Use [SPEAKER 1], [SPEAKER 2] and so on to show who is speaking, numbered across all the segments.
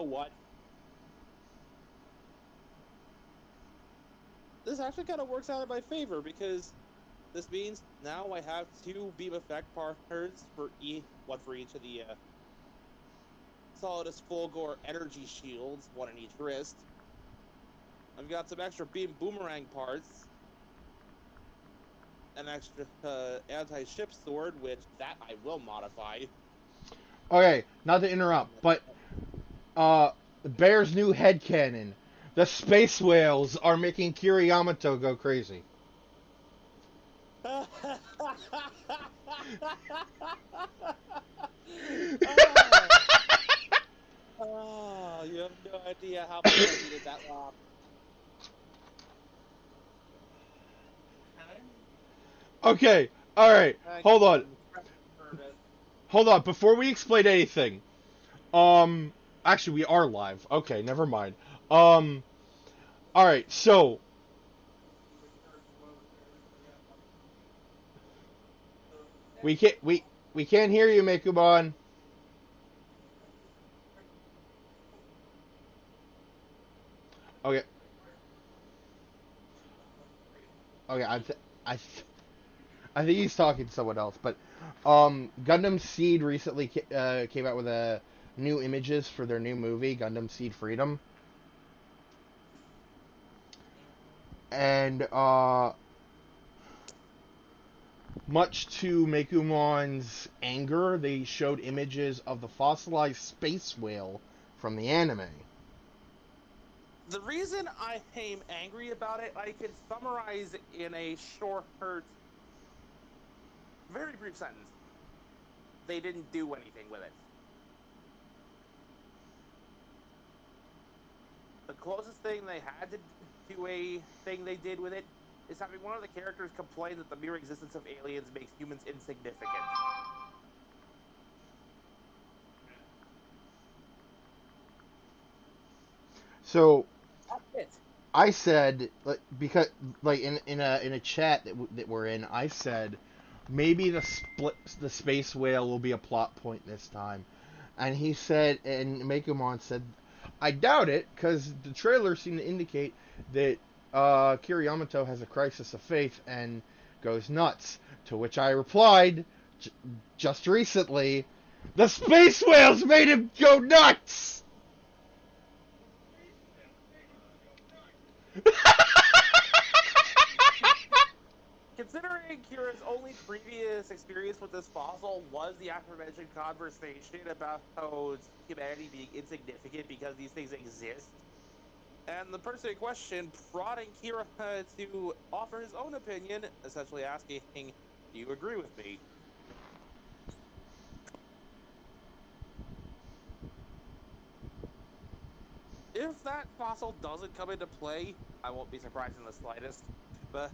[SPEAKER 1] what? This actually kind of works out in my favor because this means now I have two beam effect partners for one for each of the Solidus Fulgor energy shields, one in each wrist. I've got some extra beam boomerang parts, an extra anti-ship sword, which that I will modify.
[SPEAKER 2] Okay, not to interrupt, but Bear's new headcanon. The space whales are making Kiriyamato go crazy.
[SPEAKER 1] oh, oh, you have no idea how much I needed that laugh.
[SPEAKER 2] Okay, alright,
[SPEAKER 1] Hang
[SPEAKER 2] hold on.
[SPEAKER 1] on, nervous.
[SPEAKER 2] Hold on, before we explain anything. Actually, we are live. Okay, never mind. Um, alright, so. We can't hear you, Mekuban. Okay, okay, I think he's talking to someone else, but Gundam Seed recently came out with new images for their new movie, Gundam Seed Freedom, and much to Mekumon's anger, they showed images of the fossilized space whale from the anime.
[SPEAKER 1] The reason I am angry about it, I can summarize in a short, very brief sentence. They didn't do anything with it. The closest thing they had to a thing they did with it is having one of the characters complain that the mere existence of aliens makes humans insignificant.
[SPEAKER 2] So
[SPEAKER 1] That's it.
[SPEAKER 2] I said, because in a chat that we're in, I said maybe the space whale will be a plot point this time, and he said, and Mekumon said, I doubt it because the trailer seemed to indicate that Kiriyamato has a crisis of faith and goes nuts. To which I replied, just recently, the space whales made him go nuts.
[SPEAKER 1] Considering Kira's only previous experience with this fossil was the aforementioned conversation about how humanity being insignificant because these things exist, and the person in question prodding Kira to offer his own opinion, essentially asking, do you agree with me? If that fossil doesn't come into play, I won't be surprised in the slightest, but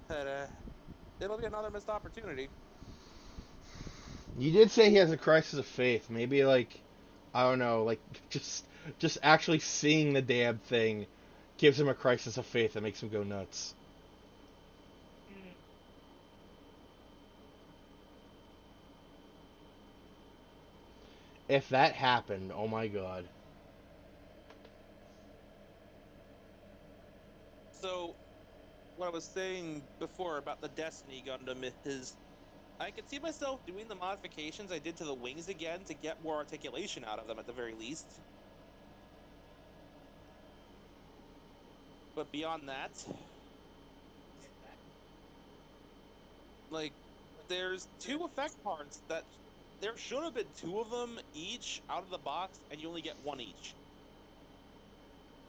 [SPEAKER 1] it'll be another missed opportunity.
[SPEAKER 2] You did say he has a crisis of faith. Maybe I don't know, just actually seeing the damn thing gives him a crisis of faith that makes him go nuts. If that happened, oh my god.
[SPEAKER 1] So, what I was saying before about the Destiny Gundam is I could see myself doing the modifications I did to the wings again to get more articulation out of them at the very least. But beyond that, like, there's two effect parts that there should have been two of them each out of the box, and you only get one each.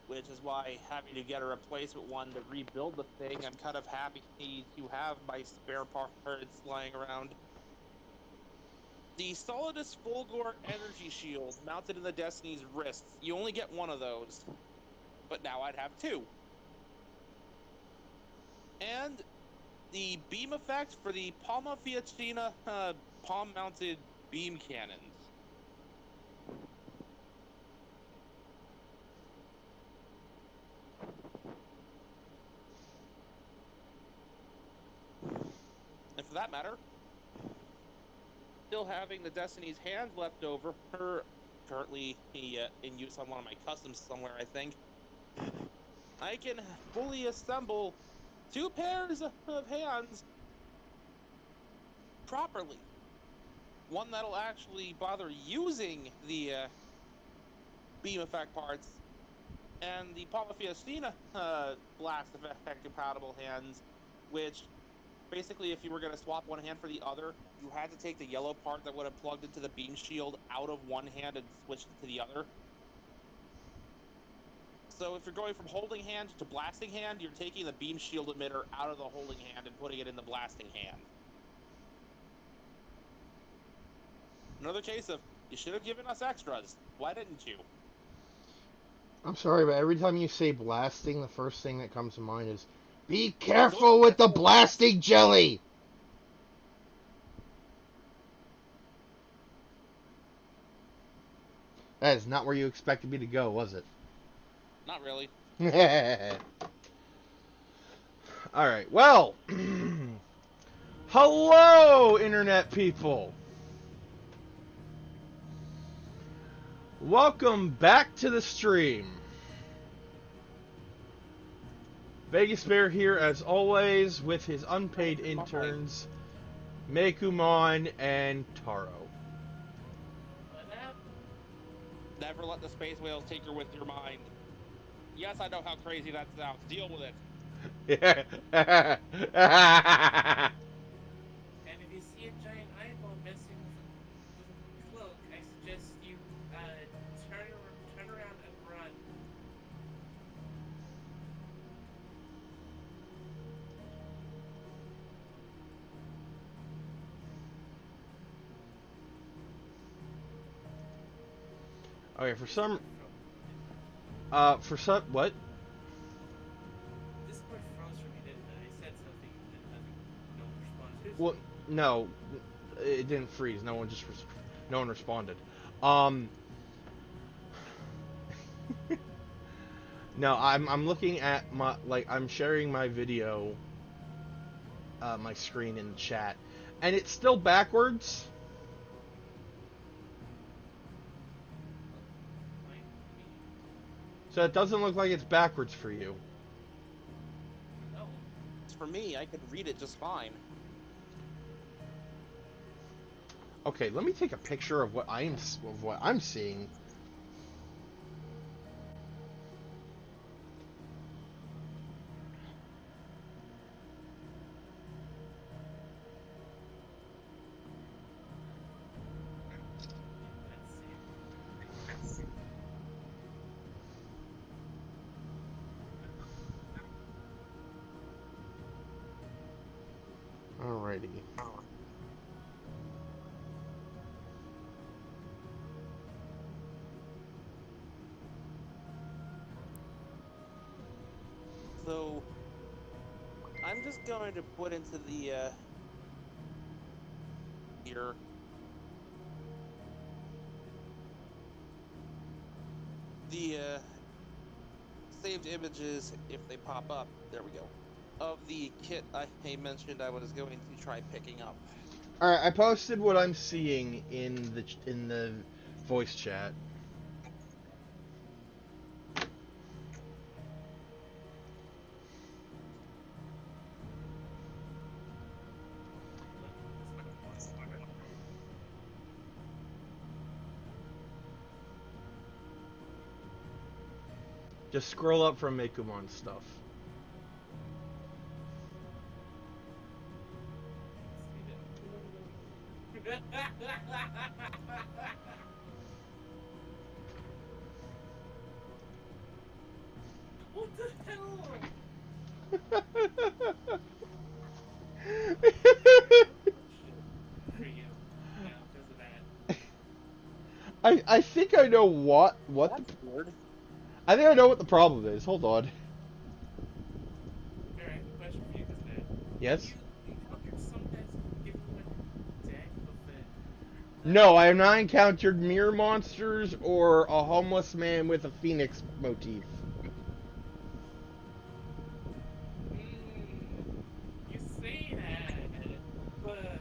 [SPEAKER 1] Which is why having to get a replacement one to rebuild the thing, I'm kind of happy to have my spare parts lying around. The Solidus Fulgor energy shield mounted in the Destiny's wrists. You only get one of those, but now I'd have two. And the beam effect for the Palma Fiatina palm-mounted beam cannons. And for that matter, still having the Destiny's hands left over, currently in use on one of my customs somewhere, I think, I can fully assemble 2 pairs of hands properly. One that'll actually bother using the beam effect parts, and the Polyphiastina blast effect compatible hands, which basically, if you were going to swap one hand for the other, you had to take the yellow part that would have plugged into the beam shield out of one hand and switch it to the other. So if you're going from holding hand to blasting hand, you're taking the beam shield emitter out of the holding hand and putting it in the blasting hand. Another case of, you should have given us extras. Why didn't you?
[SPEAKER 2] I'm sorry, but every time you say blasting, the first thing that comes to mind is, be careful with the blasting jelly! That is not where you expected me to go, was it?
[SPEAKER 1] Not really.
[SPEAKER 2] Alright, well, hello, Internet people! Welcome back to the stream. Vegas Bear here, as always, with his unpaid interns, Mekumon and Taro.
[SPEAKER 1] Never let the space whales tinker with your mind. Yes, I know how crazy that sounds. Deal with it.
[SPEAKER 3] And if you see a giant eyeball messing with a cloak, I suggest you turn around and run.
[SPEAKER 2] Okay, what?
[SPEAKER 3] Discord froze for me, didn't it? I said something and no one responded.
[SPEAKER 2] Well, no, it didn't freeze. No one responded. No, I'm looking at I'm sharing my video, my screen in the chat, and it's still backwards. So it doesn't look like it's backwards for you.
[SPEAKER 3] No.
[SPEAKER 1] For me, I could read it just fine.
[SPEAKER 2] Okay, let me take a picture of what I'm seeing. Alrighty.
[SPEAKER 1] So, I'm just going to put into the, here, the, saved images, if they pop up, there we go, of the kit I mentioned I was going to try picking up.
[SPEAKER 2] Alright, I posted what I'm seeing in the voice chat. Just scroll up from Mekumon stuff.
[SPEAKER 3] What the hell? For you. No, because of that.
[SPEAKER 2] I think I know what
[SPEAKER 1] That's
[SPEAKER 2] the
[SPEAKER 1] weird.
[SPEAKER 2] I think I know what the problem is. Hold on.
[SPEAKER 3] Alright, I have a question for you, because of that.
[SPEAKER 2] Yes?
[SPEAKER 3] You sometimes give you a deck of the...
[SPEAKER 2] No, I have not encountered mirror monsters or a homeless man with a phoenix motif.
[SPEAKER 3] You say that, but...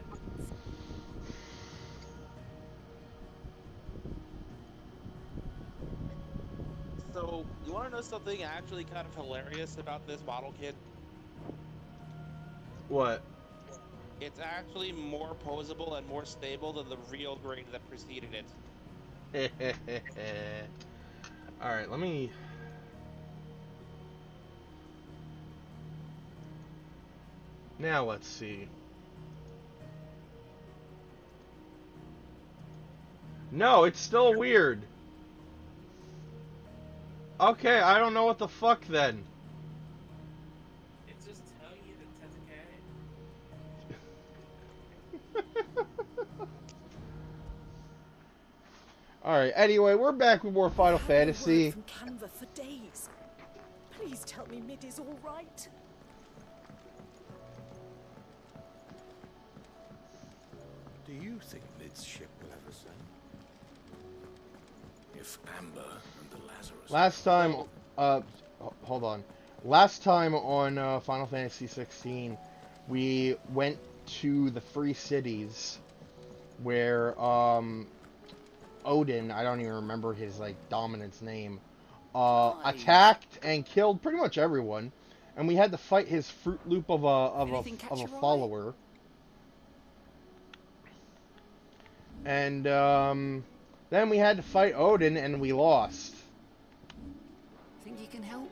[SPEAKER 1] So, you want to know something actually kind of hilarious about this model kit?
[SPEAKER 2] What?
[SPEAKER 1] It's actually more posable and more stable than the real grade that preceded it.
[SPEAKER 2] Alright, let me... Now let's see. No, it's still weird. Okay, I don't know what the fuck then.
[SPEAKER 3] It just tell you that
[SPEAKER 2] Alright, anyway, we're back with more Final Fantasy.
[SPEAKER 4] From Canva for days. Please tell me Mid is all right.
[SPEAKER 5] Do you think Mid's ship will ever sink? If Amber and the Lazarus...
[SPEAKER 2] Last time, hold on. Last time on Final Fantasy 16, we went to the Free Cities, where Odin, I don't even remember his like dominant's name, attacked and killed pretty much everyone, and we had to fight his Fruit Loop of a follower. And then we had to fight Odin, and we lost.
[SPEAKER 4] Think you can help?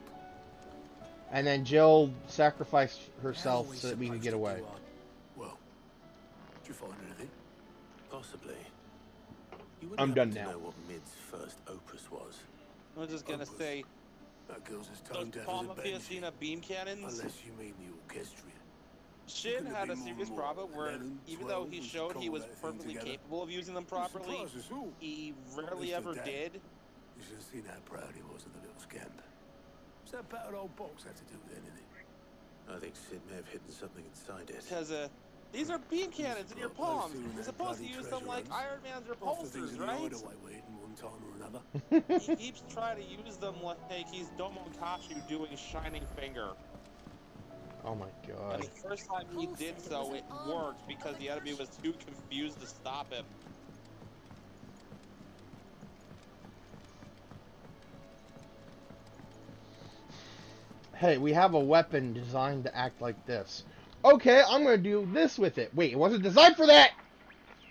[SPEAKER 2] And then Jill sacrificed herself so that we could get away.
[SPEAKER 5] Well, did you find anything? Possibly. You would
[SPEAKER 2] I'm done
[SPEAKER 5] happen to
[SPEAKER 2] now.
[SPEAKER 5] know what Mid's first opus was?
[SPEAKER 1] I was just gonna say,
[SPEAKER 5] That girl's as
[SPEAKER 1] does
[SPEAKER 5] tone deaf as
[SPEAKER 1] Palm
[SPEAKER 5] a
[SPEAKER 1] of Fiestina
[SPEAKER 5] banshee.
[SPEAKER 1] beam cannons?
[SPEAKER 5] Unless you mean the orchestrion.
[SPEAKER 1] Shin had a serious problem where, even though he showed he was perfectly capable of using them properly, he rarely ever did.
[SPEAKER 5] You should have seen how proud he was of the little scamp. What's that battered old box have to do with anything? I think Sid may have hidden something inside it.
[SPEAKER 1] Because, these are beam cannons in your palms. You're supposed to use them like Iron Man's repulsors, right? He keeps trying to use them like he's Domokashi doing Shining Finger.
[SPEAKER 2] Oh my god.
[SPEAKER 1] And the first time he did so, it worked because the enemy was too confused to stop him.
[SPEAKER 2] Hey, we have a weapon designed to act like this. Okay, I'm gonna do this with it. Wait, it wasn't designed for that!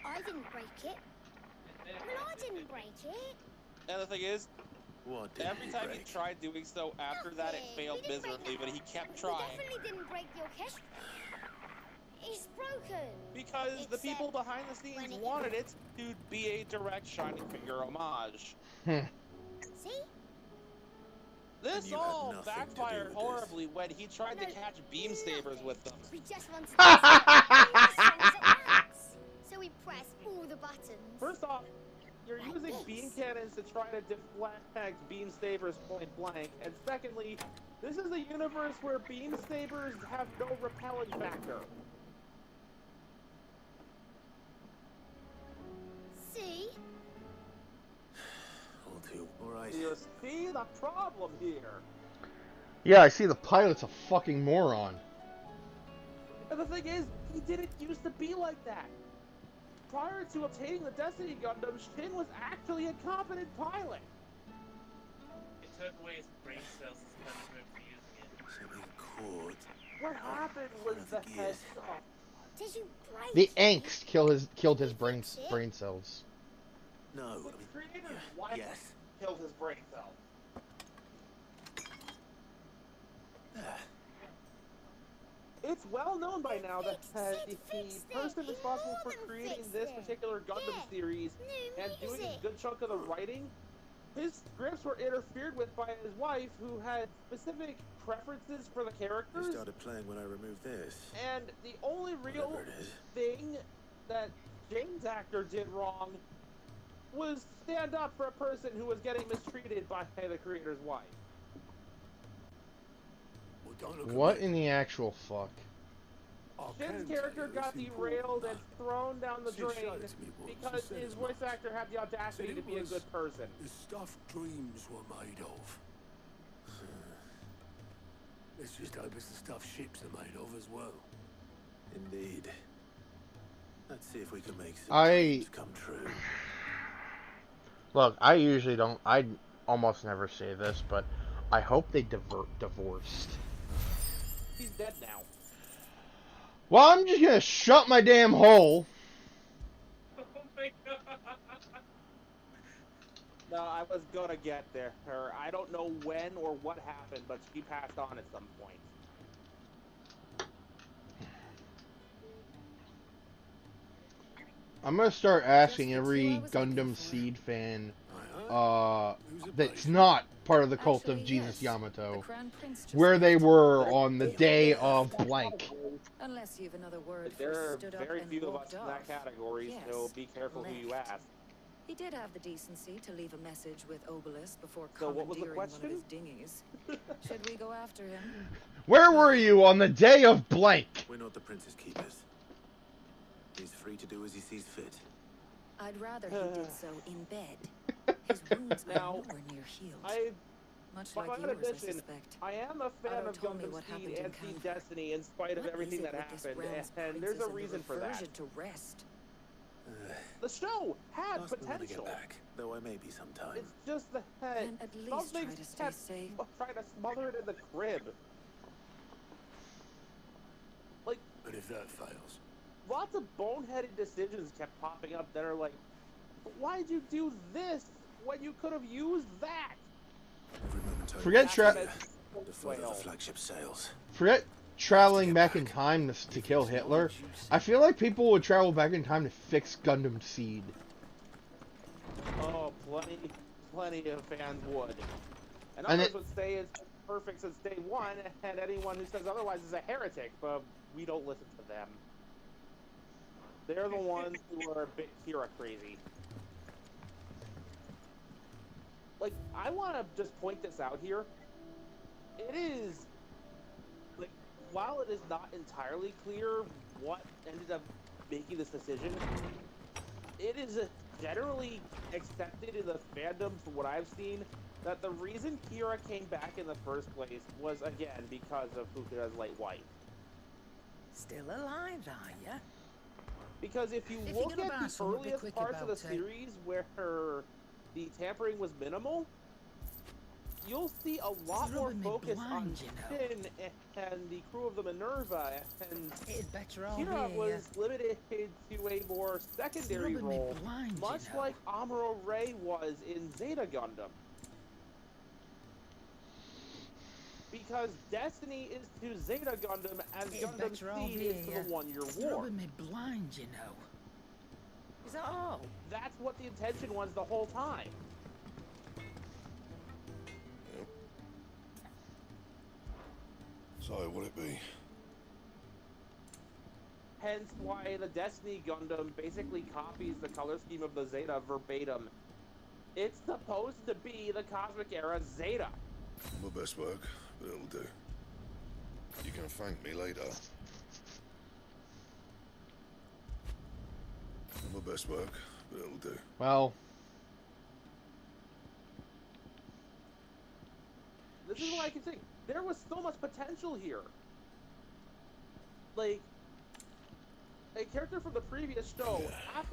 [SPEAKER 6] I didn't break it. Well, I didn't break it.
[SPEAKER 1] And the thing is,
[SPEAKER 5] What did
[SPEAKER 1] every time he tried doing so after that, it failed miserably, but he kept trying.
[SPEAKER 6] We definitely didn't break your cash. It's broken.
[SPEAKER 1] Because the people behind the scenes wanted it to be a direct Shining Finger homage.
[SPEAKER 6] See?
[SPEAKER 1] This all backfired horribly when he tried to catch beam sabers with them.
[SPEAKER 6] We just wanted to all the songs at once. So we pressed all the buttons.
[SPEAKER 1] First off, you're using beam cannons to try to deflect beam sabers point blank, and secondly, this is a universe where beam sabers have no repelling factor.
[SPEAKER 6] See?
[SPEAKER 5] Alright.
[SPEAKER 1] You see the problem here.
[SPEAKER 2] Yeah, I see the pilot's a fucking moron.
[SPEAKER 1] And the thing is, he didn't used to be like that. Prior to obtaining the Destiny Gundam, Shin was actually a competent pilot.
[SPEAKER 3] It took away his brain cells as punishment for using it.
[SPEAKER 5] Something cord.
[SPEAKER 1] What happened was the head.
[SPEAKER 6] Did you break
[SPEAKER 2] The
[SPEAKER 6] it?
[SPEAKER 2] angst killed his brain cells.
[SPEAKER 5] No.
[SPEAKER 1] The creator's wife
[SPEAKER 5] Yes.
[SPEAKER 1] killed his brain cells. It's well known by now that the person responsible for creating this particular Gundam series and doing a good chunk of the writing, his scripts were interfered with by his wife, who had specific preferences for the characters.
[SPEAKER 5] You started playing when I removed this.
[SPEAKER 1] And the only real
[SPEAKER 5] Whatever it is.
[SPEAKER 1] thing that Jane's actor did wrong was stand up for a person who was getting mistreated by the creator's wife.
[SPEAKER 5] Well, don't look at
[SPEAKER 2] What
[SPEAKER 5] me.
[SPEAKER 2] in the actual fuck?
[SPEAKER 5] I
[SPEAKER 1] Shin's
[SPEAKER 5] can
[SPEAKER 1] character
[SPEAKER 5] tell you
[SPEAKER 1] got
[SPEAKER 5] it's
[SPEAKER 1] derailed and
[SPEAKER 5] important.
[SPEAKER 1] thrown down the
[SPEAKER 5] She
[SPEAKER 1] drain
[SPEAKER 5] showed it to me once.
[SPEAKER 1] because
[SPEAKER 5] She said
[SPEAKER 1] his
[SPEAKER 5] as
[SPEAKER 1] voice
[SPEAKER 5] much.
[SPEAKER 1] actor had the audacity
[SPEAKER 5] Said
[SPEAKER 1] to
[SPEAKER 5] it
[SPEAKER 1] be a
[SPEAKER 5] was
[SPEAKER 1] good person.
[SPEAKER 5] The stuff dreams were made of. Let's just hope it's the stuff ships are made of as well. Indeed. Let's see if we can make some dreams come true.
[SPEAKER 2] Look, I usually don't. I almost never say this, but I hope they divorced.
[SPEAKER 1] He's dead now.
[SPEAKER 2] Well, I'm just gonna shut my damn hole.
[SPEAKER 3] Oh my god.
[SPEAKER 1] No, I was gonna get there. I don't know when or what happened, but she passed on at some point.
[SPEAKER 2] I'm gonna start asking every Gundam Seed fan that's not part of the cult of Jesus Yamato where they were on the day of blank.
[SPEAKER 7] Unless you've another word
[SPEAKER 1] There
[SPEAKER 7] for
[SPEAKER 1] are
[SPEAKER 7] stood up
[SPEAKER 1] very
[SPEAKER 7] and
[SPEAKER 1] few of
[SPEAKER 7] walked
[SPEAKER 1] us in
[SPEAKER 7] off.
[SPEAKER 1] that category, so
[SPEAKER 7] Yes,
[SPEAKER 1] be careful who you
[SPEAKER 7] left.
[SPEAKER 1] ask.
[SPEAKER 7] He did have the decency to leave a message with Obelisk before
[SPEAKER 1] So what was the
[SPEAKER 7] commandeering one of
[SPEAKER 1] question?
[SPEAKER 7] his dinghies. Should we go after him?
[SPEAKER 2] Where were you on the day of blank?
[SPEAKER 5] We're not the prince's keepers. He's free to do as he sees fit.
[SPEAKER 7] I'd rather he did so in bed. His wounds are
[SPEAKER 1] Now,
[SPEAKER 7] nowhere near healed. Much
[SPEAKER 1] But
[SPEAKER 7] like
[SPEAKER 1] in
[SPEAKER 7] yours, I
[SPEAKER 1] addition,
[SPEAKER 7] suspect.
[SPEAKER 1] I am a fan
[SPEAKER 7] Otto
[SPEAKER 1] of
[SPEAKER 7] told me
[SPEAKER 1] Gundam
[SPEAKER 7] what
[SPEAKER 1] Seed
[SPEAKER 7] happened in
[SPEAKER 1] and Seed
[SPEAKER 7] Canva.
[SPEAKER 1] Destiny in spite of
[SPEAKER 7] What
[SPEAKER 1] everything
[SPEAKER 7] is it
[SPEAKER 1] that
[SPEAKER 7] with this
[SPEAKER 1] happened,
[SPEAKER 7] realm's
[SPEAKER 1] and there's a
[SPEAKER 7] princes
[SPEAKER 1] reason
[SPEAKER 7] and
[SPEAKER 1] for
[SPEAKER 7] the
[SPEAKER 1] that.
[SPEAKER 7] reversion to rest.
[SPEAKER 1] The show had
[SPEAKER 5] Ask me when I get
[SPEAKER 1] potential.
[SPEAKER 5] back, though I may be sometime.
[SPEAKER 1] It's just that
[SPEAKER 7] Then at least
[SPEAKER 1] something
[SPEAKER 7] try to stay
[SPEAKER 1] kept
[SPEAKER 7] safe.
[SPEAKER 1] trying to smother it in the crib. Like,
[SPEAKER 5] And if that fails,
[SPEAKER 1] lots of boneheaded decisions kept popping up that are like, why'd you do this when you could have used that?
[SPEAKER 5] every momentary
[SPEAKER 2] Forget
[SPEAKER 5] the further the flagship sails.
[SPEAKER 2] Forget traveling back in time to kill Hitler. I feel like people would travel back in time to fix Gundam Seed.
[SPEAKER 1] Oh, plenty of fans would. And
[SPEAKER 2] And
[SPEAKER 1] others would say it's perfect since day one, and anyone who says otherwise is a heretic, but we don't listen to them. They're the ones who are a bit Kira crazy. Like, I want to just point this out here. It is, like, while it is not entirely clear what ended up making this decision, it is generally accepted in the fandom, from what I've seen, that the reason Kira came back in the first place was, again, because of Fukuda's late wife.
[SPEAKER 8] Still alive, are ya?
[SPEAKER 1] Because if you
[SPEAKER 8] If you're
[SPEAKER 1] look
[SPEAKER 8] gonna
[SPEAKER 1] at
[SPEAKER 8] buy
[SPEAKER 1] the
[SPEAKER 8] something, be
[SPEAKER 1] earliest
[SPEAKER 8] quick
[SPEAKER 1] parts of the
[SPEAKER 8] about it.
[SPEAKER 1] series where the tampering was minimal, you'll see a lot
[SPEAKER 8] It's
[SPEAKER 1] more
[SPEAKER 8] rubbing me
[SPEAKER 1] focus on
[SPEAKER 8] blind, you know.
[SPEAKER 1] Shin and the crew of the Minerva, and
[SPEAKER 8] It'd better all
[SPEAKER 1] Kira
[SPEAKER 8] be
[SPEAKER 1] was limited to a more secondary
[SPEAKER 8] rubbing me
[SPEAKER 1] role,
[SPEAKER 8] blind, you
[SPEAKER 1] much
[SPEAKER 8] know.
[SPEAKER 1] like Amuro Ray was in Zeta Gundam. Because Destiny is to Zeta Gundam as
[SPEAKER 8] It'd
[SPEAKER 1] Gundam
[SPEAKER 8] better all
[SPEAKER 1] Seed
[SPEAKER 8] be
[SPEAKER 1] is to the One-Year
[SPEAKER 8] It's
[SPEAKER 1] War.
[SPEAKER 8] rubbing me blind, you know. Is that all?
[SPEAKER 1] That's what the intention was the whole time.
[SPEAKER 9] So, will it be?
[SPEAKER 1] Hence why the Destiny Gundam basically copies the color scheme of the Zeta verbatim. It's supposed to be the Cosmic Era Zeta.
[SPEAKER 9] My best work, but it'll do. You can thank me later. My best work, but it'll do.
[SPEAKER 2] Well,
[SPEAKER 1] This is what I can think. There was so much potential here. Like, a character from the previous show,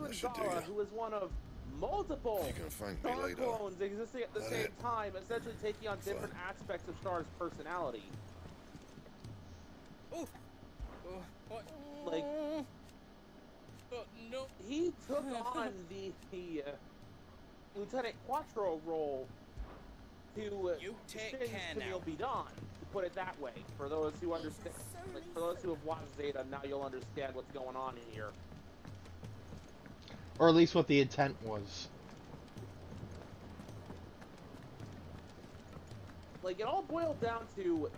[SPEAKER 9] that should do
[SPEAKER 1] Afro
[SPEAKER 9] ya.
[SPEAKER 1] who was one of multiple
[SPEAKER 9] You can thank me
[SPEAKER 1] Star
[SPEAKER 9] later.
[SPEAKER 1] clones existing at the
[SPEAKER 9] That
[SPEAKER 1] same
[SPEAKER 9] it?
[SPEAKER 1] time, essentially taking on different aspects of Star's personality.
[SPEAKER 3] Oh, what?
[SPEAKER 1] Like,
[SPEAKER 3] Oh, no.
[SPEAKER 1] he took on the Lieutenant Quattro role to
[SPEAKER 3] You take
[SPEAKER 1] Shin's
[SPEAKER 3] care
[SPEAKER 1] Camille
[SPEAKER 3] now.
[SPEAKER 1] Bidan, to put it that way. For those who understand, like, for those who have watched Zeta, now you'll understand what's going on in here.
[SPEAKER 2] or at least what the intent was.
[SPEAKER 1] Like, it all boiled down to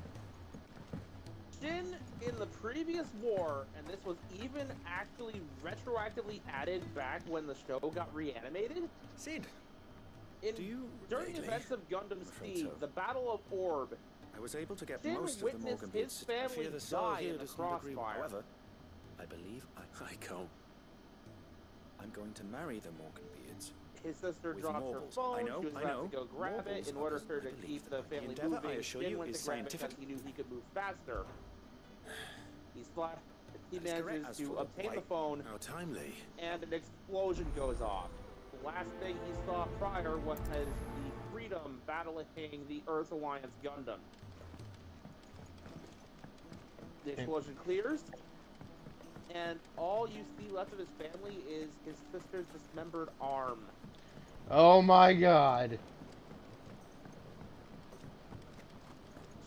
[SPEAKER 1] Shin in the previous war, and this was even actually retroactively added back when the show got reanimated.
[SPEAKER 10] Sid,
[SPEAKER 1] In,
[SPEAKER 10] do you
[SPEAKER 1] during the
[SPEAKER 10] vaguely?
[SPEAKER 1] events of Gundam
[SPEAKER 10] afraid
[SPEAKER 1] Seed,
[SPEAKER 10] so.
[SPEAKER 1] the Battle of Orb,
[SPEAKER 10] I was able to get
[SPEAKER 1] Shin
[SPEAKER 10] most of the
[SPEAKER 1] witnessed
[SPEAKER 10] Morgan
[SPEAKER 1] his
[SPEAKER 10] bits. I
[SPEAKER 1] family
[SPEAKER 10] fear the Sal
[SPEAKER 1] die
[SPEAKER 10] here
[SPEAKER 1] in the
[SPEAKER 10] does not agree.
[SPEAKER 1] crossfire.
[SPEAKER 10] However, I believe I can't. I'm going to marry the Morgan beards.
[SPEAKER 1] his sister
[SPEAKER 10] With
[SPEAKER 1] dropped her
[SPEAKER 10] Morgul's.
[SPEAKER 1] phone.
[SPEAKER 10] I know,
[SPEAKER 1] She was
[SPEAKER 10] I
[SPEAKER 1] about
[SPEAKER 10] know.
[SPEAKER 1] to go grab it
[SPEAKER 10] Morgul's
[SPEAKER 1] in order
[SPEAKER 10] are
[SPEAKER 1] for her to
[SPEAKER 10] believed
[SPEAKER 1] keep the
[SPEAKER 10] that my
[SPEAKER 1] family
[SPEAKER 10] endeavor, I
[SPEAKER 1] moving.
[SPEAKER 10] assure
[SPEAKER 1] Shin
[SPEAKER 10] you,
[SPEAKER 1] went
[SPEAKER 10] is
[SPEAKER 1] to grab it
[SPEAKER 10] scientific.
[SPEAKER 1] because he knew he could move faster. He
[SPEAKER 10] That is correct.
[SPEAKER 1] manages
[SPEAKER 10] As
[SPEAKER 1] to
[SPEAKER 10] for
[SPEAKER 1] obtain
[SPEAKER 10] why-
[SPEAKER 1] the phone,
[SPEAKER 5] How timely.
[SPEAKER 1] and an explosion goes off. The last thing he saw prior was the Freedom battling the Earth Alliance Gundam. The explosion clears, and all you see left of his family is his sister's dismembered arm.
[SPEAKER 2] Oh my god.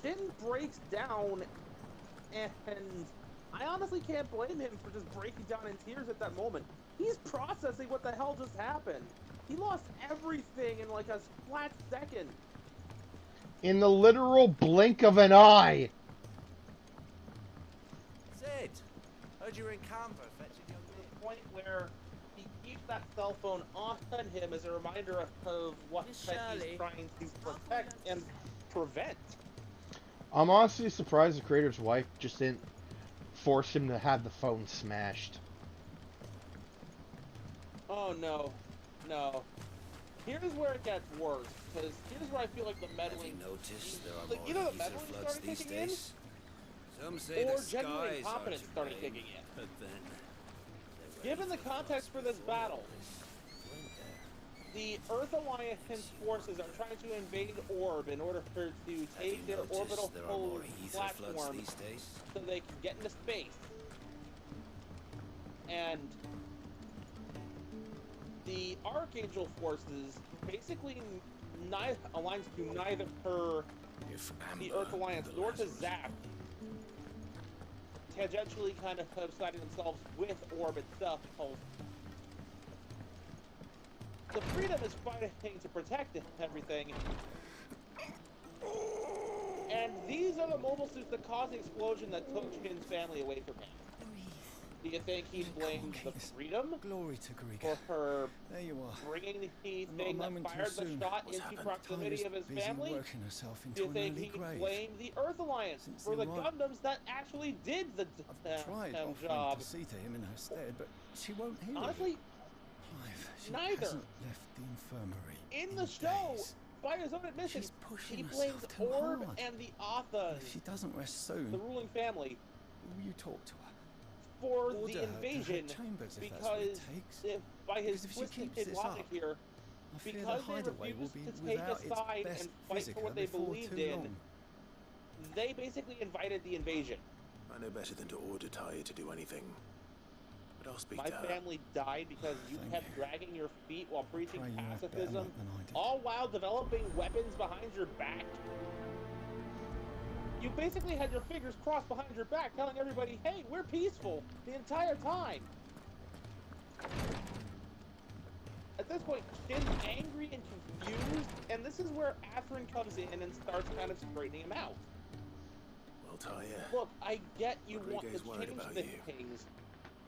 [SPEAKER 1] Shin breaks down, and I honestly can't blame him for just breaking down in tears at that moment. He's processing what the hell just happened. He lost everything in like a flat second.
[SPEAKER 2] In the literal blink of an eye.
[SPEAKER 11] Sid, heard you were in Canberra fetching your
[SPEAKER 1] To the point where he keeps that cell phone on him as a reminder of what
[SPEAKER 3] Miss
[SPEAKER 1] he's
[SPEAKER 3] Shirley.
[SPEAKER 1] trying to protect and prevent.
[SPEAKER 2] I'm honestly surprised the creator's wife just didn't force him to have the phone smashed.
[SPEAKER 1] Oh no, no. Here's where it gets worse, because here's where I feel like the meddling.
[SPEAKER 5] Have you noticed there are
[SPEAKER 1] like,
[SPEAKER 5] more
[SPEAKER 1] you know, the
[SPEAKER 5] user
[SPEAKER 1] meddling
[SPEAKER 5] floods
[SPEAKER 1] started
[SPEAKER 5] these
[SPEAKER 1] kicking in,
[SPEAKER 5] days? Some say
[SPEAKER 1] or
[SPEAKER 5] the
[SPEAKER 1] genuine
[SPEAKER 5] skies are
[SPEAKER 1] incompetence
[SPEAKER 5] to
[SPEAKER 1] started
[SPEAKER 5] blame,
[SPEAKER 1] kicking in.
[SPEAKER 5] but then
[SPEAKER 1] Given the context for this battle, the Earth Alliance forces are trying to invade Orb in order to take their orbital
[SPEAKER 5] there are more ether floods
[SPEAKER 1] platform
[SPEAKER 5] these days?
[SPEAKER 1] so they can get into space. And the Archangel forces basically aligns to neither the Earth Alliance nor to Zap, tangentially kind of siding themselves with Orb itself. The Freedom is fighting to protect everything. And these are the mobile suits that caused the explosion that took Shin's family away from him. Do you think he blamed the Freedom
[SPEAKER 10] Glory to Greek.
[SPEAKER 1] for her
[SPEAKER 10] There you are.
[SPEAKER 1] bringing the thing
[SPEAKER 10] Not a
[SPEAKER 1] that
[SPEAKER 10] moment too
[SPEAKER 1] fired the
[SPEAKER 10] soon.
[SPEAKER 1] shot
[SPEAKER 5] What's
[SPEAKER 1] into
[SPEAKER 5] happened?
[SPEAKER 1] proximity of his
[SPEAKER 10] busy
[SPEAKER 1] family?
[SPEAKER 10] working herself
[SPEAKER 1] Do
[SPEAKER 10] into
[SPEAKER 1] you
[SPEAKER 10] an
[SPEAKER 1] think
[SPEAKER 10] early
[SPEAKER 1] he
[SPEAKER 10] grave.
[SPEAKER 1] blamed the Earth Alliance
[SPEAKER 10] Since
[SPEAKER 1] for
[SPEAKER 10] the
[SPEAKER 1] the
[SPEAKER 10] right-
[SPEAKER 1] Gundams that actually did the
[SPEAKER 10] I've tried offering
[SPEAKER 1] job?
[SPEAKER 10] to see to him in her stead, but she won't hear
[SPEAKER 1] Honestly,
[SPEAKER 10] of it. Clive, she
[SPEAKER 1] neither.
[SPEAKER 10] hasn't left the infirmary
[SPEAKER 1] in the show,
[SPEAKER 10] days.
[SPEAKER 1] by his own admission,
[SPEAKER 10] She's pushing
[SPEAKER 1] he
[SPEAKER 10] herself
[SPEAKER 1] blames
[SPEAKER 10] too
[SPEAKER 1] Orb
[SPEAKER 10] hard.
[SPEAKER 1] and the Athas,
[SPEAKER 10] If she doesn't rest soon,
[SPEAKER 1] the ruling family,
[SPEAKER 10] will you talk to her?
[SPEAKER 1] for
[SPEAKER 10] Order
[SPEAKER 1] the
[SPEAKER 10] her to her
[SPEAKER 1] invasion,
[SPEAKER 10] chambers if that's what it
[SPEAKER 1] because
[SPEAKER 10] takes.
[SPEAKER 1] by his
[SPEAKER 10] Because if she
[SPEAKER 1] twisted
[SPEAKER 10] keeps this
[SPEAKER 1] logic
[SPEAKER 10] up,
[SPEAKER 1] here,
[SPEAKER 10] I fear the
[SPEAKER 1] because they
[SPEAKER 10] hideaway will
[SPEAKER 1] refused
[SPEAKER 10] be
[SPEAKER 1] to take
[SPEAKER 10] without
[SPEAKER 1] a
[SPEAKER 10] its
[SPEAKER 1] side
[SPEAKER 10] best
[SPEAKER 1] and fight for
[SPEAKER 10] visitor
[SPEAKER 1] what they
[SPEAKER 10] before
[SPEAKER 1] believed
[SPEAKER 10] too
[SPEAKER 1] in,
[SPEAKER 10] long.
[SPEAKER 1] they basically invited the invasion.
[SPEAKER 5] I know better than to order Taya to do anything. But I'll speak
[SPEAKER 1] My
[SPEAKER 5] to her.
[SPEAKER 1] family died because you
[SPEAKER 10] Thank
[SPEAKER 1] kept
[SPEAKER 10] you.
[SPEAKER 1] dragging your feet while preaching
[SPEAKER 10] Pray you have better
[SPEAKER 1] pacifism,
[SPEAKER 10] luck than I did.
[SPEAKER 1] all while developing weapons behind your back. You basically had your fingers crossed behind your back, telling everybody, hey, we're peaceful the entire time. At this point, Shin's angry and confused, and this is where Athrun comes in and starts kind of straightening him out.
[SPEAKER 5] Well, Taya,
[SPEAKER 1] Look, I get you want
[SPEAKER 5] Rodriguez
[SPEAKER 1] to
[SPEAKER 5] worried
[SPEAKER 1] change
[SPEAKER 5] about
[SPEAKER 1] the
[SPEAKER 5] you.
[SPEAKER 1] things.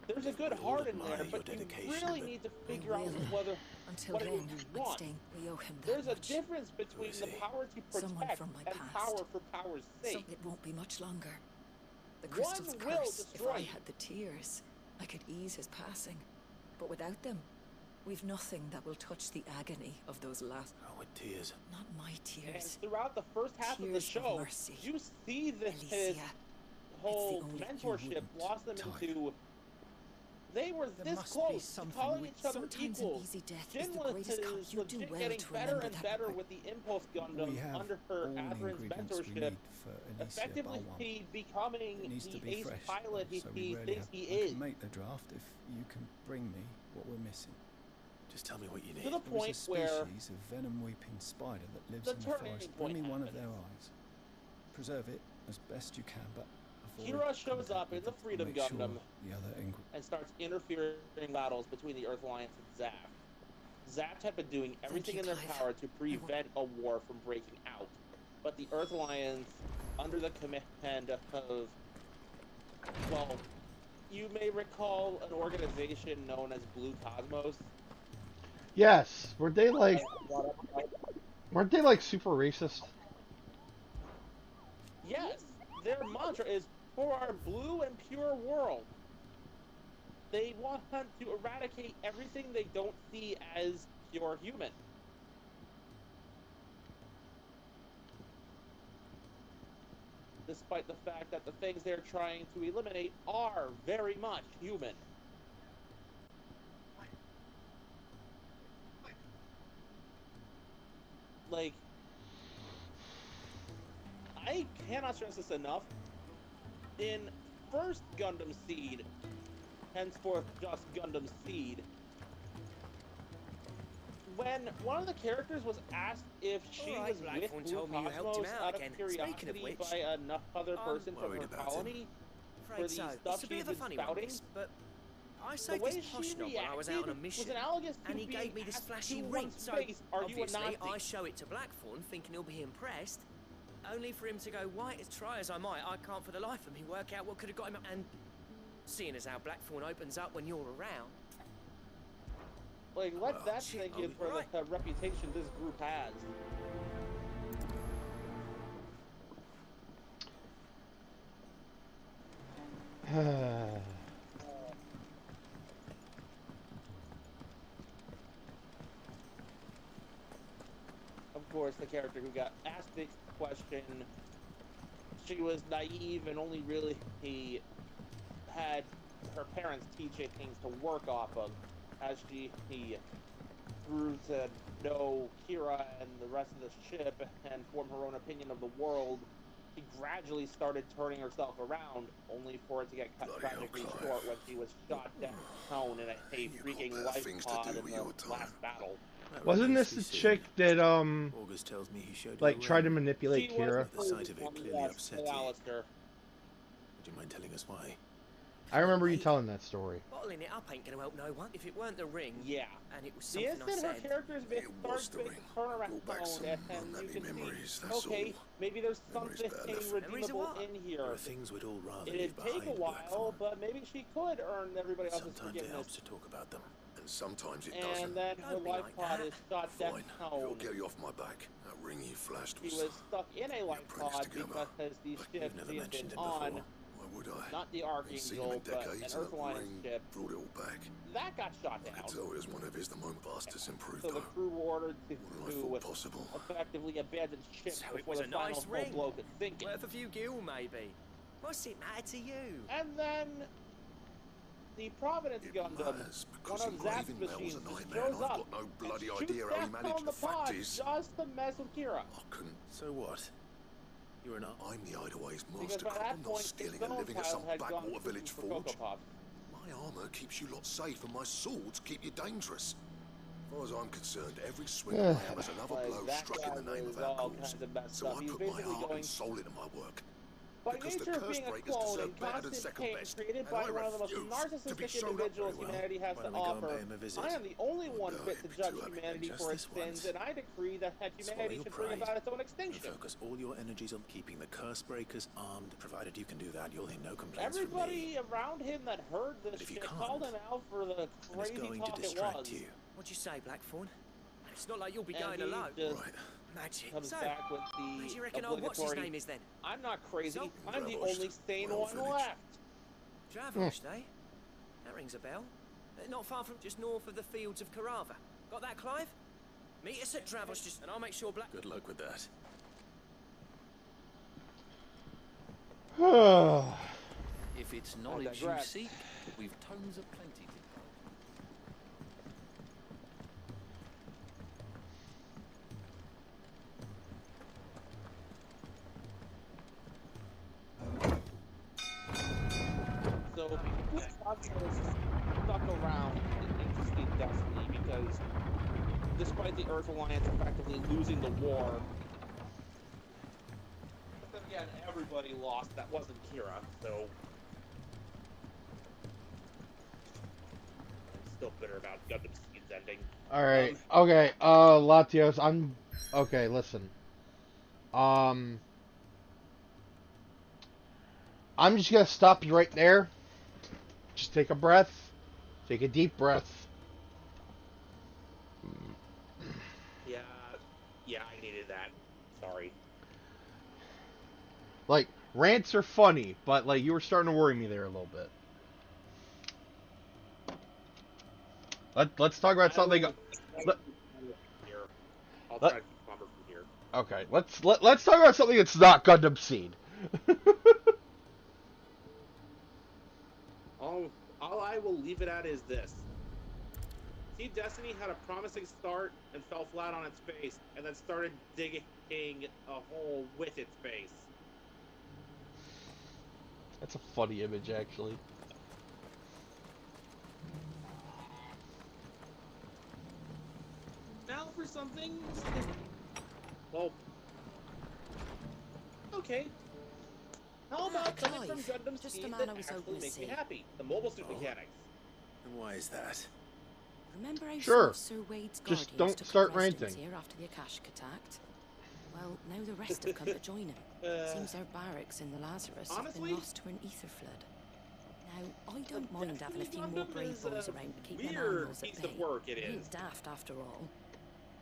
[SPEAKER 1] There's a good
[SPEAKER 5] We all
[SPEAKER 1] heart in
[SPEAKER 5] admire
[SPEAKER 1] there,
[SPEAKER 5] your
[SPEAKER 1] but you
[SPEAKER 5] dedication,
[SPEAKER 1] really
[SPEAKER 5] but
[SPEAKER 1] need to
[SPEAKER 7] I
[SPEAKER 1] figure out
[SPEAKER 7] will.
[SPEAKER 1] whether
[SPEAKER 7] Until
[SPEAKER 1] what it
[SPEAKER 7] then,
[SPEAKER 1] is you
[SPEAKER 7] I'm
[SPEAKER 1] want.
[SPEAKER 7] staying. We owe him that
[SPEAKER 1] There's a
[SPEAKER 7] much.
[SPEAKER 1] difference between
[SPEAKER 5] is
[SPEAKER 1] the
[SPEAKER 5] he?
[SPEAKER 1] power to
[SPEAKER 7] Someone
[SPEAKER 1] protect
[SPEAKER 7] from my
[SPEAKER 1] and
[SPEAKER 7] past.
[SPEAKER 1] power for power's
[SPEAKER 7] So
[SPEAKER 1] sake.
[SPEAKER 7] it won't be much longer. The
[SPEAKER 1] One
[SPEAKER 7] crystal's
[SPEAKER 1] will
[SPEAKER 7] curse. If
[SPEAKER 1] destroy
[SPEAKER 7] I
[SPEAKER 1] you.
[SPEAKER 7] had the tears, I could ease his passing. But without them, we've nothing that will touch the agony of those last.
[SPEAKER 5] oh, with tears.
[SPEAKER 7] Not my
[SPEAKER 1] And
[SPEAKER 7] tears.
[SPEAKER 1] throughout the first half of the
[SPEAKER 7] Tears of
[SPEAKER 1] show,
[SPEAKER 7] mercy.
[SPEAKER 1] you see this
[SPEAKER 7] Alicia,
[SPEAKER 1] whole
[SPEAKER 7] only- you
[SPEAKER 1] mentorship
[SPEAKER 10] wouldn't,
[SPEAKER 1] blossom
[SPEAKER 10] Ty.
[SPEAKER 1] into. They were
[SPEAKER 10] There
[SPEAKER 1] this
[SPEAKER 10] must be
[SPEAKER 1] close to
[SPEAKER 10] something
[SPEAKER 1] calling
[SPEAKER 10] we-
[SPEAKER 1] each other
[SPEAKER 7] Sometimes
[SPEAKER 1] equals.
[SPEAKER 7] an easy death
[SPEAKER 1] Jin
[SPEAKER 7] is the
[SPEAKER 1] was
[SPEAKER 7] greatest cut. You do
[SPEAKER 1] legit
[SPEAKER 7] well
[SPEAKER 1] getting
[SPEAKER 7] to
[SPEAKER 1] better
[SPEAKER 7] remember
[SPEAKER 1] and
[SPEAKER 7] that.
[SPEAKER 1] better with the Impulse Gundam
[SPEAKER 10] We have
[SPEAKER 1] under her
[SPEAKER 10] all the
[SPEAKER 1] Athrun's
[SPEAKER 10] ingredients we
[SPEAKER 1] mentorship,
[SPEAKER 10] need for Alicia
[SPEAKER 1] effectively
[SPEAKER 10] Balwan.
[SPEAKER 1] becoming
[SPEAKER 10] It needs to
[SPEAKER 1] the
[SPEAKER 10] be
[SPEAKER 1] ace
[SPEAKER 10] fresh,
[SPEAKER 1] pilot
[SPEAKER 10] so we
[SPEAKER 1] he
[SPEAKER 10] rarely
[SPEAKER 1] thinks
[SPEAKER 10] have.
[SPEAKER 1] he
[SPEAKER 10] I
[SPEAKER 1] is.
[SPEAKER 10] can make the draft if you can bring me what we're missing.
[SPEAKER 5] Just tell me what you need.
[SPEAKER 1] To the
[SPEAKER 10] There
[SPEAKER 1] point
[SPEAKER 10] is a
[SPEAKER 1] where
[SPEAKER 10] species of venom-weeping spider that lives
[SPEAKER 1] the
[SPEAKER 10] in the
[SPEAKER 1] turning
[SPEAKER 10] forest.
[SPEAKER 1] point
[SPEAKER 10] Bring me one of
[SPEAKER 1] happens.
[SPEAKER 10] their eyes. Preserve it as best you can, but avoid
[SPEAKER 1] Kira shows
[SPEAKER 10] contact
[SPEAKER 1] up in
[SPEAKER 10] with
[SPEAKER 1] the
[SPEAKER 10] it and
[SPEAKER 1] Freedom
[SPEAKER 10] make sure
[SPEAKER 1] Gundam
[SPEAKER 10] the other
[SPEAKER 1] and starts interfering in battles between the Earth Alliance and Zap. Zap had been doing everything
[SPEAKER 7] you,
[SPEAKER 1] in their
[SPEAKER 7] Clive.
[SPEAKER 1] power to prevent a war from breaking out, but the Earth Alliance, under the command of, well, you may recall an organization known as Blue Cosmos.
[SPEAKER 2] Yes, weren't they like super racist?
[SPEAKER 1] Yes, their mantra is for our blue and pure world. They want to eradicate everything they don't see as pure human. Despite the fact that the things they're trying to eliminate are very much human. Like, I cannot stress this enough. In first Gundam Seed, henceforth just Gundam Seed, when one of the characters was asked if she
[SPEAKER 8] All right,
[SPEAKER 1] was
[SPEAKER 8] Blackthorn
[SPEAKER 1] with Blue
[SPEAKER 8] told me you helped him
[SPEAKER 1] Cosmos
[SPEAKER 8] out
[SPEAKER 1] out of
[SPEAKER 8] again. Speaking of
[SPEAKER 1] curiosity
[SPEAKER 8] which,
[SPEAKER 1] by another person from
[SPEAKER 5] worried
[SPEAKER 1] her
[SPEAKER 5] about him.
[SPEAKER 1] colony for
[SPEAKER 8] afraid
[SPEAKER 1] the
[SPEAKER 8] so.
[SPEAKER 1] stuff
[SPEAKER 8] It's a
[SPEAKER 1] she
[SPEAKER 8] bit
[SPEAKER 1] had
[SPEAKER 8] of a
[SPEAKER 1] been
[SPEAKER 8] funny one,
[SPEAKER 1] spouting,
[SPEAKER 8] this, but I
[SPEAKER 1] the
[SPEAKER 8] saved
[SPEAKER 1] way
[SPEAKER 8] this
[SPEAKER 1] she
[SPEAKER 8] posh knob while I was out on a
[SPEAKER 1] reacted
[SPEAKER 8] mission,
[SPEAKER 1] was analogous to
[SPEAKER 8] and he
[SPEAKER 1] being
[SPEAKER 8] gave me this
[SPEAKER 1] asked
[SPEAKER 8] flashy
[SPEAKER 1] to
[SPEAKER 8] ring.
[SPEAKER 1] one's
[SPEAKER 8] So
[SPEAKER 1] face, are you a
[SPEAKER 8] obviously,
[SPEAKER 1] Nazi?
[SPEAKER 8] I show it to Blackthorn, thinking he'll be impressed, only for him to go white. As try as I might, I can't for the life of me work out what could have got him. And seeing as how Blackthorn opens up when you're around.
[SPEAKER 1] Like, let that sink in for
[SPEAKER 8] right.
[SPEAKER 1] the reputation this group has. Of course, the character who got asked this question, she was naive and only really had her parents teaching things to work off of. As she grew to know Kira and the rest of the ship and form her own opinion of the world, she gradually started turning herself around, only for it to get cut tragically short when she was shot down in a freaking life pod in the last battle.
[SPEAKER 2] Wasn't this the chick that
[SPEAKER 5] August tells me he showed
[SPEAKER 2] like
[SPEAKER 5] you
[SPEAKER 2] tried to
[SPEAKER 5] around.
[SPEAKER 2] manipulate
[SPEAKER 1] She
[SPEAKER 2] Kira?
[SPEAKER 5] The sight of it clearly upset you.
[SPEAKER 1] Alistair.
[SPEAKER 5] Would you mind telling us why?
[SPEAKER 2] I remember you telling that story.
[SPEAKER 8] Bottling it up ain't gonna help no one. If it weren't the ring,
[SPEAKER 1] Yeah.
[SPEAKER 8] and it was
[SPEAKER 1] The
[SPEAKER 8] something I
[SPEAKER 1] instant her
[SPEAKER 8] said.
[SPEAKER 1] character's been
[SPEAKER 9] It was the
[SPEAKER 1] starts
[SPEAKER 9] ring.
[SPEAKER 1] to turn around
[SPEAKER 9] Brought back some
[SPEAKER 1] and
[SPEAKER 9] unhappy
[SPEAKER 1] you can
[SPEAKER 9] memories,
[SPEAKER 1] see,
[SPEAKER 9] that's
[SPEAKER 1] okay,
[SPEAKER 9] all.
[SPEAKER 1] maybe there's
[SPEAKER 9] Memories
[SPEAKER 1] something
[SPEAKER 9] better left.
[SPEAKER 8] Memories of
[SPEAKER 1] redeemable
[SPEAKER 8] what?
[SPEAKER 1] in
[SPEAKER 5] There
[SPEAKER 1] here.
[SPEAKER 5] are things we'd all rather
[SPEAKER 1] It'd
[SPEAKER 5] leave
[SPEAKER 1] take a
[SPEAKER 5] behind,
[SPEAKER 1] while,
[SPEAKER 5] Blackthorn.
[SPEAKER 1] but maybe she could earn everybody else's
[SPEAKER 5] Sometimes it
[SPEAKER 1] forgiveness.
[SPEAKER 5] helps to talk about them.
[SPEAKER 9] And sometimes it
[SPEAKER 1] And
[SPEAKER 9] doesn't.
[SPEAKER 1] then her
[SPEAKER 8] Don't be
[SPEAKER 1] life
[SPEAKER 8] like
[SPEAKER 1] pod
[SPEAKER 8] that.
[SPEAKER 1] is shot
[SPEAKER 9] Fine. It'll
[SPEAKER 1] down.
[SPEAKER 9] get you off my back. That ring you flashed
[SPEAKER 1] She
[SPEAKER 9] was...
[SPEAKER 1] was stuck in a life
[SPEAKER 9] apprenticed
[SPEAKER 1] pod
[SPEAKER 9] together.
[SPEAKER 1] because the
[SPEAKER 5] But
[SPEAKER 1] ship
[SPEAKER 5] you've never
[SPEAKER 1] she had
[SPEAKER 5] mentioned
[SPEAKER 1] been
[SPEAKER 5] it
[SPEAKER 1] on,
[SPEAKER 5] before.
[SPEAKER 9] Why would I?
[SPEAKER 1] not the
[SPEAKER 9] Ain't seen him
[SPEAKER 1] Archangel,
[SPEAKER 9] in
[SPEAKER 1] but an
[SPEAKER 9] decades, and
[SPEAKER 1] Earth
[SPEAKER 9] that
[SPEAKER 1] Alliance
[SPEAKER 9] ring
[SPEAKER 1] ship,
[SPEAKER 9] brought it all back.
[SPEAKER 1] that got shot
[SPEAKER 9] I could
[SPEAKER 1] down.
[SPEAKER 9] tell it was one of his. The moment bastards improved,
[SPEAKER 1] So the
[SPEAKER 9] though.
[SPEAKER 1] crew were ordered
[SPEAKER 9] More than I thought possible.
[SPEAKER 1] effectively abandon ship
[SPEAKER 8] So it
[SPEAKER 1] before
[SPEAKER 8] was
[SPEAKER 1] the
[SPEAKER 8] a
[SPEAKER 1] final
[SPEAKER 8] nice
[SPEAKER 1] full
[SPEAKER 8] ring.
[SPEAKER 1] blow could sink it.
[SPEAKER 8] Worth a few gil, maybe. What's it matter to you?
[SPEAKER 1] And then the Providence
[SPEAKER 9] It
[SPEAKER 1] Gundam,
[SPEAKER 9] matters,
[SPEAKER 1] one
[SPEAKER 9] because
[SPEAKER 1] of Zap's
[SPEAKER 9] engraving metal's
[SPEAKER 1] machines,
[SPEAKER 9] a
[SPEAKER 1] just
[SPEAKER 9] nightmare,
[SPEAKER 1] shows
[SPEAKER 9] and I've
[SPEAKER 1] up.
[SPEAKER 9] got no bloody
[SPEAKER 1] Shoots
[SPEAKER 9] idea how he
[SPEAKER 1] back
[SPEAKER 9] managed.
[SPEAKER 1] on the
[SPEAKER 9] The fact
[SPEAKER 1] pod
[SPEAKER 9] is,
[SPEAKER 1] just to mess with Kira.
[SPEAKER 9] I couldn't.
[SPEAKER 5] So what? You're an
[SPEAKER 9] I'm the Hideaway's
[SPEAKER 1] Because
[SPEAKER 9] master
[SPEAKER 1] by
[SPEAKER 9] crop.
[SPEAKER 1] that
[SPEAKER 9] I'm not
[SPEAKER 1] point,
[SPEAKER 9] stealing
[SPEAKER 1] his
[SPEAKER 9] and living at some
[SPEAKER 1] had gone
[SPEAKER 9] backwater village
[SPEAKER 1] for Cocoa
[SPEAKER 9] forge.
[SPEAKER 1] Pops.
[SPEAKER 9] My armor keeps you lot safe, and my swords keep you dangerous. As far as I'm concerned, every swing of my hammer's another
[SPEAKER 1] Like,
[SPEAKER 9] blow
[SPEAKER 1] that
[SPEAKER 9] struck
[SPEAKER 1] guy
[SPEAKER 9] in the name
[SPEAKER 1] was
[SPEAKER 9] of our
[SPEAKER 1] all
[SPEAKER 9] cause.
[SPEAKER 1] kinds of messed
[SPEAKER 9] So
[SPEAKER 1] up.
[SPEAKER 9] I
[SPEAKER 1] He's
[SPEAKER 9] put my
[SPEAKER 1] basically
[SPEAKER 9] heart
[SPEAKER 1] going,
[SPEAKER 9] and soul into my work.
[SPEAKER 1] by
[SPEAKER 9] Because the
[SPEAKER 1] nature of
[SPEAKER 9] curse
[SPEAKER 1] being a
[SPEAKER 9] breakers
[SPEAKER 1] clone
[SPEAKER 9] deserve
[SPEAKER 1] and
[SPEAKER 9] better than
[SPEAKER 1] constant
[SPEAKER 9] second
[SPEAKER 1] pain
[SPEAKER 9] best,
[SPEAKER 1] created
[SPEAKER 9] and
[SPEAKER 1] by
[SPEAKER 9] I
[SPEAKER 1] one of the most
[SPEAKER 9] refuse to be
[SPEAKER 1] narcissistic
[SPEAKER 9] shown up
[SPEAKER 1] individuals
[SPEAKER 9] very well.
[SPEAKER 1] humanity has
[SPEAKER 5] Why
[SPEAKER 1] to
[SPEAKER 5] don't we go and
[SPEAKER 1] offer,
[SPEAKER 5] pay him a visit?
[SPEAKER 1] I am the only one
[SPEAKER 9] No,
[SPEAKER 1] fit to
[SPEAKER 9] it'd be
[SPEAKER 1] judge
[SPEAKER 9] too happy.
[SPEAKER 1] humanity
[SPEAKER 5] Just
[SPEAKER 1] for its
[SPEAKER 5] this
[SPEAKER 1] sins,
[SPEAKER 5] once.
[SPEAKER 1] and I decree that humanity
[SPEAKER 5] your
[SPEAKER 1] should bring
[SPEAKER 5] pride.
[SPEAKER 1] about its own
[SPEAKER 5] And
[SPEAKER 1] extinction.
[SPEAKER 5] focus all your energies on keeping the curse breakers armed. Provided you can do that, you'll hear no complaints from me.
[SPEAKER 1] Everybody around him that heard this
[SPEAKER 5] But if you
[SPEAKER 1] shit
[SPEAKER 5] can't,
[SPEAKER 1] called him out for the
[SPEAKER 5] And it's
[SPEAKER 1] crazy
[SPEAKER 5] going to
[SPEAKER 1] talk it
[SPEAKER 5] distract
[SPEAKER 1] was.
[SPEAKER 5] you.
[SPEAKER 8] What'd you say, Blackthorn? It's not like you'll be
[SPEAKER 1] And
[SPEAKER 8] going
[SPEAKER 1] he
[SPEAKER 8] alone.
[SPEAKER 1] just
[SPEAKER 5] Right.
[SPEAKER 8] Magic.
[SPEAKER 1] comes
[SPEAKER 8] So,
[SPEAKER 1] back with
[SPEAKER 8] where do
[SPEAKER 1] the
[SPEAKER 8] you reckon old what's his
[SPEAKER 1] obligatory,
[SPEAKER 8] name is then?
[SPEAKER 1] I'm not crazy,
[SPEAKER 8] So?
[SPEAKER 1] I'm the
[SPEAKER 9] Dravos,
[SPEAKER 1] only sane
[SPEAKER 9] my old
[SPEAKER 1] one
[SPEAKER 9] village.
[SPEAKER 1] left.
[SPEAKER 8] Dravos, eh? That rings a bell. Not far from just north of the fields of Carava. Got that, Clive? Meet us at Dravos, just and I'll make sure Black.
[SPEAKER 5] Good luck with that.
[SPEAKER 10] If it's knowledge you
[SPEAKER 1] digress.
[SPEAKER 10] seek, we've tons of plenty to
[SPEAKER 1] So Cosmos stuck around in interesting destiny because despite the Earth Alliance effectively losing the war, but then again, everybody lost that wasn't Kira, so I'm still bitter about Gundam Seed's ending.
[SPEAKER 2] Alright, okay, Latios, okay, listen. I'm just gonna stop you right there. Just take a breath. Take a deep breath.
[SPEAKER 1] Yeah, I needed that. Sorry.
[SPEAKER 2] Like, rants are funny, but, like, you were starting to worry me there a little bit. Let's talk about something.
[SPEAKER 1] I'll try to keep calmer from here.
[SPEAKER 2] Okay, let's talk about something that's not Gundam Seed.
[SPEAKER 1] All I will leave it at is this. Seed Destiny had a promising start and fell flat on its face, and then started digging a hole with its face.
[SPEAKER 2] That's a funny image, actually.
[SPEAKER 1] Now for some things, well, okay. How about something from
[SPEAKER 7] Clive,
[SPEAKER 1] Gundam
[SPEAKER 7] just the
[SPEAKER 1] Seed
[SPEAKER 7] man
[SPEAKER 1] that
[SPEAKER 7] I was
[SPEAKER 1] actually
[SPEAKER 7] hoping to
[SPEAKER 1] makes me
[SPEAKER 7] see.
[SPEAKER 1] happy? The mobile suit mechanics.
[SPEAKER 5] And why is that?
[SPEAKER 7] Remember how
[SPEAKER 2] Sure.
[SPEAKER 7] Sir Wade's
[SPEAKER 2] Just
[SPEAKER 7] guardians
[SPEAKER 2] don't
[SPEAKER 7] took
[SPEAKER 2] start
[SPEAKER 7] up residence
[SPEAKER 2] ranting.
[SPEAKER 7] here after the Akashic attacked? Well, now the rest have come to join him. Seems our barracks in the Lazarus have
[SPEAKER 1] honestly,
[SPEAKER 7] been lost to an ether flood. Now, I don't mind having a few
[SPEAKER 1] Destiny
[SPEAKER 7] more
[SPEAKER 1] Gundam
[SPEAKER 7] brave
[SPEAKER 1] is
[SPEAKER 7] boys
[SPEAKER 1] a
[SPEAKER 7] around to keep them
[SPEAKER 1] weird
[SPEAKER 7] animals at
[SPEAKER 1] piece
[SPEAKER 7] bay.
[SPEAKER 1] of work it
[SPEAKER 7] We
[SPEAKER 1] is.
[SPEAKER 7] ain't daft after all.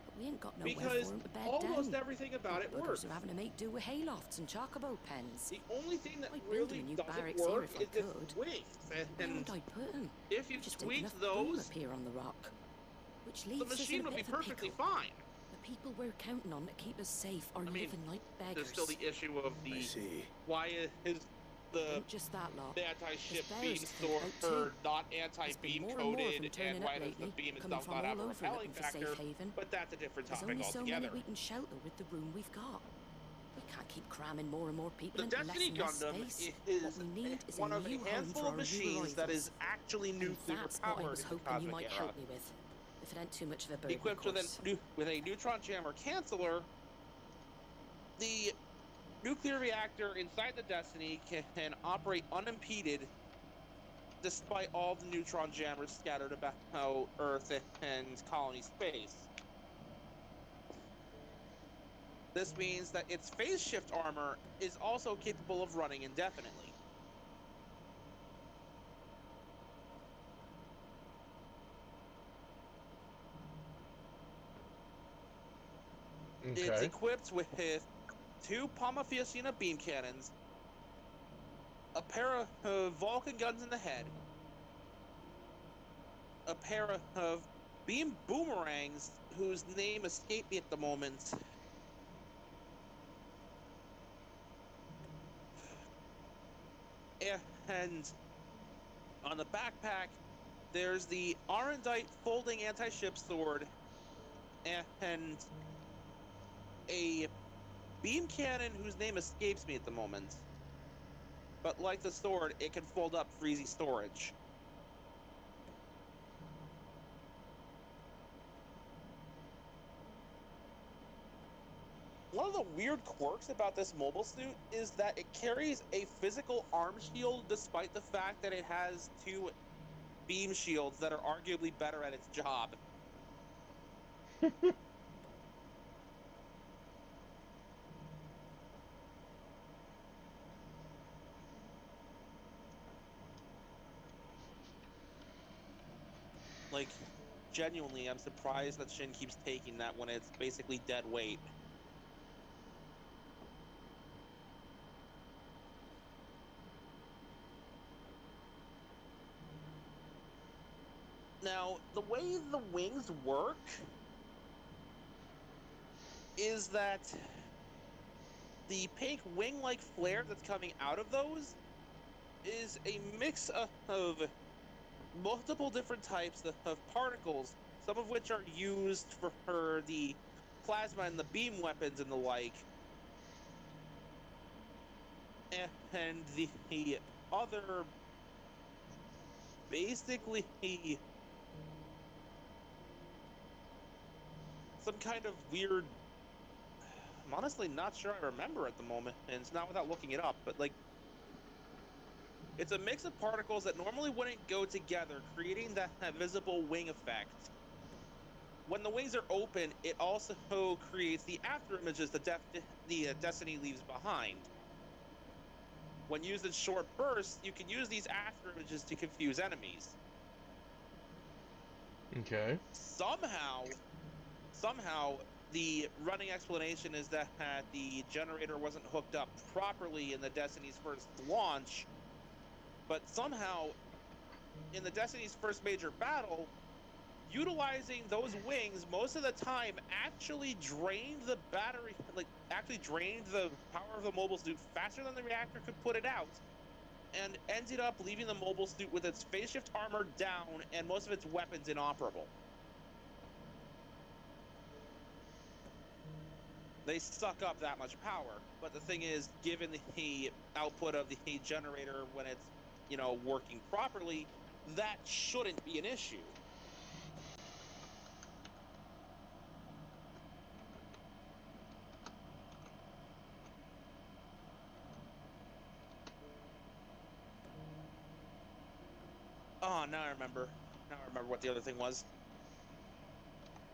[SPEAKER 7] But we ain't got nowhere
[SPEAKER 1] Because
[SPEAKER 7] for 'em to bed
[SPEAKER 1] almost
[SPEAKER 7] down.
[SPEAKER 1] everything about it
[SPEAKER 7] Buggers
[SPEAKER 1] works.
[SPEAKER 7] are having to make do with haylofts and chocobo pens.
[SPEAKER 1] The only thing that
[SPEAKER 7] I'd build
[SPEAKER 1] really
[SPEAKER 7] a new
[SPEAKER 1] doesn't
[SPEAKER 7] barracks here
[SPEAKER 1] work
[SPEAKER 7] if I
[SPEAKER 1] is the
[SPEAKER 7] could.
[SPEAKER 1] wings.
[SPEAKER 7] Where
[SPEAKER 1] And
[SPEAKER 7] would I put them?
[SPEAKER 1] if you
[SPEAKER 7] Just take
[SPEAKER 1] tweaked
[SPEAKER 7] enough room
[SPEAKER 1] those,
[SPEAKER 7] up here on the rock. Which
[SPEAKER 1] the
[SPEAKER 7] leaves us in
[SPEAKER 1] machine
[SPEAKER 7] a
[SPEAKER 1] would
[SPEAKER 7] bit
[SPEAKER 1] be
[SPEAKER 7] of a
[SPEAKER 1] perfectly
[SPEAKER 7] pickle.
[SPEAKER 1] fine.
[SPEAKER 7] The people we're counting on to keep us safe are living like beggars.
[SPEAKER 1] There's still the issue of
[SPEAKER 5] I
[SPEAKER 1] the
[SPEAKER 5] see.
[SPEAKER 1] why is the
[SPEAKER 7] Ain't just that lot.
[SPEAKER 1] anti-ship
[SPEAKER 7] There's
[SPEAKER 1] beam
[SPEAKER 7] bears to think
[SPEAKER 1] sword
[SPEAKER 7] about, too.
[SPEAKER 1] not
[SPEAKER 7] There's been
[SPEAKER 1] anti-beam
[SPEAKER 7] more and more of them
[SPEAKER 1] coated,
[SPEAKER 7] turning
[SPEAKER 1] and
[SPEAKER 7] up
[SPEAKER 1] why does the
[SPEAKER 7] lately,
[SPEAKER 1] beam
[SPEAKER 7] coming
[SPEAKER 1] itself
[SPEAKER 7] from
[SPEAKER 1] not have a
[SPEAKER 7] all over
[SPEAKER 1] repelling
[SPEAKER 7] looking for
[SPEAKER 1] factor?
[SPEAKER 7] safe haven.
[SPEAKER 1] But that's a different
[SPEAKER 7] There's
[SPEAKER 1] topic
[SPEAKER 7] only so
[SPEAKER 1] altogether.
[SPEAKER 7] many we can shelter with the room we've got. We can't keep cramming more and more people
[SPEAKER 1] The
[SPEAKER 7] into
[SPEAKER 1] Destiny
[SPEAKER 7] less and less
[SPEAKER 1] Gundam
[SPEAKER 7] space.
[SPEAKER 1] is
[SPEAKER 7] What we need is
[SPEAKER 1] one
[SPEAKER 7] a
[SPEAKER 1] of
[SPEAKER 7] new
[SPEAKER 1] a
[SPEAKER 7] home
[SPEAKER 1] handful
[SPEAKER 7] for
[SPEAKER 1] of
[SPEAKER 7] our new
[SPEAKER 1] machines that
[SPEAKER 7] arrivals.
[SPEAKER 1] is actually
[SPEAKER 7] And
[SPEAKER 1] nuclear
[SPEAKER 7] that's what I
[SPEAKER 1] powered
[SPEAKER 7] was
[SPEAKER 1] in the
[SPEAKER 7] hoping you
[SPEAKER 1] Cosmic
[SPEAKER 7] might
[SPEAKER 1] Era.
[SPEAKER 7] help me with. If it ain't too much of a burden,
[SPEAKER 1] Equipped
[SPEAKER 7] of
[SPEAKER 1] with
[SPEAKER 7] course.
[SPEAKER 1] a neutron jammer canceller, the nuclear reactor inside the Destiny can operate unimpeded despite all the neutron jammers scattered about Earth and colony space. This means that its phase shift armor is also capable of running indefinitely. It's
[SPEAKER 2] Okay.
[SPEAKER 1] equipped with 2 Palmafiocina beam cannons, a pair of Vulcan guns in the head, a pair of beam boomerangs whose name escaped me at the moment. And on the backpack, there's the Arendite folding anti-ship sword and a beam cannon whose name escapes me at the moment. But like the sword, it can fold up for easy storage. One of the weird quirks about this mobile suit is that it carries a physical arm shield despite the fact that it has 2 beam shields that are arguably better at its job. Like, genuinely, I'm surprised that Shin keeps taking that when it's basically dead weight. Now, the way the wings work is that the pink wing-like flare that's coming out of those is a mix of multiple different types of particles, some of which are used for the plasma and the beam weapons and the like, and the other basically some kind of weird, I'm honestly not sure I remember at the moment, and it's not without looking it up, but like, it's a mix of particles that normally wouldn't go together, creating that visible wing effect. When the wings are open, it also creates the after images the Destiny leaves behind. When used in short bursts, you can use these after images to confuse enemies.
[SPEAKER 2] Okay.
[SPEAKER 1] Somehow, the running explanation is that the generator wasn't hooked up properly in the Destiny's first launch, but somehow, in the Destiny's first major battle, utilizing those wings most of the time actually drained the battery, actually drained the power of the mobile suit faster than the reactor could put it out, and ended up leaving the mobile suit with its phase shift armor down and most of its weapons inoperable. they suck up that much power. But the thing is, given the output of the generator when it's, you know, working properly, that shouldn't be an issue. Oh, now I remember. Now I remember what the other thing was.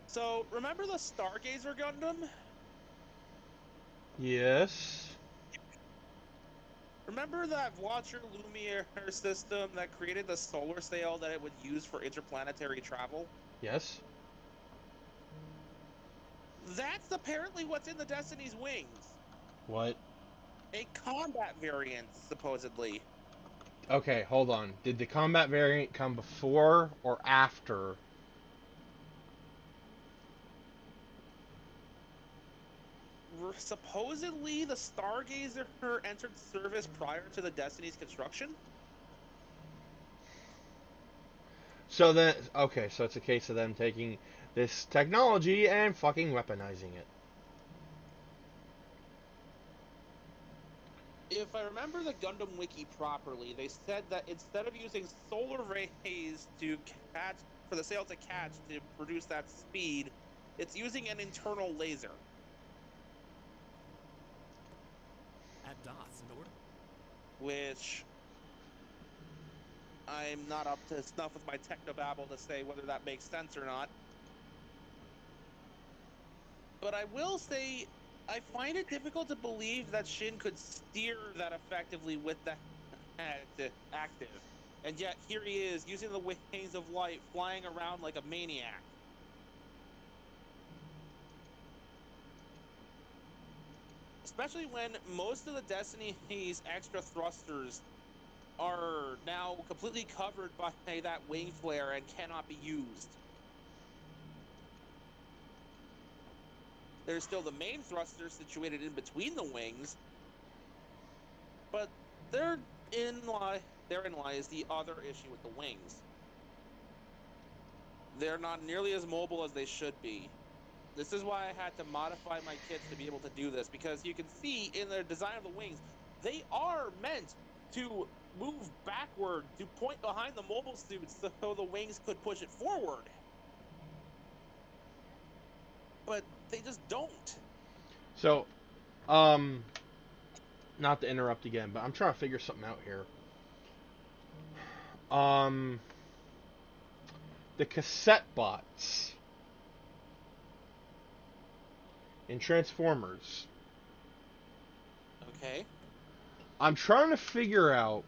[SPEAKER 1] So, remember the Stargazer Gundam?
[SPEAKER 2] Yes.
[SPEAKER 1] Remember that Watcher Lumiere system that created the solar sail that it would use for interplanetary travel?
[SPEAKER 2] Yes.
[SPEAKER 1] That's apparently what's in the Destiny's wings.
[SPEAKER 2] What?
[SPEAKER 1] A combat variant, supposedly.
[SPEAKER 2] Okay, hold on. Did the combat variant come before or after?
[SPEAKER 1] Supposedly, the Stargazer entered service prior to the Destiny's construction?
[SPEAKER 2] So then, okay, so it's a case of them taking this technology and fucking weaponizing it.
[SPEAKER 1] If I remember the Gundam Wiki properly, they said that instead of using solar rays to catch, for the sail to catch to produce that speed, it's using an internal laser.
[SPEAKER 10] At Darth Lord.
[SPEAKER 1] Which I'm not up to snuff with my technobabble to say whether that makes sense or not. But I will say, I find it difficult to believe that Shin could steer that effectively with that active. And yet, here he is, using the wings of light, flying around like a maniac. Especially when most of the Destiny's extra thrusters are now completely covered by that wing flare and cannot be used. There's still the main thruster situated in between the wings, but therein lies the other issue with the wings. They're not nearly as mobile as they should be. This is why I had to modify my kits to be able to do this, because you can see in the design of the wings, they are meant to move backward to point behind the mobile suits so the wings could push it forward. But they just don't.
[SPEAKER 2] So, not to interrupt again, but I'm trying to figure something out here. The cassette bots in Transformers.
[SPEAKER 1] Okay.
[SPEAKER 2] I'm trying to figure out.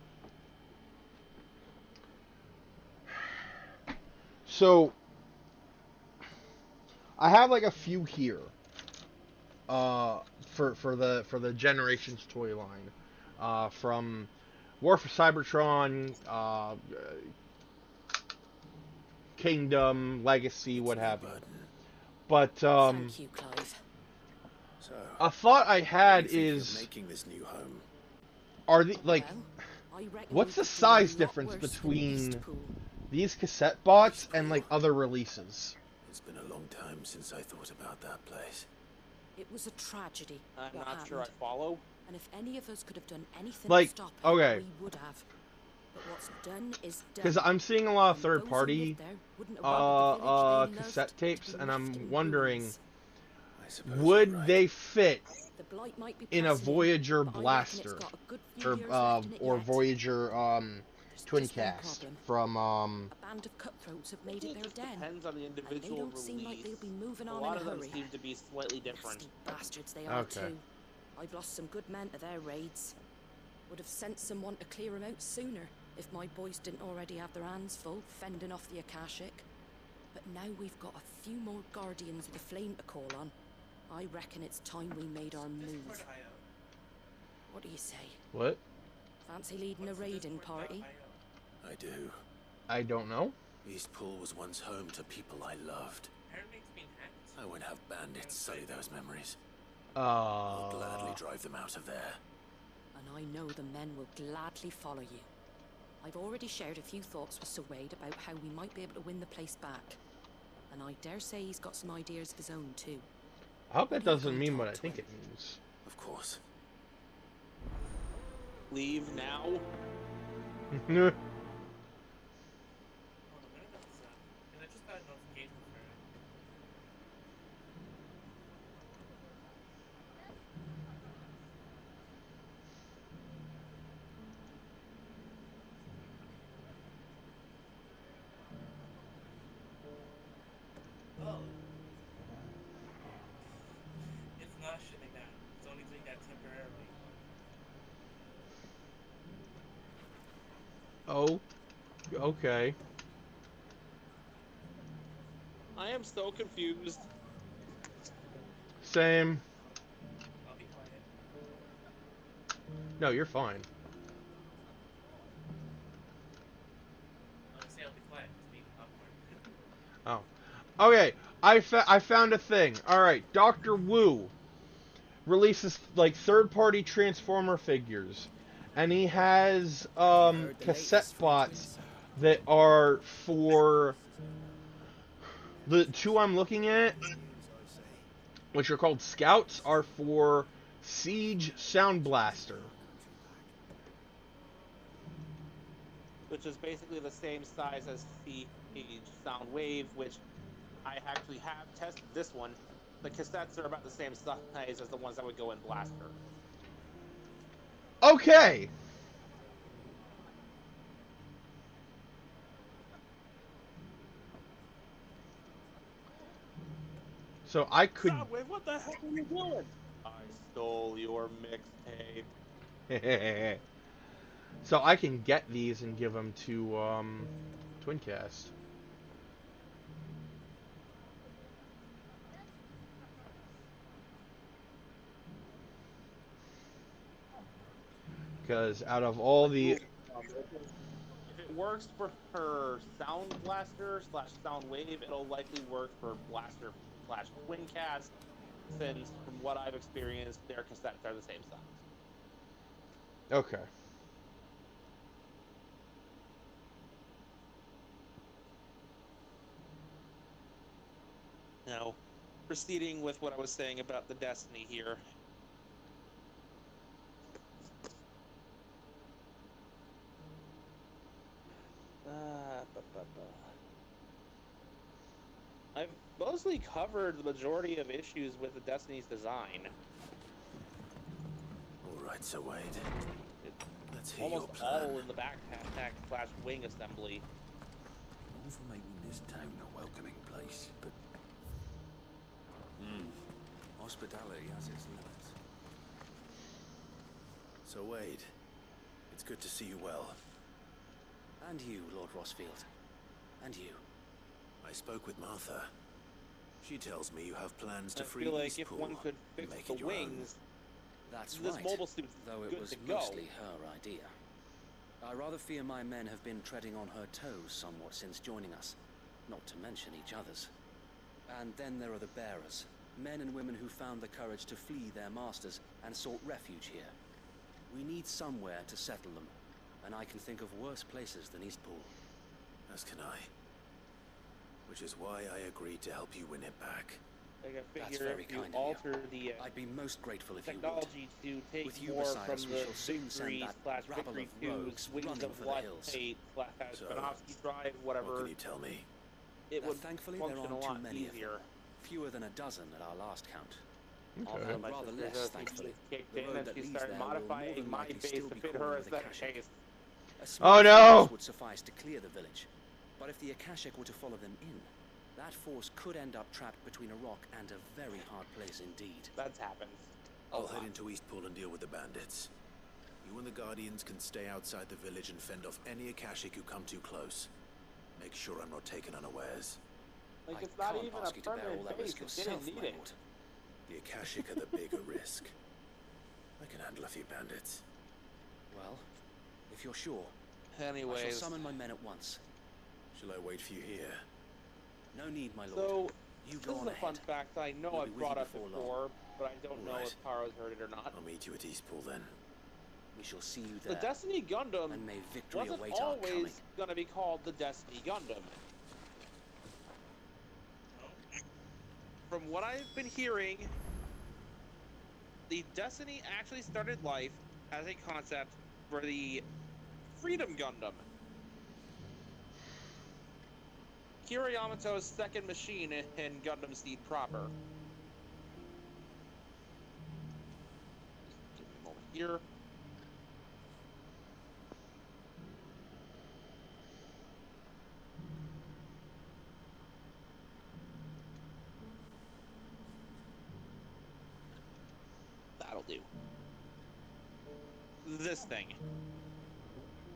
[SPEAKER 2] So, I have like a few here. For the Generations toy line, from War for Cybertron, Kingdom, Legacy, what have you. But
[SPEAKER 7] Thank you, Clive.
[SPEAKER 5] So,
[SPEAKER 2] a thought I had
[SPEAKER 5] what do you think
[SPEAKER 2] is,
[SPEAKER 5] of making this new home?
[SPEAKER 2] are the like,
[SPEAKER 7] Well, I reckon
[SPEAKER 2] what's
[SPEAKER 7] we
[SPEAKER 2] the
[SPEAKER 7] could do a
[SPEAKER 2] size
[SPEAKER 7] lot
[SPEAKER 2] difference
[SPEAKER 7] worse than
[SPEAKER 2] between
[SPEAKER 7] Eastpool.
[SPEAKER 2] these cassette bots and like other releases?
[SPEAKER 5] It's been a long time since I thought about that place.
[SPEAKER 7] It was a tragedy.
[SPEAKER 1] I'm
[SPEAKER 7] what
[SPEAKER 1] not
[SPEAKER 7] happened.
[SPEAKER 1] sure I follow.
[SPEAKER 7] And if any of us could have done anything
[SPEAKER 2] Like,
[SPEAKER 7] to stop
[SPEAKER 2] okay.
[SPEAKER 7] it, we would have. But what's done is done.
[SPEAKER 2] Because I'm seeing a lot of
[SPEAKER 7] And those who
[SPEAKER 2] third-party
[SPEAKER 7] lived there wouldn't have wanted the village they
[SPEAKER 2] cassette
[SPEAKER 7] loved
[SPEAKER 2] tapes,
[SPEAKER 7] to be
[SPEAKER 2] and
[SPEAKER 7] left
[SPEAKER 2] I'm
[SPEAKER 7] in
[SPEAKER 2] wondering,
[SPEAKER 7] ruins.
[SPEAKER 5] I suppose
[SPEAKER 2] would
[SPEAKER 5] you're right.
[SPEAKER 2] they fit
[SPEAKER 7] The blight might be
[SPEAKER 2] in a
[SPEAKER 7] pressing,
[SPEAKER 2] Voyager
[SPEAKER 7] but I reckon
[SPEAKER 2] blaster,
[SPEAKER 7] it's got a good few years
[SPEAKER 2] or
[SPEAKER 7] left in it yet.
[SPEAKER 2] Voyager
[SPEAKER 7] There's
[SPEAKER 2] twin
[SPEAKER 7] just one
[SPEAKER 2] cast
[SPEAKER 7] problem.
[SPEAKER 2] from
[SPEAKER 7] A band of cutthroats have made it
[SPEAKER 1] It
[SPEAKER 7] their
[SPEAKER 1] just
[SPEAKER 7] den.
[SPEAKER 1] depends on the
[SPEAKER 7] And they
[SPEAKER 1] individual
[SPEAKER 7] don't
[SPEAKER 1] release.
[SPEAKER 7] seem like they'll be moving
[SPEAKER 1] A
[SPEAKER 7] on
[SPEAKER 1] lot
[SPEAKER 7] in
[SPEAKER 1] of
[SPEAKER 7] a
[SPEAKER 1] them
[SPEAKER 7] hurry.
[SPEAKER 1] seem to be slightly different.
[SPEAKER 7] Nasty bastards they are
[SPEAKER 2] Okay.
[SPEAKER 7] too. I've lost some good men to their raids. Would have sent someone to clear them out sooner if my boys didn't already have their hands full fending off the Akashic. But now we've got a few more guardians of the flame to call on. I reckon it's time we made our move. What do you say?
[SPEAKER 2] What?
[SPEAKER 7] Fancy leading a raiding party?
[SPEAKER 5] I do.
[SPEAKER 2] I don't know.
[SPEAKER 5] Eastpool was once home to people I loved. I won't have bandits sully those memories. I'll gladly drive them out of there.
[SPEAKER 7] And I know the men will gladly follow you. I've already shared a few thoughts with Sir Wade about how we might be able to win the place back. And I dare say he's got some ideas of his own too.
[SPEAKER 2] I hope that doesn't mean what I think it means.
[SPEAKER 5] Of course.
[SPEAKER 1] Leave now.
[SPEAKER 3] Hold on, when did this up? Because I just got a notification for it. Oh. It's not shutting down. It's only doing that temporarily.
[SPEAKER 2] Oh, okay.
[SPEAKER 1] I am so confused.
[SPEAKER 2] Same.
[SPEAKER 3] I'll be quiet.
[SPEAKER 2] No, you're fine.
[SPEAKER 3] I'll say I'll be quiet. It's me, popcorn.
[SPEAKER 2] Oh. Okay, I found a thing. Alright, Dr. Wu releases, like, third-party Transformer figures. And he has, cassette bots that are for... The two I'm looking at, which are called Scouts, are for Siege Sound Blaster.
[SPEAKER 1] Which is basically the same size as Siege Soundwave, which I actually have tested this one. The cassettes are about the same size as the ones that would go in Blaster.
[SPEAKER 2] Okay! So I could...
[SPEAKER 1] Soundwave, what the heck are you doing? I stole your mixtape.
[SPEAKER 2] So I can get these and give them to, Twincast. Because out of all the...
[SPEAKER 1] If it works for her Sound Blaster / Soundwave, it'll likely work for Blaster / Twincast, since from what I've experienced, their cassettes are the same size.
[SPEAKER 2] Okay.
[SPEAKER 1] Now, proceeding with what I was saying about the Destiny here. I've mostly covered the majority of issues with the Destiny's design.
[SPEAKER 5] Alright, so Wade. Let's hear
[SPEAKER 1] Almost
[SPEAKER 5] your plan.
[SPEAKER 1] all in the backpack / wing assembly.
[SPEAKER 5] All for making this town a welcoming place, but... Hospitality has its limits. So Wade, it's good to see you well.
[SPEAKER 10] And you, Lord Rossfield. And you.
[SPEAKER 5] I spoke with Martha. She tells me you have plans to
[SPEAKER 1] I
[SPEAKER 5] free
[SPEAKER 1] feel like if
[SPEAKER 5] Eastpool
[SPEAKER 1] one could
[SPEAKER 5] and
[SPEAKER 1] fix
[SPEAKER 5] make
[SPEAKER 1] the
[SPEAKER 5] it your own.
[SPEAKER 1] wings,
[SPEAKER 10] That's
[SPEAKER 1] this
[SPEAKER 10] right.
[SPEAKER 1] mobile suit's
[SPEAKER 10] Though it
[SPEAKER 1] good
[SPEAKER 10] was
[SPEAKER 1] to go.
[SPEAKER 10] mostly her idea. I rather fear my men have been treading on her toes somewhat since joining us, not to mention each other's. And then there are the bearers, men and women who found the courage to flee their masters and sought refuge here. We need somewhere to settle them, and I can think of worse places than Eastpool.
[SPEAKER 5] As can I. Which is why I agreed to help you win it back.
[SPEAKER 1] Like I
[SPEAKER 10] That's
[SPEAKER 1] figure
[SPEAKER 10] very
[SPEAKER 1] if you
[SPEAKER 10] kind of you.
[SPEAKER 1] alter the
[SPEAKER 10] I'd be most grateful if
[SPEAKER 1] technology to take
[SPEAKER 10] With you
[SPEAKER 1] more
[SPEAKER 10] beside
[SPEAKER 1] from
[SPEAKER 10] us, we
[SPEAKER 1] the
[SPEAKER 10] shall soon send
[SPEAKER 1] Victory
[SPEAKER 10] that
[SPEAKER 1] /
[SPEAKER 10] rabble
[SPEAKER 1] Victory
[SPEAKER 10] of
[SPEAKER 1] 2
[SPEAKER 10] rogues
[SPEAKER 1] Wings
[SPEAKER 10] running
[SPEAKER 1] of
[SPEAKER 10] for the
[SPEAKER 1] Blood
[SPEAKER 10] hills.
[SPEAKER 1] Fate /
[SPEAKER 5] So,
[SPEAKER 1] Spanovsky Drive,
[SPEAKER 5] What
[SPEAKER 1] whatever,
[SPEAKER 5] can you tell me?
[SPEAKER 1] it would
[SPEAKER 10] thankfully
[SPEAKER 1] function
[SPEAKER 10] there
[SPEAKER 1] a
[SPEAKER 10] aren't
[SPEAKER 1] lot
[SPEAKER 10] too many
[SPEAKER 1] easier.
[SPEAKER 10] of them. Fewer than a dozen at our last count.
[SPEAKER 1] Also,
[SPEAKER 2] Okay.
[SPEAKER 1] my
[SPEAKER 10] Rather
[SPEAKER 1] sister's
[SPEAKER 10] less,
[SPEAKER 1] OCD
[SPEAKER 10] thankfully.
[SPEAKER 1] kicked
[SPEAKER 10] The
[SPEAKER 1] in
[SPEAKER 10] road
[SPEAKER 1] and
[SPEAKER 10] that
[SPEAKER 1] she
[SPEAKER 10] leads
[SPEAKER 1] started
[SPEAKER 10] there will more
[SPEAKER 1] modifying
[SPEAKER 10] than
[SPEAKER 1] my
[SPEAKER 10] likely
[SPEAKER 1] base
[SPEAKER 10] still
[SPEAKER 1] to
[SPEAKER 10] be
[SPEAKER 1] fit
[SPEAKER 10] crawling
[SPEAKER 1] her
[SPEAKER 10] with
[SPEAKER 1] aesthetic
[SPEAKER 10] Akashic.
[SPEAKER 1] taste.
[SPEAKER 10] A small
[SPEAKER 2] Oh, no!
[SPEAKER 10] force would suffice to clear the village, but if the Akashic were to follow them in, that force could end up trapped between a rock and a very hard place indeed.
[SPEAKER 1] That's happened.
[SPEAKER 5] I'll head into Eastpool and deal with the bandits. You and the Guardians can stay outside the village and fend off any Akashic who come too close. Make sure I'm not taken unawares.
[SPEAKER 1] Like,
[SPEAKER 10] I
[SPEAKER 1] it's not
[SPEAKER 10] can't
[SPEAKER 1] even a
[SPEAKER 10] ask you to bear all
[SPEAKER 1] permanent
[SPEAKER 10] that
[SPEAKER 1] base,
[SPEAKER 10] risk
[SPEAKER 1] it
[SPEAKER 10] yourself,
[SPEAKER 1] didn't
[SPEAKER 10] my
[SPEAKER 1] need it.
[SPEAKER 10] lord.
[SPEAKER 5] The Akashic are the bigger risk. I can handle a few bandits.
[SPEAKER 10] Well, if you're sure, I shall
[SPEAKER 1] Anyways,
[SPEAKER 10] summon my men at once.
[SPEAKER 5] Shall I wait for you here?
[SPEAKER 10] No need, my lord.
[SPEAKER 1] so
[SPEAKER 10] You
[SPEAKER 1] this
[SPEAKER 10] go
[SPEAKER 1] is
[SPEAKER 10] on
[SPEAKER 1] a fun
[SPEAKER 10] ahead.
[SPEAKER 1] fact I know
[SPEAKER 10] We'll be
[SPEAKER 1] I've
[SPEAKER 10] with
[SPEAKER 1] brought
[SPEAKER 10] you
[SPEAKER 1] up
[SPEAKER 10] before long.
[SPEAKER 1] before, but I don't know
[SPEAKER 5] Alright.
[SPEAKER 1] if Taro's heard it or not.
[SPEAKER 5] I'll meet you at Eastpool then.
[SPEAKER 10] We shall see you
[SPEAKER 1] The
[SPEAKER 10] there.
[SPEAKER 1] Destiny Gundam
[SPEAKER 10] And may victory
[SPEAKER 1] wasn't
[SPEAKER 10] await our coming.
[SPEAKER 1] always going to be called the Destiny Gundam. from what I've been hearing, the Destiny actually started life as a concept for the Freedom Gundam. Kira Yamato's second machine in Gundam Seed proper. Just give me a moment here. That'll do. This thing.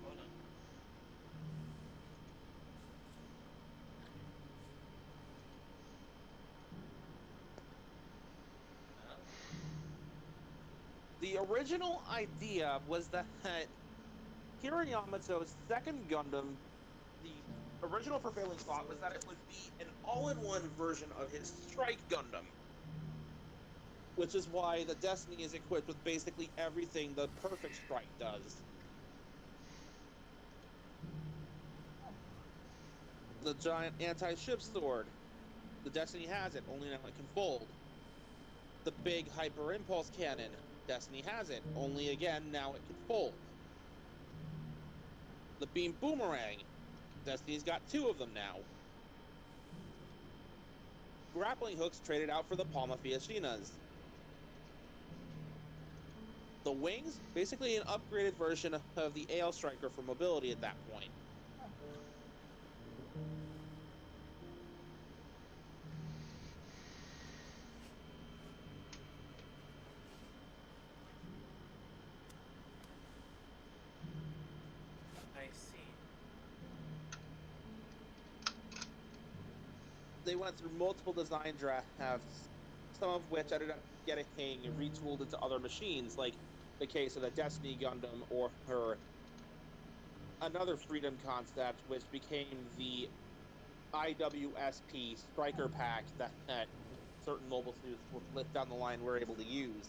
[SPEAKER 3] Hold on.
[SPEAKER 1] The original idea was that Kira Yamato's second Gundam, the original prevailing thought was that it would be an all-in-one version of his Strike Gundam. Which is why the Destiny is equipped with basically everything the Perfect Strike does. The giant anti-ship sword. The Destiny has it, only now it can fold. The big hyper impulse cannon. Destiny has it, only again now it can fold. The beam boomerang. Destiny's got 2 of them now. Grappling hooks traded out for the Palma Fieschinas. The wings, basically an upgraded version of the Ale Striker for mobility at that point.
[SPEAKER 3] I see.
[SPEAKER 1] They went through multiple design drafts, some of which ended up getting retooled into other machines, like the case of the Destiny Gundam or another Freedom concept, which became the IWSP Striker Pack that certain mobile suits with down the line were able to use.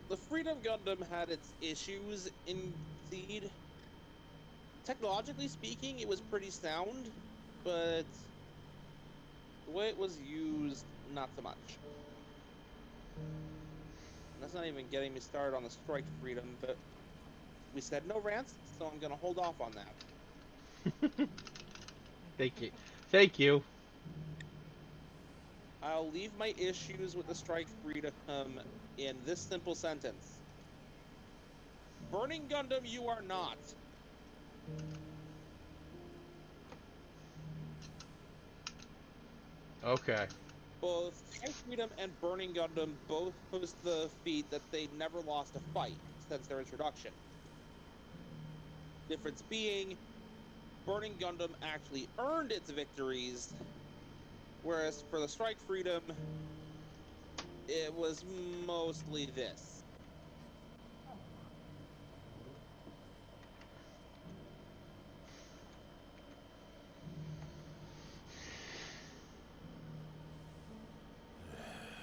[SPEAKER 1] The Freedom Gundam had its issues indeed. Technologically speaking, it was pretty sound, but the way it was used, not so much. And that's not even getting me started on the Strike Freedom, but we said no rants, so I'm gonna hold off on that.
[SPEAKER 2] Thank you. Thank you.
[SPEAKER 1] I'll leave my issues with the Strike Freedom in this simple sentence. Burning Gundam, you are not.
[SPEAKER 2] Okay.
[SPEAKER 1] Both Strike Freedom and Burning Gundam both post the feat that they never lost a fight since their introduction. Difference being, Burning Gundam actually earned its victories, whereas for the Strike Freedom, it was mostly this.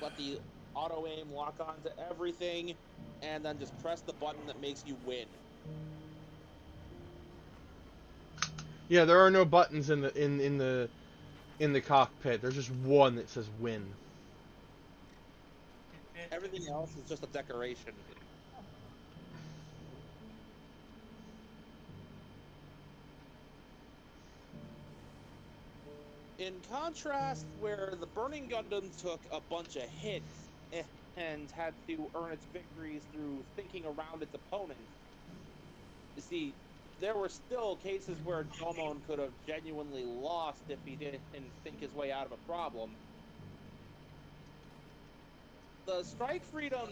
[SPEAKER 1] Let the auto-aim lock onto everything, and then just press the button that makes you win.
[SPEAKER 2] Yeah, there are no buttons in the cockpit. There's just one that says win.
[SPEAKER 1] Everything else is just a decoration. In contrast, where the Burning Gundam took a bunch of hits and had to earn its victories through thinking around its opponent, you see, there were still cases where Domon could have genuinely lost if he didn't think his way out of a problem. The Strike Freedom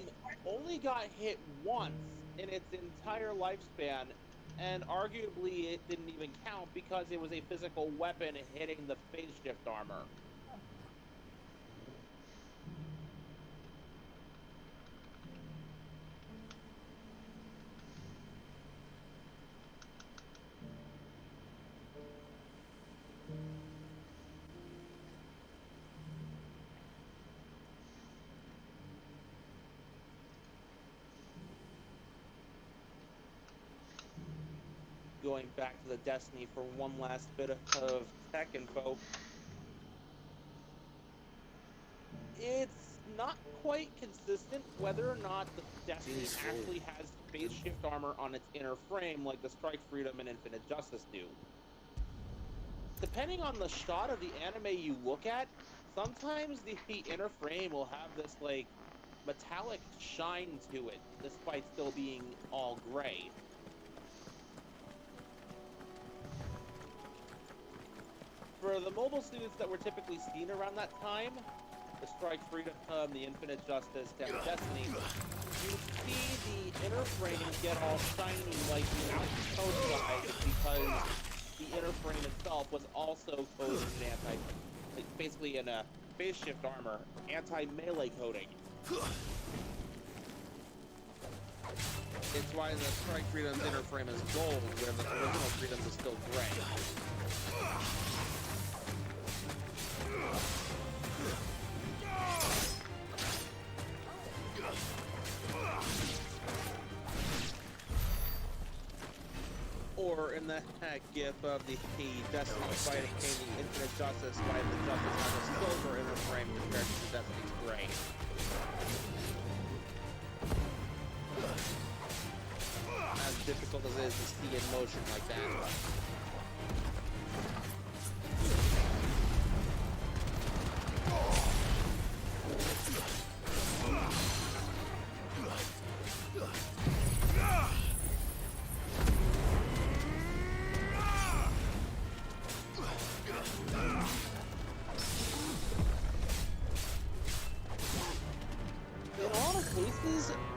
[SPEAKER 1] only got hit once in its entire lifespan, and arguably it didn't even count because it was a physical weapon hitting the phase shift armor. Going back to the Destiny for one last bit of tech info. It's not quite consistent whether or not the Destiny actually has phase shift armor on its inner frame like the Strike Freedom and Infinite Justice do. Depending on the shot of the anime you look at, sometimes the inner frame will have this like metallic shine to it despite still being all gray. For the mobile suits that were typically seen around that time, the Strike Freedom, the Infinite Justice, and Destiny, you see the inner frame get all shiny like the outside because the inner frame itself was also coated in basically in a phase shift armor, anti-melee coating. It's why the Strike Freedom's inner frame is gold, where the original Freedom's is still gray. Or in the gif of the Destiny fighting the Infinite Justice, why the Justice has a silver inner frame compared to the Destiny's gray. As difficult as it is to see in motion like that.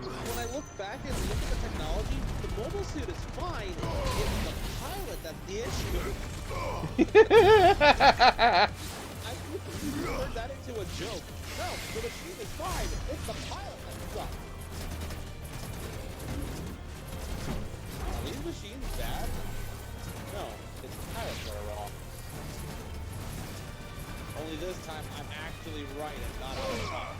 [SPEAKER 1] When I look back and look at the technology, the mobile suit is fine. It's the pilot that's the issue. I turned that into a joke. No, the machine is fine. It's the pilot that sucks. Are these machines bad? No, it's the pilots that are wrong. Only this time I'm actually right and not on top.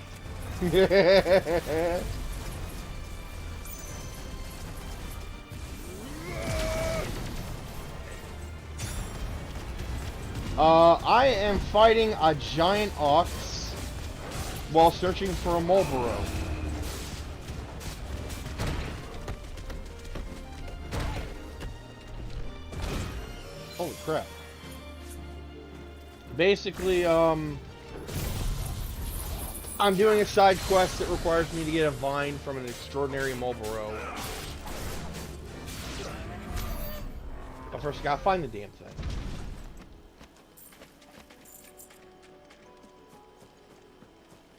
[SPEAKER 2] I am fighting a giant ox while searching for a Marlboro. Holy crap. Basically, I'm doing a side quest that requires me to get a vine from an extraordinary Marlboro. But first, I gotta find the damn thing.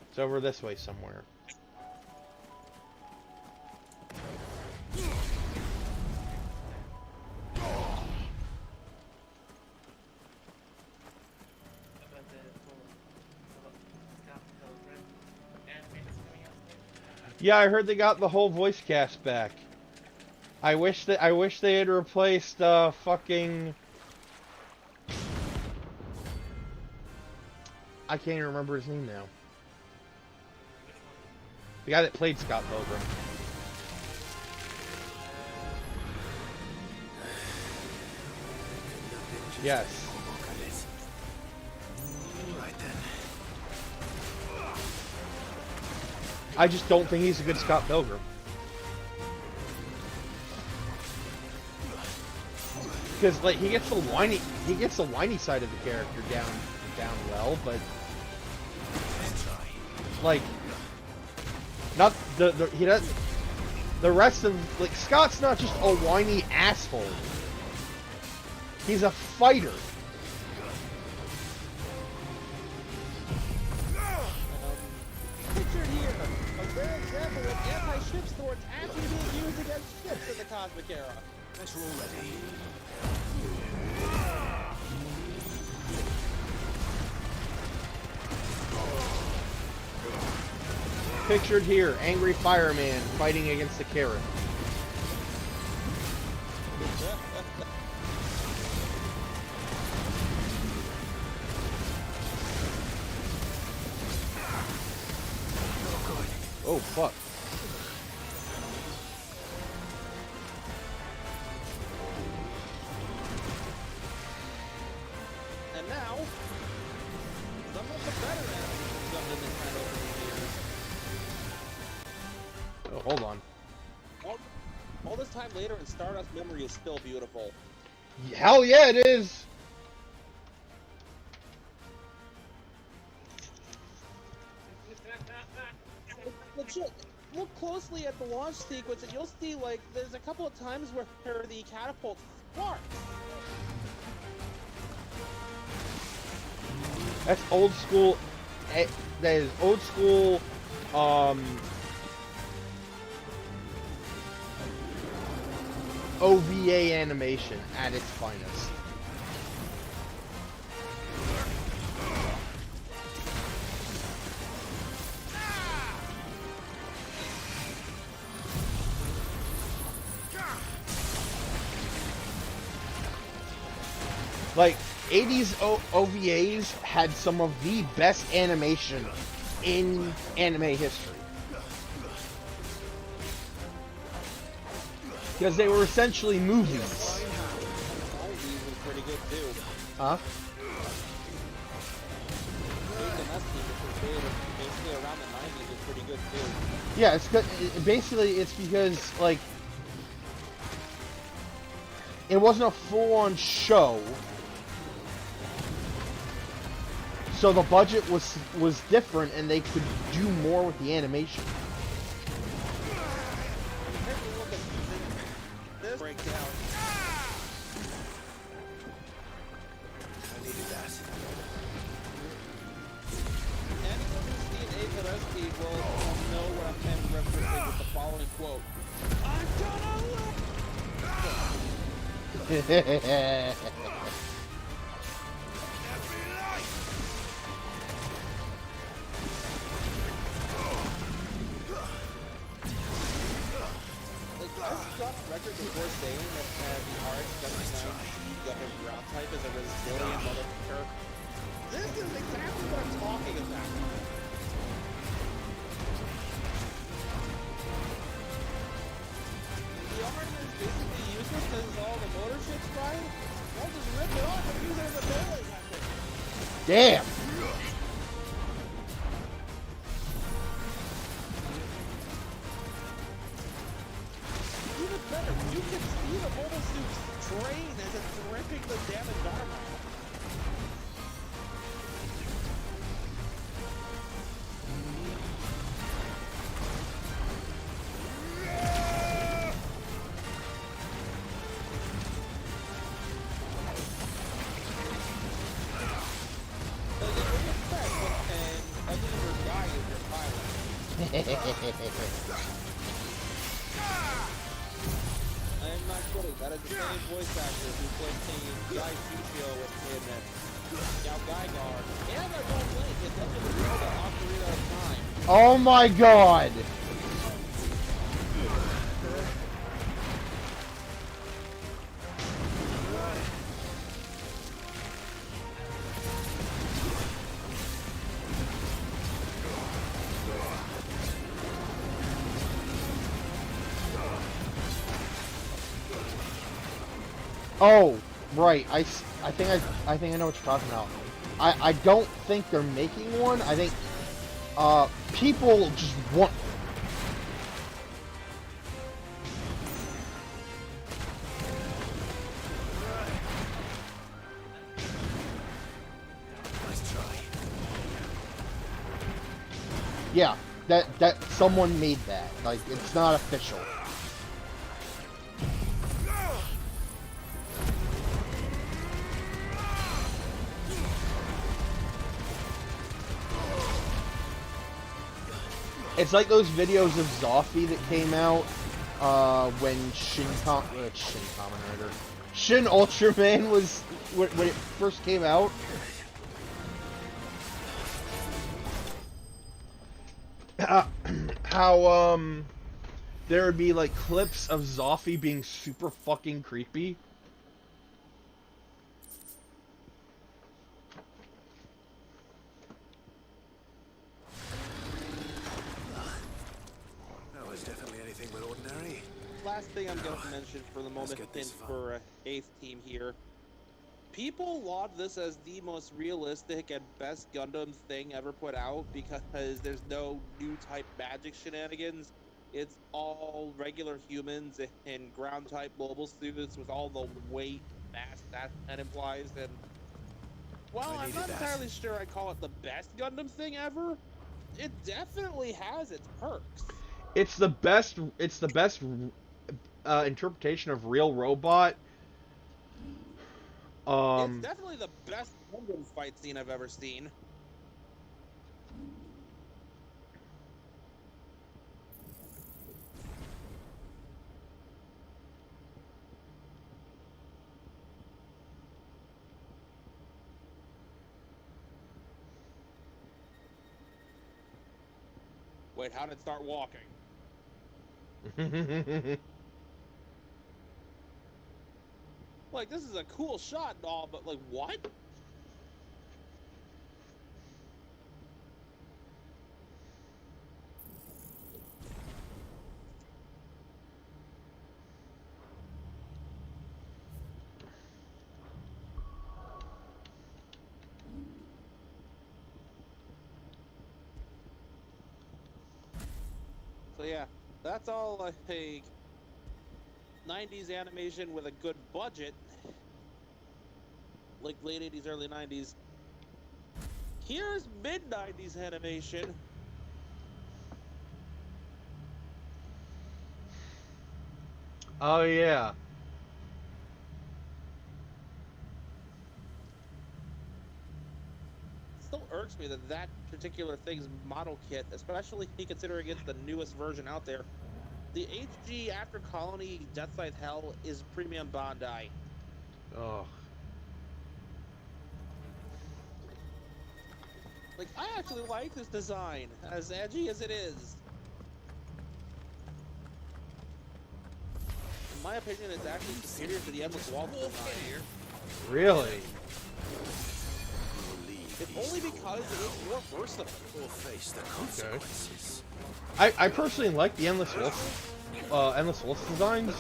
[SPEAKER 2] It's over this way somewhere. Yeah, I heard they got the whole voice cast back. I wish they had replaced fucking. I can't even remember his name now. The guy that played Scott Pilgrim. Yes.
[SPEAKER 5] Right then.
[SPEAKER 2] I just don't think he's a good Scott Pilgrim. Because like he gets the whiny side of the character down well, but like not he doesn't. The rest of like Scott's not just a whiny asshole. He's a fighter.
[SPEAKER 1] Pictured here, a rare example of anti-ship swords actually being used against ships in the Cosmic Era.
[SPEAKER 5] Better already.
[SPEAKER 2] Pictured here, angry fireman fighting against the carrot. Oh, fuck.
[SPEAKER 1] And now, some of the better enemies have come to Nintendo over the years.
[SPEAKER 2] Oh, hold on.
[SPEAKER 1] All this time later, and Stardust Memory is still beautiful.
[SPEAKER 2] Hell yeah, it is!
[SPEAKER 1] Legit, look closely at the launch sequence and you'll see, like, there's a couple of times where the catapult sparks.
[SPEAKER 2] That's old school. That is old school. OVA animation at its finest. Like, 80s OVAs had some of the best animation in anime history. Because they were essentially movies.
[SPEAKER 1] was pretty good too.
[SPEAKER 2] Huh?
[SPEAKER 1] Basically around the 90s was pretty good too.
[SPEAKER 2] Yeah, it's basically it's because like it wasn't a full-on show, so the budget was different, and they could do more with the animation.
[SPEAKER 1] This breakdown.
[SPEAKER 5] I needed that.
[SPEAKER 1] Anyone who's seen Ace Attorney will know what I'm referencing with the following quote. I'm gonna I've got record before saying that the RX-79 gun ground type is a resilient motherfucker. This is exactly what I'm talking about. The armor is basically useless because all the motor shit's fine. I'll just rip it off and use it as a melee weapon.
[SPEAKER 2] Damn.
[SPEAKER 1] Even better, you can see the mobile suit's drain as it's ripping the damaged armor. I am not kidding. That is the same voice actor who played Guy Fischio in Now Gygar. And I don't blink. It's such a real Ocarina of Time.
[SPEAKER 2] Oh my god. Oh, right. I think I know what you're talking about. I don't think they're making one. I think people just want.
[SPEAKER 5] Nice try.
[SPEAKER 2] Yeah, that someone made that. Like, it's not official. It's like those videos of Zoffy that came out when Shin Kamen Rider, Shin Ultraman was when it first came out. How there would be like clips of Zoffy being super fucking creepy.
[SPEAKER 5] That was definitely anything but ordinary.
[SPEAKER 1] Last thing I'm going to mention for the moment, and for 8th team here. People laud this as the most realistic and best Gundam thing ever put out because there's no new type magic shenanigans. It's all regular humans in ground type mobile suits with all the weight mass that implies. And while I'm not entirely sure I'd call it the best Gundam thing ever, it definitely has its perks.
[SPEAKER 2] It's the best. It's the best interpretation of real robot.
[SPEAKER 1] It's definitely the best Gundam fight scene I've ever seen. Wait, how did it start walking? Like, this is a cool shot and all, but like, what? So yeah, that's all like 90s animation with a good budget. Like late 80s, early 90s. Here's mid-90s animation.
[SPEAKER 2] Oh yeah.
[SPEAKER 1] Still irks me that particular thing's model kit, especially considering it's the newest version out there. The HG After Colony Death Scythe Hell is premium Bandai.
[SPEAKER 2] Oh.
[SPEAKER 1] Like, I actually like this design, as edgy as it is. In my opinion, it's actually superior to the Endless Waltz design.
[SPEAKER 2] Really?
[SPEAKER 1] If only because it is more versatile.
[SPEAKER 5] Or face the consequences.
[SPEAKER 2] I personally like the Endless Waltz designs.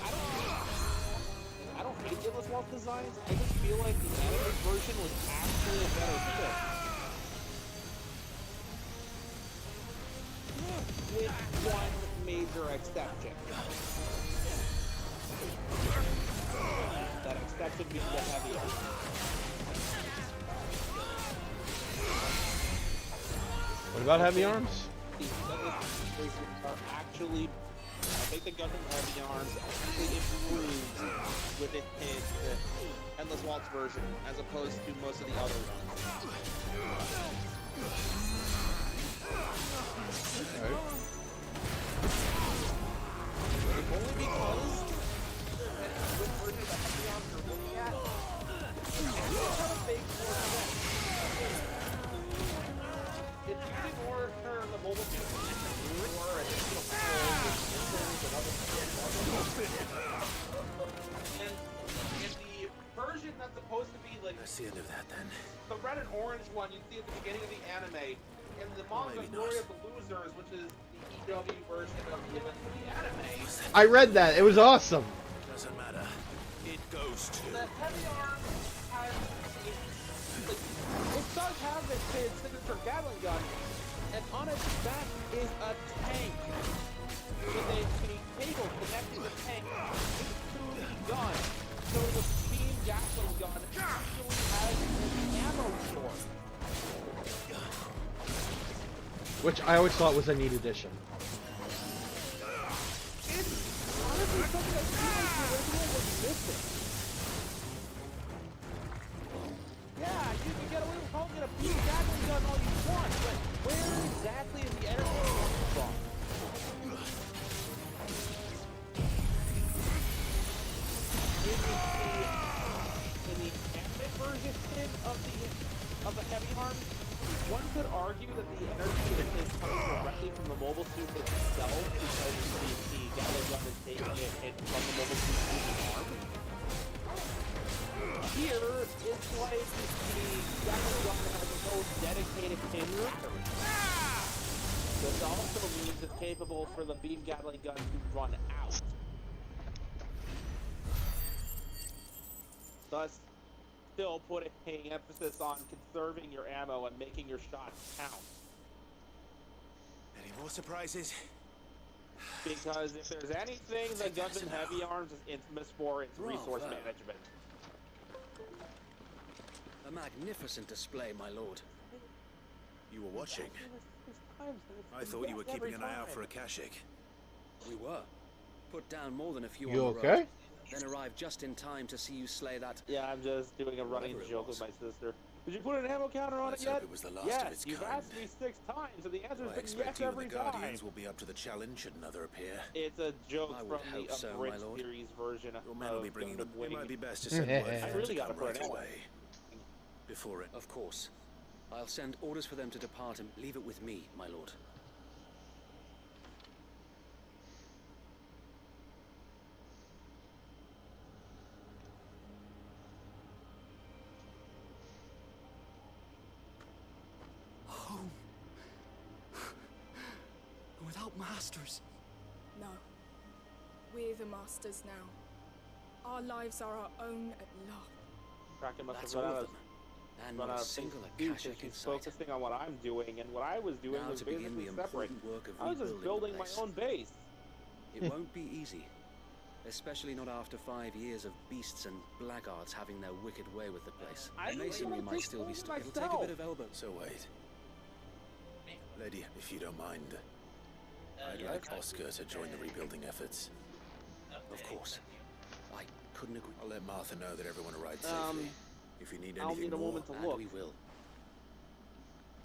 [SPEAKER 1] I don't hate the Endless Waltz designs. I just feel like the anime version was actually a better fit. With one major exception. That exception being the heavy arm.
[SPEAKER 2] What about heavy arms?
[SPEAKER 1] The are actually, I think the Gundam heavy arms actually improved with it in the Endless Waltz version as opposed to most of the other ones.
[SPEAKER 2] Okay.
[SPEAKER 1] If only because which version of the heavy arms you're looking at, it's kind of big more sense. It's using more for the mobile suit or additional controls and other stuff. And in the version that's supposed to be like
[SPEAKER 5] That's the end of that then.
[SPEAKER 1] the red and orange one you see at the beginning of the anime, in the manga Glory of the Losers, which is the EW version of the anime.
[SPEAKER 2] I read that. It was awesome.
[SPEAKER 5] Doesn't matter. It goes to.
[SPEAKER 1] The heavy arm has it does have its signature Gatling gun, and on its back is a tank with a cable connecting the tank to the gun. So the Team Gatling gun actually has an ammo store.
[SPEAKER 2] Which I always thought was a neat addition.
[SPEAKER 1] It's honestly something that feels the original was missing. Yeah, you can get away with calling it a Team Gatling gun all you want, but where exactly is the energy coming from? mobile suit itself because the Gatling gun is taking it from the mobile suit to the arm. Here, it's like the Gatling gun has its own dedicated pin room. This also means it's capable for the beam Gatling gun to run out. Thus, still putting emphasis on conserving your ammo and making your shots count.
[SPEAKER 5] Any more surprises?
[SPEAKER 1] Because if there's anything the Gundam Heavy Arms is infamous for, it's resource management.
[SPEAKER 10] A magnificent display, my lord.
[SPEAKER 5] You were watching. I thought you were keeping an eye out for a Akashic.
[SPEAKER 10] We were. Put down more than a few
[SPEAKER 2] You
[SPEAKER 10] on the
[SPEAKER 2] okay?
[SPEAKER 10] road. Then arrived just in time to see you slay that.
[SPEAKER 1] Yeah, I'm just doing a running joke with my sister. Did you put an ammo counter on
[SPEAKER 5] Let's
[SPEAKER 1] it yet?
[SPEAKER 5] hope it was the last
[SPEAKER 1] yes,
[SPEAKER 5] of its
[SPEAKER 1] you've
[SPEAKER 5] kind.
[SPEAKER 1] asked me 6 times, and the answer's
[SPEAKER 5] I
[SPEAKER 1] been
[SPEAKER 5] expect
[SPEAKER 1] yes
[SPEAKER 5] you and
[SPEAKER 1] every
[SPEAKER 5] the
[SPEAKER 1] time.
[SPEAKER 5] Guardians will be up to the challenge should another appear.
[SPEAKER 1] It's a joke
[SPEAKER 10] I
[SPEAKER 1] from
[SPEAKER 10] would
[SPEAKER 1] the
[SPEAKER 10] hope so,
[SPEAKER 1] abridged
[SPEAKER 10] my lord.
[SPEAKER 1] series version
[SPEAKER 5] Your men will be
[SPEAKER 1] of
[SPEAKER 5] bringing them.
[SPEAKER 1] Gundam
[SPEAKER 5] It
[SPEAKER 1] Wing.
[SPEAKER 5] might be best to send word for
[SPEAKER 1] I
[SPEAKER 5] them
[SPEAKER 1] really
[SPEAKER 5] to
[SPEAKER 1] gotta
[SPEAKER 5] come
[SPEAKER 1] put
[SPEAKER 5] right
[SPEAKER 1] an ammo.
[SPEAKER 5] away. Before it.
[SPEAKER 10] Of course. I'll send orders for them to depart and leave it with me, my lord.
[SPEAKER 12] Home. Without masters.
[SPEAKER 4] No. We're the masters now. Our lives are our own at last.
[SPEAKER 1] Kraken must
[SPEAKER 10] That's
[SPEAKER 1] have
[SPEAKER 10] all
[SPEAKER 1] run
[SPEAKER 10] of
[SPEAKER 1] out
[SPEAKER 10] them.
[SPEAKER 1] of
[SPEAKER 10] And
[SPEAKER 1] run
[SPEAKER 10] not
[SPEAKER 1] out
[SPEAKER 10] a
[SPEAKER 1] of
[SPEAKER 10] single
[SPEAKER 1] things to do, so
[SPEAKER 10] Akashic in
[SPEAKER 1] she's
[SPEAKER 10] sight.
[SPEAKER 1] focusing on what I'm doing, and what I was doing
[SPEAKER 10] Now
[SPEAKER 1] was
[SPEAKER 10] to begin
[SPEAKER 1] basically
[SPEAKER 10] the
[SPEAKER 1] separate.
[SPEAKER 10] important work of
[SPEAKER 1] I was just
[SPEAKER 10] rebuilding the
[SPEAKER 1] building my
[SPEAKER 10] place.
[SPEAKER 1] own base.
[SPEAKER 10] It won't be easy. Especially not after 5 years of beasts and blackguards having their wicked way with the place. Masonry might still be It'll take a bit of elbow.
[SPEAKER 5] So wait. Lady, if you don't mind, I'd like Oscar to join the rebuilding efforts.
[SPEAKER 10] Of course. I couldn't agree.
[SPEAKER 5] I'll let Martha know that everyone arrived safely. If you need
[SPEAKER 1] I'll
[SPEAKER 5] anything
[SPEAKER 1] need a
[SPEAKER 5] more,
[SPEAKER 1] moment to
[SPEAKER 10] And
[SPEAKER 1] look.
[SPEAKER 10] we will.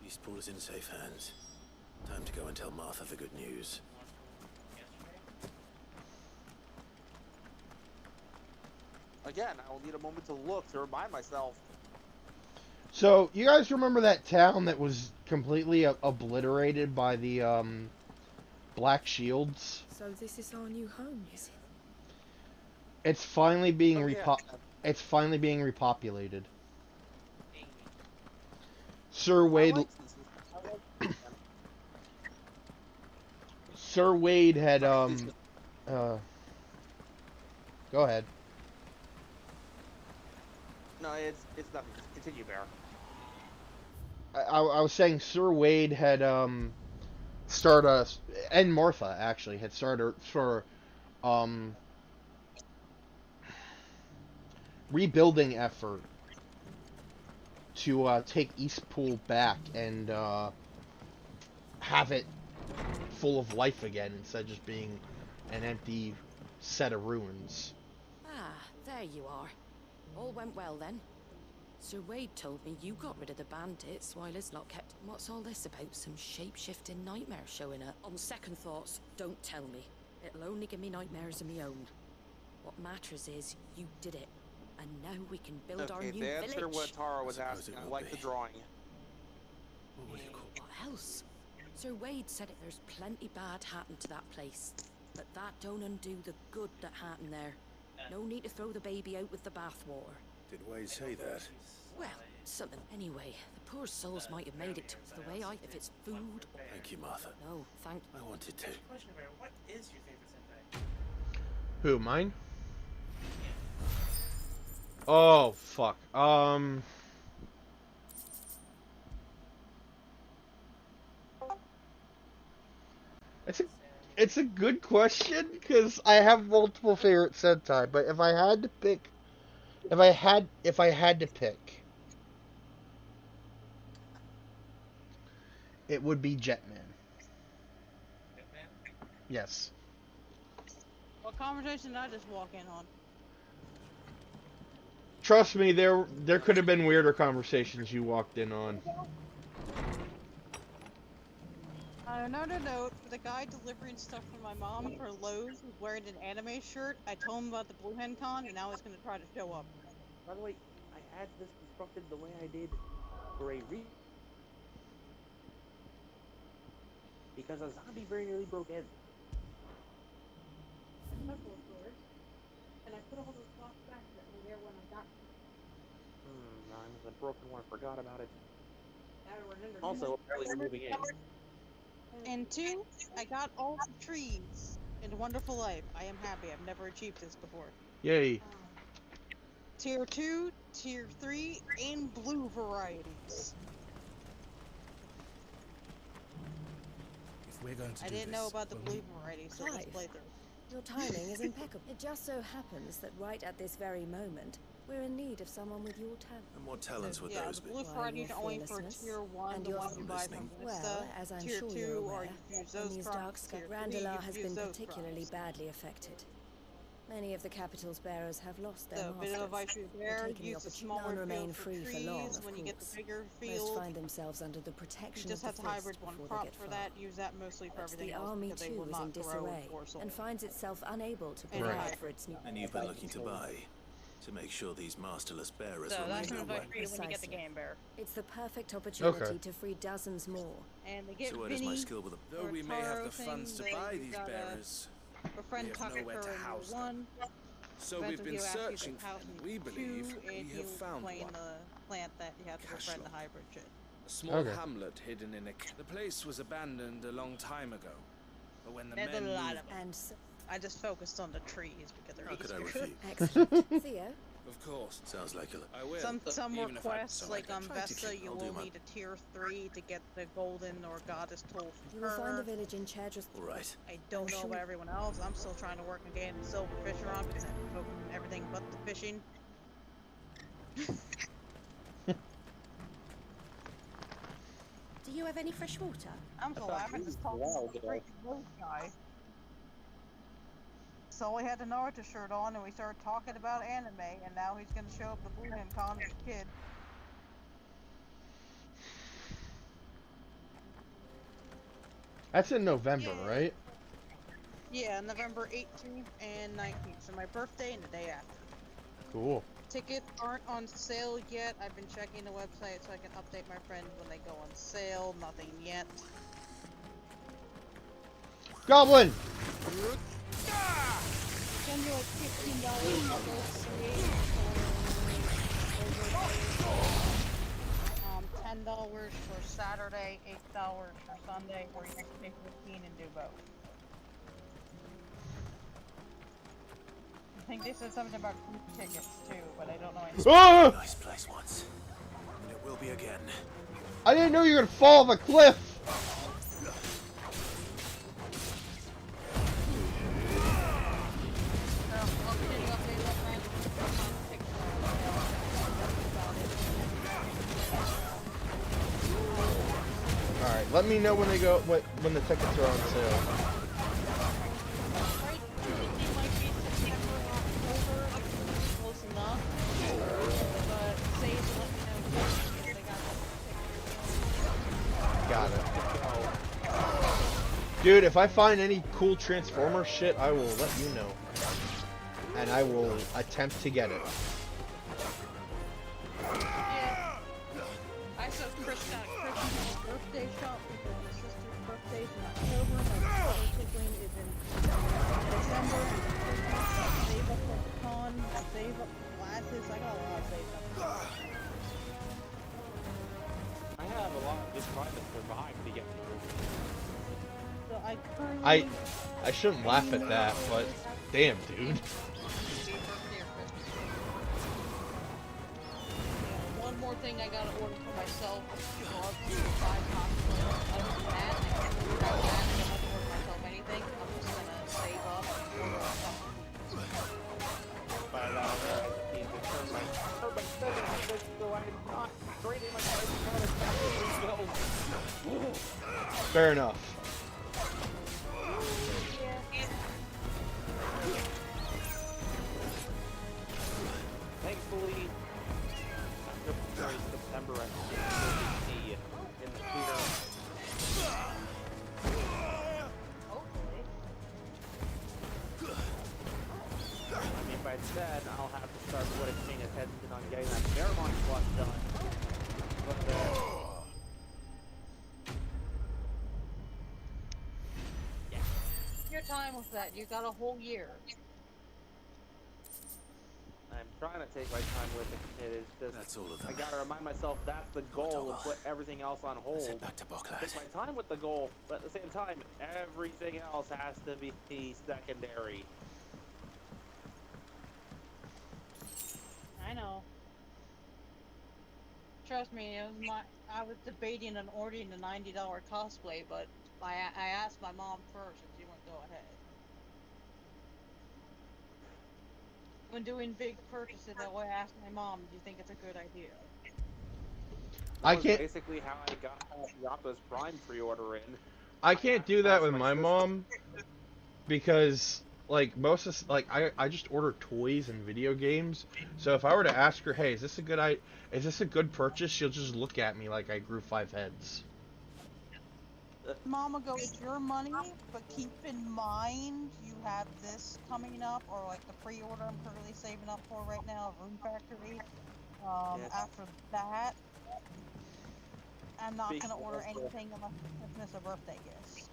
[SPEAKER 5] Eastpool is in safe hands. Time to go and tell Martha the good news.
[SPEAKER 1] Again, I will need a moment to look to remind myself.
[SPEAKER 2] So, you guys remember that town that was completely obliterated by the Black Shields?
[SPEAKER 4] So this is our new home, is it?
[SPEAKER 2] It's finally being
[SPEAKER 1] yeah.
[SPEAKER 2] It's finally being repopulated. Sir Wade. Sir Wade had Go ahead.
[SPEAKER 1] No, it's nothing. Just continue, Bear.
[SPEAKER 2] I was saying Sir Wade had started and Martha actually had started for rebuilding effort to take Eastpool back and have it full of life again instead of just being an empty set of ruins.
[SPEAKER 7] Ah, there you are. All went well then. Sir Wade told me you got rid of the bandits while his lot kept... What's all this about? Some shape-shifting nightmare showing up? On second thoughts, don't tell me. It'll only give me nightmares of my own. What matters is you did it. And now we can build our new
[SPEAKER 1] to answer
[SPEAKER 7] village.
[SPEAKER 1] what Tara was
[SPEAKER 5] Suppose
[SPEAKER 1] asking,
[SPEAKER 5] it
[SPEAKER 1] I
[SPEAKER 5] will
[SPEAKER 1] like
[SPEAKER 5] be.
[SPEAKER 1] the drawing.
[SPEAKER 5] What will you call
[SPEAKER 7] What else? Sir Wade said it there's plenty bad happened to that place. But that don't undo the good that happened there. No need to throw the baby out with the bathwater.
[SPEAKER 5] Did Wade say that?
[SPEAKER 7] Well, something. Anyway, the poor souls might have made it to the way if it's food or...
[SPEAKER 5] Thank you, Martha.
[SPEAKER 7] No, thank...
[SPEAKER 5] I wanted to.
[SPEAKER 3] Question, Bear, what is your favorite Sentai?
[SPEAKER 2] Who, mine? Oh, fuck. It's a good question because I have multiple favorite Sentai, but if I had to pick, if I had to pick, it would be Jetman.
[SPEAKER 3] Hitman?
[SPEAKER 2] Yes.
[SPEAKER 13] What conversation did I just walk in on?
[SPEAKER 2] Trust me, there could have been weirder conversations you walked in on.
[SPEAKER 13] On another note, for the guy delivering stuff for my mom for Lowe's who's wearing an anime shirt, I told him about the Blue Hen Con, and now he's going to try to show up.
[SPEAKER 1] By the way, I had this constructed the way I did for a because a zombie very nearly broke in.
[SPEAKER 13] And I put all those blocks back that were there when I got
[SPEAKER 1] I'm the broken one. Forgot about it.
[SPEAKER 13] them.
[SPEAKER 1] Also, apparently you're moving in.
[SPEAKER 13] And 2, I got all the trees in Wonderful Life. I am happy. I've never achieved this before.
[SPEAKER 2] Yay.
[SPEAKER 13] Tier 2, Tier 3, and blue varieties.
[SPEAKER 11] If we're going to
[SPEAKER 13] I
[SPEAKER 11] do
[SPEAKER 13] didn't
[SPEAKER 11] this,
[SPEAKER 13] know about the
[SPEAKER 11] we'll
[SPEAKER 13] blue
[SPEAKER 11] need-
[SPEAKER 13] varieties, so let's
[SPEAKER 7] Clive.
[SPEAKER 13] play through.
[SPEAKER 7] Your timing is impeccable. It just so happens that right at this very moment, we're in need of someone with your talent.
[SPEAKER 5] And what talents would
[SPEAKER 13] Yeah,
[SPEAKER 5] those
[SPEAKER 13] the
[SPEAKER 5] be?
[SPEAKER 13] blue
[SPEAKER 7] Why,
[SPEAKER 13] varieties
[SPEAKER 7] your
[SPEAKER 13] are only for
[SPEAKER 7] fearlessness
[SPEAKER 13] Tier 1,
[SPEAKER 7] and
[SPEAKER 13] the
[SPEAKER 7] your
[SPEAKER 13] ones you buy from
[SPEAKER 5] listening.
[SPEAKER 13] Vista.
[SPEAKER 7] Well, as I'm
[SPEAKER 13] Tier
[SPEAKER 7] sure
[SPEAKER 13] 2,
[SPEAKER 7] you're
[SPEAKER 13] or
[SPEAKER 7] aware,
[SPEAKER 13] you can use
[SPEAKER 7] in
[SPEAKER 13] those
[SPEAKER 7] these
[SPEAKER 13] from
[SPEAKER 7] dark
[SPEAKER 13] Tier 3,
[SPEAKER 7] Grandela
[SPEAKER 13] you
[SPEAKER 7] has
[SPEAKER 13] can use
[SPEAKER 7] been
[SPEAKER 13] those
[SPEAKER 7] particularly
[SPEAKER 13] from.
[SPEAKER 7] badly affected. Many of the capital's bearers have lost their
[SPEAKER 13] So, bit of advice
[SPEAKER 7] masters.
[SPEAKER 13] you
[SPEAKER 7] Or
[SPEAKER 13] there,
[SPEAKER 7] taken the
[SPEAKER 13] use the
[SPEAKER 7] opportunity.
[SPEAKER 13] smaller
[SPEAKER 7] None remain
[SPEAKER 13] field for
[SPEAKER 7] free
[SPEAKER 13] trees.
[SPEAKER 7] for long, of
[SPEAKER 13] When you get the
[SPEAKER 7] course.
[SPEAKER 13] bigger
[SPEAKER 7] Most
[SPEAKER 13] field,
[SPEAKER 7] find themselves under the
[SPEAKER 13] you
[SPEAKER 7] protection
[SPEAKER 13] just
[SPEAKER 7] of
[SPEAKER 13] have
[SPEAKER 7] the
[SPEAKER 13] to hybrid
[SPEAKER 7] fist
[SPEAKER 13] one
[SPEAKER 7] before
[SPEAKER 13] crop
[SPEAKER 7] they get
[SPEAKER 13] for
[SPEAKER 7] far.
[SPEAKER 13] that. Use that mostly for
[SPEAKER 7] But
[SPEAKER 13] everything
[SPEAKER 7] the
[SPEAKER 13] else
[SPEAKER 7] army
[SPEAKER 13] because they
[SPEAKER 7] too
[SPEAKER 13] will
[SPEAKER 7] is in
[SPEAKER 13] not grow
[SPEAKER 7] disarray
[SPEAKER 13] for so
[SPEAKER 7] and
[SPEAKER 13] long.
[SPEAKER 7] finds itself unable to
[SPEAKER 13] And
[SPEAKER 7] provide
[SPEAKER 13] hybrid.
[SPEAKER 7] for its new.
[SPEAKER 5] And you've been looking to buy, to make sure these masterless bearers
[SPEAKER 13] So that's
[SPEAKER 5] remain
[SPEAKER 13] some
[SPEAKER 5] that
[SPEAKER 13] advice
[SPEAKER 5] way.
[SPEAKER 13] for you when you get the
[SPEAKER 7] Precisely.
[SPEAKER 13] game bear.
[SPEAKER 7] It's the perfect opportunity
[SPEAKER 2] Okay.
[SPEAKER 7] to free dozens more.
[SPEAKER 13] And they get
[SPEAKER 5] So where does my
[SPEAKER 13] Vinny
[SPEAKER 5] skill with them?
[SPEAKER 11] Though
[SPEAKER 13] or
[SPEAKER 11] we may have
[SPEAKER 13] Taro
[SPEAKER 11] the funds to
[SPEAKER 13] thing,
[SPEAKER 11] buy
[SPEAKER 13] you
[SPEAKER 11] these
[SPEAKER 13] gotta
[SPEAKER 11] bearers,
[SPEAKER 13] befriend
[SPEAKER 11] we have nowhere to
[SPEAKER 13] Takakura in
[SPEAKER 11] house
[SPEAKER 13] year 1.
[SPEAKER 11] so
[SPEAKER 13] Eventually
[SPEAKER 11] we've been
[SPEAKER 13] he'll ask you to
[SPEAKER 11] searching for
[SPEAKER 13] house
[SPEAKER 11] them.
[SPEAKER 13] in
[SPEAKER 11] We
[SPEAKER 13] year
[SPEAKER 11] believe
[SPEAKER 13] 2, and
[SPEAKER 11] we have
[SPEAKER 13] he'll
[SPEAKER 11] found
[SPEAKER 13] explain
[SPEAKER 11] one.
[SPEAKER 13] the plant that you have to
[SPEAKER 11] Cash
[SPEAKER 13] befriend the
[SPEAKER 11] lot.
[SPEAKER 13] hybrid shit.
[SPEAKER 11] A small
[SPEAKER 2] Okay.
[SPEAKER 11] hamlet hidden in a... The place was abandoned a long time ago. But when the
[SPEAKER 13] There's
[SPEAKER 11] men
[SPEAKER 13] a lot
[SPEAKER 11] moved...
[SPEAKER 13] of them.
[SPEAKER 7] And so,
[SPEAKER 13] I just focused on the trees because they're
[SPEAKER 5] How could I
[SPEAKER 13] easier.
[SPEAKER 5] refuse?
[SPEAKER 7] excellent. Theo,
[SPEAKER 11] Of course.
[SPEAKER 5] Sounds like a...
[SPEAKER 11] I will.
[SPEAKER 13] Some
[SPEAKER 11] Even if I-
[SPEAKER 13] requests,
[SPEAKER 11] so I
[SPEAKER 13] like
[SPEAKER 11] can
[SPEAKER 13] on
[SPEAKER 11] try to
[SPEAKER 13] Vesta,
[SPEAKER 11] keep-
[SPEAKER 13] you
[SPEAKER 5] I'll do
[SPEAKER 13] will
[SPEAKER 5] my-
[SPEAKER 13] need a tier 3 to get the golden or goddess tool
[SPEAKER 7] you
[SPEAKER 13] from
[SPEAKER 7] will find a
[SPEAKER 13] her.
[SPEAKER 7] village in Chadras.
[SPEAKER 5] All right.
[SPEAKER 13] I don't know about everyone else. I'm still trying to work on getting the silverfish on because I'm focused on everything but the fishing.
[SPEAKER 7] Do you have any fresh water?
[SPEAKER 13] I'm so laughing just talking to the freaking road guy. So we had the Naruto shirt on and we started talking about anime, and now he's gonna show up at the Blue Hen Con as a kid.
[SPEAKER 2] That's in November,
[SPEAKER 13] Yeah.
[SPEAKER 2] right?
[SPEAKER 13] Yeah, November 18th and 19th. So my birthday and the day after.
[SPEAKER 2] Cool.
[SPEAKER 13] Tickets aren't on sale yet. I've been checking the website so I can update my friends when they go on sale. Nothing yet.
[SPEAKER 2] Goblin!
[SPEAKER 13] Send you like $15 $10 for Saturday, $8 for Sunday, or you can pay 15 and do both. I think they said something about group tickets too, but I don't know anything.
[SPEAKER 2] Ah!
[SPEAKER 5] Nice place once. And it will be again.
[SPEAKER 2] I didn't know you were gonna fall off a cliff! Alright, let me know when they go when the tickets are on sale.
[SPEAKER 13] Close enough, but say to let me know if they got
[SPEAKER 2] Got it. Dude, if I find any cool Transformer shit, I will let you know. And I will attempt to get it.
[SPEAKER 13] Yeah. I saw Chris got Christmas birthday shop because my sister's birthday's in October, my other sibling is in December, save up for the con, save up for glasses, I got a lot of saved up.
[SPEAKER 1] I have a lot of just trying to survive to get through.
[SPEAKER 13] So I currently...
[SPEAKER 2] I shouldn't laugh at that, but damn, dude.
[SPEAKER 13] One more thing I gotta order for myself are 5 cosplays. Other than that, I can't really do that. I don't have to order myself anything. I'm just gonna save up and order something.
[SPEAKER 1] But I just need to turn my urban setting so I'm not trading my credit card.
[SPEAKER 2] Fair enough.
[SPEAKER 1] Thankfully, after September, I can see in the theater.
[SPEAKER 13] Hopefully.
[SPEAKER 1] I mean, by then, I'll have to start putting attention on getting that Fairmont plus done. But
[SPEAKER 13] your time with that. You got a whole year.
[SPEAKER 1] I'm trying to take my time with it. It is just
[SPEAKER 5] That's all of them.
[SPEAKER 1] I gotta remind myself that's the goal and put everything else on hold.
[SPEAKER 5] Head back to Boklat.
[SPEAKER 1] Take my time with the goal, but at the same time, everything else has to be secondary.
[SPEAKER 13] I know. Trust me, I was debating and ordering a $90 cosplay, but I asked my mom first and she wouldn't go ahead. When doing big purchases, I always ask my mom, do you think it's a good idea?
[SPEAKER 2] I
[SPEAKER 1] That was
[SPEAKER 2] can't.
[SPEAKER 1] basically how I got the Optimus Prime pre-order in.
[SPEAKER 2] I can't do that with my
[SPEAKER 1] sister.
[SPEAKER 2] mom because like most of I just order toys and video games. So if I were to ask her, hey, is this a good purchase? She'll just look at me like I grew 5 heads.
[SPEAKER 13] Mama go, it's your money, but keep in mind you have this coming up, or like the pre-order I'm currently saving up for right now, Rune Factory.
[SPEAKER 1] Yes.
[SPEAKER 13] After that, I'm not
[SPEAKER 1] Speaking
[SPEAKER 13] gonna order
[SPEAKER 1] of-
[SPEAKER 13] anything unless it's a birthday gift.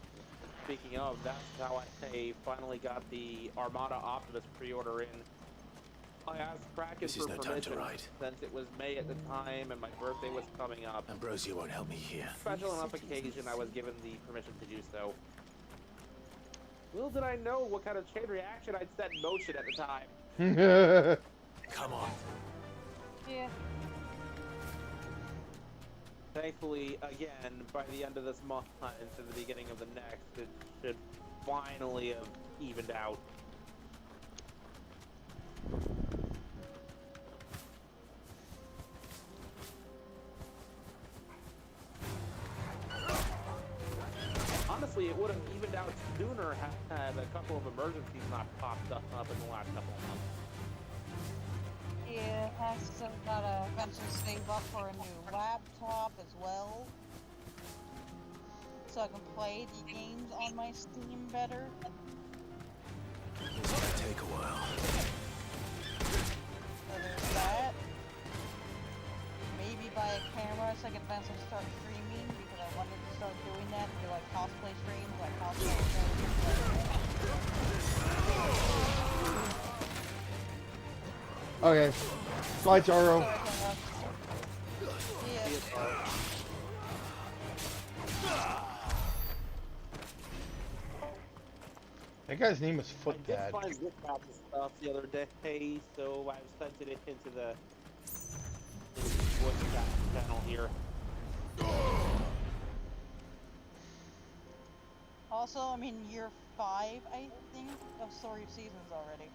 [SPEAKER 1] Speaking of, that's how I finally got the Armada Optimus pre-order in. I asked Kraken
[SPEAKER 5] This is
[SPEAKER 1] for
[SPEAKER 5] no time to
[SPEAKER 1] permission
[SPEAKER 5] ride.
[SPEAKER 1] since it was May at the time and my birthday was coming up.
[SPEAKER 5] Ambrosia won't help me here.
[SPEAKER 1] Special enough occasion, I was given the permission to do so. Little did I know what kind of chain reaction I'd set in motion at the time.
[SPEAKER 5] Come on.
[SPEAKER 13] Yeah.
[SPEAKER 1] Thankfully, again, by the end of this month and the beginning of the next, it should finally have evened out. Honestly, it would have evened out sooner had a couple of emergencies not popped up in the last couple of months.
[SPEAKER 13] Yeah, I still gotta eventually save up for a new laptop as well, so I can play the games on my Steam better.
[SPEAKER 5] It's gonna take a while.
[SPEAKER 13] So there's that. Maybe buy a camera so I can eventually start streaming, because I wanted to start doing that, do like cosplay streams, like cosplay streams.
[SPEAKER 2] Okay. Bye, Taro. That guy's name was Foot
[SPEAKER 1] I
[SPEAKER 2] Dad.
[SPEAKER 1] did find zip maps and stuff the other day, so I've sent it into the voice chat channel here.
[SPEAKER 13] Also, I'm in year 5, I think, of Story of Seasons already.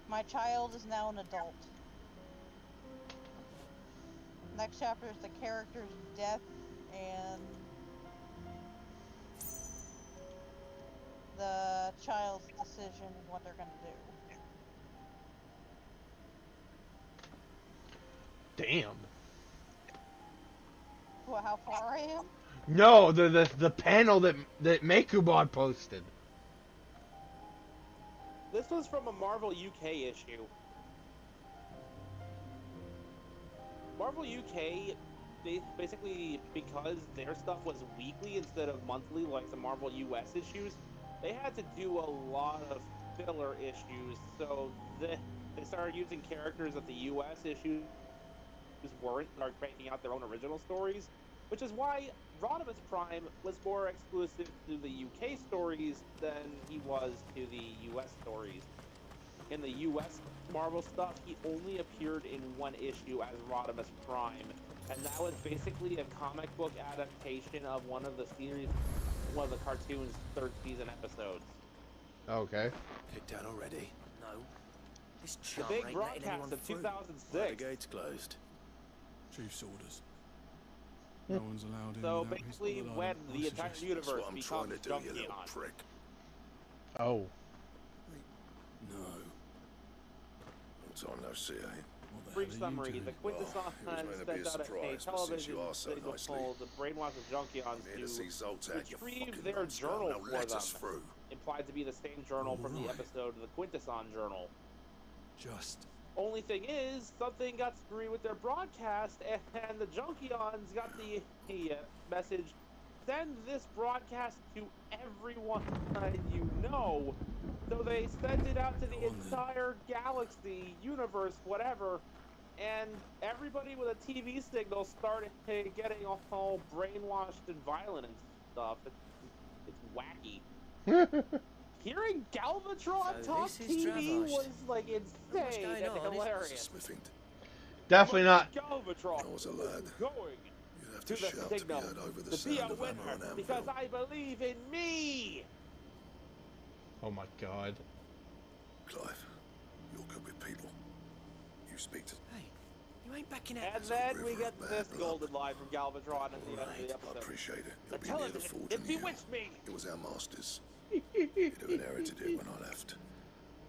[SPEAKER 13] My child is now an adult. Next chapter is the character's death and the child's decision of what they're gonna do.
[SPEAKER 2] Damn.
[SPEAKER 13] What, how far I am?
[SPEAKER 2] No, the panel that Makubot posted.
[SPEAKER 1] This was from a Marvel UK issue. Marvel UK, basically, because their stuff was weekly instead of monthly like the Marvel US issues, they had to do a lot of filler issues, so they started using characters that the US issues weren't, started cranking out their own original stories, which is why Rodimus Prime was more exclusive to the UK stories than he was to the US stories. In the US Marvel stuff, he only appeared in one issue as Rodimus Prime, and that was basically a comic book adaptation of one of the cartoon's 3rd season episodes.
[SPEAKER 2] Okay.
[SPEAKER 5] Kicked out already?
[SPEAKER 8] No. This
[SPEAKER 1] The
[SPEAKER 8] chump
[SPEAKER 1] big
[SPEAKER 8] ain't letting
[SPEAKER 1] broadcast
[SPEAKER 8] anyone
[SPEAKER 1] of
[SPEAKER 8] through.
[SPEAKER 1] 2006.
[SPEAKER 5] The gate's closed.
[SPEAKER 9] Chief's orders. No one's allowed in
[SPEAKER 1] So
[SPEAKER 9] without his
[SPEAKER 1] basically,
[SPEAKER 9] other
[SPEAKER 1] when
[SPEAKER 9] item.
[SPEAKER 1] the
[SPEAKER 9] I
[SPEAKER 1] entire
[SPEAKER 9] suggest
[SPEAKER 1] universe
[SPEAKER 9] that's what I'm trying
[SPEAKER 1] becomes
[SPEAKER 9] to do, you little
[SPEAKER 1] Junkion.
[SPEAKER 9] prick.
[SPEAKER 2] Oh.
[SPEAKER 9] No. Long time no see, eh?
[SPEAKER 1] Brief summary, the Quintesson
[SPEAKER 9] Well, it was meant to be a
[SPEAKER 1] sent out a
[SPEAKER 9] surprise, but since
[SPEAKER 1] television
[SPEAKER 9] you are so
[SPEAKER 1] signal
[SPEAKER 9] nicely,
[SPEAKER 1] to brainwash the Junkions
[SPEAKER 9] I'm here to see Zoltan, you
[SPEAKER 1] retrieve
[SPEAKER 9] fucking
[SPEAKER 1] their
[SPEAKER 9] numbskull.
[SPEAKER 1] journal
[SPEAKER 9] Now
[SPEAKER 1] for
[SPEAKER 9] let us
[SPEAKER 1] them,
[SPEAKER 9] through.
[SPEAKER 1] implied to be the same journal from the
[SPEAKER 9] Alright.
[SPEAKER 1] episode, the Quintesson Journal.
[SPEAKER 9] Just
[SPEAKER 1] Only thing is, something got screwed with their broadcast, and the Junkions got the message send this broadcast to everyone you know. So they sent it out to the entire galaxy, universe, whatever, and everybody with a TV signal started getting all brainwashed and violent and stuff. It's wacky. Hearing Galvatron talk TV was like insane and hilarious.
[SPEAKER 2] Definitely not.
[SPEAKER 1] Galvatron
[SPEAKER 9] I was a lad.
[SPEAKER 1] Going
[SPEAKER 9] You'd have
[SPEAKER 1] to
[SPEAKER 9] to
[SPEAKER 1] the
[SPEAKER 9] shout to be
[SPEAKER 1] signal
[SPEAKER 9] heard over the
[SPEAKER 1] to be
[SPEAKER 9] sound
[SPEAKER 1] a
[SPEAKER 9] of hammer
[SPEAKER 1] winner
[SPEAKER 9] and
[SPEAKER 1] because
[SPEAKER 9] anvil.
[SPEAKER 1] I believe in me.
[SPEAKER 2] Oh my god.
[SPEAKER 9] Clive, you're good with people. You speak to...
[SPEAKER 8] Hey, you ain't backing out.
[SPEAKER 1] And then we get this golden line from Galvatron at the end of the episode.
[SPEAKER 9] I appreciate it. You'll be
[SPEAKER 1] Tell
[SPEAKER 9] near
[SPEAKER 1] him
[SPEAKER 9] the forge
[SPEAKER 1] it
[SPEAKER 9] in the
[SPEAKER 1] bewitched me.
[SPEAKER 9] It was our masters. He'd have inherited it when I left.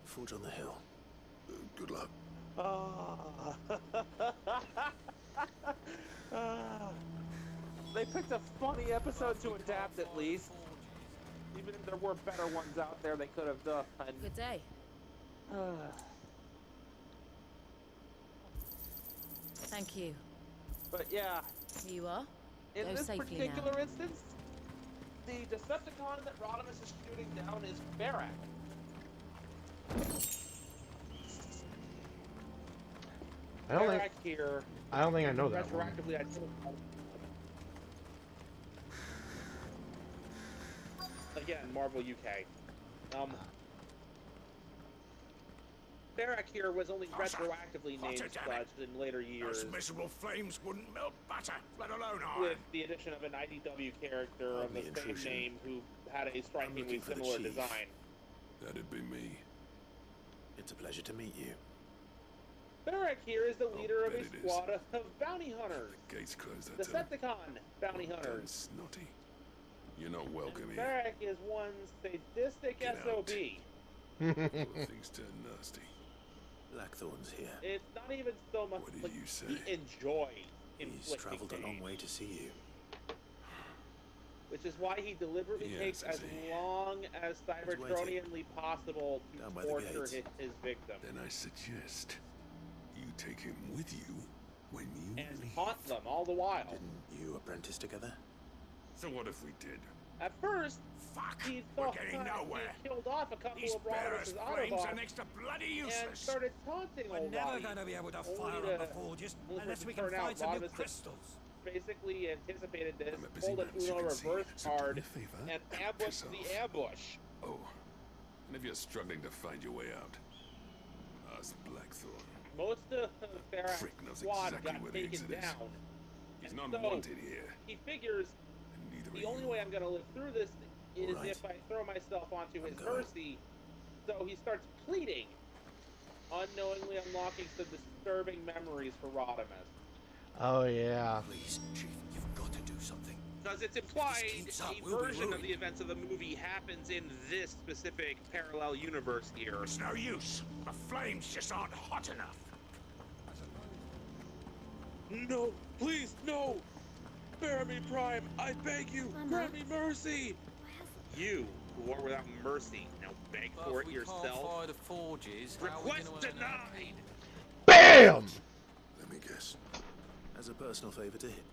[SPEAKER 5] Forge on the hill.
[SPEAKER 9] Good luck.
[SPEAKER 1] They picked a funny episode to adapt at least. Even if there were better ones out there they could have done.
[SPEAKER 7] Good day. Thank you.
[SPEAKER 1] But yeah.
[SPEAKER 7] Here you are.
[SPEAKER 1] In
[SPEAKER 7] Go
[SPEAKER 1] this
[SPEAKER 7] safely
[SPEAKER 1] particular
[SPEAKER 7] now.
[SPEAKER 1] instance, the Decepticon that Rodimus is shooting down is Barak.
[SPEAKER 2] I don't
[SPEAKER 1] Barak here.
[SPEAKER 2] I don't think I know that one.
[SPEAKER 1] Retroactively, I told again, Marvel UK. Barak here was only retroactively named Sludge in later years.
[SPEAKER 14] Those miserable flames wouldn't melt butter, let alone iron.
[SPEAKER 1] With the addition of an IDW character of the same name who had a strikingly similar design.
[SPEAKER 9] That'd be me.
[SPEAKER 5] It's a pleasure to meet you.
[SPEAKER 1] Barak here is the leader of a squad of bounty hunters.
[SPEAKER 9] The gates closed, I tell you.
[SPEAKER 1] Decepticon bounty hunters.
[SPEAKER 9] Snotty. You're not welcome here.
[SPEAKER 1] Barak is one sadistic SOB.
[SPEAKER 9] Things turn nasty.
[SPEAKER 5] Blackthorn's here.
[SPEAKER 1] It's not even so much
[SPEAKER 9] What did
[SPEAKER 1] like
[SPEAKER 9] you say?
[SPEAKER 1] he enjoys
[SPEAKER 5] He's
[SPEAKER 1] inflicting
[SPEAKER 5] travelled a long
[SPEAKER 1] pain,
[SPEAKER 5] way to see you.
[SPEAKER 1] which is why he deliberately
[SPEAKER 9] Yes,
[SPEAKER 1] takes as
[SPEAKER 9] is he?
[SPEAKER 1] long as Cybertronianly possible
[SPEAKER 5] Down
[SPEAKER 1] to
[SPEAKER 5] by the
[SPEAKER 1] torture
[SPEAKER 5] gates.
[SPEAKER 1] his victim.
[SPEAKER 9] Then I suggest you take him with you when you
[SPEAKER 1] And
[SPEAKER 9] leave.
[SPEAKER 1] haunt them all the while.
[SPEAKER 5] Didn't you apprentice together?
[SPEAKER 9] So what if we did?
[SPEAKER 1] At first,
[SPEAKER 14] Fuck,
[SPEAKER 1] he
[SPEAKER 14] we're
[SPEAKER 1] thought
[SPEAKER 14] getting nowhere.
[SPEAKER 1] he killed off a couple
[SPEAKER 14] These
[SPEAKER 1] of
[SPEAKER 14] bearers'
[SPEAKER 1] Rodimus's
[SPEAKER 14] flames are
[SPEAKER 1] Autobots
[SPEAKER 14] next to bloody
[SPEAKER 1] and
[SPEAKER 14] useless.
[SPEAKER 1] started taunting
[SPEAKER 12] We're
[SPEAKER 1] old
[SPEAKER 12] never
[SPEAKER 1] Roddy,
[SPEAKER 12] going to be able to
[SPEAKER 1] only
[SPEAKER 12] fire
[SPEAKER 1] to-
[SPEAKER 12] on the forges
[SPEAKER 1] only for it
[SPEAKER 12] unless
[SPEAKER 1] to
[SPEAKER 12] we can
[SPEAKER 1] turn out
[SPEAKER 12] find some new
[SPEAKER 1] Rodimus
[SPEAKER 12] crystals.
[SPEAKER 1] basically anticipated this,
[SPEAKER 9] I'm a busy
[SPEAKER 1] pulled an
[SPEAKER 9] man, as you
[SPEAKER 1] Uno
[SPEAKER 9] can see,
[SPEAKER 1] reverse
[SPEAKER 9] so do me a
[SPEAKER 1] card,
[SPEAKER 9] favour
[SPEAKER 1] and
[SPEAKER 9] and
[SPEAKER 1] ambushed
[SPEAKER 9] piss
[SPEAKER 1] the
[SPEAKER 9] off.
[SPEAKER 1] ambush.
[SPEAKER 9] Oh, and if you're struggling to find your way out, ask Blackthorn.
[SPEAKER 1] Most of Barak's
[SPEAKER 9] Frick knows
[SPEAKER 1] squad
[SPEAKER 9] exactly
[SPEAKER 1] got
[SPEAKER 9] where the
[SPEAKER 1] taken
[SPEAKER 9] exit is.
[SPEAKER 1] down.
[SPEAKER 9] He's
[SPEAKER 1] And
[SPEAKER 9] not
[SPEAKER 1] so
[SPEAKER 9] wanted here.
[SPEAKER 1] he figures
[SPEAKER 9] And neither
[SPEAKER 1] the
[SPEAKER 9] are
[SPEAKER 1] only
[SPEAKER 9] you.
[SPEAKER 1] way I'm going to live through this is
[SPEAKER 5] Alright.
[SPEAKER 1] if I throw myself onto his
[SPEAKER 5] going.
[SPEAKER 1] mercy. So he starts pleading, unknowingly unlocking some disturbing memories for Rodimus.
[SPEAKER 2] Oh yeah.
[SPEAKER 12] Please, Chief, you've got to do something.
[SPEAKER 1] Because it's implied
[SPEAKER 12] keeps up,
[SPEAKER 1] a
[SPEAKER 12] we'll be
[SPEAKER 1] version of
[SPEAKER 12] ruined.
[SPEAKER 1] the events of the movie happens in this specific parallel universe here.
[SPEAKER 14] It's no use. The flames just aren't hot enough.
[SPEAKER 1] No, please, no! Spare me, Prime! I beg you! Grant me mercy! You, who are without mercy, now beg for it yourself.
[SPEAKER 11] the forges,
[SPEAKER 1] Request denied!
[SPEAKER 2] BAM!
[SPEAKER 9] Let me guess.
[SPEAKER 5] As a personal favour to him.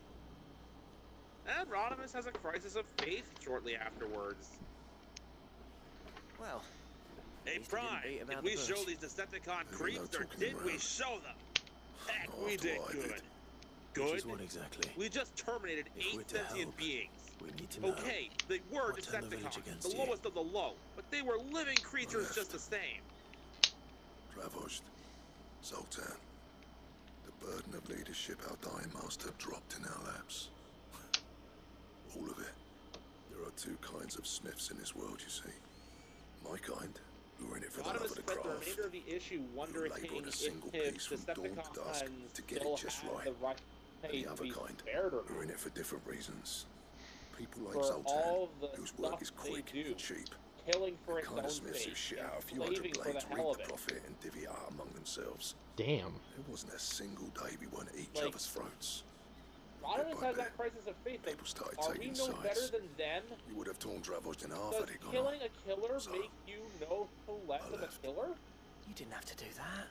[SPEAKER 1] And Rodimus has a crisis of faith shortly afterwards.
[SPEAKER 8] Well,
[SPEAKER 1] Hey,
[SPEAKER 8] least he didn't
[SPEAKER 1] Prime,
[SPEAKER 8] beat
[SPEAKER 1] did
[SPEAKER 8] about
[SPEAKER 1] we
[SPEAKER 8] the
[SPEAKER 1] show
[SPEAKER 8] bush.
[SPEAKER 1] these Decepticon
[SPEAKER 9] There's
[SPEAKER 1] creeps,
[SPEAKER 9] no
[SPEAKER 1] or
[SPEAKER 9] talking
[SPEAKER 1] did we
[SPEAKER 9] around.
[SPEAKER 1] show them? Heck,
[SPEAKER 9] Not
[SPEAKER 1] we
[SPEAKER 9] after
[SPEAKER 1] did
[SPEAKER 9] I
[SPEAKER 1] good.
[SPEAKER 9] did.
[SPEAKER 5] Which
[SPEAKER 1] Good?
[SPEAKER 5] is what exactly?
[SPEAKER 1] We just terminated
[SPEAKER 5] If
[SPEAKER 1] 8
[SPEAKER 5] we're to
[SPEAKER 1] sentient
[SPEAKER 5] help,
[SPEAKER 1] beings.
[SPEAKER 5] We need to know.
[SPEAKER 1] Okay, they were
[SPEAKER 5] What turned the village
[SPEAKER 1] Decepticons,
[SPEAKER 5] against
[SPEAKER 1] the
[SPEAKER 5] you?
[SPEAKER 1] lowest of the low, but they were living creatures
[SPEAKER 9] left.
[SPEAKER 1] just the same.
[SPEAKER 9] Ravaged. Zoltan. The burden of leadership our dying master dropped in our laps. All of it. There are two kinds of Smiths in this world, you see. My kind, who are in it for the love
[SPEAKER 1] Rodimus
[SPEAKER 9] of the
[SPEAKER 1] spent the
[SPEAKER 9] craft.
[SPEAKER 1] remainder of the issue wondering
[SPEAKER 9] laboured a
[SPEAKER 1] if
[SPEAKER 9] single
[SPEAKER 1] his
[SPEAKER 9] piece from dawn to dusk
[SPEAKER 1] Decepticons
[SPEAKER 9] to get it
[SPEAKER 1] still
[SPEAKER 9] just
[SPEAKER 1] had
[SPEAKER 9] right.
[SPEAKER 1] the right
[SPEAKER 9] And
[SPEAKER 1] pay
[SPEAKER 9] the
[SPEAKER 1] to
[SPEAKER 9] other
[SPEAKER 1] be
[SPEAKER 9] kind,
[SPEAKER 1] spared or
[SPEAKER 9] who are in
[SPEAKER 1] not.
[SPEAKER 9] it for different reasons. People like
[SPEAKER 1] For
[SPEAKER 9] Zoltan,
[SPEAKER 1] all the
[SPEAKER 9] whose work
[SPEAKER 1] stuff
[SPEAKER 9] is
[SPEAKER 1] they
[SPEAKER 9] quick
[SPEAKER 1] do.
[SPEAKER 9] and cheap.
[SPEAKER 1] Killing for
[SPEAKER 9] The
[SPEAKER 1] its
[SPEAKER 9] kind
[SPEAKER 1] own
[SPEAKER 9] of Smiths who
[SPEAKER 1] sake,
[SPEAKER 9] shit out a few
[SPEAKER 1] enslaving
[SPEAKER 9] hundred
[SPEAKER 1] for
[SPEAKER 9] blades,
[SPEAKER 1] the
[SPEAKER 9] reap
[SPEAKER 1] hell of
[SPEAKER 9] the
[SPEAKER 1] it.
[SPEAKER 9] profit, and divvy it out among themselves.
[SPEAKER 2] Damn.
[SPEAKER 9] There wasn't a single day we weren't at each
[SPEAKER 1] Like,
[SPEAKER 9] other's throats.
[SPEAKER 1] Rodimus
[SPEAKER 9] by
[SPEAKER 1] has
[SPEAKER 9] bit,
[SPEAKER 1] that crisis of faith. Like,
[SPEAKER 9] people started
[SPEAKER 1] are we
[SPEAKER 9] taking
[SPEAKER 1] no better
[SPEAKER 9] sides.
[SPEAKER 1] than them?
[SPEAKER 9] You would have torn Dravos in half
[SPEAKER 1] Does
[SPEAKER 9] had it gone
[SPEAKER 1] killing
[SPEAKER 9] on.
[SPEAKER 1] a killer
[SPEAKER 9] So,
[SPEAKER 1] make you no less
[SPEAKER 9] I
[SPEAKER 1] of a
[SPEAKER 9] left.
[SPEAKER 1] killer?
[SPEAKER 8] You didn't have to do that.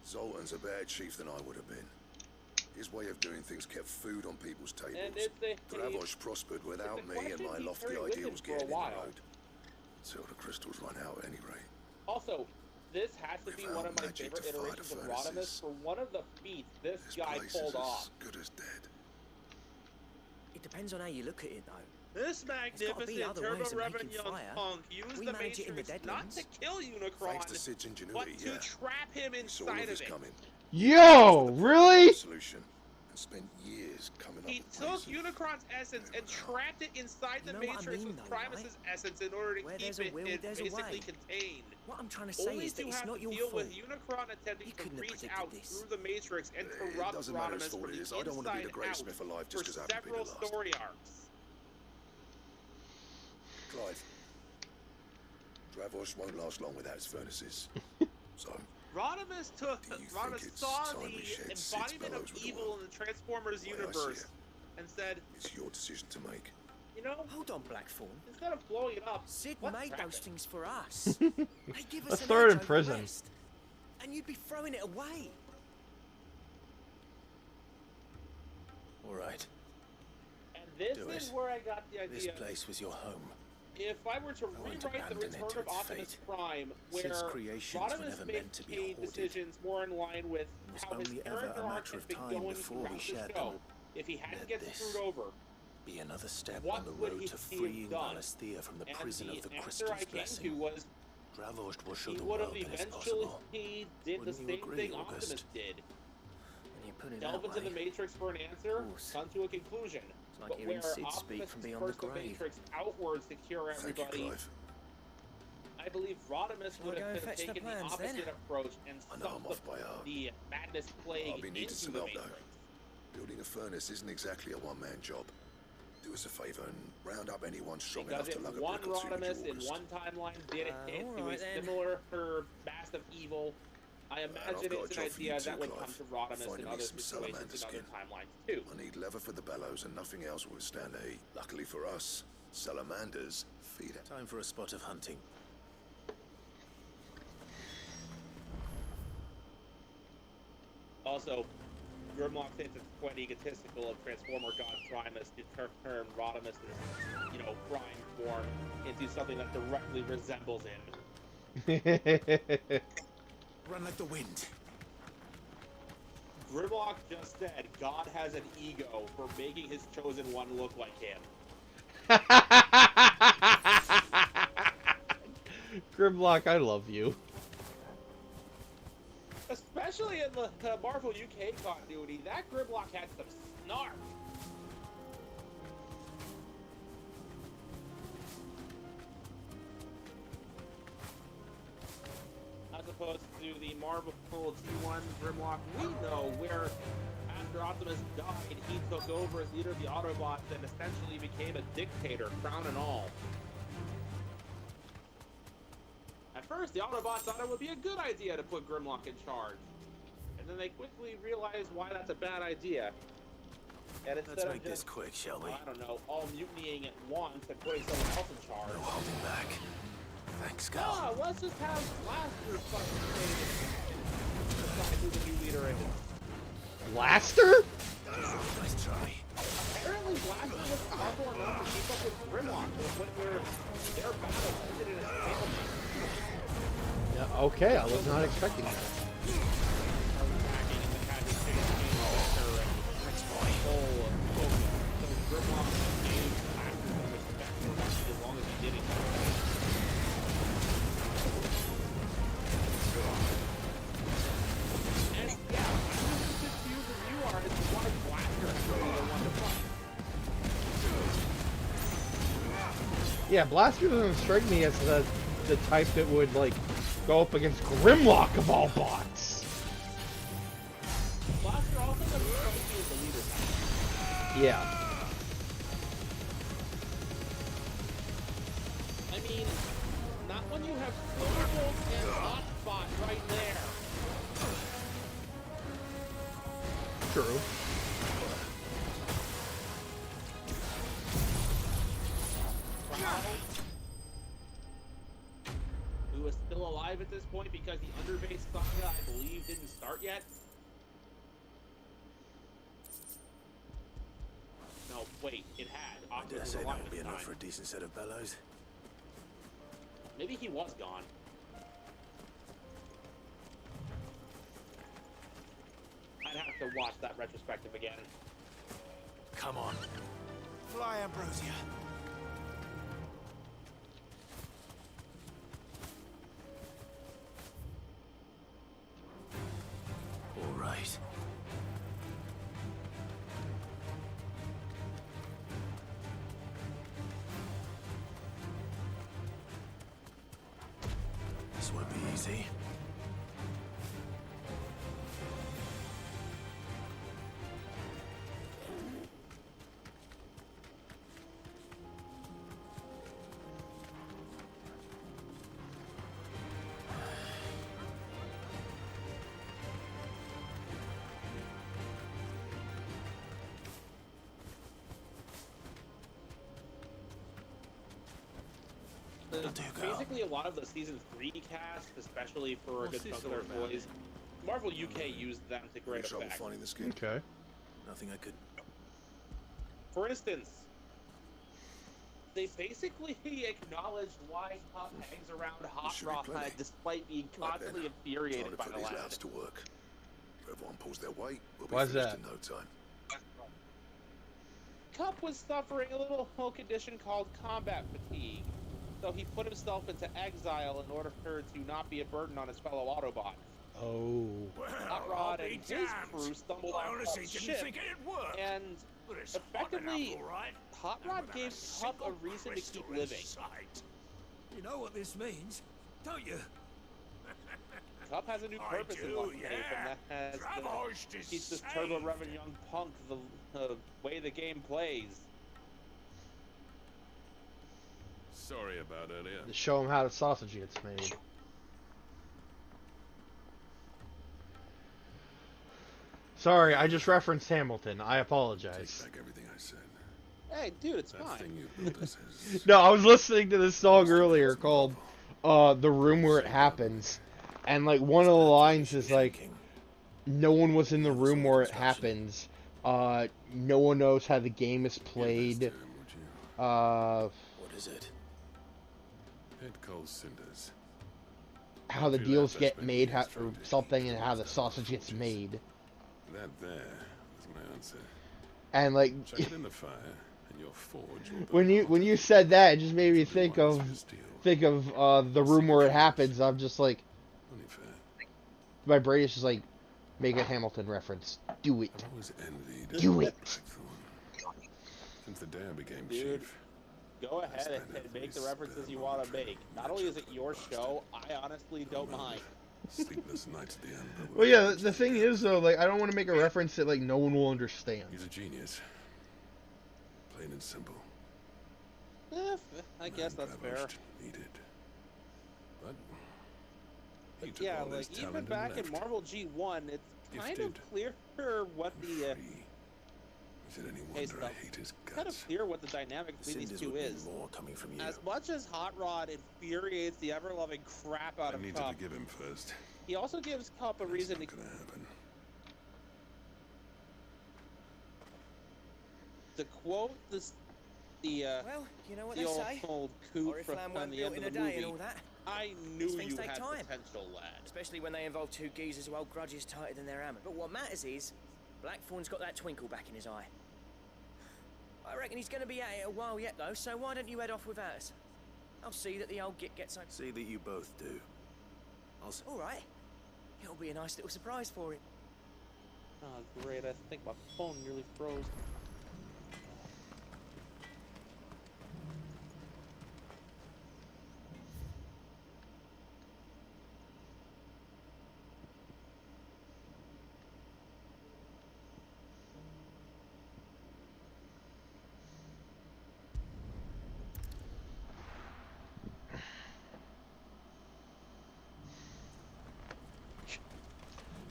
[SPEAKER 9] Zoltan's a better chief than I would have been. His way of doing things kept food on people's tables.
[SPEAKER 1] And
[SPEAKER 9] Dravosh prospered without me and my lofty ideals getting in the road. Till the crystals run out at any rate.
[SPEAKER 1] Also, this has to be one of my favorite iterations of Rodimus for one of the feats this guy pulled off.
[SPEAKER 9] Good as dead.
[SPEAKER 8] It depends on how you look at it, though.
[SPEAKER 1] This magnificent turbo-revving young punk used the Matrix not to kill Unicron, but to trap him inside of it.
[SPEAKER 2] Yo, really?
[SPEAKER 9] Solution. And spent years coming up.
[SPEAKER 1] He took Unicron's essence and trapped it inside the Matrix with Primus's essence in order to keep it basically contained.
[SPEAKER 8] What I'm trying to say is that it's not your fault.
[SPEAKER 1] Only to have to deal with Unicron attempting to reach out through the Matrix and corrupt Rodimus from the inside out for several story arcs.
[SPEAKER 9] Clive, Dravosh won't last long without his furnaces. So,
[SPEAKER 1] Rodimus saw the embodiment of evil in the Transformers universe and said,
[SPEAKER 9] "It's your decision to make."
[SPEAKER 1] You know,
[SPEAKER 8] hold on, Blackthorn.
[SPEAKER 1] Instead of blowing it up,
[SPEAKER 8] Sid made those things for us. They give us
[SPEAKER 2] Let's throw it in
[SPEAKER 8] edge
[SPEAKER 2] prison.
[SPEAKER 8] over the rest, and you'd be throwing it away.
[SPEAKER 5] All right.
[SPEAKER 1] And this is where I got the idea.
[SPEAKER 5] This place was your home.
[SPEAKER 1] If I were to rewrite the Return of Optimus Prime, where Rodimus made decisions more in line with how his character arc had been going throughout the show, if he hadn't get screwed over,
[SPEAKER 5] be another step on the road to freeing Alasthea from the prison of the Crystal's blessing.
[SPEAKER 1] He would have eventually did the same thing Optimus did. Delve into the Matrix for an answer, come to a conclusion. But where Optimus first the Matrix outwards to cure everybody, I believe Rodimus would have taken the opposite approach and sucked the madness plague into the Matrix.
[SPEAKER 9] Building a furnace isn't exactly a one-man job. Do us a favor and round up anyone strong enough to lug a brick or two to
[SPEAKER 1] Rodimus in one timeline did it hit to a similar mass of evil. I imagine it's an idea that would come to Rodimus in other situations in other timelines too.
[SPEAKER 9] I need leather for the bellows and nothing else will withstand the heat. Luckily for us, salamanders feed it.
[SPEAKER 5] Time for a spot of hunting.
[SPEAKER 1] Also, Grimlock thinks it's quite egotistical of Transformer God Primus to turn Rodimus' prime form into something that directly resembles him.
[SPEAKER 5] Run like the wind.
[SPEAKER 1] Grimlock just said God has an ego for making his chosen one look like him.
[SPEAKER 2] Grimlock, I love you.
[SPEAKER 1] Especially in the Marvel UK continuity, that Grimlock had some snark. As opposed to the Marvel T1 Grimlock we know, where after Optimus died, he took over as leader of the Autobots and essentially became a dictator, crown and all. At first, the Autobots thought it would be a good idea to put Grimlock in charge. And then they quickly realized why that's a bad idea. And instead
[SPEAKER 5] Let's make
[SPEAKER 1] of
[SPEAKER 5] this quick, shall we?
[SPEAKER 1] I don't know, all mutinying at once and putting someone else in charge.
[SPEAKER 5] No holding back. Thanks, Cal.
[SPEAKER 1] Ah, let's just have Blaster fucking decide who the new leader is.
[SPEAKER 2] Blaster?
[SPEAKER 5] Nice try.
[SPEAKER 1] Apparently, Blaster was powerful enough to keep up with Grimlock to the point where their battle ended in a stalemate.
[SPEAKER 2] Yeah, okay, I was not expecting that. Yeah, Blaster doesn't strike me as the type that would, like, go up against Grimlock of all bots.
[SPEAKER 1] Blaster also doesn't strike me as the leader type.
[SPEAKER 2] Yeah.
[SPEAKER 1] I mean, not when you have Thunderbolt and Hotspot right there.
[SPEAKER 2] True.
[SPEAKER 1] Who is still alive at this point because the Underbase saga, I believe, didn't start yet. No, wait, it had.
[SPEAKER 5] I
[SPEAKER 1] Aqua
[SPEAKER 5] dare
[SPEAKER 1] was
[SPEAKER 5] say that
[SPEAKER 1] alive
[SPEAKER 5] would be
[SPEAKER 1] at the
[SPEAKER 5] enough
[SPEAKER 1] time.
[SPEAKER 5] for a decent set of bellows.
[SPEAKER 1] Maybe he was gone. I'd have to watch that retrospective again.
[SPEAKER 5] Come on. Fly, Ambrosia. All right. This won't be easy.
[SPEAKER 1] Basically, a lot of the season 3 cast, especially for a good chunk of their boys, Marvel UK used them to great effect.
[SPEAKER 9] Finding the skin.
[SPEAKER 2] Okay.
[SPEAKER 5] Nothing I could.
[SPEAKER 1] For instance, they basically acknowledged why Huff hangs around Hot Rod despite being constantly infuriated by the
[SPEAKER 9] these
[SPEAKER 1] lad.
[SPEAKER 9] lads to work. If everyone pulls their weight, we'll be
[SPEAKER 2] Why's
[SPEAKER 9] finished
[SPEAKER 2] that?
[SPEAKER 9] in no time.
[SPEAKER 1] Cup was suffering a little condition called combat fatigue, so he put himself into exile in order to not be a burden on his fellow Autobots.
[SPEAKER 2] Oh.
[SPEAKER 1] Hot Rod and his crew stumbled on Cup's ship, and effectively, Hot Rod gave Cup a reason to keep living.
[SPEAKER 12] You know what this means, don't you?
[SPEAKER 1] Cup has a new purpose in life, and that has to teach this turbo-revving young punk the way the game plays.
[SPEAKER 15] Sorry about earlier.
[SPEAKER 2] To show him how the sausage gets made. Sorry, I just referenced Hamilton. I apologize.
[SPEAKER 9] Take back everything I said.
[SPEAKER 1] Hey, dude, it's
[SPEAKER 9] That
[SPEAKER 1] fine.
[SPEAKER 9] thing you built us is
[SPEAKER 2] No, I was listening to this song earlier called The Room Where It Happens. And, like, one of the lines is, like, no one was in the room where it happens. No one knows how the game is played.
[SPEAKER 5] What is it?
[SPEAKER 15] Head cold cinders.
[SPEAKER 2] How the deals get made, or something, and how the sausage gets made.
[SPEAKER 15] That there is my answer.
[SPEAKER 2] And, like,
[SPEAKER 15] Chuck it in the fire, and your forge will
[SPEAKER 2] when you said that, it just made me think of The Room Where It Happens. I'm just like, my brain is just like, make a Hamilton reference. Do it. Do it.
[SPEAKER 15] Since the day I became
[SPEAKER 1] Dude,
[SPEAKER 15] chief.
[SPEAKER 1] go ahead and make the references you want to make. Not only is it your show, I honestly don't mind.
[SPEAKER 9] sleepless nights at the end.
[SPEAKER 2] Well, yeah, the thing is, though, like, I don't want to make a reference that, like, no one will understand.
[SPEAKER 9] He's a genius. Plain and simple.
[SPEAKER 1] I guess that's fair.
[SPEAKER 9] Needed. But he took
[SPEAKER 1] Yeah,
[SPEAKER 9] all his
[SPEAKER 1] like, even
[SPEAKER 9] talent
[SPEAKER 1] back
[SPEAKER 9] and
[SPEAKER 1] in
[SPEAKER 9] left.
[SPEAKER 1] Marvel G1, it's kind of
[SPEAKER 9] Gifted.
[SPEAKER 1] clear what the
[SPEAKER 9] Is it any
[SPEAKER 1] hey,
[SPEAKER 9] wonder I hate his
[SPEAKER 1] kind of clear what the dynamic between these two is.
[SPEAKER 5] More coming from you.
[SPEAKER 1] As much as Hot Rod infuriates the ever-loving crap out
[SPEAKER 9] I
[SPEAKER 1] of
[SPEAKER 9] needed
[SPEAKER 1] Cup,
[SPEAKER 9] to give him first.
[SPEAKER 1] he also gives Cup a reason to quote this
[SPEAKER 8] well, you know what
[SPEAKER 1] the
[SPEAKER 8] they
[SPEAKER 1] old,
[SPEAKER 8] say.
[SPEAKER 1] old coup
[SPEAKER 8] Oriflamme
[SPEAKER 1] from
[SPEAKER 8] weren't
[SPEAKER 1] the
[SPEAKER 8] built
[SPEAKER 1] end
[SPEAKER 8] in
[SPEAKER 1] of
[SPEAKER 8] a
[SPEAKER 1] the
[SPEAKER 8] day and
[SPEAKER 1] movie.
[SPEAKER 8] all that.
[SPEAKER 1] I knew
[SPEAKER 8] These things
[SPEAKER 1] you
[SPEAKER 8] take
[SPEAKER 1] had
[SPEAKER 8] time.
[SPEAKER 1] potential, lad.
[SPEAKER 8] Especially when they involve two geezers who hold grudges tighter than their hammer. But what matters is, Blackthorn's got that twinkle back in his eye. I reckon he's going to be at it a while yet, though, so why don't you head off without us? I'll see that the old git gets home.
[SPEAKER 5] See that you both do.
[SPEAKER 8] All right. It'll be a nice little surprise for him.
[SPEAKER 1] Oh, great. I think my phone nearly froze.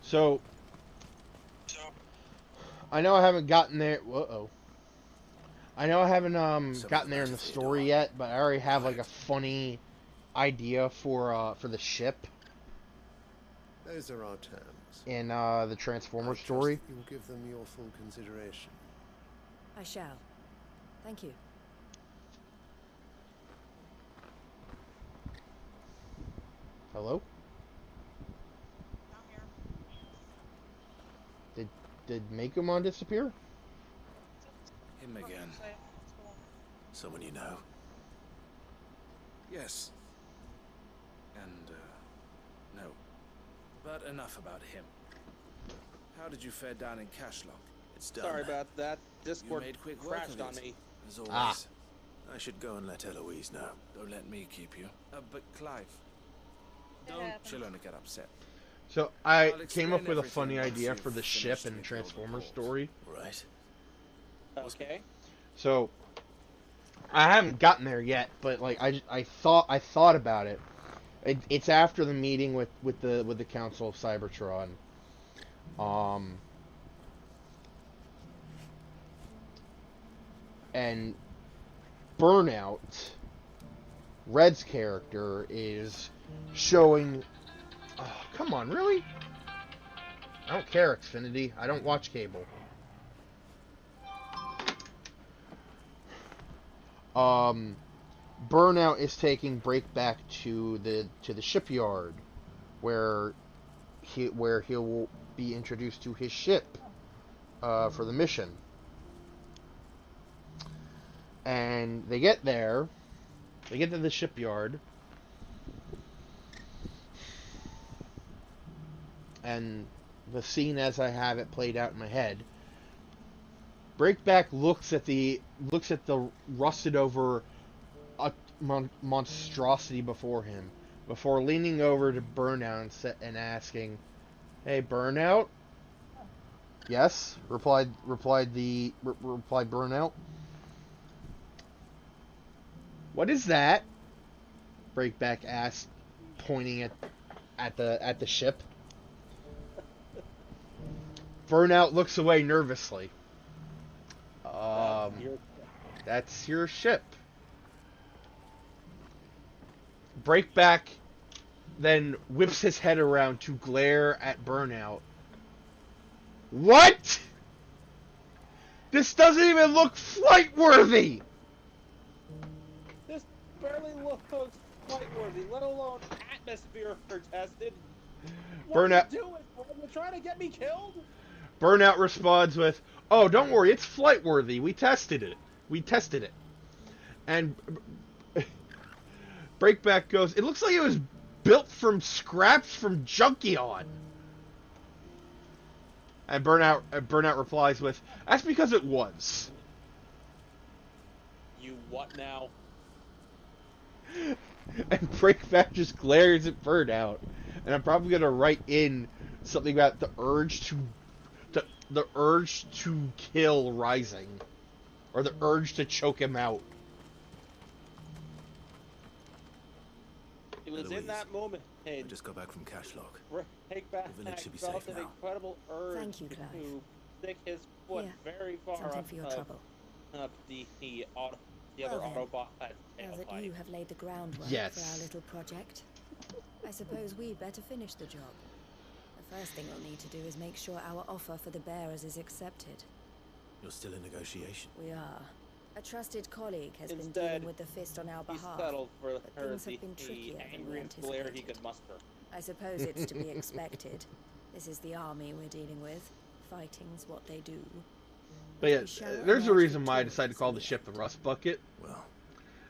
[SPEAKER 2] So, I know I haven't gotten there. Whoa. I know I haven't gotten there in the story yet, but I already have like a funny idea for the ship
[SPEAKER 16] Those are our terms.
[SPEAKER 2] in the Transformers story.
[SPEAKER 16] You'll give them your full consideration.
[SPEAKER 7] I shall. Thank you.
[SPEAKER 2] Hello? Did Mekumon disappear?
[SPEAKER 11] Him again.
[SPEAKER 5] Someone you know?
[SPEAKER 11] Yes. And, no. But enough about him. How did you fare down in Cashlock?
[SPEAKER 5] It's done.
[SPEAKER 1] Sorry about that. Discord
[SPEAKER 11] You made quick work
[SPEAKER 1] crashed
[SPEAKER 11] of
[SPEAKER 1] on
[SPEAKER 11] it,
[SPEAKER 1] me.
[SPEAKER 11] as always.
[SPEAKER 2] Ah.
[SPEAKER 5] I should go and let Eloise know.
[SPEAKER 11] Don't let me keep you. But Clive, don't Chillona get upset.
[SPEAKER 2] So I
[SPEAKER 11] I'll
[SPEAKER 2] came up
[SPEAKER 11] explain
[SPEAKER 2] with a funny
[SPEAKER 11] everything
[SPEAKER 2] idea
[SPEAKER 11] once
[SPEAKER 2] for the
[SPEAKER 11] you've
[SPEAKER 2] ship
[SPEAKER 11] finished
[SPEAKER 2] and
[SPEAKER 11] with all the
[SPEAKER 2] Transformer
[SPEAKER 11] balls.
[SPEAKER 2] story.
[SPEAKER 5] Right.
[SPEAKER 1] Okay.
[SPEAKER 2] So I haven't gotten there yet, but like I thought about it. It's after the meeting with the Council of Cybertron. And Burnout, Red's character, is showing. Oh, come on, really? I don't care, Xfinity. I don't watch cable. Burnout is taking Break back to the shipyard, where he'll be introduced to his ship for the mission. And they get there. They get to the shipyard. And the scene as I have it played out in my head. Breakback looks at the rusted over monstrosity before him, before leaning over to Burnout and asking, "Hey, Burnout?" "Yes," replied Burnout. "What is that?" Breakback asked, pointing at the ship. Burnout looks away nervously. That's your ship. Breakback then whips his head around to glare at Burnout. "What? This doesn't even look flight-worthy!"
[SPEAKER 1] This barely looks flight-worthy, let alone atmosphere tested. What are you doing? Are you trying to get me killed?
[SPEAKER 2] Burnout responds with, "Oh, don't worry, it's flight-worthy. We tested it. And Breakback goes, "It looks like it was built from scraps from Junkion." And Burnout replies with, "That's because it was."
[SPEAKER 1] You what now?
[SPEAKER 2] And Breakback just glares at Burnout. And I'm probably gonna write in something about the urge to kill Rising, or the urge to choke him out.
[SPEAKER 1] It was
[SPEAKER 5] Eloise,
[SPEAKER 1] in that moment,
[SPEAKER 5] I just got back from Cashlock.
[SPEAKER 1] Breakback
[SPEAKER 5] The village should be
[SPEAKER 1] felt
[SPEAKER 5] safe
[SPEAKER 1] an
[SPEAKER 5] now.
[SPEAKER 1] incredible urge
[SPEAKER 7] Thank you, Clive.
[SPEAKER 1] to stick his foot
[SPEAKER 7] Here,
[SPEAKER 1] very far
[SPEAKER 7] something
[SPEAKER 1] up,
[SPEAKER 7] for your trouble.
[SPEAKER 1] up the other
[SPEAKER 7] Well then,
[SPEAKER 1] Autobot
[SPEAKER 7] now that
[SPEAKER 1] tailpipe.
[SPEAKER 7] you have laid the groundwork
[SPEAKER 2] Yes.
[SPEAKER 7] for our little project, I suppose we'd better finish the job. The first thing we'll need to do is make sure our offer for the bearers is accepted.
[SPEAKER 5] You're still in negotiation.
[SPEAKER 7] We are. A trusted colleague has been
[SPEAKER 1] Instead,
[SPEAKER 7] dealing with the Fist on our
[SPEAKER 1] He
[SPEAKER 7] behalf.
[SPEAKER 1] settled for
[SPEAKER 7] but
[SPEAKER 1] her
[SPEAKER 7] things
[SPEAKER 1] the
[SPEAKER 7] have been trickier than we
[SPEAKER 1] angriest glare he
[SPEAKER 7] anticipated.
[SPEAKER 1] could muster.
[SPEAKER 7] I suppose it's to be expected. This is the army we're dealing with. Fighting's what they do.
[SPEAKER 2] But yeah,
[SPEAKER 7] We shall
[SPEAKER 2] there's a
[SPEAKER 7] emerge
[SPEAKER 2] reason why I decided to call the
[SPEAKER 7] victorious
[SPEAKER 2] ship the Rust Bucket.
[SPEAKER 5] Well,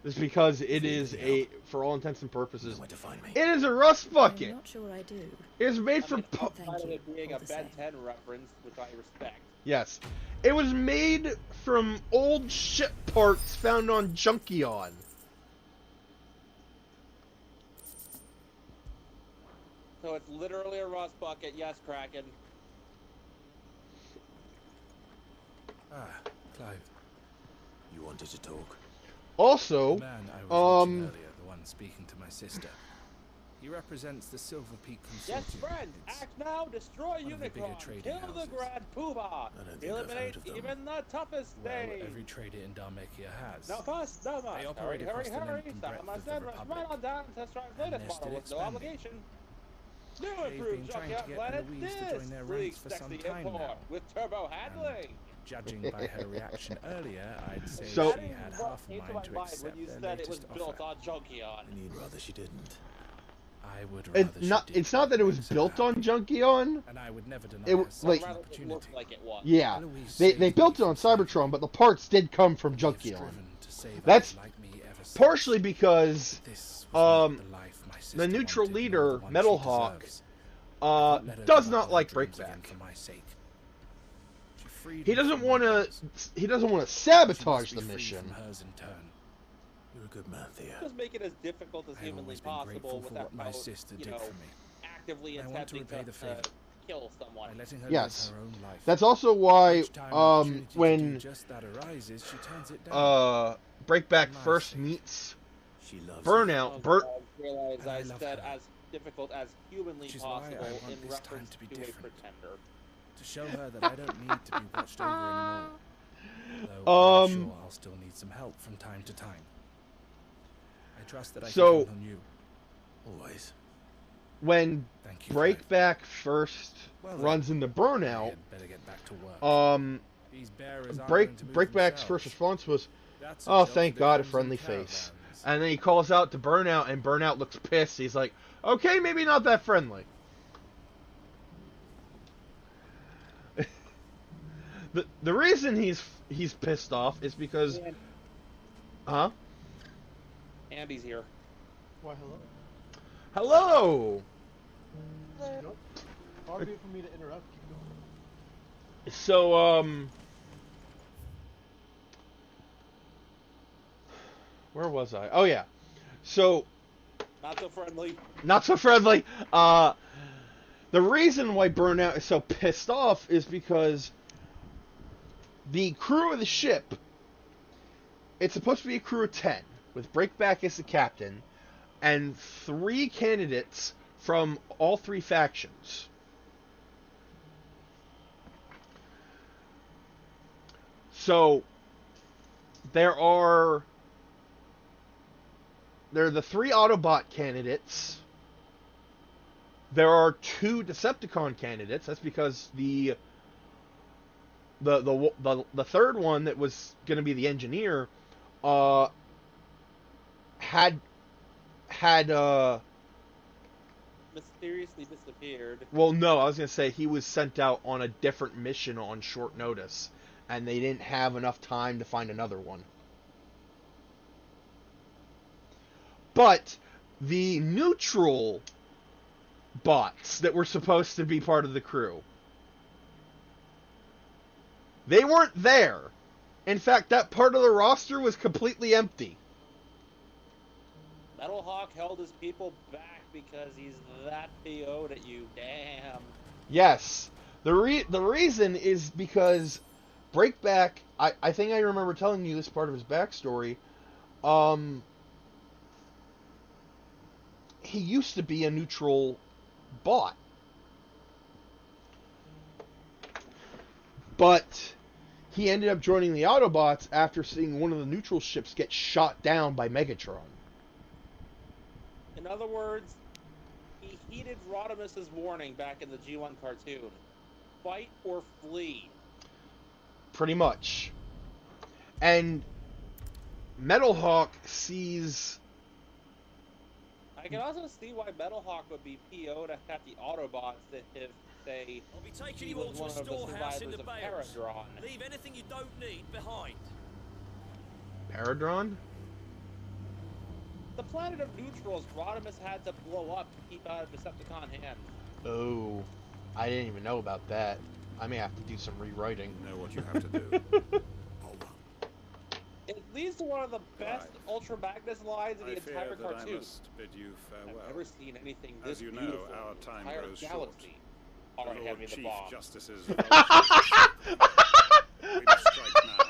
[SPEAKER 2] It's because it is for all intents and purposes,
[SPEAKER 5] where to find me.
[SPEAKER 2] it is a Rust
[SPEAKER 7] I'm
[SPEAKER 2] Bucket.
[SPEAKER 7] not sure I do.
[SPEAKER 2] It was made from
[SPEAKER 1] Outside of
[SPEAKER 7] you,
[SPEAKER 1] it being
[SPEAKER 7] all
[SPEAKER 1] a
[SPEAKER 7] the
[SPEAKER 1] Ben
[SPEAKER 7] same.
[SPEAKER 1] 10 reference, which I respect.
[SPEAKER 2] Yes. It was made from old ship parts found on Junkion.
[SPEAKER 1] So it's literally a rust bucket, yes, Kraken.
[SPEAKER 11] Ah, Clive.
[SPEAKER 5] You wanted to talk?
[SPEAKER 2] Also,
[SPEAKER 11] The man I was mentioning earlier, the one speaking to my sister. He represents the Silver Peak
[SPEAKER 1] Yes,
[SPEAKER 11] Consortium.
[SPEAKER 1] friend!
[SPEAKER 11] It's
[SPEAKER 1] Act now, destroy
[SPEAKER 11] one of the bigger
[SPEAKER 1] Unicron,
[SPEAKER 11] trading
[SPEAKER 1] kill the
[SPEAKER 11] houses.
[SPEAKER 1] Grand Poobah,
[SPEAKER 5] think I've
[SPEAKER 1] eliminate
[SPEAKER 5] heard of them.
[SPEAKER 1] even the toughest
[SPEAKER 11] well,
[SPEAKER 1] day!
[SPEAKER 11] every trader in Dharmekia has.
[SPEAKER 1] No fuss, no fuss.
[SPEAKER 11] They
[SPEAKER 1] Hurry,
[SPEAKER 11] operate
[SPEAKER 1] hurry,
[SPEAKER 11] across the
[SPEAKER 1] hurry!
[SPEAKER 11] length and
[SPEAKER 1] Stop
[SPEAKER 11] breadth
[SPEAKER 1] my
[SPEAKER 11] of the
[SPEAKER 1] sandwich, right
[SPEAKER 11] Republic.
[SPEAKER 1] on down and test drive
[SPEAKER 11] And
[SPEAKER 1] latest
[SPEAKER 11] they're still
[SPEAKER 1] model with no
[SPEAKER 11] expanding.
[SPEAKER 1] obligation. New
[SPEAKER 11] They've
[SPEAKER 1] improved
[SPEAKER 11] been trying to
[SPEAKER 1] Junkyard
[SPEAKER 11] get
[SPEAKER 1] Planet
[SPEAKER 11] Eloise to
[SPEAKER 1] this
[SPEAKER 11] join their
[SPEAKER 1] sleek,
[SPEAKER 11] ranks for some
[SPEAKER 1] sexy
[SPEAKER 11] time
[SPEAKER 1] import
[SPEAKER 11] now.
[SPEAKER 1] with turbo handling.
[SPEAKER 11] Judging by her reaction earlier, I'd say
[SPEAKER 2] So-
[SPEAKER 11] she had half a mind to accept
[SPEAKER 1] when you
[SPEAKER 11] their
[SPEAKER 1] said it was
[SPEAKER 11] latest
[SPEAKER 1] built
[SPEAKER 11] offer.
[SPEAKER 1] on Junkion.
[SPEAKER 5] And you'd rather she didn't.
[SPEAKER 11] I would rather
[SPEAKER 2] It's not that it was built on Junkion.
[SPEAKER 11] and I would never deny
[SPEAKER 2] It
[SPEAKER 11] her
[SPEAKER 2] was
[SPEAKER 11] such
[SPEAKER 2] like,
[SPEAKER 11] an
[SPEAKER 1] Rather it
[SPEAKER 11] opportunity.
[SPEAKER 1] looked like it was.
[SPEAKER 2] yeah,
[SPEAKER 11] Eloise
[SPEAKER 2] they
[SPEAKER 11] saved
[SPEAKER 2] built
[SPEAKER 11] me
[SPEAKER 2] it on
[SPEAKER 11] from
[SPEAKER 2] Cybertron, but the parts did come from
[SPEAKER 11] I've
[SPEAKER 2] Junkion.
[SPEAKER 11] striven to save
[SPEAKER 2] That's
[SPEAKER 11] others like me ever since.
[SPEAKER 2] partially because
[SPEAKER 11] This was not
[SPEAKER 2] the
[SPEAKER 11] the life my sister
[SPEAKER 2] neutral
[SPEAKER 11] wanted, nor
[SPEAKER 2] leader,
[SPEAKER 11] the one
[SPEAKER 2] Metal
[SPEAKER 11] she
[SPEAKER 2] Hawk,
[SPEAKER 11] deserves. I couldn't let her
[SPEAKER 2] does
[SPEAKER 11] give
[SPEAKER 2] not
[SPEAKER 11] up on
[SPEAKER 2] like
[SPEAKER 11] her dreams
[SPEAKER 2] Breakback.
[SPEAKER 11] again for my sake. She freed
[SPEAKER 2] He
[SPEAKER 11] me
[SPEAKER 2] doesn't
[SPEAKER 11] from
[SPEAKER 2] want
[SPEAKER 11] my
[SPEAKER 2] to.
[SPEAKER 11] powers.
[SPEAKER 2] He doesn't want to
[SPEAKER 11] She
[SPEAKER 2] sabotage
[SPEAKER 11] must
[SPEAKER 2] the
[SPEAKER 11] be free
[SPEAKER 2] mission.
[SPEAKER 11] from hers in turn.
[SPEAKER 5] You're a good man, Thea.
[SPEAKER 1] Just make it as difficult as
[SPEAKER 11] I've
[SPEAKER 1] humanly
[SPEAKER 11] always been
[SPEAKER 1] possible
[SPEAKER 11] grateful for
[SPEAKER 1] without,
[SPEAKER 11] what my sister
[SPEAKER 1] you
[SPEAKER 11] did
[SPEAKER 1] know,
[SPEAKER 11] for me.
[SPEAKER 1] actively
[SPEAKER 11] I want to
[SPEAKER 1] attempting
[SPEAKER 11] repay the favor.
[SPEAKER 1] kill someone.
[SPEAKER 11] By letting her
[SPEAKER 2] Yes,
[SPEAKER 11] live her own life.
[SPEAKER 2] that's also why
[SPEAKER 11] Each time an opportunity to do
[SPEAKER 2] when
[SPEAKER 11] just that arises, she turns it down.
[SPEAKER 2] Breakback
[SPEAKER 11] My
[SPEAKER 2] first
[SPEAKER 11] fate.
[SPEAKER 2] meets
[SPEAKER 5] She loves
[SPEAKER 2] Burnout.
[SPEAKER 1] I realize
[SPEAKER 11] And I
[SPEAKER 1] I
[SPEAKER 11] love
[SPEAKER 1] said
[SPEAKER 11] her.
[SPEAKER 1] as difficult as humanly
[SPEAKER 11] Which is why I
[SPEAKER 1] possible
[SPEAKER 11] want
[SPEAKER 1] in
[SPEAKER 11] this time
[SPEAKER 1] reference
[SPEAKER 11] to be
[SPEAKER 1] to a
[SPEAKER 11] different.
[SPEAKER 1] pretender.
[SPEAKER 11] To show her that I don't need to be watched over anymore. Though I'm
[SPEAKER 2] Um,
[SPEAKER 11] sure I'll still need some help from time to time. I trust that I
[SPEAKER 2] So-
[SPEAKER 11] can count on you.
[SPEAKER 5] Always.
[SPEAKER 2] when
[SPEAKER 11] Thank you.
[SPEAKER 2] Breakback first
[SPEAKER 11] Well, then,
[SPEAKER 2] runs into
[SPEAKER 11] I
[SPEAKER 2] Burnout,
[SPEAKER 11] had better get back to work.
[SPEAKER 2] These
[SPEAKER 11] bearers aren't going to move
[SPEAKER 2] Breakback's
[SPEAKER 11] themselves.
[SPEAKER 2] first response was,
[SPEAKER 11] That's a
[SPEAKER 2] "Oh,
[SPEAKER 11] job
[SPEAKER 2] thank
[SPEAKER 11] for the
[SPEAKER 2] God, a
[SPEAKER 11] Crimson
[SPEAKER 2] friendly face."
[SPEAKER 11] Caravans.
[SPEAKER 2] And then he calls out to Burnout, and Burnout looks pissed. He's like, "Okay, maybe not that friendly." the reason he's pissed off is because, huh?
[SPEAKER 1] Andy's here.
[SPEAKER 17] Why, hello?
[SPEAKER 2] Hello.
[SPEAKER 17] Hard for me to interrupt. Keep going.
[SPEAKER 2] So where was I? Oh yeah. So
[SPEAKER 1] Not so friendly.
[SPEAKER 2] not so friendly. The reason why Burnout is so pissed off is because the crew of the ship, it's supposed to be a crew of 10, with Breakback as the captain, and 3 candidates from all 3 factions. So, there are the 3 Autobot candidates. There are 2 Decepticon candidates. That's because the third one that was going to be the engineer had
[SPEAKER 1] Mysteriously disappeared.
[SPEAKER 2] well, no, I was going to say he was sent out on a different mission on short notice, and they didn't have enough time to find another one. But the neutral bots that were supposed to be part of the crew, they weren't there. In fact, that part of the roster was completely empty.
[SPEAKER 1] Metal Hawk held his people back because he's that PO'd at you. Damn.
[SPEAKER 2] Yes. The reason is because Breakback, I think I remember telling you this part of his backstory. He used to be a neutral bot. But he ended up joining the Autobots after seeing one of the neutral ships get shot down by Megatron.
[SPEAKER 1] In other words, he heeded Rodimus's warning back in the G1 cartoon. Fight or flee.
[SPEAKER 2] Pretty much. And Metal Hawk sees...
[SPEAKER 1] I can also see why Metal Hawk would be PO'd at the Autobots if, say,
[SPEAKER 8] I'll be taking
[SPEAKER 1] he
[SPEAKER 8] you all
[SPEAKER 1] was
[SPEAKER 8] to a
[SPEAKER 1] one of the
[SPEAKER 8] storehouse in
[SPEAKER 1] survivors
[SPEAKER 8] the
[SPEAKER 1] of
[SPEAKER 8] Bales.
[SPEAKER 1] Paradron.
[SPEAKER 8] Leave anything you don't need behind.
[SPEAKER 2] Paradron?
[SPEAKER 1] The planet of neutrals Rodimus had to blow up to keep out of Decepticon hands.
[SPEAKER 2] Oh, I didn't even know about that. I may have to do some rewriting.
[SPEAKER 15] You know what you have to do.
[SPEAKER 1] It leads to one of the best Ultra Magnus lines in the
[SPEAKER 15] I fear
[SPEAKER 1] entire
[SPEAKER 15] that I
[SPEAKER 1] cartoon.
[SPEAKER 15] must bid you farewell.
[SPEAKER 1] I've never seen anything this
[SPEAKER 15] As you know,
[SPEAKER 1] beautiful
[SPEAKER 15] our
[SPEAKER 1] in the
[SPEAKER 15] time
[SPEAKER 1] entire
[SPEAKER 15] grows
[SPEAKER 1] galaxy.
[SPEAKER 15] short.
[SPEAKER 1] Alright, hand me the
[SPEAKER 15] Chief
[SPEAKER 1] bomb.
[SPEAKER 15] Justice's we must strike now.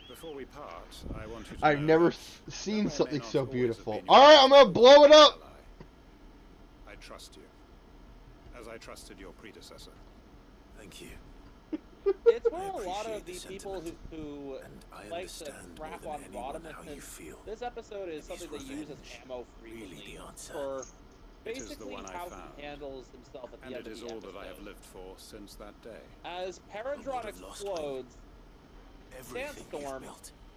[SPEAKER 15] Before we part, I want you to
[SPEAKER 2] I've
[SPEAKER 15] know
[SPEAKER 2] never
[SPEAKER 15] that
[SPEAKER 2] seen
[SPEAKER 15] though I
[SPEAKER 2] something
[SPEAKER 15] may
[SPEAKER 2] so
[SPEAKER 15] not always have
[SPEAKER 2] beautiful.
[SPEAKER 15] been your
[SPEAKER 2] Alright, I'm gonna blow it up!
[SPEAKER 15] I trust you, as I trusted your predecessor.
[SPEAKER 5] Thank you.
[SPEAKER 1] It's where a lot of the people who like to crap on Rodimus, and this episode is something they use as ammo frequently for
[SPEAKER 15] It is the
[SPEAKER 1] basically
[SPEAKER 15] one I
[SPEAKER 1] how
[SPEAKER 15] found.
[SPEAKER 1] he handles himself at the
[SPEAKER 15] And
[SPEAKER 1] end
[SPEAKER 15] it
[SPEAKER 1] of
[SPEAKER 15] is
[SPEAKER 1] the
[SPEAKER 15] all
[SPEAKER 1] episode.
[SPEAKER 15] that I have lived for since that day.
[SPEAKER 1] As Paradron explodes, Sandstorm,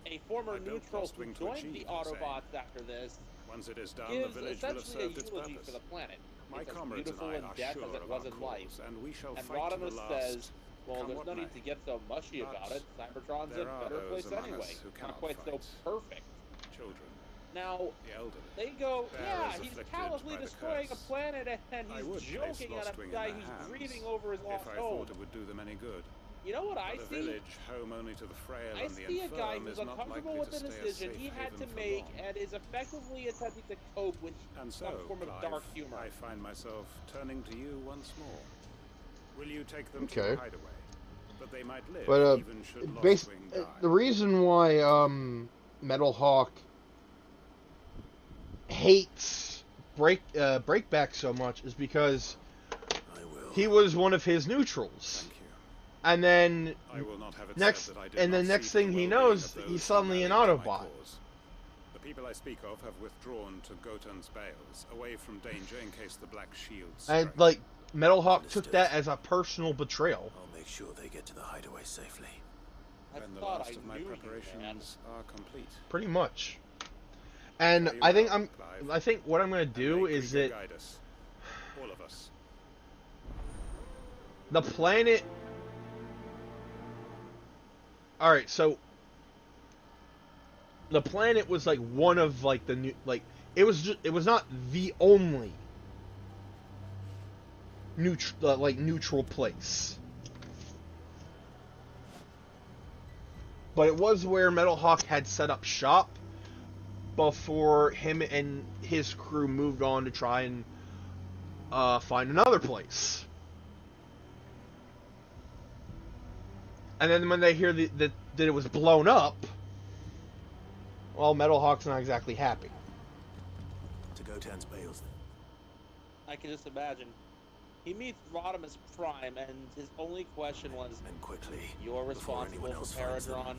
[SPEAKER 1] a former neutral who joined the Autobots after this,
[SPEAKER 15] Once it is done,
[SPEAKER 1] gives
[SPEAKER 15] the village will have
[SPEAKER 1] essentially a
[SPEAKER 15] served its
[SPEAKER 1] eulogy
[SPEAKER 15] purpose.
[SPEAKER 1] for the planet.
[SPEAKER 15] My
[SPEAKER 1] It's as
[SPEAKER 15] comrades and
[SPEAKER 1] beautiful
[SPEAKER 15] I
[SPEAKER 1] in
[SPEAKER 15] are
[SPEAKER 1] death
[SPEAKER 15] sure
[SPEAKER 1] as it
[SPEAKER 15] of
[SPEAKER 1] was
[SPEAKER 15] our
[SPEAKER 1] in life.
[SPEAKER 15] cause, and we shall
[SPEAKER 1] And
[SPEAKER 15] fight to the
[SPEAKER 1] Rodimus
[SPEAKER 15] last.
[SPEAKER 1] says, well,
[SPEAKER 15] Come
[SPEAKER 1] there's
[SPEAKER 15] what
[SPEAKER 1] no
[SPEAKER 15] may.
[SPEAKER 1] need to get so mushy
[SPEAKER 15] But
[SPEAKER 1] about it. Cybertron's
[SPEAKER 15] there
[SPEAKER 1] a
[SPEAKER 15] are
[SPEAKER 1] better
[SPEAKER 15] those
[SPEAKER 1] place
[SPEAKER 15] among
[SPEAKER 1] anyway.
[SPEAKER 15] us who
[SPEAKER 1] Not
[SPEAKER 15] cannot
[SPEAKER 1] quite so
[SPEAKER 15] fight.
[SPEAKER 1] perfect.
[SPEAKER 15] Children,
[SPEAKER 1] Now,
[SPEAKER 15] the elderly.
[SPEAKER 1] they go, yeah,
[SPEAKER 15] Bearers
[SPEAKER 1] he's
[SPEAKER 15] afflicted
[SPEAKER 1] callously
[SPEAKER 15] by the
[SPEAKER 1] destroying a
[SPEAKER 15] curse.
[SPEAKER 1] planet and
[SPEAKER 15] I
[SPEAKER 1] he's
[SPEAKER 15] would place
[SPEAKER 1] joking at a
[SPEAKER 15] Lostwing in
[SPEAKER 1] guy
[SPEAKER 15] their
[SPEAKER 1] who's
[SPEAKER 15] hands,
[SPEAKER 1] grieving over his lost
[SPEAKER 15] if I
[SPEAKER 1] home.
[SPEAKER 15] thought it would do them any good.
[SPEAKER 1] You know what I
[SPEAKER 15] But a
[SPEAKER 1] see?
[SPEAKER 15] village home only to the frail
[SPEAKER 1] I
[SPEAKER 15] and the
[SPEAKER 1] see a guy
[SPEAKER 15] infirm
[SPEAKER 1] who's
[SPEAKER 15] is not
[SPEAKER 1] uncomfortable
[SPEAKER 15] likely
[SPEAKER 1] with
[SPEAKER 15] to
[SPEAKER 1] the
[SPEAKER 15] stay a
[SPEAKER 1] decision
[SPEAKER 15] safe
[SPEAKER 1] he had to
[SPEAKER 15] haven for
[SPEAKER 1] make
[SPEAKER 15] long.
[SPEAKER 1] and is effectively attempting to cope with
[SPEAKER 15] And so,
[SPEAKER 1] some form of
[SPEAKER 15] Clive,
[SPEAKER 1] dark humor.
[SPEAKER 15] I find myself turning to you once more. Will you take them to
[SPEAKER 2] Okay.
[SPEAKER 15] a hideaway? But they might live,
[SPEAKER 2] But
[SPEAKER 15] even should Lostwing die.
[SPEAKER 2] the reason why Metal Hawk hates Breakback so much is because he was one of his neutrals. And then
[SPEAKER 15] I will not have it
[SPEAKER 2] next
[SPEAKER 15] said that I did
[SPEAKER 2] and
[SPEAKER 15] not
[SPEAKER 2] the
[SPEAKER 15] see
[SPEAKER 2] next
[SPEAKER 15] to the
[SPEAKER 2] thing he
[SPEAKER 15] well-being
[SPEAKER 2] knows,
[SPEAKER 15] of those
[SPEAKER 2] he's
[SPEAKER 15] who
[SPEAKER 2] suddenly an
[SPEAKER 15] rallied to my
[SPEAKER 2] Autobot.
[SPEAKER 15] cause. The people I speak of have withdrawn to Gotan's Bales, away from danger in case the Black Shields strike.
[SPEAKER 2] And like Metal Hawk took that as a personal betrayal.
[SPEAKER 5] I'll make sure they get to the hideaway safely.
[SPEAKER 15] When the last of my preparations are complete.
[SPEAKER 2] Pretty much. And
[SPEAKER 15] Very
[SPEAKER 2] I think
[SPEAKER 15] well, Clive.
[SPEAKER 2] I think what I'm gonna do
[SPEAKER 15] May
[SPEAKER 2] is
[SPEAKER 15] Krieger
[SPEAKER 2] that
[SPEAKER 15] guide us. All of us.
[SPEAKER 2] the planet. All right, so the planet was like one of like the new it was not the only neutral place, but it was where Metal Hawk had set up shop before him and his crew moved on to try and find another place. And then when they hear that it was blown up, well, Metal Hawk's not exactly happy.
[SPEAKER 5] To Gotan's Bales, then.
[SPEAKER 1] I can just imagine. He meets Rodimus Prime, and his only question was,
[SPEAKER 5] and quickly,
[SPEAKER 1] you're
[SPEAKER 5] before
[SPEAKER 1] responsible
[SPEAKER 5] anyone else
[SPEAKER 1] for
[SPEAKER 5] finds them.
[SPEAKER 1] Paradron.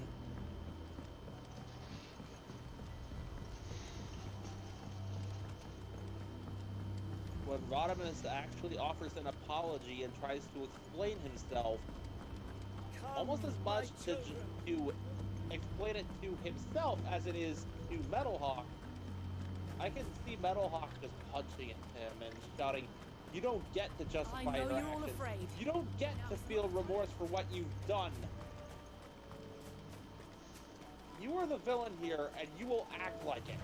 [SPEAKER 1] When Rodimus actually offers an apology and tries to explain himself, almost as much to explain it to himself as it is to Metal Hawk, I can see Metal Hawk just punching at him and shouting, you don't get to justify
[SPEAKER 7] I know
[SPEAKER 1] your
[SPEAKER 7] you're all
[SPEAKER 1] actions.
[SPEAKER 7] afraid.
[SPEAKER 1] You don't get to feel remorse for what you've done. You are the villain here, and you will act like it.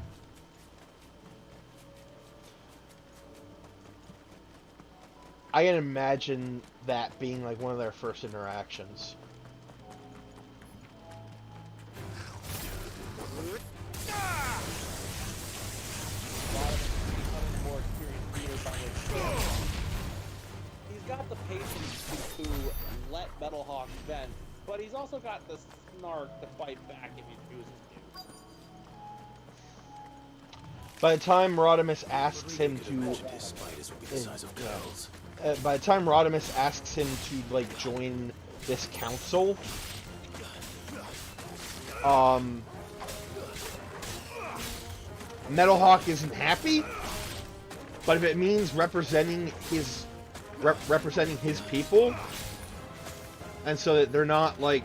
[SPEAKER 2] I can imagine that being like one of their first interactions.
[SPEAKER 1] He's got the patience to let Metal Hawk vent, but he's also got the snark to fight back if he chooses to.
[SPEAKER 2] By the time Rodimus asks him to, by the time Rodimus asks him to like join this council, Metal Hawk isn't happy. But if it means representing his people, and so that they're not like.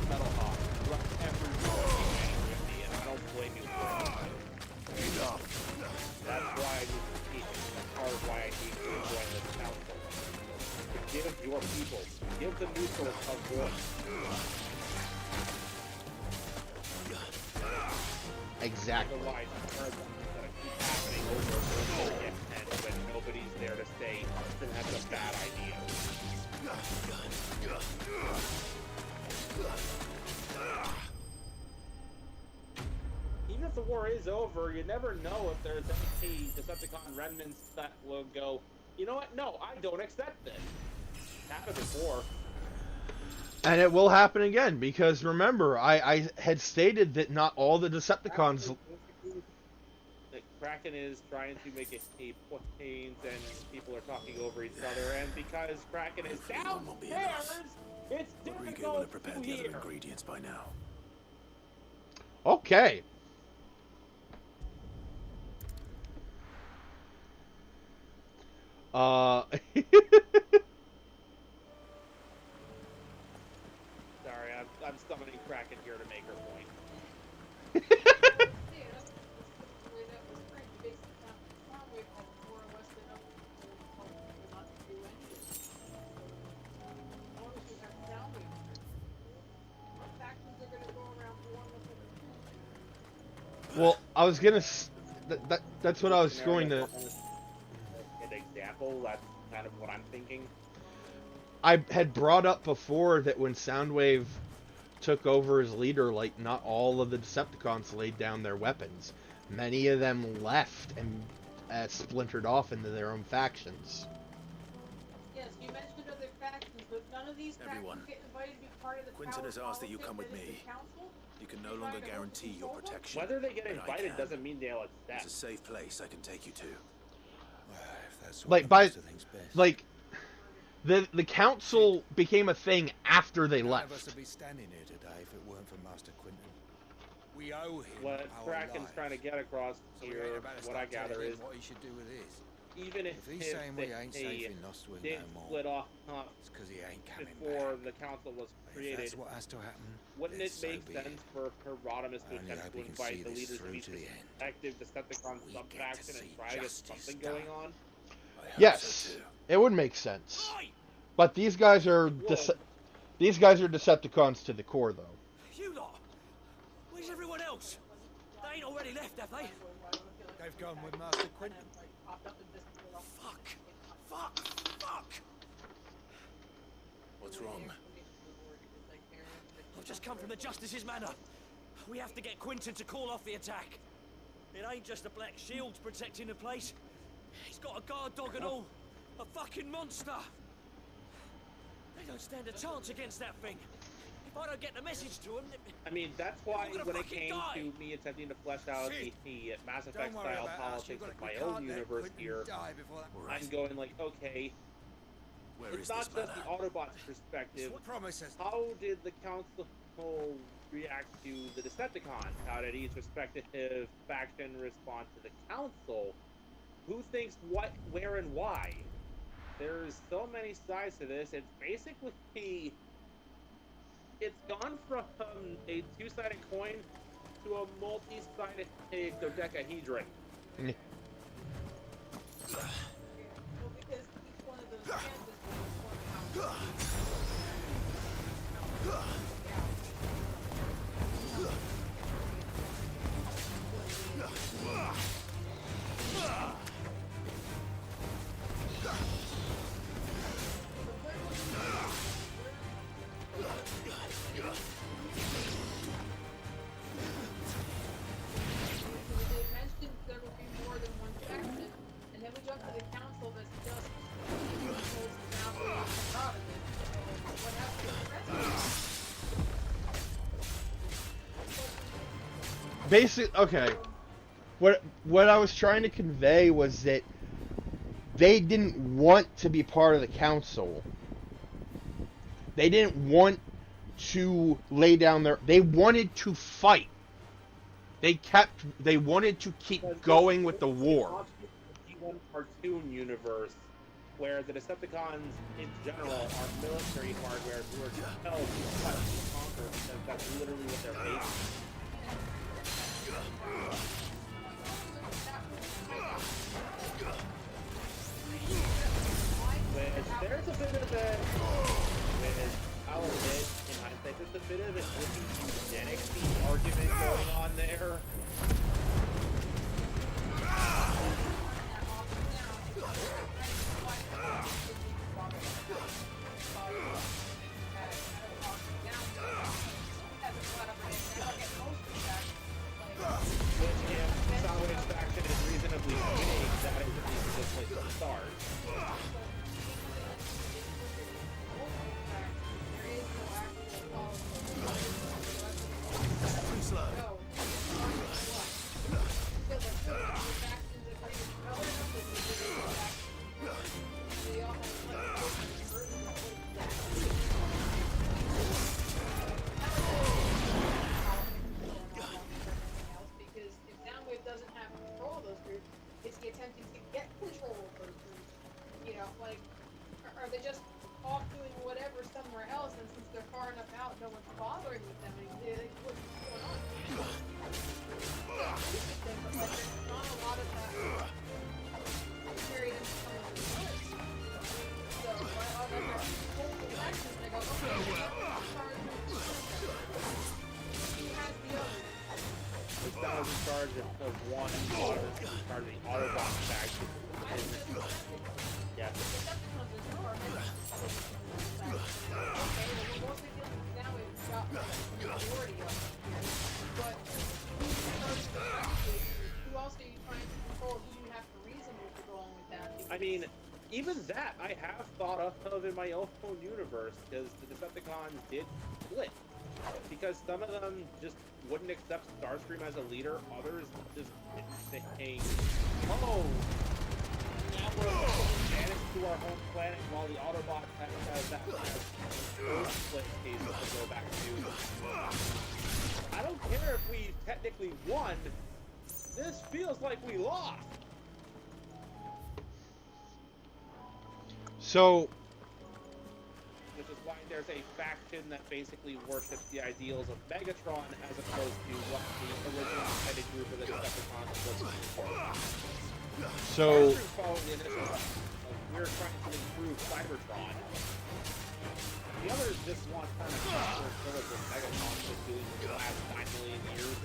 [SPEAKER 1] Metal Hawk, you have every reason to be angry at me, and I don't blame you for it. That's why I need to teach. That's part of why I need to join this council. To give your people, give the neutrals a voice.
[SPEAKER 2] Exactly.
[SPEAKER 1] Otherwise, it's gonna keep happening over and over again, and when nobody's there to say, then that's a bad idea. Even if the war is over, you never know if there's any Decepticon remnants that will go, you know what, no, I don't accept this. It's happened before.
[SPEAKER 2] And it will happen again, because remember, I had stated that not all the Decepticons...
[SPEAKER 1] That Kraken is trying to make a point, and people are talking over each other, and because Kraken is downstairs, it's difficult
[SPEAKER 5] prepare
[SPEAKER 1] to
[SPEAKER 5] the other
[SPEAKER 1] hear.
[SPEAKER 5] ingredients by now.
[SPEAKER 2] Okay.
[SPEAKER 1] summoning Kraken here to make her point.
[SPEAKER 2] Well, I was gonna. That's what I was going to.
[SPEAKER 1] An example. That's kind of what I'm thinking.
[SPEAKER 2] I had brought up before that when Soundwave took over as leader, like, not all of the Decepticons laid down their weapons. Many of them left and splintered off into their own factions.
[SPEAKER 13] Yes, you mentioned other factions, but none of these
[SPEAKER 5] Everyone.
[SPEAKER 13] factions get invited to be part of the
[SPEAKER 5] Quinton has asked that you come with me. You can no longer guarantee your protection.
[SPEAKER 1] Whether they get
[SPEAKER 5] but I
[SPEAKER 1] invited
[SPEAKER 5] can.
[SPEAKER 1] doesn't mean they'll accept.
[SPEAKER 5] There's a safe place I can take you to.
[SPEAKER 16] If that's what
[SPEAKER 2] Like,
[SPEAKER 16] the
[SPEAKER 2] by.
[SPEAKER 16] master thinks best.
[SPEAKER 2] Like. The council became a thing after they
[SPEAKER 16] None
[SPEAKER 2] left.
[SPEAKER 16] of us would be standing here today if it weren't for Master Quinton. We owe him
[SPEAKER 1] What
[SPEAKER 16] our
[SPEAKER 1] Kraken's
[SPEAKER 16] lives.
[SPEAKER 1] trying to get across
[SPEAKER 16] So we
[SPEAKER 1] here,
[SPEAKER 16] ain't about to
[SPEAKER 1] what I
[SPEAKER 16] start telling
[SPEAKER 1] gather
[SPEAKER 16] him
[SPEAKER 1] is,
[SPEAKER 16] what he should do with his.
[SPEAKER 1] even if
[SPEAKER 16] he's saying we ain't
[SPEAKER 1] they
[SPEAKER 16] safe in Nostwind
[SPEAKER 1] did
[SPEAKER 16] no more,
[SPEAKER 1] split off
[SPEAKER 16] it's because he ain't coming
[SPEAKER 1] before
[SPEAKER 16] back.
[SPEAKER 1] the council was
[SPEAKER 16] But if
[SPEAKER 1] created,
[SPEAKER 16] that's what has to happen,
[SPEAKER 1] wouldn't
[SPEAKER 16] then
[SPEAKER 1] it
[SPEAKER 16] so
[SPEAKER 1] make
[SPEAKER 16] be
[SPEAKER 1] sense
[SPEAKER 16] it.
[SPEAKER 1] for Herodotus to
[SPEAKER 16] I only
[SPEAKER 1] attempt
[SPEAKER 16] hope
[SPEAKER 1] to
[SPEAKER 16] he can
[SPEAKER 1] invite
[SPEAKER 16] see
[SPEAKER 1] the
[SPEAKER 16] this
[SPEAKER 1] leaders of
[SPEAKER 16] through
[SPEAKER 1] each
[SPEAKER 16] to the end.
[SPEAKER 1] respective Decepticon
[SPEAKER 16] We
[SPEAKER 1] sub-faction
[SPEAKER 16] get to
[SPEAKER 1] and
[SPEAKER 16] see
[SPEAKER 1] try to get
[SPEAKER 16] justice
[SPEAKER 1] something
[SPEAKER 16] done.
[SPEAKER 1] going on?
[SPEAKER 2] Yes, it would make sense. But these guys are these guys are Decepticons to the core, though.
[SPEAKER 8] You lot! Where's everyone else? They ain't already left, have they?
[SPEAKER 16] They've gone with Master Quinton.
[SPEAKER 8] Fuck! Fuck! Fuck!
[SPEAKER 5] What's wrong?
[SPEAKER 8] I've just come from the Justice's manor. We have to get Quinton to call off the attack. It ain't just the Black Shields protecting the place. He's got a guard dog and all. A fucking monster! They don't stand a chance against that thing. If I don't get the message to them...
[SPEAKER 1] I mean, that's why
[SPEAKER 8] They're all
[SPEAKER 1] when
[SPEAKER 8] gonna
[SPEAKER 1] it came
[SPEAKER 8] fucking
[SPEAKER 1] to me attempting to flesh out the Mass Effect
[SPEAKER 16] Don't worry
[SPEAKER 1] style
[SPEAKER 16] about us.
[SPEAKER 1] politics
[SPEAKER 16] We've
[SPEAKER 1] of
[SPEAKER 16] got-
[SPEAKER 1] my
[SPEAKER 16] we
[SPEAKER 1] own
[SPEAKER 16] can't let
[SPEAKER 1] universe
[SPEAKER 16] Quinton
[SPEAKER 1] here,
[SPEAKER 16] die before that-
[SPEAKER 1] I'm going like, okay,
[SPEAKER 5] Where
[SPEAKER 1] it's
[SPEAKER 5] is
[SPEAKER 1] not
[SPEAKER 5] this
[SPEAKER 1] just the
[SPEAKER 5] manor?
[SPEAKER 1] Autobots' perspective.
[SPEAKER 16] Promises.
[SPEAKER 1] How did the Council react to the Decepticons? How did each respective faction respond to the Council? Who thinks what, where, and why? There's so many sides to this. It's basically... It's gone from a two-sided coin to a multi-sided dodecahedron.
[SPEAKER 2] Yeah. Okay. What I was trying to convey was that they didn't want to be part of the council. They didn't want to lay down their... They wanted to fight. They wanted to keep going with the war.
[SPEAKER 1] One cartoon universe where the Decepticons in general are military hardware who are compelled to fight and conquer because that's literally what they're made of. There's a bit of a, I'll admit, in hindsight, there's a bit of an eugenics argument going on there. Which, if Soundwave's faction is reasonably big, that is at least a good place to start.
[SPEAKER 13] It's the attempting to get control of those groups. You know, like, are they just off doing whatever somewhere else, and since they're far enough out, no one's bothering with them. What's going on? It's interesting, but like there's not a lot of that carried into some of the stories. So I like their whole connections. They go, okay, who has the other?
[SPEAKER 1] This guy was in charge of one, and the other was in charge of the Autobot faction. Yeah. I mean, even that I have thought of in my own universe, because the Decepticons did split. Because some of them just wouldn't accept Starscream as a leader, others just saying, oh, now we're managed to our home planet while the Autobots have that first split case to go back to. I don't care if we technically won, this feels like we lost.
[SPEAKER 2] So,
[SPEAKER 1] which is why there's a faction that basically worships the ideals of Megatron as opposed to what the original intended group of the Decepticons was for.
[SPEAKER 2] So,
[SPEAKER 1] following the initial, we're trying to improve Cybertron. The others just want kind of cultural village with Megatron been doing for the last 9 million years.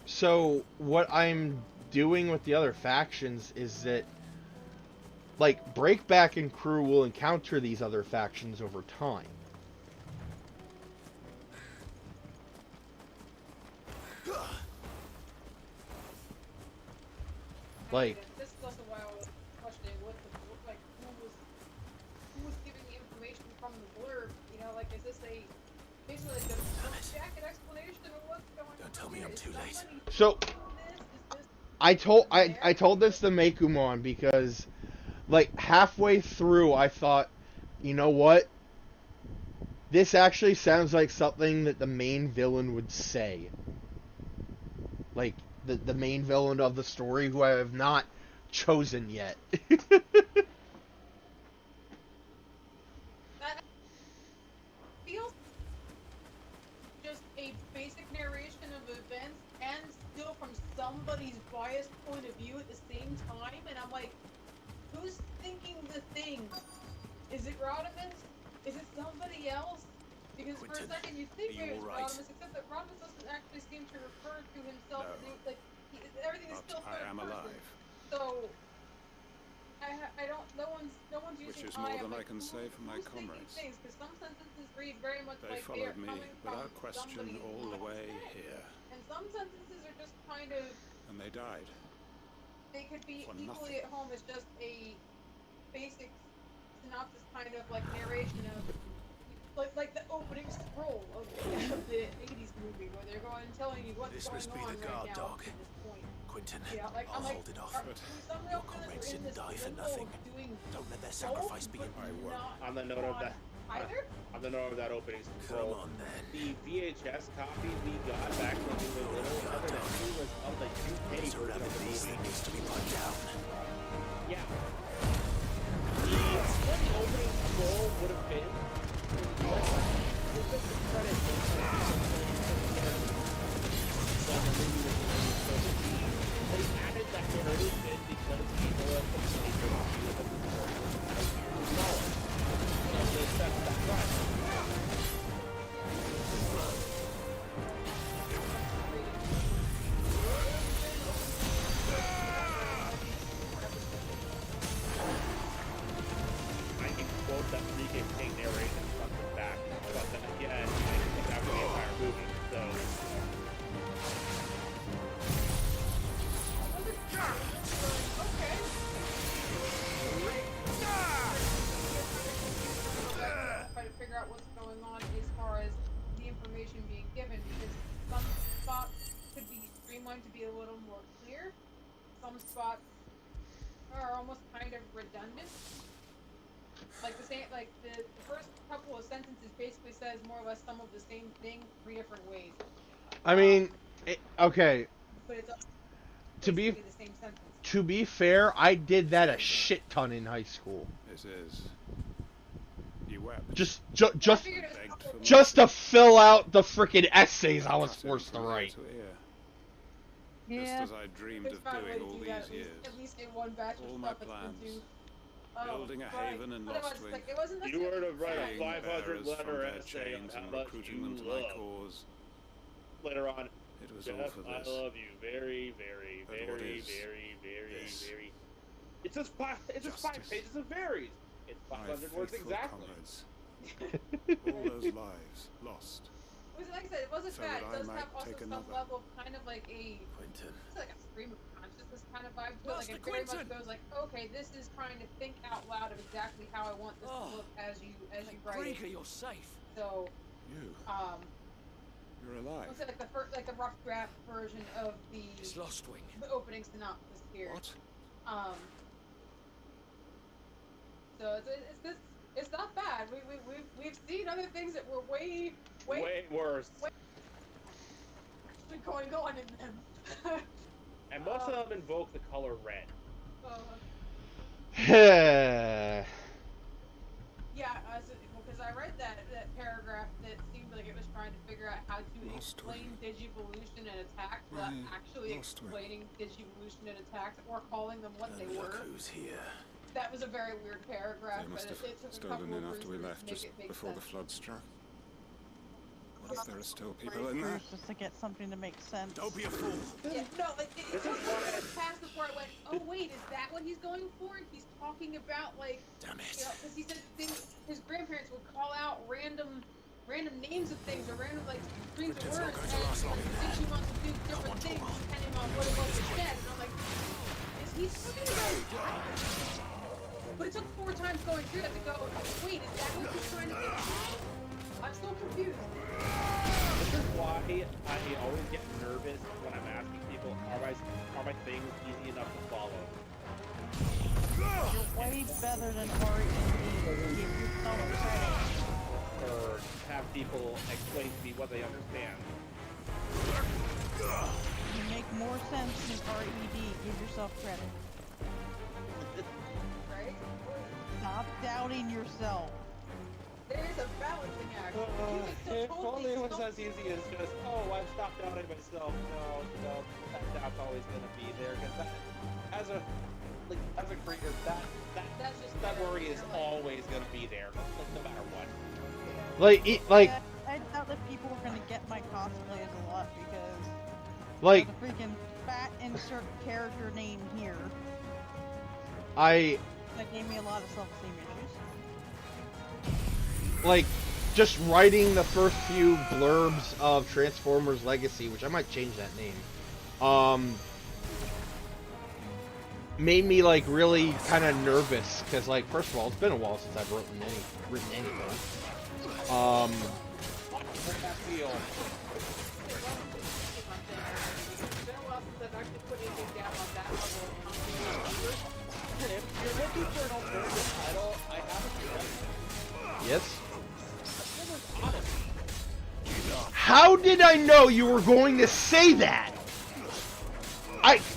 [SPEAKER 2] So, what I'm doing with the other factions is that, like, Breakback and crew will encounter these other factions over time. Like,
[SPEAKER 13] this is also why I was questioning who was giving the information from the blurb. You know, like, is this basically like a jacket explanation of what's going on?
[SPEAKER 5] Don't tell me I'm too late.
[SPEAKER 2] So, I told this to Mekumon because, like, halfway through I thought, you know what? This actually sounds like something that the main villain would say. Like, the main villain of the story, who I have not chosen yet.
[SPEAKER 13] That feels just a basic narration of events, and still from somebody's biased point of view at the same time, and I'm like, who's thinking the thing? Is it Rodimus? Is it somebody else? Because for a second you think maybe it's Rodimus, except that Rodimus doesn't actually seem to refer to himself as everything is still third person.
[SPEAKER 15] Alive.
[SPEAKER 13] So I don't. No one's using.
[SPEAKER 15] Which is more than I can say for my comrades.
[SPEAKER 13] Because some sentences read very much
[SPEAKER 15] they
[SPEAKER 13] like
[SPEAKER 15] followed me without question all the way here.
[SPEAKER 13] And some sentences are just kind of.
[SPEAKER 15] And they died.
[SPEAKER 13] They could be equally at home as just a basic synopsis, kind of like narration of. Like the opening scroll of the 80s movie, where they're going and telling you what's going on right now at this point.
[SPEAKER 5] Quentin,
[SPEAKER 13] yeah, like,
[SPEAKER 5] I'll
[SPEAKER 13] I'm
[SPEAKER 5] hold it off.
[SPEAKER 13] Your
[SPEAKER 5] comrades didn't die for nothing. Don't let their sacrifice be in my world.
[SPEAKER 1] On the note of that, on the note of that opening scroll, the VHS copy we got back when we were little, other than he was of the UK version of the movie.
[SPEAKER 5] Needs to be put down.
[SPEAKER 1] Yeah. What the opening scroll would have been. They added that narration because people at the paper and they set that right. I can quote that recap narration front and back, but then again, I think that was the entire movie, so.
[SPEAKER 13] Try to figure out what's going on as far as the information being given, because some spots could be streamlined to be a little more clear. Some spots are almost kind of redundant. Like the first couple of sentences basically says more or less some of the same thing 3 different ways.
[SPEAKER 2] I mean, okay.
[SPEAKER 13] But it's
[SPEAKER 2] to be
[SPEAKER 13] basically the same sentence.
[SPEAKER 2] to be fair, I did that a shit ton in high school.
[SPEAKER 15] This is. You wept.
[SPEAKER 2] Just
[SPEAKER 15] Begged for
[SPEAKER 2] just to
[SPEAKER 15] mercy.
[SPEAKER 2] fill out the freaking essays I was forced to write.
[SPEAKER 13] Yeah.
[SPEAKER 15] Just as I dreamed
[SPEAKER 13] It's
[SPEAKER 15] of
[SPEAKER 13] found a way
[SPEAKER 15] doing
[SPEAKER 13] to
[SPEAKER 15] all
[SPEAKER 13] do
[SPEAKER 15] these
[SPEAKER 13] that,
[SPEAKER 15] years.
[SPEAKER 13] at least in one batch
[SPEAKER 15] All
[SPEAKER 13] of
[SPEAKER 15] my
[SPEAKER 13] stuff it's
[SPEAKER 15] plans.
[SPEAKER 13] been to.
[SPEAKER 15] Building a haven in
[SPEAKER 13] But it was
[SPEAKER 15] Lostwing.
[SPEAKER 13] like, it wasn't
[SPEAKER 18] You were to write a
[SPEAKER 15] freeing
[SPEAKER 18] 500
[SPEAKER 15] bearers from
[SPEAKER 18] letter
[SPEAKER 15] their
[SPEAKER 18] essay on
[SPEAKER 15] chains
[SPEAKER 18] how
[SPEAKER 15] and
[SPEAKER 18] much
[SPEAKER 15] recruiting
[SPEAKER 18] you
[SPEAKER 15] them to my
[SPEAKER 18] love.
[SPEAKER 15] cause.
[SPEAKER 18] Later on,
[SPEAKER 15] It was
[SPEAKER 18] Jeff,
[SPEAKER 15] all for
[SPEAKER 18] I
[SPEAKER 15] this.
[SPEAKER 18] love you very, very,
[SPEAKER 15] But what
[SPEAKER 18] very,
[SPEAKER 15] is
[SPEAKER 18] very,
[SPEAKER 15] this?
[SPEAKER 18] very. It's just 5 pages of varies. It's
[SPEAKER 15] My
[SPEAKER 18] 500 words
[SPEAKER 15] faithful
[SPEAKER 18] exactly.
[SPEAKER 15] comrades. All those lives lost.
[SPEAKER 13] Like I said, it wasn't
[SPEAKER 15] So
[SPEAKER 13] bad.
[SPEAKER 15] that
[SPEAKER 13] It
[SPEAKER 15] I
[SPEAKER 13] does
[SPEAKER 15] might
[SPEAKER 13] have also
[SPEAKER 15] take
[SPEAKER 13] some
[SPEAKER 15] another.
[SPEAKER 13] level of kind of like a,
[SPEAKER 5] Quentin.
[SPEAKER 13] it's like a stream of consciousness kind of vibe to it. Like
[SPEAKER 12] Master
[SPEAKER 13] it very much
[SPEAKER 12] Quentin!
[SPEAKER 13] goes like, okay, this is trying to think out loud of exactly how I want this to look as you write
[SPEAKER 12] Gregor,
[SPEAKER 13] it.
[SPEAKER 12] you're safe.
[SPEAKER 13] So,
[SPEAKER 15] You. You're alive.
[SPEAKER 13] I'll say like like a rough draft version of the
[SPEAKER 12] It's Lostwing.
[SPEAKER 13] the opening synopsis here.
[SPEAKER 15] What?
[SPEAKER 13] So it's not bad. We've seen other things that were way
[SPEAKER 18] worse.
[SPEAKER 13] actually going on in them.
[SPEAKER 18] And most of them invoke the color red.
[SPEAKER 13] Yeah, because I read that paragraph that seemed like it was trying to figure out how to explain digivolution and attacks without actually explaining digivolution and attacks or calling them what they were.
[SPEAKER 5] Who's here?
[SPEAKER 13] That was a very weird paragraph,
[SPEAKER 15] They must
[SPEAKER 13] but
[SPEAKER 15] have
[SPEAKER 13] it took a
[SPEAKER 15] stolen
[SPEAKER 13] couple
[SPEAKER 15] in
[SPEAKER 13] of
[SPEAKER 15] after we
[SPEAKER 13] reasons
[SPEAKER 15] left,
[SPEAKER 13] to make
[SPEAKER 15] just
[SPEAKER 13] it make
[SPEAKER 15] before the
[SPEAKER 13] sense.
[SPEAKER 15] flood struck. What if there are still people in there?
[SPEAKER 19] Just to get something to make sense.
[SPEAKER 15] Don't be a fool.
[SPEAKER 13] Yeah, no, like it took me past before I went, oh wait, is that what he's going for? He's talking about like,
[SPEAKER 5] damn it,
[SPEAKER 13] because he said his grandparents would call out random names of things or random like strings of words, and like, Digi wants to do different things depending on what it was that said, and I'm like, is he talking about? But it took 4 times going through that to go, wait, is that what he's trying to do? I'm still confused.
[SPEAKER 18] This is why I always get nervous when I'm asking people, are my things easy enough to follow?
[SPEAKER 19] You're way better than RED. Give yourself credit.
[SPEAKER 18] Or have people explain to me what they understand.
[SPEAKER 19] You make more sense than RED. Give yourself credit.
[SPEAKER 13] Right?
[SPEAKER 19] Stop doubting yourself.
[SPEAKER 13] There is a balancing act.
[SPEAKER 18] If only it was as easy as just, oh, I've stopped doubting myself. No, that doubt's always gonna be there. Because as a creator, that worry is always gonna be there, no matter what.
[SPEAKER 2] Like
[SPEAKER 19] I doubt that people are gonna get my cosplays a lot because
[SPEAKER 2] like
[SPEAKER 19] the freaking fat insert character name here. That gave me a lot of self-esteem issues.
[SPEAKER 2] Like, just writing the first few blurbs of Transformers Legacy, which I might change that name, made me, like, really kind of nervous, because, like, first of all, it's been a while since I've written anything.
[SPEAKER 18] If you're looking for an alternative title, I have a suggestion.
[SPEAKER 2] Yes?
[SPEAKER 18] Odyssey.
[SPEAKER 2] How did I know you were going to say that?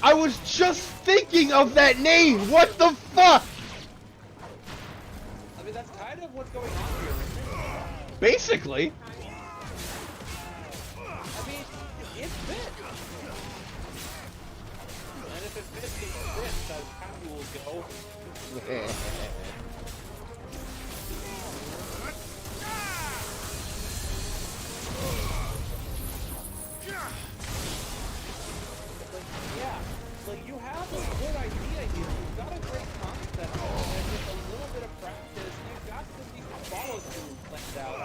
[SPEAKER 2] I was just thinking of that name. What the fuck?
[SPEAKER 18] I mean, that's kind of what's going on here, isn't it?
[SPEAKER 2] Basically.
[SPEAKER 18] I mean, it fits. And if it fits, it fits. That's how we will go. Yeah, like you have a good idea here. You've got a great concept, and with a little bit of practice, you've got some decent follow-through planned out. I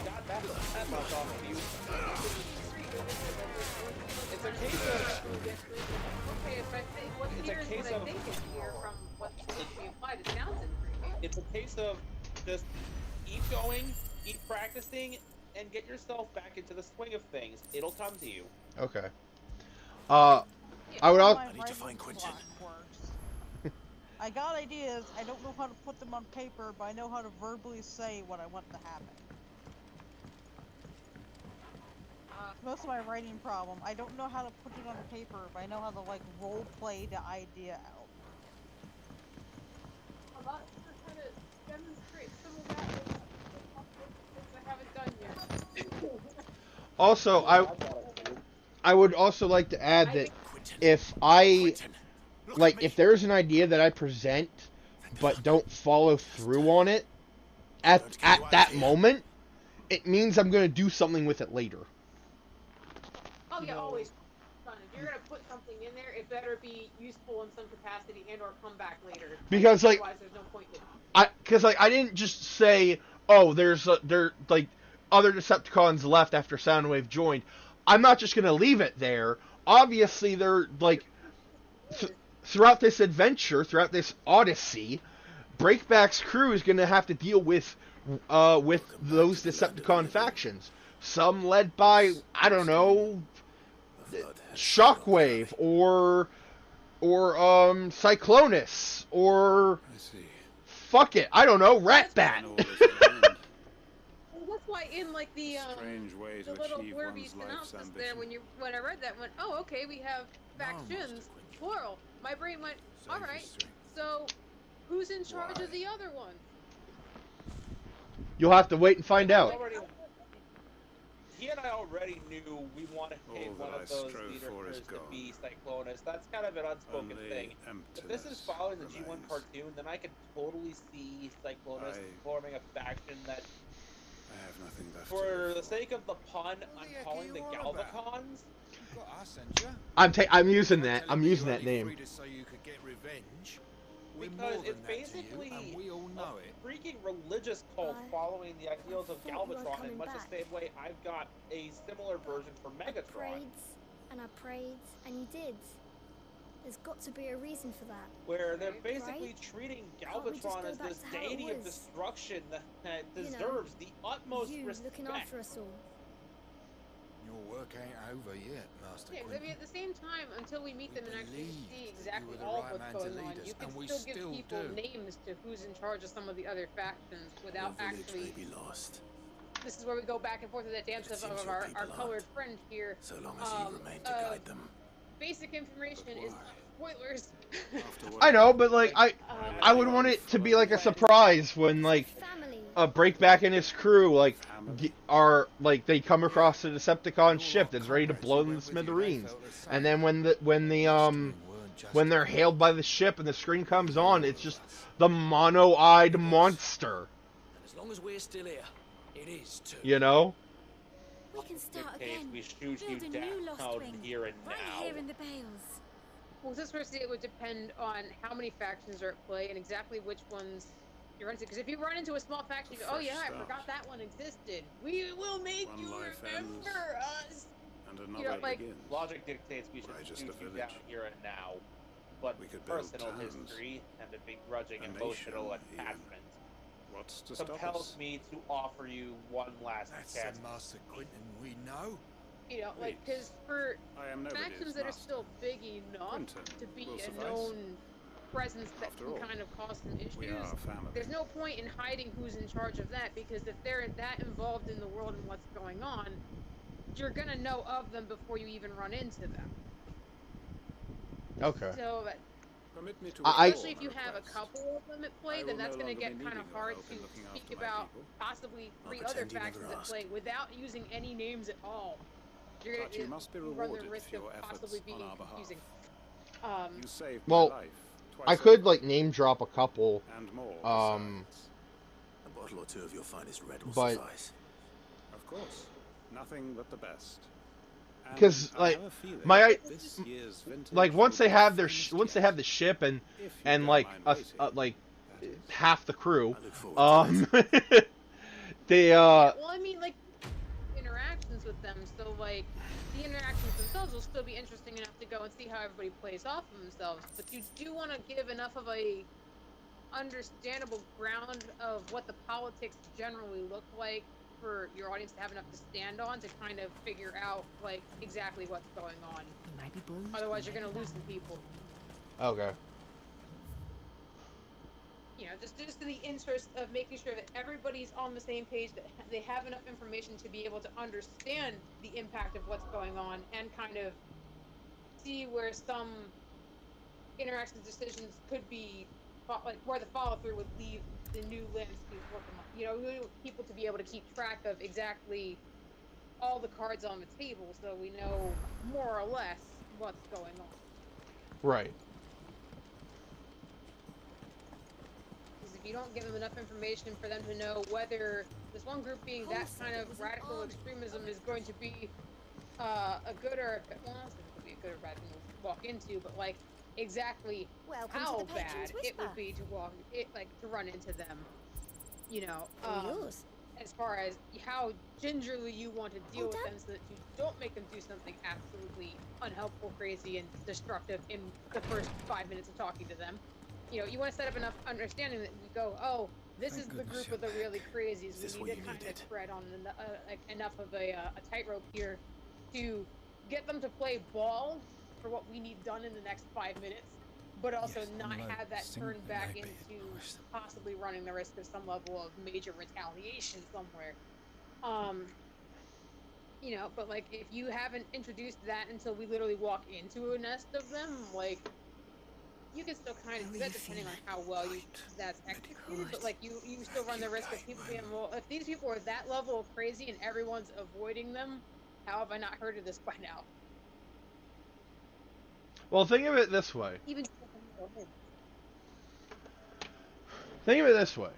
[SPEAKER 18] got that much off of you. It's a case of.
[SPEAKER 13] Okay, if I think what
[SPEAKER 18] It's a
[SPEAKER 13] here is
[SPEAKER 18] case
[SPEAKER 13] what I
[SPEAKER 18] of.
[SPEAKER 13] think is here from what's being applied, it sounds intriguing.
[SPEAKER 18] It's a case of just keep going, keep practicing, and get yourself back into the swing of things. It'll come to you.
[SPEAKER 2] Okay. I would also.
[SPEAKER 19] I need to find Quentin. I got ideas. I don't know how to put them on paper, but I know how to verbally say what I want to happen. most of my writing problem. I don't know how to put it on paper, but I know how to like role play the idea out.
[SPEAKER 20] I'm not sure how to demonstrate some of that because I haven't done yet.
[SPEAKER 2] Also, I would also like to add that if if there's an idea that I present but don't follow through on it at that moment, it means I'm going to do something with it later.
[SPEAKER 20] Oh yeah, always. If you're gonna put something in there, it better be useful in some capacity and or come back later.
[SPEAKER 2] Because
[SPEAKER 20] otherwise there's no point in it.
[SPEAKER 2] I didn't just say, oh, there other Decepticons left after Soundwave joined. I'm not just going to leave it there. Obviously, they're like throughout this adventure, throughout this odyssey, Breakback's crew is going to have to deal with those Decepticon factions. Some led by, I don't know, Shockwave or Cyclonus or fuck it, I don't know, Ratbat.
[SPEAKER 20] Well, that's why in like the little blurby synopsis there, when I read that, went, oh okay, we have factions, plural. My brain went, all right, so who's in charge of the other one?
[SPEAKER 2] You'll have to wait and find out.
[SPEAKER 18] He and I already knew we wanted one of those leaders to be Cyclonus. That's kind of an unspoken thing. If this is following the G1 cartoon, then I could totally see Cyclonus forming a faction that, for the sake of the pun, I'm calling the Galvacons.
[SPEAKER 2] I'm using that. I'm using that name.
[SPEAKER 18] Because it's basically a freaking religious cult following the ideals of Galvatron in much the same way I've got a similar version for Megatron.
[SPEAKER 6] I prayed, and you did. There's got to be a reason for that.
[SPEAKER 18] Where they're basically treating Galvatron as this deity of destruction that deserves the utmost respect.
[SPEAKER 6] Looking after us all.
[SPEAKER 16] Your work ain't over yet, Master
[SPEAKER 20] Yeah, I mean, at the same time, until we meet them and actually see exactly all of what's going on, you can still give people names to who's in charge of some of the other factions without actually... This is where we go back and forth with that dance of our colored friend here.
[SPEAKER 5] So long as you remain to guide them.
[SPEAKER 20] Basic information is spoilers.
[SPEAKER 2] I know, but like I would want it to be like a surprise when like Breakback and his crew they come across a Decepticon ship that's ready to blow them to smithereens, and then when they're hailed by the ship and the screen comes on, it's just the mono-eyed monster.
[SPEAKER 8] As long as we're still here, it is too.
[SPEAKER 2] You know?
[SPEAKER 6] We can start again.
[SPEAKER 18] We shoot you down here and now.
[SPEAKER 6] Right here in the bales.
[SPEAKER 20] Well, this first it would depend on how many factions are at play and exactly which ones you run into. Because if you run into a small faction, you go, oh yeah, I forgot that one existed. We will make you remember us.
[SPEAKER 15] And another
[SPEAKER 18] logic dictates we should shoot you down here and now. But personal history and a begrudging emotional attachment compels me to offer you one last chance.
[SPEAKER 16] That's the Master Quentin we know.
[SPEAKER 20] You know, like, because for factions that are still big enough to be a known presence that can kind of cause some issues, there's no point in hiding who's in charge of that, because if they're that involved in the world and what's going on, you're gonna know of them before you even run into them.
[SPEAKER 2] Okay.
[SPEAKER 20] So, especially if you have a couple of them at play, then that's going to get kind of hard to speak about possibly 3 other factions at play without using any names at all. You're going to run the risk of possibly being confusing.
[SPEAKER 2] Well, I could like name drop a couple.
[SPEAKER 5] And more. A bottle or 2 of your finest red will suffice.
[SPEAKER 15] Of course, nothing but the best.
[SPEAKER 2] Because like once they have the ship and like half the crew, they
[SPEAKER 20] well, I mean, like interactions with them, so like the interactions themselves will still be interesting enough to go and see how everybody plays off of themselves. But you do want to give enough of a understandable ground of what the politics generally look like for your audience to have enough to stand on to kind of figure out like exactly what's going on. Otherwise, you're gonna lose some people.
[SPEAKER 2] Okay.
[SPEAKER 20] you know, just in the interest of making sure that everybody's on the same page, that they have enough information to be able to understand the impact of what's going on and kind of see where some interactions decisions could be, like where the follow through would leave the new landscape looking like. You know, people to be able to keep track of exactly all the cards on the table, so we know more or less what's going on.
[SPEAKER 2] Right.
[SPEAKER 20] Because if you don't give them enough information for them to know whether this one group being that kind of radical extremism is going to be a good or well, not saying it could be a good or bad thing to walk into, but like exactly how bad it would be to run into them. You know, as far as how gingerly you want to deal with them, so that you don't make them do something absolutely unhelpful, crazy, and destructive in the first 5 minutes of talking to them. You know, you want to set up enough understanding that we go, oh, this is the group of the really crazies. We need to kind of tread on enough of a tightrope here to get them to play ball for what we need done in the next 5 minutes, but also not have that turn back into possibly running the risk of some level of major retaliation somewhere. You know, but like if you haven't introduced that until we literally walk into a nest of them, like you can still kind of do that depending on how well that's executed, but like you still run the risk of people being, well, if these people are that level of crazy and everyone's avoiding them, how have I not heard of this by now?
[SPEAKER 2] Well, think of it this way.
[SPEAKER 20] Even
[SPEAKER 2] Think of it this way.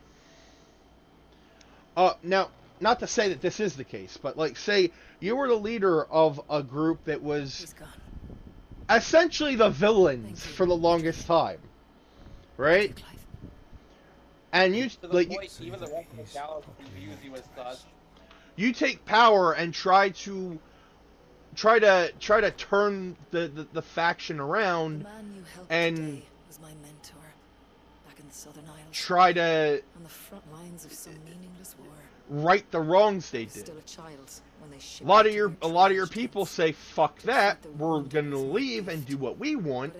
[SPEAKER 2] Now, not to say that this is the case, but like, say you were the leader of a group that was essentially the villains for the longest time, right? And you like
[SPEAKER 18] even the one from the gallows views you as such.
[SPEAKER 2] You take power and try to turn the faction around,
[SPEAKER 7] The man you helped
[SPEAKER 2] and
[SPEAKER 7] today was my mentor back in the Southern Isles.
[SPEAKER 2] try to
[SPEAKER 7] on the front lines of some meaningless war.
[SPEAKER 2] right the wrongs they did.
[SPEAKER 7] Still a child when they
[SPEAKER 2] A lot of your people say, "Fuck that! We're gonna leave and do what we want."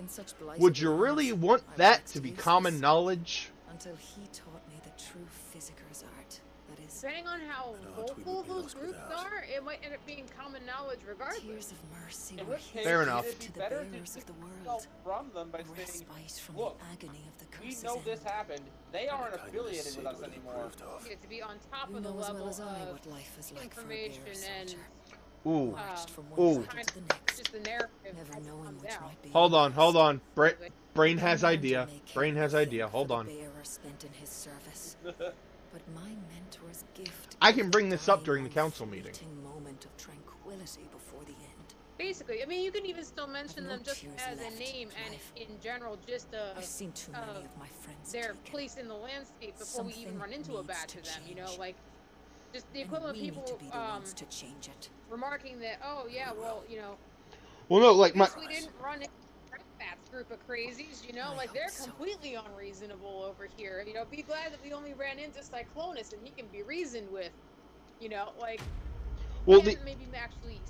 [SPEAKER 2] Would you really want that to be common knowledge?
[SPEAKER 7] Until he taught me the true physicker's art. That is,
[SPEAKER 20] depending on how vocal those groups are, it might end up being common knowledge regardless.
[SPEAKER 7] Tears of mercy
[SPEAKER 20] In
[SPEAKER 7] were
[SPEAKER 20] which case,
[SPEAKER 2] Fair enough.
[SPEAKER 20] it'd be
[SPEAKER 7] to the
[SPEAKER 20] better
[SPEAKER 7] bearers
[SPEAKER 20] to
[SPEAKER 7] of the world.
[SPEAKER 20] yourself from them by saying,
[SPEAKER 7] respite from
[SPEAKER 20] look,
[SPEAKER 7] the agony of the
[SPEAKER 20] we
[SPEAKER 7] curses.
[SPEAKER 20] know this happened. They aren't affiliated with us anymore. Yeah, to be on top
[SPEAKER 7] You
[SPEAKER 20] of the
[SPEAKER 7] know as
[SPEAKER 20] level
[SPEAKER 7] well as I
[SPEAKER 20] of
[SPEAKER 7] what life is like for a
[SPEAKER 20] information
[SPEAKER 7] bearer
[SPEAKER 20] and
[SPEAKER 7] soldier.
[SPEAKER 2] Ooh,
[SPEAKER 7] Marched from one
[SPEAKER 2] ooh.
[SPEAKER 7] battle to the next,
[SPEAKER 20] just the narrative
[SPEAKER 7] never
[SPEAKER 20] as it
[SPEAKER 7] knowing
[SPEAKER 20] comes
[SPEAKER 7] which
[SPEAKER 20] out.
[SPEAKER 7] might be
[SPEAKER 2] Hold
[SPEAKER 7] your
[SPEAKER 2] on,
[SPEAKER 7] last.
[SPEAKER 2] hold on. Brain
[SPEAKER 7] The
[SPEAKER 2] has
[SPEAKER 7] commander
[SPEAKER 2] idea.
[SPEAKER 7] may care
[SPEAKER 2] Brain has
[SPEAKER 7] nothing
[SPEAKER 2] idea.
[SPEAKER 7] for
[SPEAKER 2] Hold
[SPEAKER 7] the
[SPEAKER 2] on.
[SPEAKER 7] bearer spent in his service. But my mentor's gift
[SPEAKER 2] I
[SPEAKER 7] is
[SPEAKER 2] can
[SPEAKER 7] the
[SPEAKER 2] bring this up
[SPEAKER 7] dying
[SPEAKER 2] during the council meeting.
[SPEAKER 7] fleeting moment of tranquility before the end.
[SPEAKER 20] Basically, I mean, you can even still mention
[SPEAKER 7] I've
[SPEAKER 20] them
[SPEAKER 7] no
[SPEAKER 20] just
[SPEAKER 7] tears
[SPEAKER 20] as a
[SPEAKER 7] left
[SPEAKER 20] name
[SPEAKER 7] to
[SPEAKER 20] and
[SPEAKER 7] life.
[SPEAKER 20] in general just
[SPEAKER 7] I've seen too many of my friends
[SPEAKER 20] their
[SPEAKER 7] taken.
[SPEAKER 20] place in the landscape before we even
[SPEAKER 7] Something
[SPEAKER 20] run into a
[SPEAKER 7] needs
[SPEAKER 20] batch
[SPEAKER 7] to
[SPEAKER 20] of them. You know,
[SPEAKER 7] change.
[SPEAKER 20] like just the
[SPEAKER 7] And
[SPEAKER 20] equivalent
[SPEAKER 7] we
[SPEAKER 20] of
[SPEAKER 7] need to
[SPEAKER 20] people
[SPEAKER 7] be the ones to change it.
[SPEAKER 20] remarking that, oh yeah, well, you know,
[SPEAKER 2] Well, no, like
[SPEAKER 20] at
[SPEAKER 2] my
[SPEAKER 20] least we didn't run into that group of crazies. You know, like they're completely unreasonable over here. You know, be glad that we only ran into Cyclonus and he can be reasoned with. You know, like
[SPEAKER 2] Well,
[SPEAKER 20] we haven't maybe actually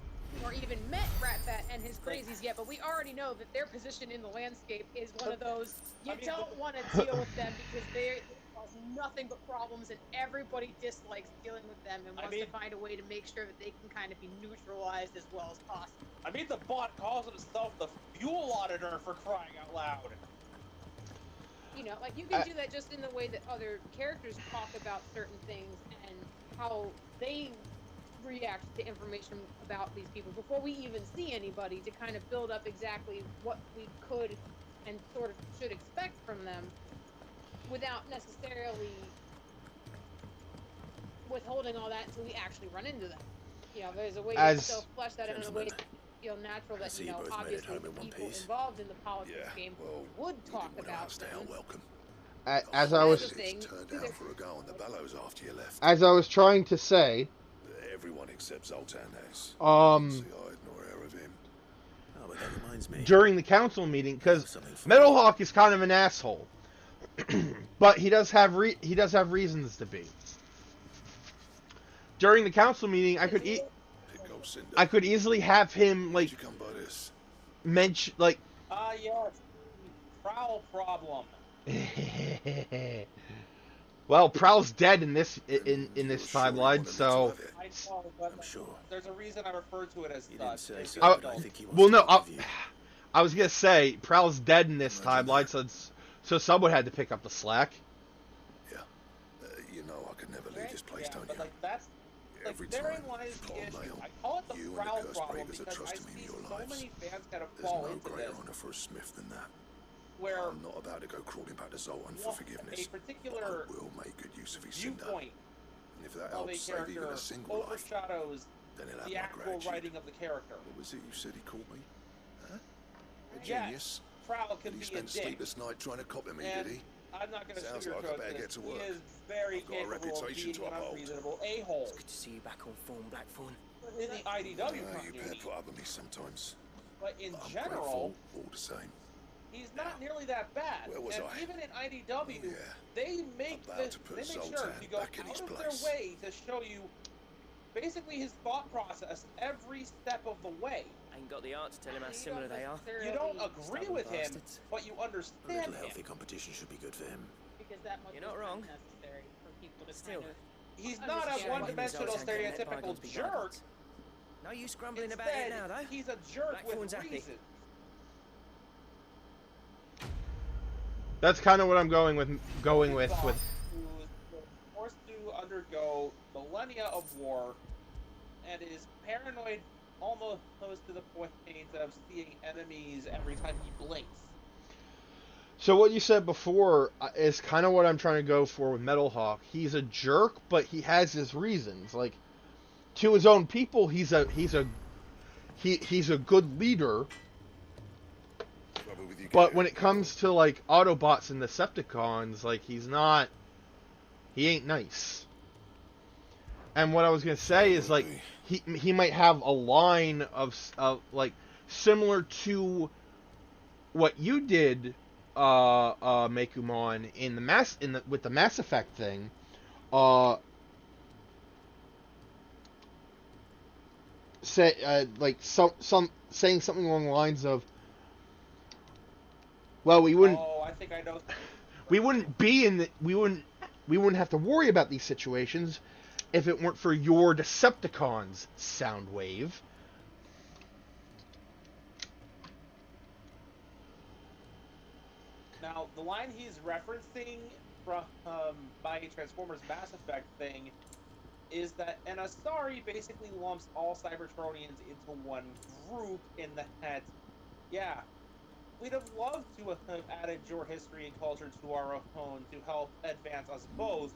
[SPEAKER 20] or even met Ratbat and his crazies yet, but we already know that their position in the landscape is one of those you don't want to deal with them because they cause nothing but problems and everybody dislikes dealing with them and wants to find a way to make sure that they can kind of be neutralized as well as possible.
[SPEAKER 18] I mean, the bot calls himself the fuel auditor, for crying out loud.
[SPEAKER 20] You know, like you can do that just in the way that other characters talk about certain things and how they react to information about these people before we even see anybody, to kind of build up exactly what we could and sort of should expect from them without necessarily withholding all that until we actually run into them. You know, there's a way to still flesh that out in a way that feel natural, that, you know, obviously the people involved in the politics game would talk about them.
[SPEAKER 2] as I was
[SPEAKER 9] Turned out for a go on the bellows after you left.
[SPEAKER 2] as I was trying to say,
[SPEAKER 9] Everyone except Zoltan has. See, I had no hair of him.
[SPEAKER 5] Oh, but that reminds me.
[SPEAKER 2] during the council meeting, because Metalhawk is kind of an asshole, but he does have reasons to be. During the council meeting, I could easily have him like mention like
[SPEAKER 18] Yes, prowl problem.
[SPEAKER 2] Well, Prowl's dead in this this timeline, so.
[SPEAKER 18] I know, but there's a reason I refer to it as such. If you
[SPEAKER 2] I,
[SPEAKER 18] don't.
[SPEAKER 2] well, no, I was gonna say Prowl's dead in this timeline, so someone had to pick up the slack.
[SPEAKER 9] You know I could never leave this place, don't
[SPEAKER 18] But
[SPEAKER 9] you?
[SPEAKER 18] like that's like therein lies the issue. I call it the Prowl problem because I see so many fans kind of
[SPEAKER 9] There's
[SPEAKER 18] fall
[SPEAKER 9] no
[SPEAKER 18] into
[SPEAKER 9] greater
[SPEAKER 18] this,
[SPEAKER 9] honor for a smith than that.
[SPEAKER 18] where
[SPEAKER 9] I'm not about to go crawling back to Zoltan for forgiveness.
[SPEAKER 18] a particular
[SPEAKER 9] I will make good use of his cinder.
[SPEAKER 18] viewpoint
[SPEAKER 9] And if that
[SPEAKER 18] of a
[SPEAKER 9] helps save even
[SPEAKER 18] character
[SPEAKER 9] a single life,
[SPEAKER 18] overshadows
[SPEAKER 9] then he'll have
[SPEAKER 18] the
[SPEAKER 9] my
[SPEAKER 18] actual
[SPEAKER 9] gratitude.
[SPEAKER 18] writing of the character.
[SPEAKER 9] What was it you said he called me? Huh? A
[SPEAKER 18] Yes,
[SPEAKER 9] genius?
[SPEAKER 18] Prowl can
[SPEAKER 9] Did he
[SPEAKER 18] be a
[SPEAKER 9] spend
[SPEAKER 18] dick.
[SPEAKER 9] sleepless night trying to copy me,
[SPEAKER 18] And
[SPEAKER 9] did he?
[SPEAKER 18] I'm not going to
[SPEAKER 9] Sounds like I
[SPEAKER 18] sugarcoat
[SPEAKER 9] better
[SPEAKER 18] this.
[SPEAKER 9] get to
[SPEAKER 18] He
[SPEAKER 9] work.
[SPEAKER 18] is very
[SPEAKER 9] I've got a
[SPEAKER 18] capable of
[SPEAKER 9] reputation
[SPEAKER 18] being
[SPEAKER 9] to
[SPEAKER 18] an
[SPEAKER 9] uphold.
[SPEAKER 18] unreasonable a-hole.
[SPEAKER 8] Good to see you back on form, Blackthorn.
[SPEAKER 18] In the IDW
[SPEAKER 9] You better
[SPEAKER 18] continuity,
[SPEAKER 9] put up with me sometimes.
[SPEAKER 18] but in
[SPEAKER 9] I'm
[SPEAKER 18] general,
[SPEAKER 9] grateful all the same.
[SPEAKER 18] he's not nearly that bad.
[SPEAKER 9] Where was
[SPEAKER 18] and
[SPEAKER 9] I?
[SPEAKER 18] even in IDW, they make
[SPEAKER 9] About to put
[SPEAKER 18] sure
[SPEAKER 9] Zoltan
[SPEAKER 18] to go
[SPEAKER 9] back in his
[SPEAKER 18] out of
[SPEAKER 9] place.
[SPEAKER 18] their way to show you basically his thought process every step of the way.
[SPEAKER 8] Ain't got the art to tell him how similar they are.
[SPEAKER 18] You don't agree with him, but you
[SPEAKER 5] A
[SPEAKER 18] understand
[SPEAKER 5] little
[SPEAKER 18] him.
[SPEAKER 5] healthy competition should be good for him.
[SPEAKER 20] Because that much
[SPEAKER 8] You're not
[SPEAKER 20] is
[SPEAKER 8] wrong.
[SPEAKER 20] necessary for people to
[SPEAKER 8] Still,
[SPEAKER 20] kind of
[SPEAKER 18] He's not a
[SPEAKER 20] understand
[SPEAKER 18] one-dimensional
[SPEAKER 8] Zoltan can let
[SPEAKER 18] stereotypical
[SPEAKER 8] bygones be
[SPEAKER 18] jerk.
[SPEAKER 8] bygones. No use grumbling about it
[SPEAKER 18] Instead,
[SPEAKER 8] now, though.
[SPEAKER 18] he's a jerk
[SPEAKER 8] Blackthorn's
[SPEAKER 18] with
[SPEAKER 8] happy.
[SPEAKER 18] reason.
[SPEAKER 2] That's kind of what I'm going with. With
[SPEAKER 18] Who's forced to undergo millennia of war, and is paranoid almost to the point of seeing enemies every time he blinks.
[SPEAKER 2] So what you said before is kind of what I'm trying to go for with Metal Hawk. He's a jerk, but he has his reasons. Like, to his own people, he's a good leader. But when it comes to like Autobots and Decepticons, like he ain't nice. And what I was gonna say is like he might have a line of like similar to what you did, Mekumon, with the Mass Effect thing. Say like saying something along the lines of, well, we wouldn't.
[SPEAKER 18] Oh, I think I know.
[SPEAKER 2] We wouldn't be in we wouldn't have to worry about these situations if it weren't for your Decepticons, Soundwave.
[SPEAKER 18] Now, the line he's referencing from my Transformers Mass Effect thing is that an Asari basically lumps all Cybertronians into one group in the head. Yeah, we'd have loved to have added your history and culture to our own to help advance us both,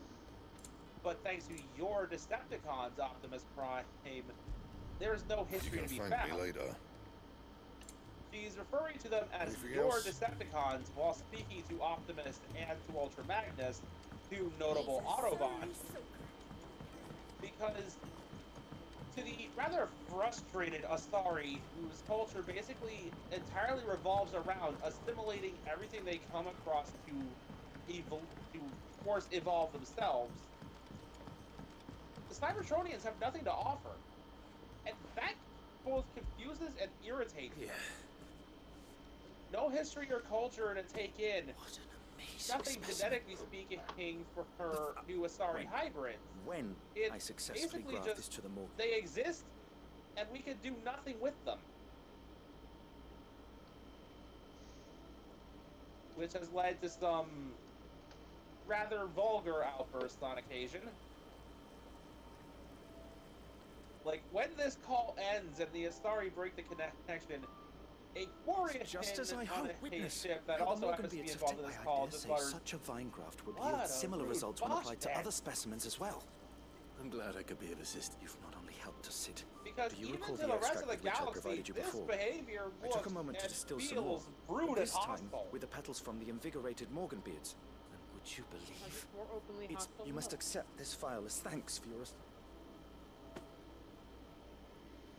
[SPEAKER 18] but thanks to your Decepticons, Optimus Prime, there's no history to be
[SPEAKER 9] Thank
[SPEAKER 18] found.
[SPEAKER 9] me later.
[SPEAKER 18] She's referring to them as
[SPEAKER 9] Anything
[SPEAKER 18] your
[SPEAKER 9] else?
[SPEAKER 18] Decepticons while speaking to Optimus and to Ultra Magnus, two notable Autobots. Because to the rather frustrated Asari, whose culture basically entirely revolves around assimilating everything they come across to of course evolve themselves, the Cybertronians have nothing to offer. And that both confuses and irritates them. No history or culture to take in. Nothing genetically speaking for her new Asari hybrids.
[SPEAKER 8] When
[SPEAKER 18] It's
[SPEAKER 8] I successfully
[SPEAKER 18] basically
[SPEAKER 8] graft
[SPEAKER 18] just
[SPEAKER 8] this to the more.
[SPEAKER 18] they exist, and we can do nothing with them. Which has led to some rather vulgar outbursts on occasion. Like, when this call ends and the Asari break the connection, a Quarian
[SPEAKER 10] Just as I
[SPEAKER 18] on
[SPEAKER 10] hope,
[SPEAKER 18] a
[SPEAKER 10] witness
[SPEAKER 18] ship that
[SPEAKER 10] how the
[SPEAKER 18] also
[SPEAKER 10] Morgan
[SPEAKER 18] happens to be
[SPEAKER 10] beards have
[SPEAKER 18] involved in
[SPEAKER 10] taken
[SPEAKER 18] this
[SPEAKER 10] my
[SPEAKER 18] call
[SPEAKER 10] idea,
[SPEAKER 18] just
[SPEAKER 10] say
[SPEAKER 18] muttered,
[SPEAKER 10] such a vine graft would
[SPEAKER 18] "What
[SPEAKER 10] yield
[SPEAKER 18] a
[SPEAKER 10] similar
[SPEAKER 18] rude
[SPEAKER 10] results when applied to
[SPEAKER 18] bastard."
[SPEAKER 10] other specimens as well.
[SPEAKER 5] I'm glad I could be of assistance.
[SPEAKER 10] You've not only helped us, Sid.
[SPEAKER 18] Because
[SPEAKER 10] Do you
[SPEAKER 18] even
[SPEAKER 10] recall
[SPEAKER 18] to
[SPEAKER 10] the
[SPEAKER 18] the rest
[SPEAKER 10] extract
[SPEAKER 18] of the
[SPEAKER 10] with which I
[SPEAKER 18] galaxy,
[SPEAKER 10] provided you
[SPEAKER 18] this
[SPEAKER 10] before?
[SPEAKER 18] behavior
[SPEAKER 10] I took a
[SPEAKER 18] looks
[SPEAKER 10] moment to
[SPEAKER 18] and
[SPEAKER 10] distill some more,
[SPEAKER 18] feels rude
[SPEAKER 10] but
[SPEAKER 18] and
[SPEAKER 10] this time
[SPEAKER 18] hostile.
[SPEAKER 10] with the petals from the invigorated Morgan beards. And would you believe?
[SPEAKER 20] more openly
[SPEAKER 10] It's,
[SPEAKER 20] hostile
[SPEAKER 10] you must
[SPEAKER 20] than
[SPEAKER 10] accept this file as thanks for your...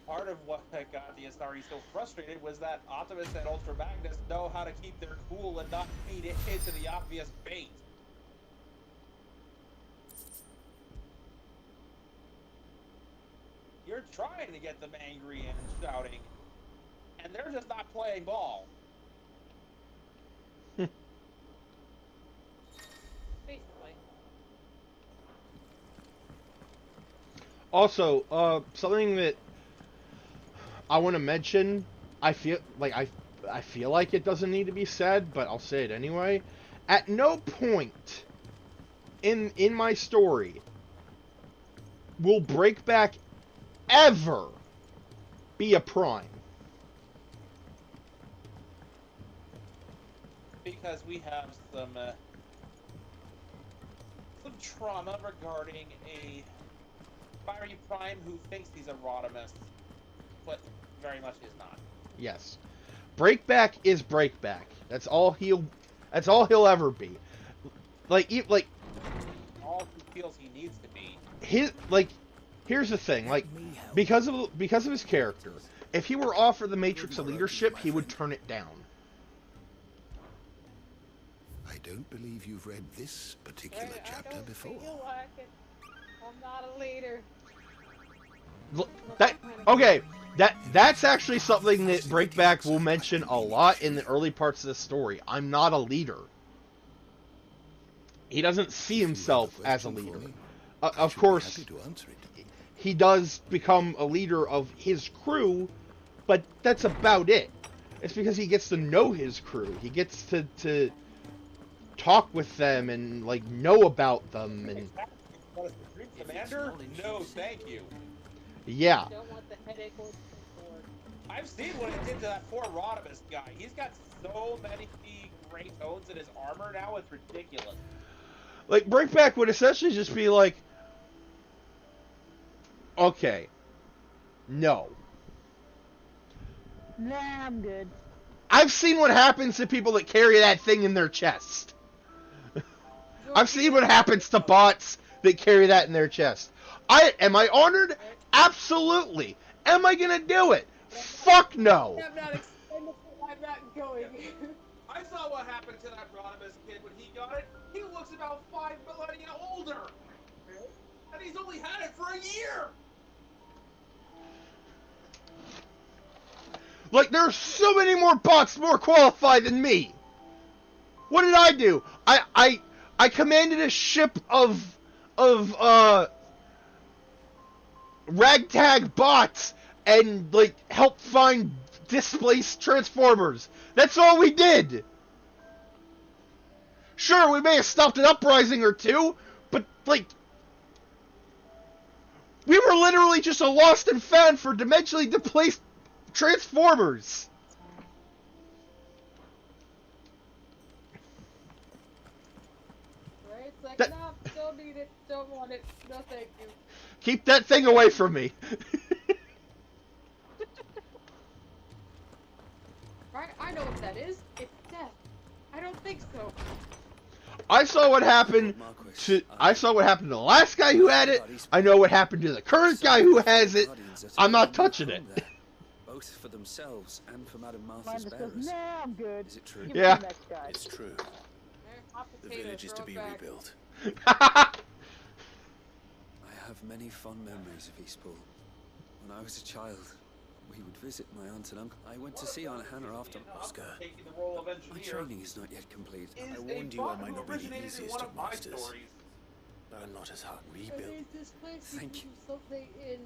[SPEAKER 18] Part of what got the Asari so frustrated was that Optimus and Ultra Magnus know how to keep their cool and not feed it into the obvious bait. You're trying to get them angry and shouting, and they're just not playing ball.
[SPEAKER 2] Also, something that I want to mention, I feel like I feel like it doesn't need to be said, but I'll say it anyway. At no point in my story will Breakback ever be a prime.
[SPEAKER 18] Because we have some trauma regarding a fiery prime who thinks he's a Rodimus, but very much is not.
[SPEAKER 2] Yes. Breakback is Breakback. That's all he'll ever be. Like
[SPEAKER 18] all he feels he needs to be.
[SPEAKER 2] Here's the thing, because of his character, if he were offered the Matrix of Leadership, he would turn it down.
[SPEAKER 9] I don't believe you've read this particular chapter before.
[SPEAKER 20] Feel like it. I'm not a leader.
[SPEAKER 2] That's actually something that Breakback will mention a lot in the early parts of the story. I'm not a leader. He doesn't see himself as a leader. Of course, he does become a leader of his crew, but that's about it. It's because he gets to know his crew. He gets to talk with them and know about them and.
[SPEAKER 18] Commander? No, thank you.
[SPEAKER 2] Yeah.
[SPEAKER 20] Don't want the headache or the board.
[SPEAKER 18] I've seen what it did to that poor Rodimus guy. He's got so many gray tones in his armor now, it's ridiculous.
[SPEAKER 2] Breakback would essentially just be like, okay, no.
[SPEAKER 19] Nah, I'm good.
[SPEAKER 2] I've seen what happens to people that carry that thing in their chest. I've seen what happens to bots that carry that in their chest. Am I honored? Absolutely. Am I gonna do it? Fuck no.
[SPEAKER 20] I'm not going.
[SPEAKER 18] I saw what happened to that Rodimus kid when he got it. He looks about 5 millennia older. And he's only had it for a year.
[SPEAKER 2] There's so many more bots more qualified than me. What did I do? I commanded a ship of ragtag bots and helped find displaced Transformers. That's all we did. Sure, we may have stopped an uprising or two, but we were literally just a lost and found for dimensionally displaced Transformers.
[SPEAKER 20] Right? It's like, no, don't need it, don't want it, no thank you.
[SPEAKER 2] Keep that thing away from me.
[SPEAKER 20] Right? I know what that is. It's death. I don't think so.
[SPEAKER 2] I saw what happened to the last guy who had it. I know what happened to the current guy who has it. I'm not touching it.
[SPEAKER 10] Both for themselves and for Madame
[SPEAKER 19] Mine
[SPEAKER 10] Martha's
[SPEAKER 19] just goes,
[SPEAKER 10] bearers.
[SPEAKER 19] nah, I'm good.
[SPEAKER 10] Is it true?
[SPEAKER 19] Give me
[SPEAKER 2] Yeah.
[SPEAKER 19] the next guy.
[SPEAKER 10] It's true. The village is to be rebuilt.
[SPEAKER 2] I
[SPEAKER 10] I have many fond memories of Eastpool. When I was a child, we would visit my aunt and uncle. I went to see Aunt Hannah after Oscar.
[SPEAKER 18] Taking the role of
[SPEAKER 10] My
[SPEAKER 18] engineer
[SPEAKER 10] training is not yet complete.
[SPEAKER 18] is
[SPEAKER 5] I warned
[SPEAKER 18] a
[SPEAKER 5] you I
[SPEAKER 18] bot
[SPEAKER 5] might
[SPEAKER 18] who
[SPEAKER 5] not be the
[SPEAKER 18] originated in
[SPEAKER 5] easiest
[SPEAKER 18] one
[SPEAKER 5] of
[SPEAKER 18] of my
[SPEAKER 5] masters.
[SPEAKER 18] stories.
[SPEAKER 5] But I'm not as hard to
[SPEAKER 20] I
[SPEAKER 5] rebuild.
[SPEAKER 20] mean, this place
[SPEAKER 10] Thank
[SPEAKER 20] needs
[SPEAKER 10] you.
[SPEAKER 20] to do something in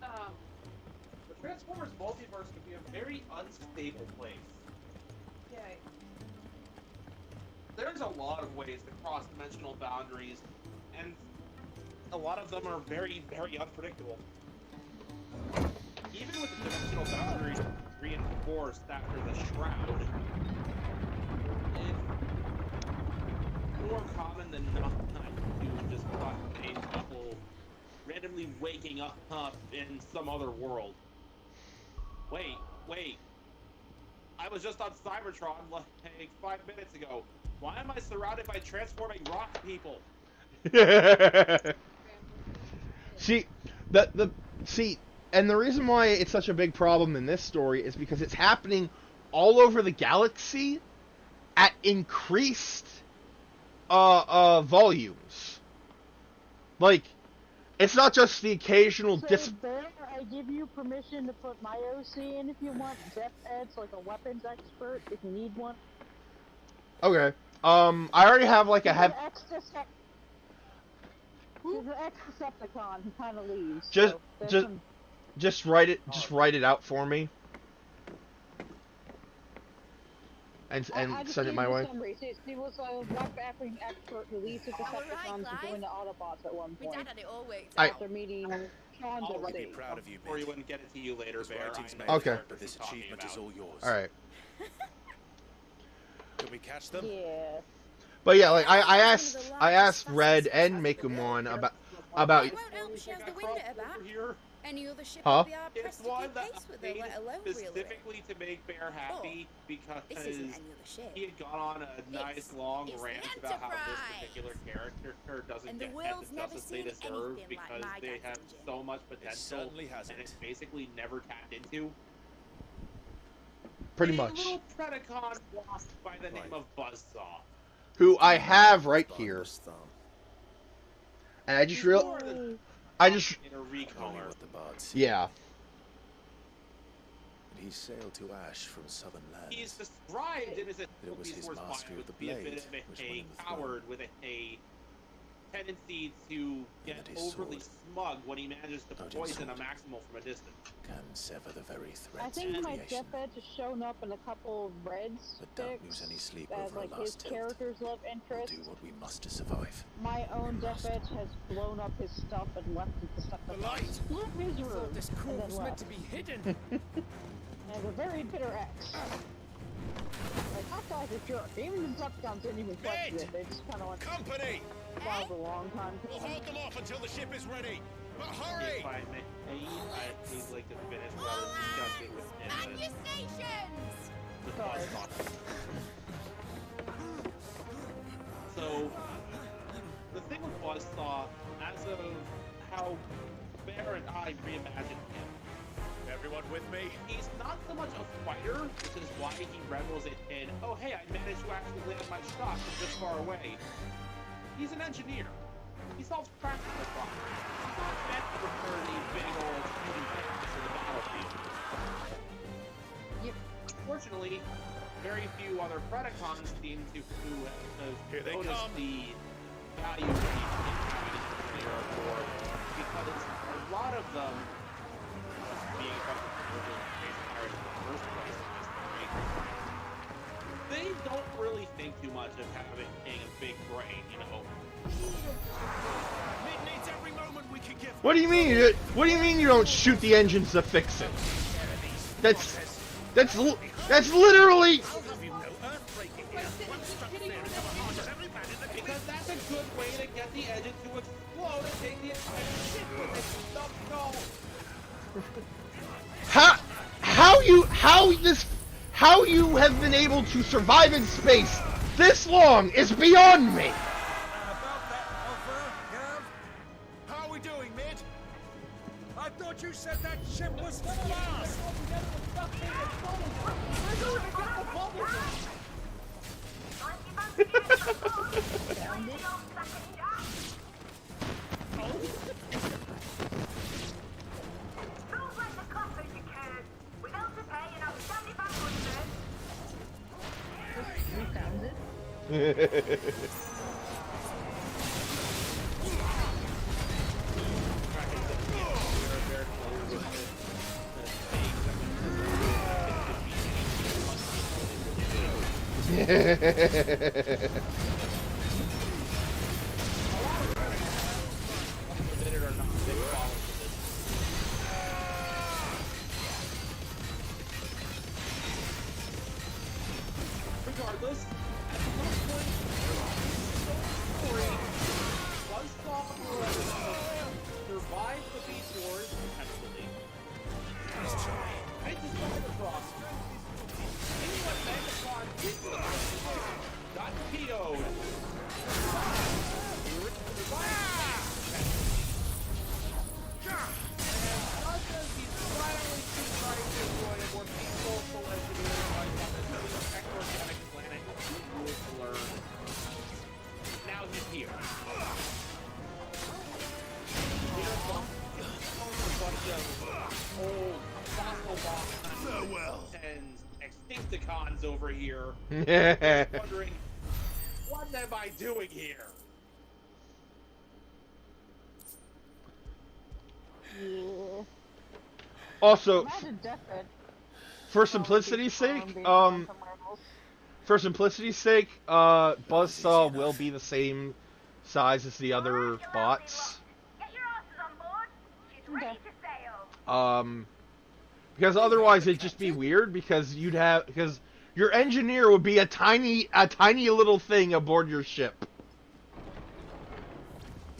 [SPEAKER 18] The Transformers multiverse can be a very unstable place.
[SPEAKER 20] yeah.
[SPEAKER 18] There's a lot of ways to cross dimensional boundaries, and a lot of them are very, very unpredictable. Even with the dimensional boundaries reinforced after the Shroud, it's more common than not to just find people randomly waking up in some other world. Wait. I was just on Cybertron like 5 minutes ago. Why am I surrounded by transforming rock people?
[SPEAKER 2] See, and the reason why it's such a big problem in this story is because it's happening all over the galaxy at increased volumes. It's not just the occasional
[SPEAKER 19] I give you permission to put my OC in if you want. Depth Ed's like a weapons expert if you need one.
[SPEAKER 2] Okay. I already have
[SPEAKER 13] He's an ex-Decepticon. He kind of leaves.
[SPEAKER 2] Just,
[SPEAKER 13] so there's
[SPEAKER 2] just,
[SPEAKER 13] some-
[SPEAKER 2] just write it. Just write it out for me. And
[SPEAKER 13] I just
[SPEAKER 2] send it
[SPEAKER 13] gave
[SPEAKER 2] my
[SPEAKER 13] you
[SPEAKER 2] way.
[SPEAKER 13] the summary. He was a weapon expert who leads the Decepticons and joined the Autobots at one point.
[SPEAKER 6] had it all worked
[SPEAKER 2] I-
[SPEAKER 13] After meeting Sean's
[SPEAKER 18] I'll write
[SPEAKER 13] state.
[SPEAKER 18] it proud of you, for you and get it to you later,
[SPEAKER 5] His
[SPEAKER 18] Bear.
[SPEAKER 5] writings
[SPEAKER 18] I
[SPEAKER 5] may
[SPEAKER 18] know
[SPEAKER 2] Okay.
[SPEAKER 5] vary, but this achievement is all yours.
[SPEAKER 2] All right.
[SPEAKER 5] Can we catch them?
[SPEAKER 13] Yeah.
[SPEAKER 2] But yeah, like I asked Red and Mekumon about.
[SPEAKER 6] It won't help shows the wind at her back.
[SPEAKER 18] Here.
[SPEAKER 6] Any other ship
[SPEAKER 2] Huh?
[SPEAKER 6] would be hard
[SPEAKER 18] It's
[SPEAKER 6] pressed to
[SPEAKER 18] one
[SPEAKER 6] keep
[SPEAKER 18] that
[SPEAKER 6] pace with her,
[SPEAKER 18] made
[SPEAKER 6] let alone reel her in.
[SPEAKER 18] specifically to make Bear happy because
[SPEAKER 6] This isn't any other ship.
[SPEAKER 18] he had gone on a nice long rant about how this particular character doesn't
[SPEAKER 6] And the
[SPEAKER 18] get
[SPEAKER 6] world's
[SPEAKER 18] the
[SPEAKER 6] never
[SPEAKER 18] justice they
[SPEAKER 6] seen
[SPEAKER 18] deserve
[SPEAKER 6] anything like
[SPEAKER 18] because
[SPEAKER 6] my
[SPEAKER 18] they
[SPEAKER 6] dad's
[SPEAKER 18] have
[SPEAKER 6] engine.
[SPEAKER 18] so much potential
[SPEAKER 5] certainly
[SPEAKER 18] and
[SPEAKER 5] hasn't.
[SPEAKER 18] it's basically never tapped into.
[SPEAKER 2] Pretty
[SPEAKER 18] A
[SPEAKER 2] much.
[SPEAKER 18] little Predacon wasp by the name of Buzzsaw.
[SPEAKER 2] Who I have right here. And I just
[SPEAKER 18] In a recolor.
[SPEAKER 5] What the bards
[SPEAKER 2] yeah.
[SPEAKER 5] And he sailed to Ash from southern lands.
[SPEAKER 18] He's described in his
[SPEAKER 5] It was his
[SPEAKER 18] Force
[SPEAKER 5] mastery
[SPEAKER 18] Fire
[SPEAKER 5] of the
[SPEAKER 18] to be a bit
[SPEAKER 5] blade
[SPEAKER 18] of
[SPEAKER 5] which won
[SPEAKER 18] a
[SPEAKER 5] him the
[SPEAKER 18] coward with a tendency to get
[SPEAKER 5] that his
[SPEAKER 18] overly
[SPEAKER 5] sword,
[SPEAKER 18] smug when he manages to
[SPEAKER 5] Odin's
[SPEAKER 18] poison a
[SPEAKER 5] sword,
[SPEAKER 18] maximal from a distance.
[SPEAKER 5] can sever the very threads
[SPEAKER 13] I
[SPEAKER 5] of
[SPEAKER 13] think my
[SPEAKER 5] creation.
[SPEAKER 13] Death Edge has shown up in a couple of Reds
[SPEAKER 5] But don't lose any sleep
[SPEAKER 13] as
[SPEAKER 5] over
[SPEAKER 13] like
[SPEAKER 5] our
[SPEAKER 13] his
[SPEAKER 5] last tilt.
[SPEAKER 13] character's love
[SPEAKER 5] We'll
[SPEAKER 13] interest.
[SPEAKER 5] do what we must to survive.
[SPEAKER 13] My own Death Edge has blown up his stuff and left it to stuff split his room
[SPEAKER 12] This
[SPEAKER 13] and
[SPEAKER 12] core
[SPEAKER 13] then
[SPEAKER 12] was meant
[SPEAKER 13] left.
[SPEAKER 12] to be hidden.
[SPEAKER 13] As a very bitter ex. Like, that guy's a jerk. Even the Decepticons didn't even question it. They just kind of like...
[SPEAKER 14] Company!
[SPEAKER 13] That was a long time
[SPEAKER 14] We'll
[SPEAKER 13] coming.
[SPEAKER 14] hold them off until the ship is ready. But
[SPEAKER 18] If
[SPEAKER 14] hurry!
[SPEAKER 18] I may, I'd like to finish rather than discussing with him.
[SPEAKER 6] Man your stations!
[SPEAKER 18] The Buzzsaw. So, the thing with Buzzsaw, as of how Bear and I reimagined him,
[SPEAKER 14] Everyone with me?
[SPEAKER 18] he's not so much a fighter, which is why he revels in, oh hey, I managed to actually land my shot from this far away. He's an engineer. He solves practical problems. He's not meant to return these big old shooting things to the battlefield.
[SPEAKER 13] Yep.
[SPEAKER 18] Fortunately, very few other Predacons seem to
[SPEAKER 14] Here they
[SPEAKER 18] notice
[SPEAKER 14] come.
[SPEAKER 18] the value of having an engineer on board, because a lot of them, being they don't really think too much of having a big brain, you know.
[SPEAKER 14] Mid needs every moment we can give.
[SPEAKER 2] What do you mean? What do you mean you don't shoot the engines to fix it? That's literally.
[SPEAKER 18] Because that's a good way to get the engine to explode and take the entire ship with it.
[SPEAKER 2] How you have been able to survive in space this long is beyond me.
[SPEAKER 14] How are we doing, Mid? I thought you said that ship was fast!
[SPEAKER 18] Regardless, at some point, Buzzsaw survived the beach wars successfully. I just got across. Anyone Megatron did to the got PO'd. Just as he's finally trying to avoid a more peaceful engineering life on this techno-organic planet with new rules to learn. Now he's here. Here's a bunch of old fossil bombs and Extincticons over here. Wondering, what am I doing here?
[SPEAKER 19] Yeah.
[SPEAKER 2] Also,
[SPEAKER 19] Imagine Deathbed.
[SPEAKER 2] for simplicity's sake,
[SPEAKER 19] being on somewhere else.
[SPEAKER 2] for simplicity's sake, Buzzsaw will be the same size as the other bots.
[SPEAKER 19] Okay.
[SPEAKER 2] Because otherwise it'd just be weird because your engineer would be a tiny little thing aboard your ship.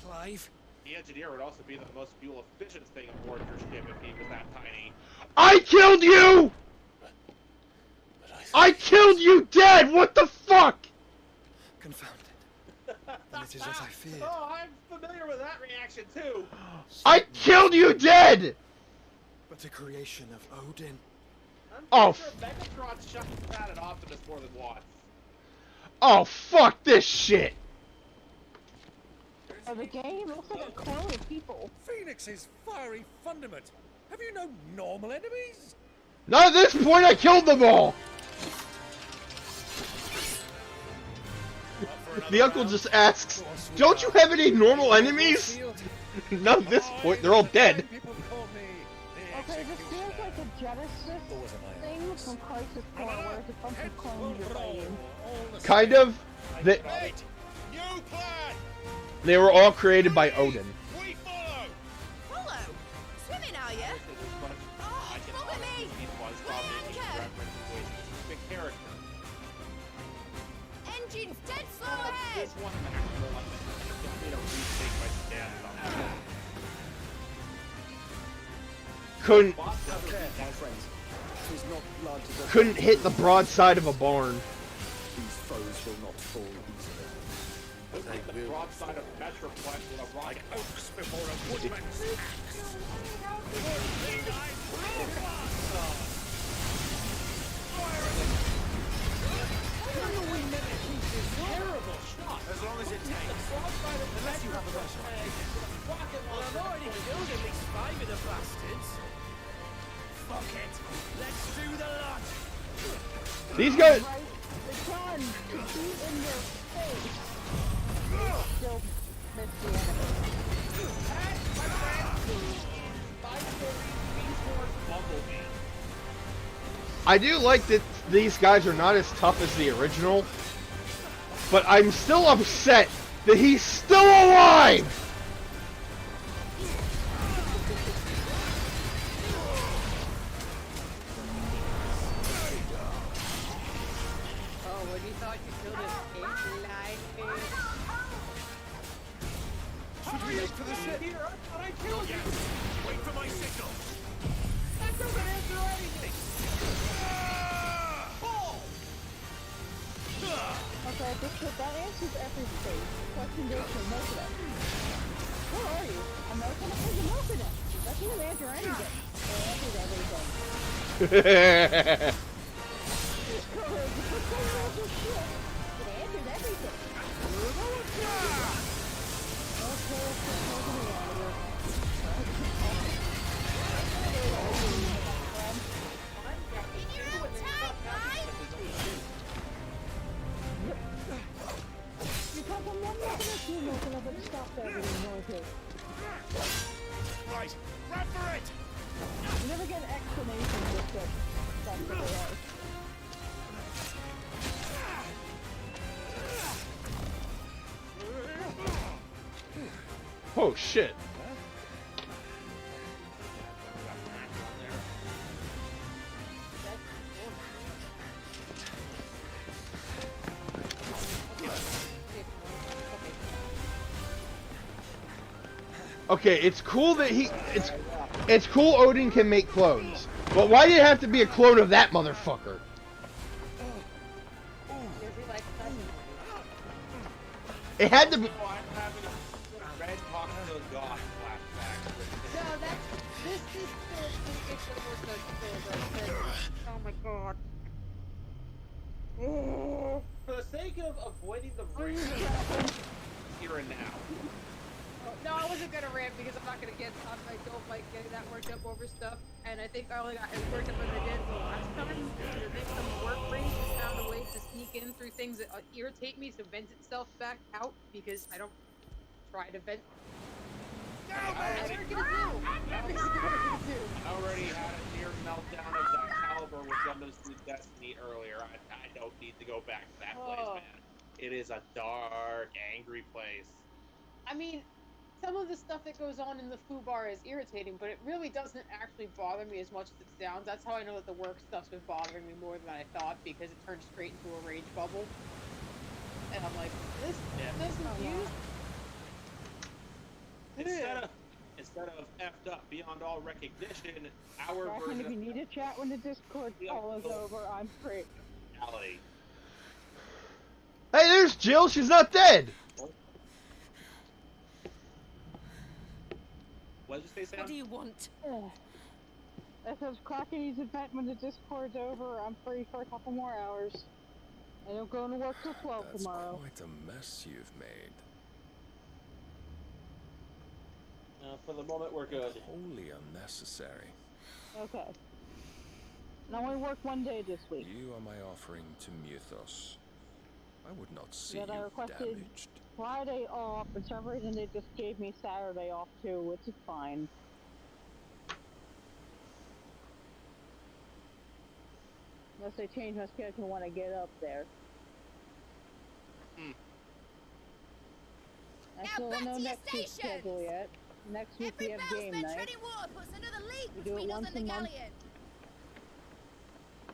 [SPEAKER 16] Clive?
[SPEAKER 18] The engineer would also be the most fuel efficient thing aboard your ship if he was that tiny.
[SPEAKER 2] I killed you! I killed you dead! What the fuck?
[SPEAKER 16] Confounded. And it is as I feared.
[SPEAKER 18] Oh, I'm familiar with that reaction too.
[SPEAKER 2] I killed you dead!
[SPEAKER 16] But a creation of Odin.
[SPEAKER 18] I'm sure Megatron shot that at Optimus more than once.
[SPEAKER 2] Oh, fuck this shit!
[SPEAKER 19] Oh, the game looks like a clone of people.
[SPEAKER 14] Phoenix's fiery fundament. Have you no normal enemies?
[SPEAKER 2] Not at this point, I killed them all! The uncle just asks, don't you have any normal enemies? Not at this point, they're all dead.
[SPEAKER 19] Okay, this feels like a Genesis thing from Crisis Core, where it's a bunch of clones you're fighting.
[SPEAKER 2] Kind of. They were all created by Odin.
[SPEAKER 7] Follow? Swimming, are you? Oh, follow me! Engine's dead slow ahead!
[SPEAKER 2] Couldn't hit the broadside of a barn.
[SPEAKER 5] These foes will not fall easily.
[SPEAKER 18] They will. The broadside of Metroplex with a rock oaks before a woodman's axe. Terrible shot.
[SPEAKER 8] As long as it takes. Unless you have a rush on. Well, I've already killed at least 5 of the bastards. Fuck it. Let's do the lot.
[SPEAKER 2] These guys.
[SPEAKER 19] The sun could be in their face. Still miss the enemy.
[SPEAKER 2] I do like that these guys are not as tough as the original, but I'm still upset that he's still alive!
[SPEAKER 20] Oh, when you thought you killed his life.
[SPEAKER 14] Should we wait for the ship? Here, I thought I killed you.
[SPEAKER 8] Wait for my signal.
[SPEAKER 14] That doesn't answer anything.
[SPEAKER 19] Okay, that answers everything. Question goes for most of it. Where are you? I'm not gonna put you most of it. That doesn't answer anything. It answers everything. It answers everything.
[SPEAKER 14] Right, run for it!
[SPEAKER 19] You never get an explanation with the stuff that they are.
[SPEAKER 2] Oh shit. Okay, it's cool that it's cool Odin can make clones. But why did it have to be a clone of that motherfucker? It had to be.
[SPEAKER 18] Oh, I'm having a red talk to a god flashback.
[SPEAKER 20] No, this is oh my god.
[SPEAKER 18] For the sake of avoiding the ring here and now.
[SPEAKER 20] No, I wasn't gonna rant because I'm not gonna get. I don't like getting that worked up over stuff, and I think I only got as worked up as I did the last time. Because I think some work rage has found a way to sneak in through things that irritate me, to vent itself back out because I don't try to vent
[SPEAKER 18] I already had a near meltdown of that caliber with Gundam Seed Destiny earlier. I don't need to go back to that place, man. It is a dark, angry place.
[SPEAKER 20] I mean, some of the stuff that goes on in the foo bar is irritating, but it really doesn't actually bother me as much as it sounds. That's how I know that the work stuff's been bothering me more than I thought, because it turned straight into a rage bubble. And I'm like, this doesn't use.
[SPEAKER 18] Instead of effed up beyond all recognition, our version
[SPEAKER 19] If you need to chat when the Discord call is over, I'm free.
[SPEAKER 18] reality.
[SPEAKER 2] Hey, there's Jill. She's not dead.
[SPEAKER 18] What did you say, Sam?
[SPEAKER 7] What do you want?
[SPEAKER 19] That says Kraken needs a vent when the Discord's over. I'm free for a couple more hours. I don't go to work till 12 tomorrow.
[SPEAKER 21] That's quite a mess you've made.
[SPEAKER 18] For the moment, we're good.
[SPEAKER 21] Wholly unnecessary.
[SPEAKER 19] Okay. And I only work one day this week.
[SPEAKER 21] You are my offering to Mythos. I would not see
[SPEAKER 19] But I
[SPEAKER 21] you
[SPEAKER 19] requested
[SPEAKER 21] damaged.
[SPEAKER 19] Friday off, for some reason they just gave me Saturday off too, which is fine. Unless they change my schedule when I get up there. I still don't know next week's schedule yet. Next week we have game night. We do it once a month.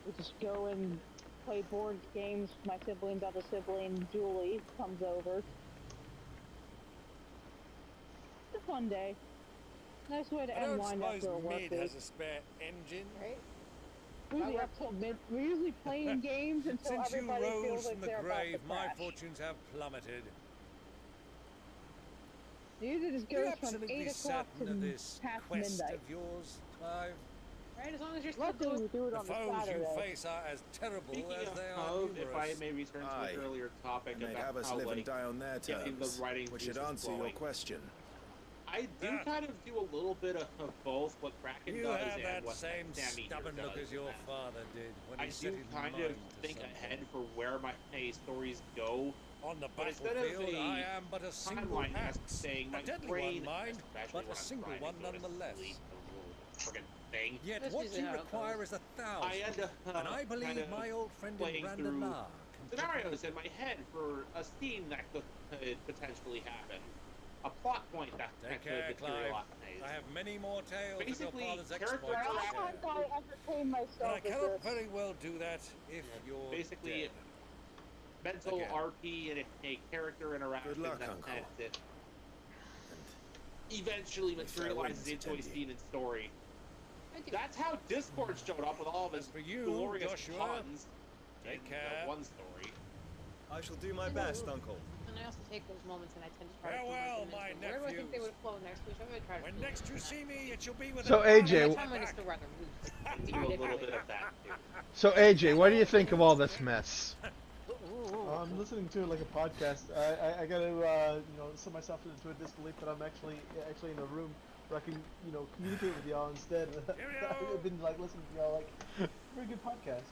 [SPEAKER 19] We just go and play board games. My sibling, other sibling, Julie, comes over. It's a fun day. Nice way to unwind after a work week.
[SPEAKER 14] has a spare engine,
[SPEAKER 19] right? Usually up till mid. We're usually playing games until
[SPEAKER 14] Since you
[SPEAKER 19] everybody
[SPEAKER 14] rose
[SPEAKER 19] feels
[SPEAKER 14] from
[SPEAKER 19] like
[SPEAKER 14] the
[SPEAKER 19] they're
[SPEAKER 14] grave,
[SPEAKER 19] about to
[SPEAKER 14] my
[SPEAKER 19] crash.
[SPEAKER 14] fortunes have plummeted.
[SPEAKER 19] It usually just
[SPEAKER 14] You're
[SPEAKER 19] goes from
[SPEAKER 14] absolutely
[SPEAKER 19] 8 o'clock
[SPEAKER 14] certain
[SPEAKER 19] to
[SPEAKER 14] of this
[SPEAKER 19] past
[SPEAKER 14] quest
[SPEAKER 19] midnight.
[SPEAKER 14] of yours, Clive?
[SPEAKER 20] Right, as long as you're still
[SPEAKER 19] Luckily, we do it
[SPEAKER 14] The
[SPEAKER 19] on a
[SPEAKER 14] foes
[SPEAKER 19] Saturday.
[SPEAKER 14] you face are as terrible
[SPEAKER 18] Speaking
[SPEAKER 14] as they are
[SPEAKER 18] of,
[SPEAKER 14] numerous.
[SPEAKER 18] if I may return to
[SPEAKER 5] Aye.
[SPEAKER 18] an earlier topic
[SPEAKER 5] And they'd
[SPEAKER 18] about
[SPEAKER 5] have us
[SPEAKER 18] how,
[SPEAKER 5] live and
[SPEAKER 18] like,
[SPEAKER 5] die on their
[SPEAKER 18] getting the
[SPEAKER 5] terms,
[SPEAKER 18] writing
[SPEAKER 5] which should
[SPEAKER 18] juices
[SPEAKER 5] answer your
[SPEAKER 18] flowing.
[SPEAKER 5] question.
[SPEAKER 18] I do kind of do a little bit of both what Kraken
[SPEAKER 14] You
[SPEAKER 18] does
[SPEAKER 14] have
[SPEAKER 18] and
[SPEAKER 14] that
[SPEAKER 18] what
[SPEAKER 14] same
[SPEAKER 18] Sammy here
[SPEAKER 14] stubborn look
[SPEAKER 18] does.
[SPEAKER 14] as your father did when
[SPEAKER 18] I
[SPEAKER 14] he set
[SPEAKER 18] do
[SPEAKER 14] his
[SPEAKER 18] kind
[SPEAKER 14] mind
[SPEAKER 18] of
[SPEAKER 14] to
[SPEAKER 18] think
[SPEAKER 14] something.
[SPEAKER 18] ahead for where my stories go.
[SPEAKER 14] On the
[SPEAKER 18] But instead of
[SPEAKER 14] battlefield,
[SPEAKER 18] a
[SPEAKER 14] I am but a single
[SPEAKER 18] timeline
[SPEAKER 14] axe.
[SPEAKER 18] saying my
[SPEAKER 14] A deadly
[SPEAKER 18] brain,
[SPEAKER 14] one, mind,
[SPEAKER 18] especially
[SPEAKER 14] but
[SPEAKER 18] when
[SPEAKER 14] a
[SPEAKER 18] I'm
[SPEAKER 14] single
[SPEAKER 18] trying to
[SPEAKER 14] one
[SPEAKER 18] go to
[SPEAKER 14] nonetheless.
[SPEAKER 18] sleep, the friggin' thing.
[SPEAKER 14] Yet
[SPEAKER 20] That's
[SPEAKER 14] what
[SPEAKER 20] usually
[SPEAKER 14] you
[SPEAKER 20] how it
[SPEAKER 14] require
[SPEAKER 20] goes.
[SPEAKER 14] is 1,000.
[SPEAKER 18] I end up
[SPEAKER 14] and I believe
[SPEAKER 18] kind of
[SPEAKER 14] my old friend in
[SPEAKER 18] playing through
[SPEAKER 14] Brandalar
[SPEAKER 18] scenarios in my head for a scene that could potentially happen. A plot point that
[SPEAKER 14] Take
[SPEAKER 18] could
[SPEAKER 14] care, Clive.
[SPEAKER 18] materialize.
[SPEAKER 14] I have many more tales
[SPEAKER 18] Basically,
[SPEAKER 14] of your father's
[SPEAKER 18] character
[SPEAKER 14] exploits.
[SPEAKER 19] Sometimes I entertain
[SPEAKER 14] But
[SPEAKER 19] myself
[SPEAKER 14] I
[SPEAKER 19] with
[SPEAKER 14] cannot
[SPEAKER 19] this.
[SPEAKER 14] very well do that if you're
[SPEAKER 18] Basically,
[SPEAKER 14] dead.
[SPEAKER 18] mental
[SPEAKER 14] Again.
[SPEAKER 18] RP and a character interaction
[SPEAKER 5] Good luck,
[SPEAKER 18] that
[SPEAKER 5] Uncle.
[SPEAKER 18] eventually
[SPEAKER 5] If I
[SPEAKER 18] materializes
[SPEAKER 5] wouldn't
[SPEAKER 18] into a
[SPEAKER 5] attend you.
[SPEAKER 18] scene and story. That's how Discord showed up with all of his
[SPEAKER 14] For you,
[SPEAKER 18] glorious
[SPEAKER 14] Joshua,
[SPEAKER 18] puns.
[SPEAKER 14] take
[SPEAKER 18] in
[SPEAKER 14] care.
[SPEAKER 18] One story.
[SPEAKER 22] I shall do my best, Uncle.
[SPEAKER 20] And I also take those moments and I tend to try to
[SPEAKER 14] Farewell,
[SPEAKER 20] keep them
[SPEAKER 14] my
[SPEAKER 20] in. Where do I think they
[SPEAKER 14] nephews.
[SPEAKER 20] would flow next week? I'm going to try to
[SPEAKER 14] When
[SPEAKER 20] flow
[SPEAKER 14] next you
[SPEAKER 20] that.
[SPEAKER 14] see me, it shall be with
[SPEAKER 2] So,
[SPEAKER 14] a
[SPEAKER 2] AJ,
[SPEAKER 20] By that time, I'm still rather loose.
[SPEAKER 18] Do a little bit of that too.
[SPEAKER 2] So AJ, what do you think of all this mess?
[SPEAKER 17] I'm listening to it like a podcast. I gotta set myself into a disbelief that I'm actually in a room where I can communicate with y'all instead. I've been like listening to y'all like very good podcast.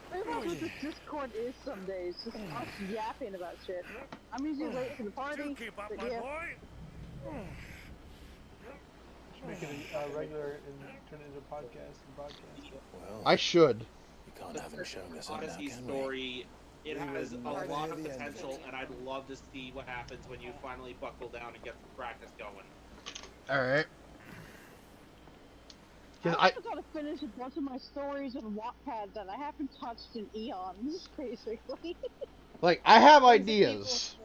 [SPEAKER 19] Pretty much what this Discord is some days, just us yapping about shit. I'm usually late for the party,
[SPEAKER 14] keep up,
[SPEAKER 19] but
[SPEAKER 14] my
[SPEAKER 19] yeah.
[SPEAKER 14] boy.
[SPEAKER 17] Should make it a regular and turn it into a podcast and broadcast.
[SPEAKER 5] Well,
[SPEAKER 2] I should.
[SPEAKER 5] we can't have him showing us up now,
[SPEAKER 18] Odyssey
[SPEAKER 5] can we?
[SPEAKER 18] story, it
[SPEAKER 5] We
[SPEAKER 18] has
[SPEAKER 5] would
[SPEAKER 18] a
[SPEAKER 5] never
[SPEAKER 18] lot
[SPEAKER 5] hear
[SPEAKER 18] of
[SPEAKER 5] the end of
[SPEAKER 18] potential,
[SPEAKER 5] it.
[SPEAKER 18] and I'd love to see what happens when you finally buckle down and get some practice going.
[SPEAKER 2] All right.
[SPEAKER 19] I also got to finish a bunch of my stories on Wattpad that I haven't touched in eons, basically.
[SPEAKER 2] Like, I have ideas.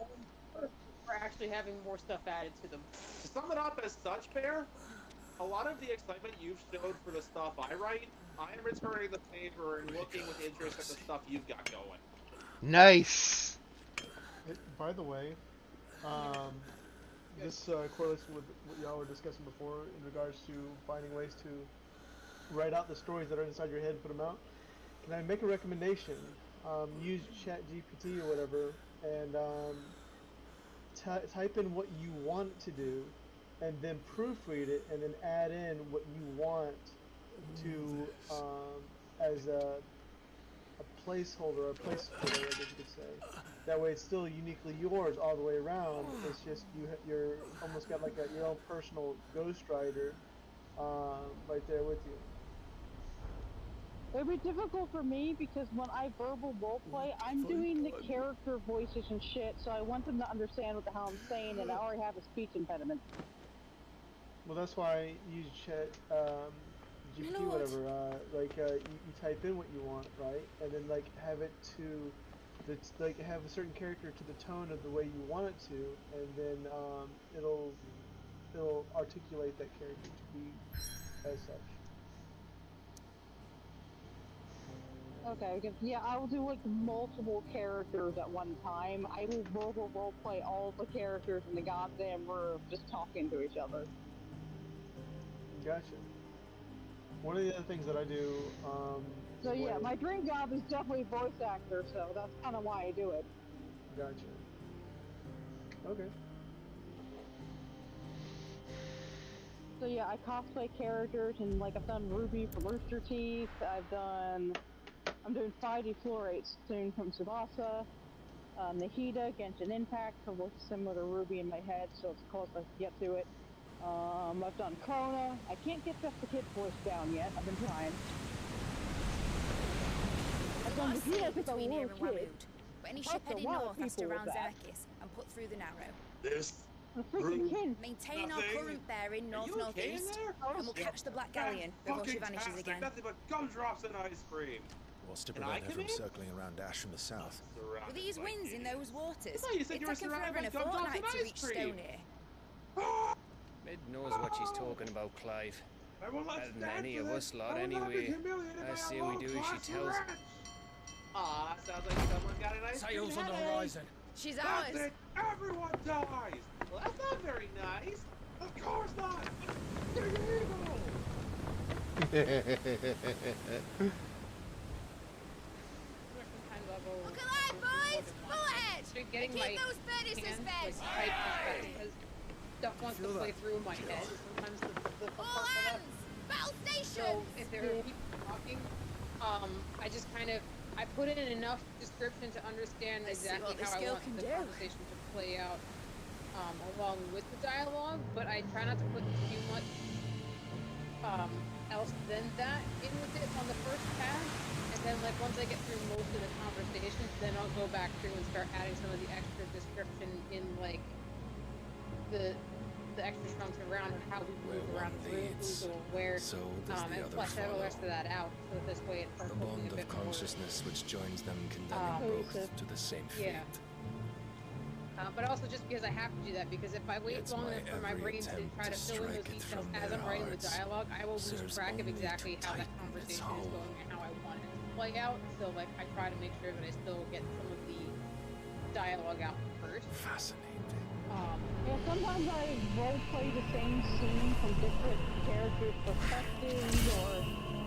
[SPEAKER 20] We're actually having more stuff added to them.
[SPEAKER 18] To sum it up as such, Bear, a lot of the excitement you've showed for the stuff I write, I am returning the favor and looking with interest at the stuff you've got going.
[SPEAKER 2] Nice.
[SPEAKER 17] By the way, this correlates with what y'all were discussing before in regards to finding ways to write out the stories that are inside your head and put them out. Can I make a recommendation? Use ChatGPT or whatever and type in what you want to do and then proofread it and then add in what you want to as a placeholder, a placeholder, I guess you could say. That way, it's still uniquely yours all the way around. It's just you're almost got like your own personal Ghost Rider right there with you.
[SPEAKER 19] It would be difficult for me because when I verbal roleplay, I'm doing the character voices and shit, so I want them to understand what the hell I'm saying, and I already have a speech impediment.
[SPEAKER 17] Well, that's why you use chat, GP, whatever. You type in what you want, right, and then like have it to, like have a certain character to the tone of the way you want it to, and then it'll articulate that character to be as such.
[SPEAKER 19] Okay, because yeah, I will do like multiple characters at one time. I will verbal roleplay all the characters in the goddamn room just talking to each other.
[SPEAKER 17] Gotcha. One of the other things that I do,
[SPEAKER 19] so yeah, my dream job is definitely voice actor, so that's kind of why I do it.
[SPEAKER 17] Gotcha. Okay.
[SPEAKER 19] So yeah, I cosplay characters, and like I've done Ruby from Rooster Teeth. I'm doing 5D Fluorate soon from Tsubasa. Nahida, Genshin Impact, who looks similar to Ruby in my head, so it's close I can get to it. I've done Krona. I can't get Just the Kid's voice down yet. I've been trying. I've done Nahida because I was a little kid.
[SPEAKER 6] But any ship heading north has to round Zemeckis and put through the Narrow.
[SPEAKER 18] This
[SPEAKER 6] Maintain our current bearing north-northeast, and we'll catch the Black Galleon before she vanishes again.
[SPEAKER 18] Nothing but gumdrops and ice cream.
[SPEAKER 5] What's to prevent her from circling around Ash from the south?
[SPEAKER 6] With these winds in those waters,
[SPEAKER 18] you said
[SPEAKER 6] it'd
[SPEAKER 18] you were
[SPEAKER 6] take her forever
[SPEAKER 18] surrounded
[SPEAKER 6] and a
[SPEAKER 18] by gumdrops
[SPEAKER 6] fortnight
[SPEAKER 18] and
[SPEAKER 6] to
[SPEAKER 18] ice
[SPEAKER 6] reach
[SPEAKER 18] cream.
[SPEAKER 6] Stonehenge.
[SPEAKER 10] Mid knows what she's talking about, Clive. Better than any of us lot, anyway. I say we do as she tells.
[SPEAKER 18] Ah, sounds like someone got an ice cream.
[SPEAKER 12] Sails on the horizon.
[SPEAKER 6] She's
[SPEAKER 18] That's
[SPEAKER 6] ours.
[SPEAKER 18] it. Everyone dies. Well, that's not very nice. Of course not. You're evil.
[SPEAKER 6] Look alive, boys! Pull ahead!
[SPEAKER 20] Getting
[SPEAKER 6] Keep those birdies
[SPEAKER 20] hands,
[SPEAKER 6] suspended!
[SPEAKER 20] because stuff wants to play through my head. Sometimes the
[SPEAKER 6] All
[SPEAKER 20] part of
[SPEAKER 6] hands! Battle stations!
[SPEAKER 20] So if there are people talking, I just kind of I put in enough description to understand exactly how I want the conversation to play out along with the dialogue, but I try not to put too much else than that in with it on the first pass. And then, like, once I get through most of the conversations, then I'll go back through and start adding some of the extra description in, like, the extra chunks around and how we move around the room, who's going where, and flesh out the rest of that out, so that this way it starts
[SPEAKER 5] The
[SPEAKER 20] looking
[SPEAKER 5] bond
[SPEAKER 20] a bit
[SPEAKER 5] of consciousness which joins them, condemning both to the same fate.
[SPEAKER 20] Yeah. But also just because I have to do that, because if I wait long enough for my brain to try to fill in those details as I'm writing the dialogue, I will lose track of exactly how that conversation is going and how I want it to play out. So, like, I try to make sure that I still get some of the dialogue out first.
[SPEAKER 5] Fascinating.
[SPEAKER 19] Yeah, sometimes I roleplay the same scene from different characters' perspectives, or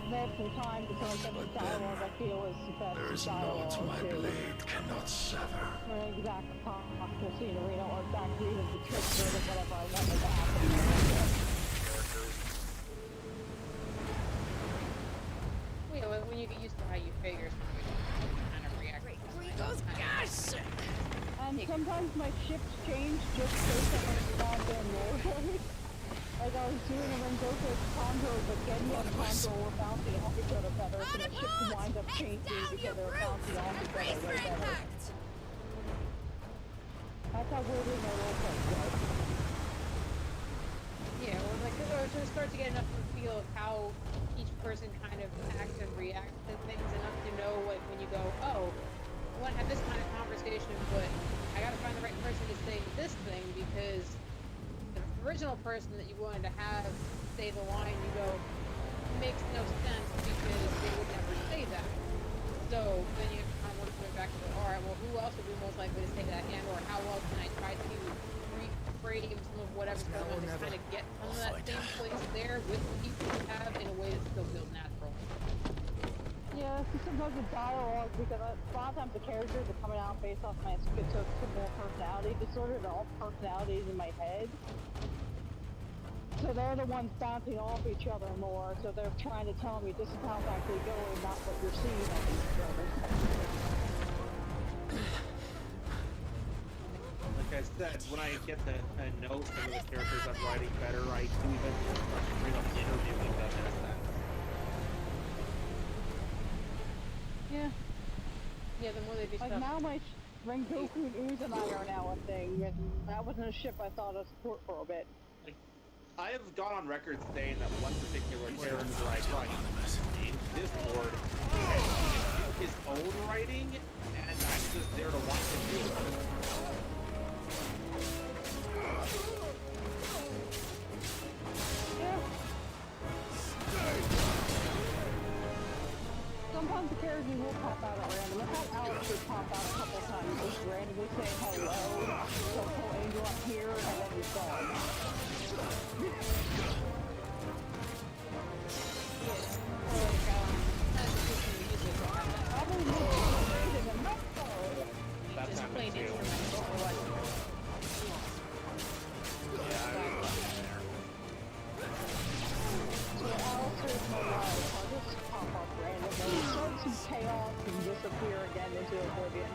[SPEAKER 19] multiple times until I get the dialogue I feel is the best
[SPEAKER 9] There is
[SPEAKER 19] dialogue
[SPEAKER 9] naught my
[SPEAKER 19] to
[SPEAKER 9] blade cannot sever.
[SPEAKER 19] for an exact possible scenery, or exact reason to trick or whatever I want to happen.
[SPEAKER 20] Well, when you get used to how you figure something, you kind of react.
[SPEAKER 6] Gas!
[SPEAKER 19] And sometimes my ships change just based on my goddamn roleplay. Like I was doing a Rengoku Condor, but Genji and Condor were bouncing off each other better, so my ships wind up changing because they were bouncing off each other way better. That's how weirdly my roleplay goes.
[SPEAKER 20] Yeah, well, like, I was going to start to get enough of a feel of how each person kind of acts and reacts to things, enough to know, like, when you go, oh, I want to have this kind of conversation, but I got to find the right person to say this thing, because the original person that you wanted to have say the line, you go, makes no sense because they would never say that. So then you have to kind of work your way back to, alright, well, who else would be most likely to say that, and or how else can I try to reframe some of whatever's going on to kind of get some of that same place there with the people you have in a way that still feels natural.
[SPEAKER 19] Yeah, sometimes the dialogue, because a lot of times the characters are coming out based off my schizotypal personality disorder. They're all personalities in my head. So So they're the ones bouncing off each other more, so they're trying to tell me this is how it's actually going, not what you're seeing on these buildings.
[SPEAKER 18] Like I said, when I get to know some of the characters I'm writing better, I do eventually start to bring up interviewing them as that.
[SPEAKER 20] Yeah. Yeah, the more they do
[SPEAKER 19] like
[SPEAKER 20] stuff.
[SPEAKER 19] now my Rengoku and Uzumai are now a thing, and that wasn't a ship I thought of support for a bit.
[SPEAKER 18] Like, I have gone on record saying that one particular character I write in Discord has his own writing, and I'm just there to watch him do it.
[SPEAKER 19] Yeah. Sometimes the characters will pop out at random. I've had Alex just pop out a couple times, just randomly saying hello, so pull Angel up here, and then he's gone.
[SPEAKER 18] That's happening too.
[SPEAKER 19] So Alex is my life. I'll just pop up randomly, start some chaos, and disappear again into oblivion.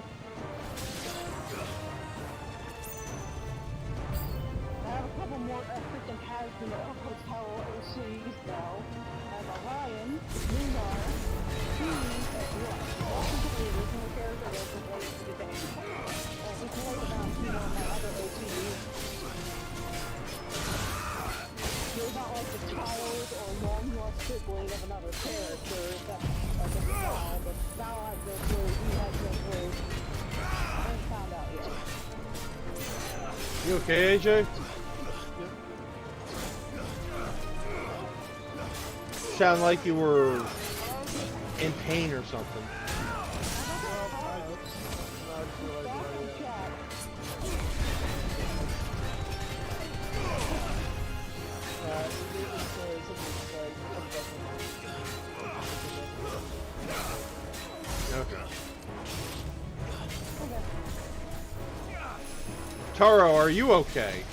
[SPEAKER 19] I have a couple more freaking has-been hotel OCs now. I have Orion, Lunar, Steve, and what? Most of the original character was related to the game. It's more about, my other OCs. You're not like the child or long-lost sibling of another character that's like a Sal, but Sal has no clue, he has no clue. I haven't found out yet.
[SPEAKER 2] You okay, AJ? Sound like you were in pain or something. Okay. Taro, are you okay?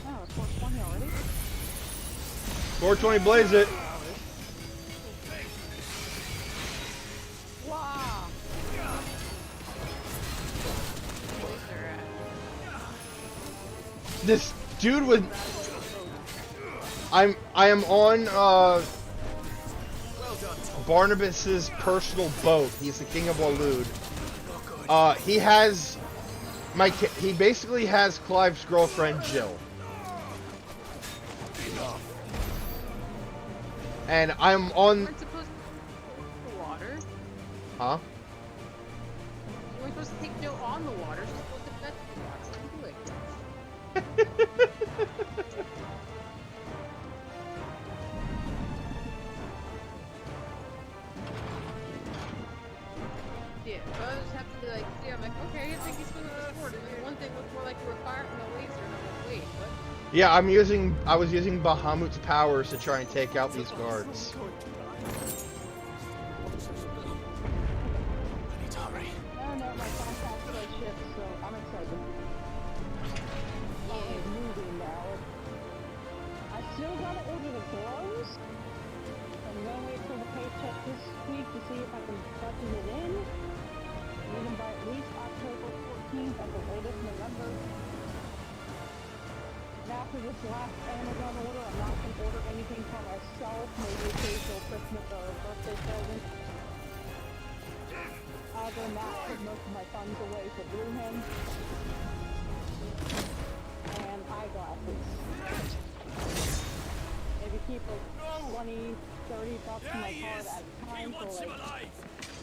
[SPEAKER 19] Oh, it's 420 already?
[SPEAKER 2] 420, blaze it.
[SPEAKER 19] Wow.
[SPEAKER 2] This dude with I am on Barnabas's personal boat. He's the king of Walud. He basically has Clive's girlfriend Jill. And I'm on.
[SPEAKER 20] Weren't supposed to the water.
[SPEAKER 2] Huh?
[SPEAKER 20] You weren't supposed to take Jill on the water. She's supposed to fetch the water. So do it. Yeah, but I just have to be like, yeah, I'm like, okay, I think he's supposed to sword. And then one thing looked more like you were firing a laser, and I'm like, wait, what?
[SPEAKER 2] Yeah, I was using Bahamut's powers to try and take out these guards.
[SPEAKER 19] I don't know, my contact says ship, so I'm excited. Yeah, it's moving now. I still gotta order the gloves. I'm gonna wait for the paycheck this week to see if I can budget it in. Need them by at least October 14th, at the latest November. After this last Amazon order, I'm not going to order anything for myself, maybe occasional Christmas or birthday present. Other than that, put most of my funds away for Blueman and eyeglasses. Maybe keep like 20, 30 bucks in my card at a time for like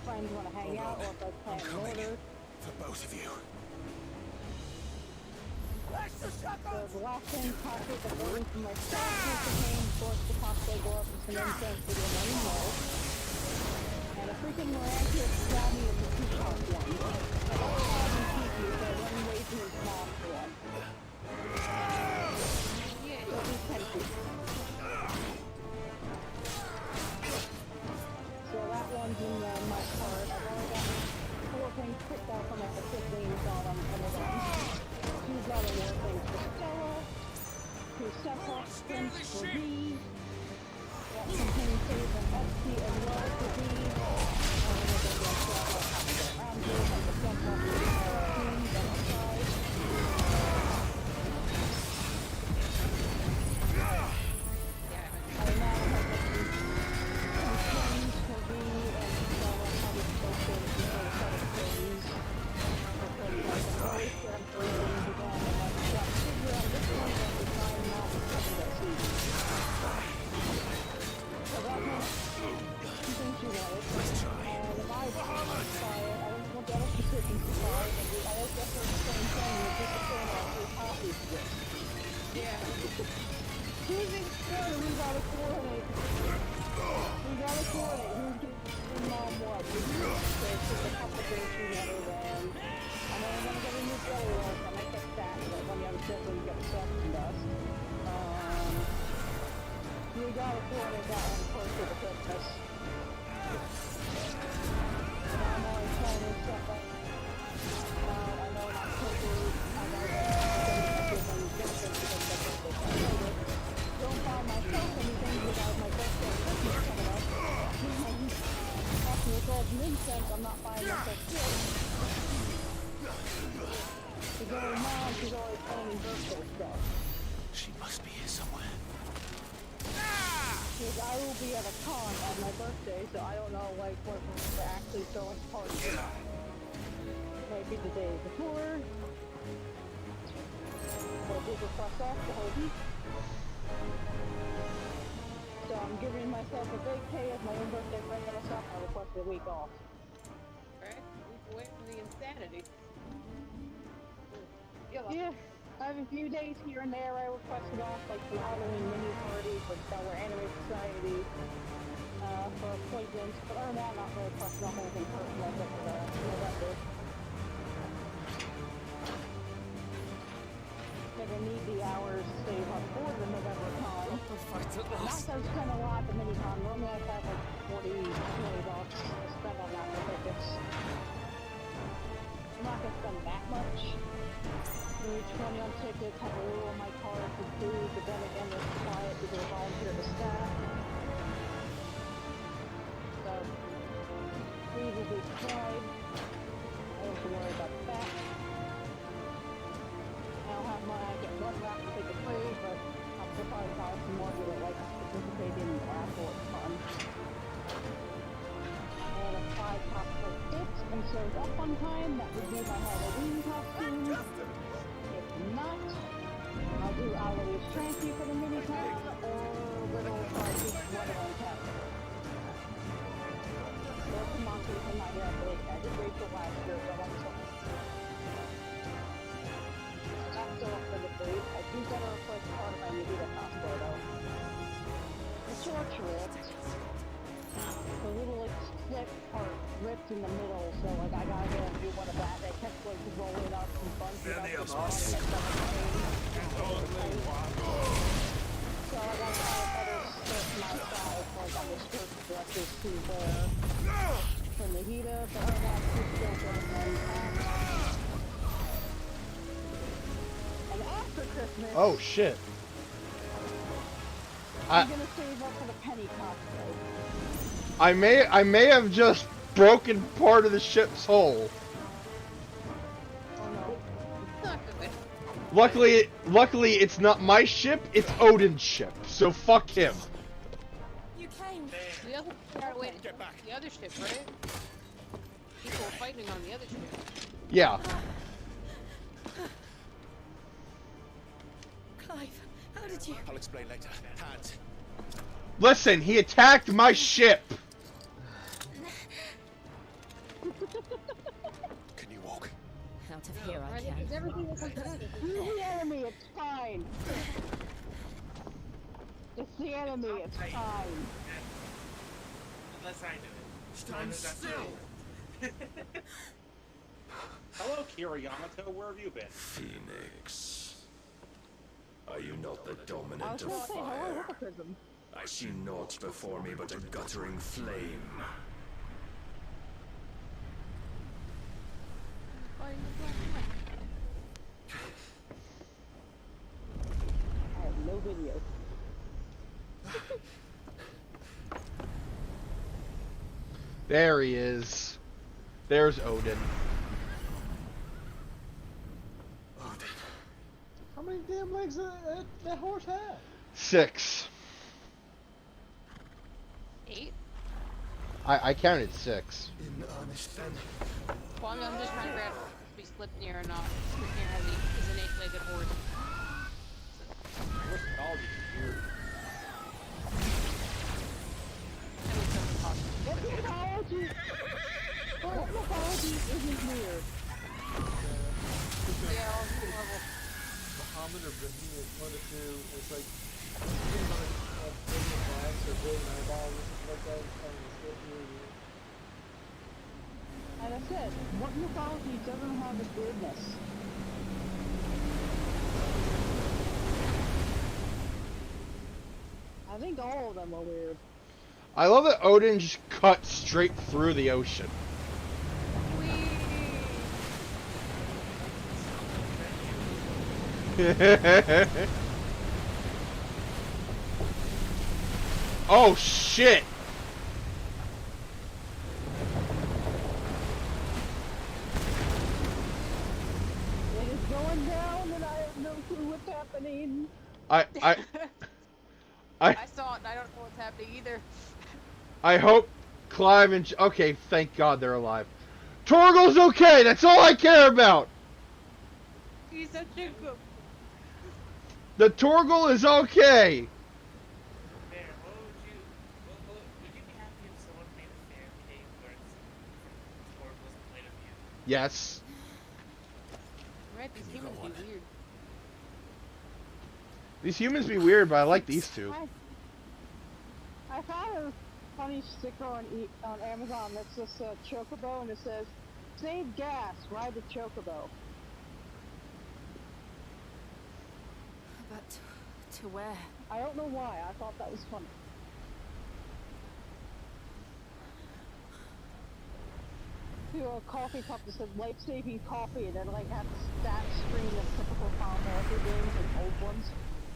[SPEAKER 19] friends want to hang out or if I plan an order.
[SPEAKER 5] For both of you.
[SPEAKER 19] The last thing pocket that went into my stock contained, of course, the cosplay gloves and some incense for the money roll. And a freaking miraculous Johnny of the Peacock one. I don't have any people, so I went way too small for one. Yeah, so these 10 feet. We gotta coordinate. Who's doing mom what? There's just a couple things she never ran. I know I'm gonna get a new belly roll, so I might get that, but when young sibling gets stuff and dust. We gotta coordinate that one closer to Christmas. And I'm always trying to stuff up. I know not quickly. I know don't buy myself anything without my birthday Christmas coming up. After it's all incense, I'm not buying myself shit. She's always mom, she's always planning birthday stuff.
[SPEAKER 5] She must be here somewhere.
[SPEAKER 19] Because I will be at a con on my birthday, so I don't know like what we're actually throwing parties or not. Maybe the day before. Or people cross off the whole week. So I'm giving myself a vacay as my own birthday friend and stuff. I requested a week off.
[SPEAKER 20] Right? Week away from the insanity.
[SPEAKER 19] Yeah, I have a few days here and there I requested off, like some Halloween mini parties with Delaware Anime Society, for appointments, but other than that, not really requesting off anything personal except for November. Never need the hours to save up for the November con. Not to spend a lot at the mini con. Normally I have like $40, $20 to spend on that for tickets. I'm not gonna spend that much. Maybe 20 on tickets, have a little on my card for food, but then again there's quiet because I volunteer to staff. So food will be supplied. I don't have to worry about that. I'll have my, I get one raffle ticket free, but I'll probably buy some more that I like to participate in the raffle. It's fun. And a 5 popsicle sticks and served up on time. That would be my Halloween costume. If not, I'll do Alois Trancy for the mini con or little Frankie Sweater on tap. Or some monsters in my graphic. I did Rachel last year, so I want something. That's still up for the food. I do get a request part of my Nagita cosplay though. The short ripped. The little like split part ripped in the middle, so like I gotta get and do one of that. I kept like rolling up some buns without the ball and like so I gotta find a better skirt my size, like on the skirt dresses to wear for Nagita, but other than that, it's still good. And after Christmas,
[SPEAKER 2] oh shit.
[SPEAKER 19] I'm gonna save up for the penny cosplay.
[SPEAKER 2] I may have just broken part of the ship's hull.
[SPEAKER 20] Oh no. Not good.
[SPEAKER 2] Luckily it's not my ship, it's Odin's ship. So fuck him.
[SPEAKER 20] You came. The other wait, get back. The other ship, right? People were fighting on the other ship.
[SPEAKER 2] Yeah.
[SPEAKER 7] Clive, how did you?
[SPEAKER 5] I'll explain later. Hands.
[SPEAKER 2] Listen, he attacked my ship.
[SPEAKER 5] Can you walk?
[SPEAKER 7] Out of here I
[SPEAKER 20] Is everything okay?
[SPEAKER 19] It's the enemy, it's fine. It's the enemy, it's fine.
[SPEAKER 18] Unless I do it.
[SPEAKER 12] Stand still!
[SPEAKER 18] Hello, Kira Yamato. Where have you been?
[SPEAKER 3] Phoenix. Are you not the
[SPEAKER 19] I was
[SPEAKER 3] dominant of
[SPEAKER 19] gonna say, hello,
[SPEAKER 3] fire?
[SPEAKER 19] hypocrism.
[SPEAKER 3] I see naught before me but a guttering flame.
[SPEAKER 19] I have no video.
[SPEAKER 2] There he is. There's Odin.
[SPEAKER 17] How many damn legs does that horse have?
[SPEAKER 2] 6.
[SPEAKER 20] 8?
[SPEAKER 2] I counted 6.
[SPEAKER 20] Well, I'm just trying to figure out if we slipped near or not. Near heavy is an 8-legged horse.
[SPEAKER 18] What's all these weird?
[SPEAKER 19] What mythology? What mythology isn't weird?
[SPEAKER 20] Yeah,
[SPEAKER 17] Muhammad or Brahmi is one of the two. It's like axe or blade in our ball, like that, kind of skip really.
[SPEAKER 19] And I said, what mythology doesn't have this weirdness? I think all of them are weird.
[SPEAKER 2] I love that Odin just cut straight through the ocean. Oh shit!
[SPEAKER 19] It is going down and I have no clue what's happening.
[SPEAKER 2] I
[SPEAKER 20] saw it and I don't know what's happening either.
[SPEAKER 2] I hope Clive and... Okay, thank God they're alive. Torgal's okay! That's all I care about!
[SPEAKER 20] He's such a good...
[SPEAKER 2] The Torgal is okay!
[SPEAKER 4] Would you be happy if someone made a fan cave where it's from Torgal's point of view?
[SPEAKER 2] Yes.
[SPEAKER 20] Right, these humans be weird.
[SPEAKER 2] These humans be weird, but I like these two.
[SPEAKER 19] I found a funny sticker on Amazon that's just a chocobo and it says, "Save gas, ride the chocobo."
[SPEAKER 7] But to where?
[SPEAKER 19] I don't know why, I thought that was funny. To a coffee cup that said life-saving coffee and then like had the stat screen of typical Final Fantasy games and old ones.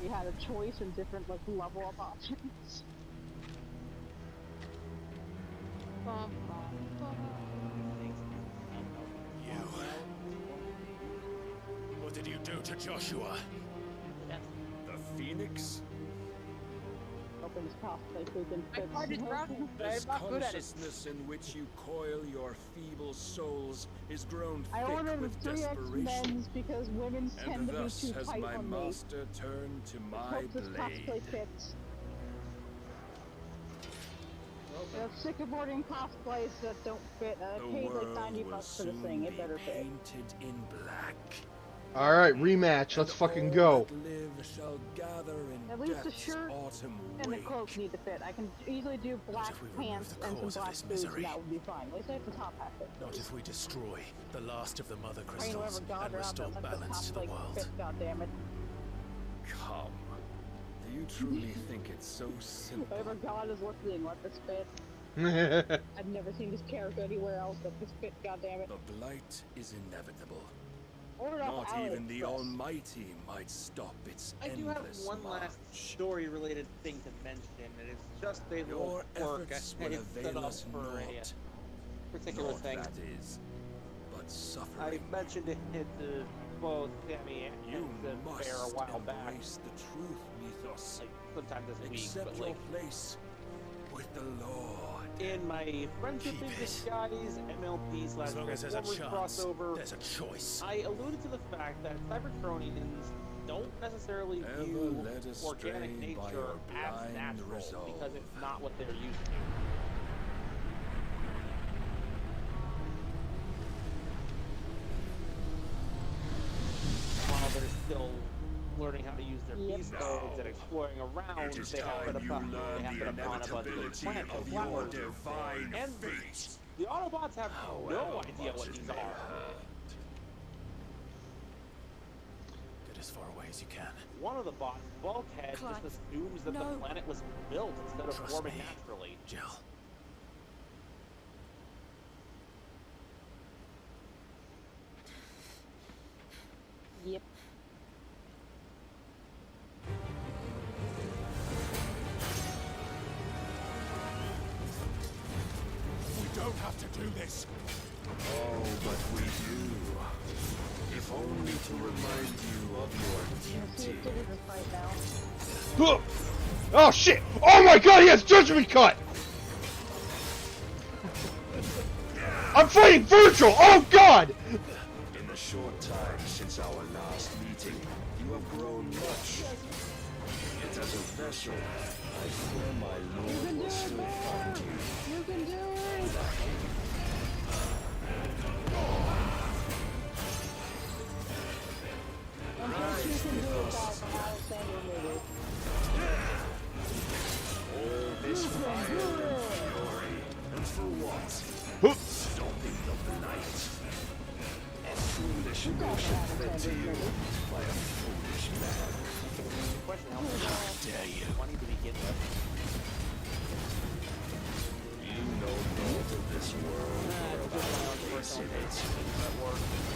[SPEAKER 19] You had a choice and different like level up options.
[SPEAKER 5] You. What did you do to Joshua?
[SPEAKER 3] The Phoenix?
[SPEAKER 19] Open his cosplay so he can
[SPEAKER 20] I tried to drown him, but I'm
[SPEAKER 3] This
[SPEAKER 20] not good at it.
[SPEAKER 3] consciousness in which you coil your feeble souls is grown
[SPEAKER 19] I
[SPEAKER 3] thick
[SPEAKER 19] ordered
[SPEAKER 3] with
[SPEAKER 19] 3
[SPEAKER 3] desperation.
[SPEAKER 19] X-Men's because women's
[SPEAKER 3] And
[SPEAKER 19] tend to be
[SPEAKER 3] thus
[SPEAKER 19] too
[SPEAKER 3] has
[SPEAKER 19] tight
[SPEAKER 3] my
[SPEAKER 19] on me.
[SPEAKER 3] master turned to
[SPEAKER 19] I
[SPEAKER 3] my
[SPEAKER 19] hope this cosplay
[SPEAKER 3] blade.
[SPEAKER 19] fits. I'm sick of ordering cosplays that don't fit. I
[SPEAKER 3] The
[SPEAKER 19] paid like
[SPEAKER 3] world
[SPEAKER 19] $90
[SPEAKER 3] will
[SPEAKER 19] for the
[SPEAKER 3] soon
[SPEAKER 19] thing. It
[SPEAKER 3] be
[SPEAKER 19] better fit.
[SPEAKER 3] painted in black.
[SPEAKER 2] Alright, rematch. Let's fucking go.
[SPEAKER 3] That live shall gather in
[SPEAKER 19] At least the
[SPEAKER 3] death's
[SPEAKER 19] shirt
[SPEAKER 3] autumn
[SPEAKER 19] and the
[SPEAKER 3] wake.
[SPEAKER 19] cloak need to fit. I can easily do black pants and some black boots and that would be fine. At least I have the top hat fit.
[SPEAKER 5] Not if we destroy the last of the mother
[SPEAKER 19] I mean, whoever
[SPEAKER 5] crystals
[SPEAKER 19] got
[SPEAKER 5] and
[SPEAKER 19] her out
[SPEAKER 5] restore
[SPEAKER 19] there, let
[SPEAKER 5] balance to
[SPEAKER 19] the
[SPEAKER 5] the
[SPEAKER 19] top
[SPEAKER 5] world.
[SPEAKER 19] fit, goddammit.
[SPEAKER 3] Come. Do you truly think it's so simple?
[SPEAKER 19] Whoever God is listening, let this fit. I've never seen this character anywhere else but this fit, goddammit.
[SPEAKER 3] The blight is inevitable.
[SPEAKER 19] Order off
[SPEAKER 3] Not even the
[SPEAKER 19] AliExpress.
[SPEAKER 3] Almighty might stop its
[SPEAKER 18] I do have
[SPEAKER 3] endless
[SPEAKER 18] one last
[SPEAKER 3] march.
[SPEAKER 18] story-related thing to mention, and it's just a little
[SPEAKER 3] Your
[SPEAKER 18] quirk
[SPEAKER 3] efforts
[SPEAKER 18] I
[SPEAKER 3] will
[SPEAKER 18] had set
[SPEAKER 3] avail
[SPEAKER 18] up
[SPEAKER 3] us
[SPEAKER 18] for a
[SPEAKER 3] naught.
[SPEAKER 18] particular
[SPEAKER 3] Naught,
[SPEAKER 18] thing.
[SPEAKER 3] that is, but
[SPEAKER 18] I
[SPEAKER 3] suffering.
[SPEAKER 18] mentioned it to both Sammy and
[SPEAKER 3] You
[SPEAKER 18] to
[SPEAKER 3] must
[SPEAKER 18] Bear a while back,
[SPEAKER 3] embrace the truth, Mythos.
[SPEAKER 18] like sometime this week,
[SPEAKER 3] Accept
[SPEAKER 18] but
[SPEAKER 3] your
[SPEAKER 18] like
[SPEAKER 3] place with the Lord.
[SPEAKER 18] in my Friendship
[SPEAKER 5] Keep
[SPEAKER 18] in
[SPEAKER 5] it.
[SPEAKER 18] Disguise MLP /
[SPEAKER 5] As long as there's a
[SPEAKER 18] Transformers
[SPEAKER 5] chance,
[SPEAKER 18] crossover,
[SPEAKER 5] there's a choice.
[SPEAKER 18] I alluded to the fact that Cybertronians don't necessarily
[SPEAKER 3] Ever
[SPEAKER 18] view
[SPEAKER 3] led astray
[SPEAKER 18] organic
[SPEAKER 3] by
[SPEAKER 18] nature
[SPEAKER 3] your
[SPEAKER 18] as
[SPEAKER 3] blind
[SPEAKER 18] natural
[SPEAKER 3] resolve.
[SPEAKER 18] because it's not what they're used to. While they're still learning how to use their beast codes and exploring around,
[SPEAKER 3] It is
[SPEAKER 18] they happen
[SPEAKER 3] time you
[SPEAKER 18] upon
[SPEAKER 3] learn
[SPEAKER 18] they
[SPEAKER 3] the
[SPEAKER 18] happen upon a bunch of
[SPEAKER 3] inevitability
[SPEAKER 18] plants and
[SPEAKER 3] of your
[SPEAKER 18] flowers
[SPEAKER 3] divine
[SPEAKER 18] and
[SPEAKER 3] fate.
[SPEAKER 18] the Autobots have no
[SPEAKER 3] However
[SPEAKER 18] idea
[SPEAKER 3] much
[SPEAKER 18] what
[SPEAKER 3] it
[SPEAKER 18] these
[SPEAKER 3] may
[SPEAKER 18] are.
[SPEAKER 5] Get as far away as you can.
[SPEAKER 18] One of the bots, Bulkhead,
[SPEAKER 7] Clive,
[SPEAKER 18] just assumes that the
[SPEAKER 7] no.
[SPEAKER 18] planet was built instead of
[SPEAKER 5] Trust
[SPEAKER 18] forming
[SPEAKER 5] me.
[SPEAKER 18] naturally.
[SPEAKER 5] Jill.
[SPEAKER 19] Yep.
[SPEAKER 14] We don't have to do this.
[SPEAKER 3] Oh, but we do. If only to remind you of your
[SPEAKER 19] See
[SPEAKER 3] duty.
[SPEAKER 19] if it is a fight now.
[SPEAKER 2] Ugh. Oh shit! Oh my god, he has judgment cut! I'm fighting Virgil! Oh god!
[SPEAKER 3] In the short time since our last meeting, you have grown much. Yet as a vessel, I fear my lord will still find you.
[SPEAKER 19] You can do it! Unless you can do it without Alexander movie.
[SPEAKER 3] All Such notion fed to you by a foolish man. How dare you?
[SPEAKER 8] Money to begin with.
[SPEAKER 3] You know naught of this world or of our place in it.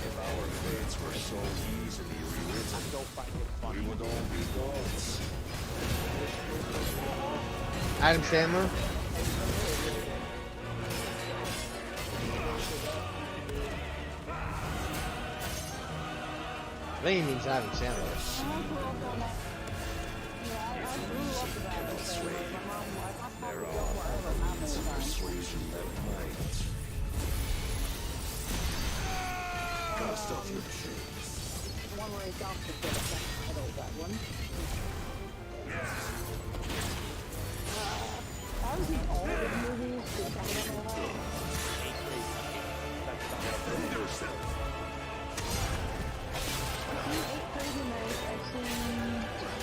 [SPEAKER 3] If our fates were so easily rewritten, we would all be gods.
[SPEAKER 2] Adam Sandler. I think he means Adam Sandler.
[SPEAKER 3] There are other means of persuasion that might. Cast off your chains.
[SPEAKER 19] The one where he's off the foot, I know that one. I was in all of the movies, so I don't know how. I've seen 8 Crazy Nights, I've seen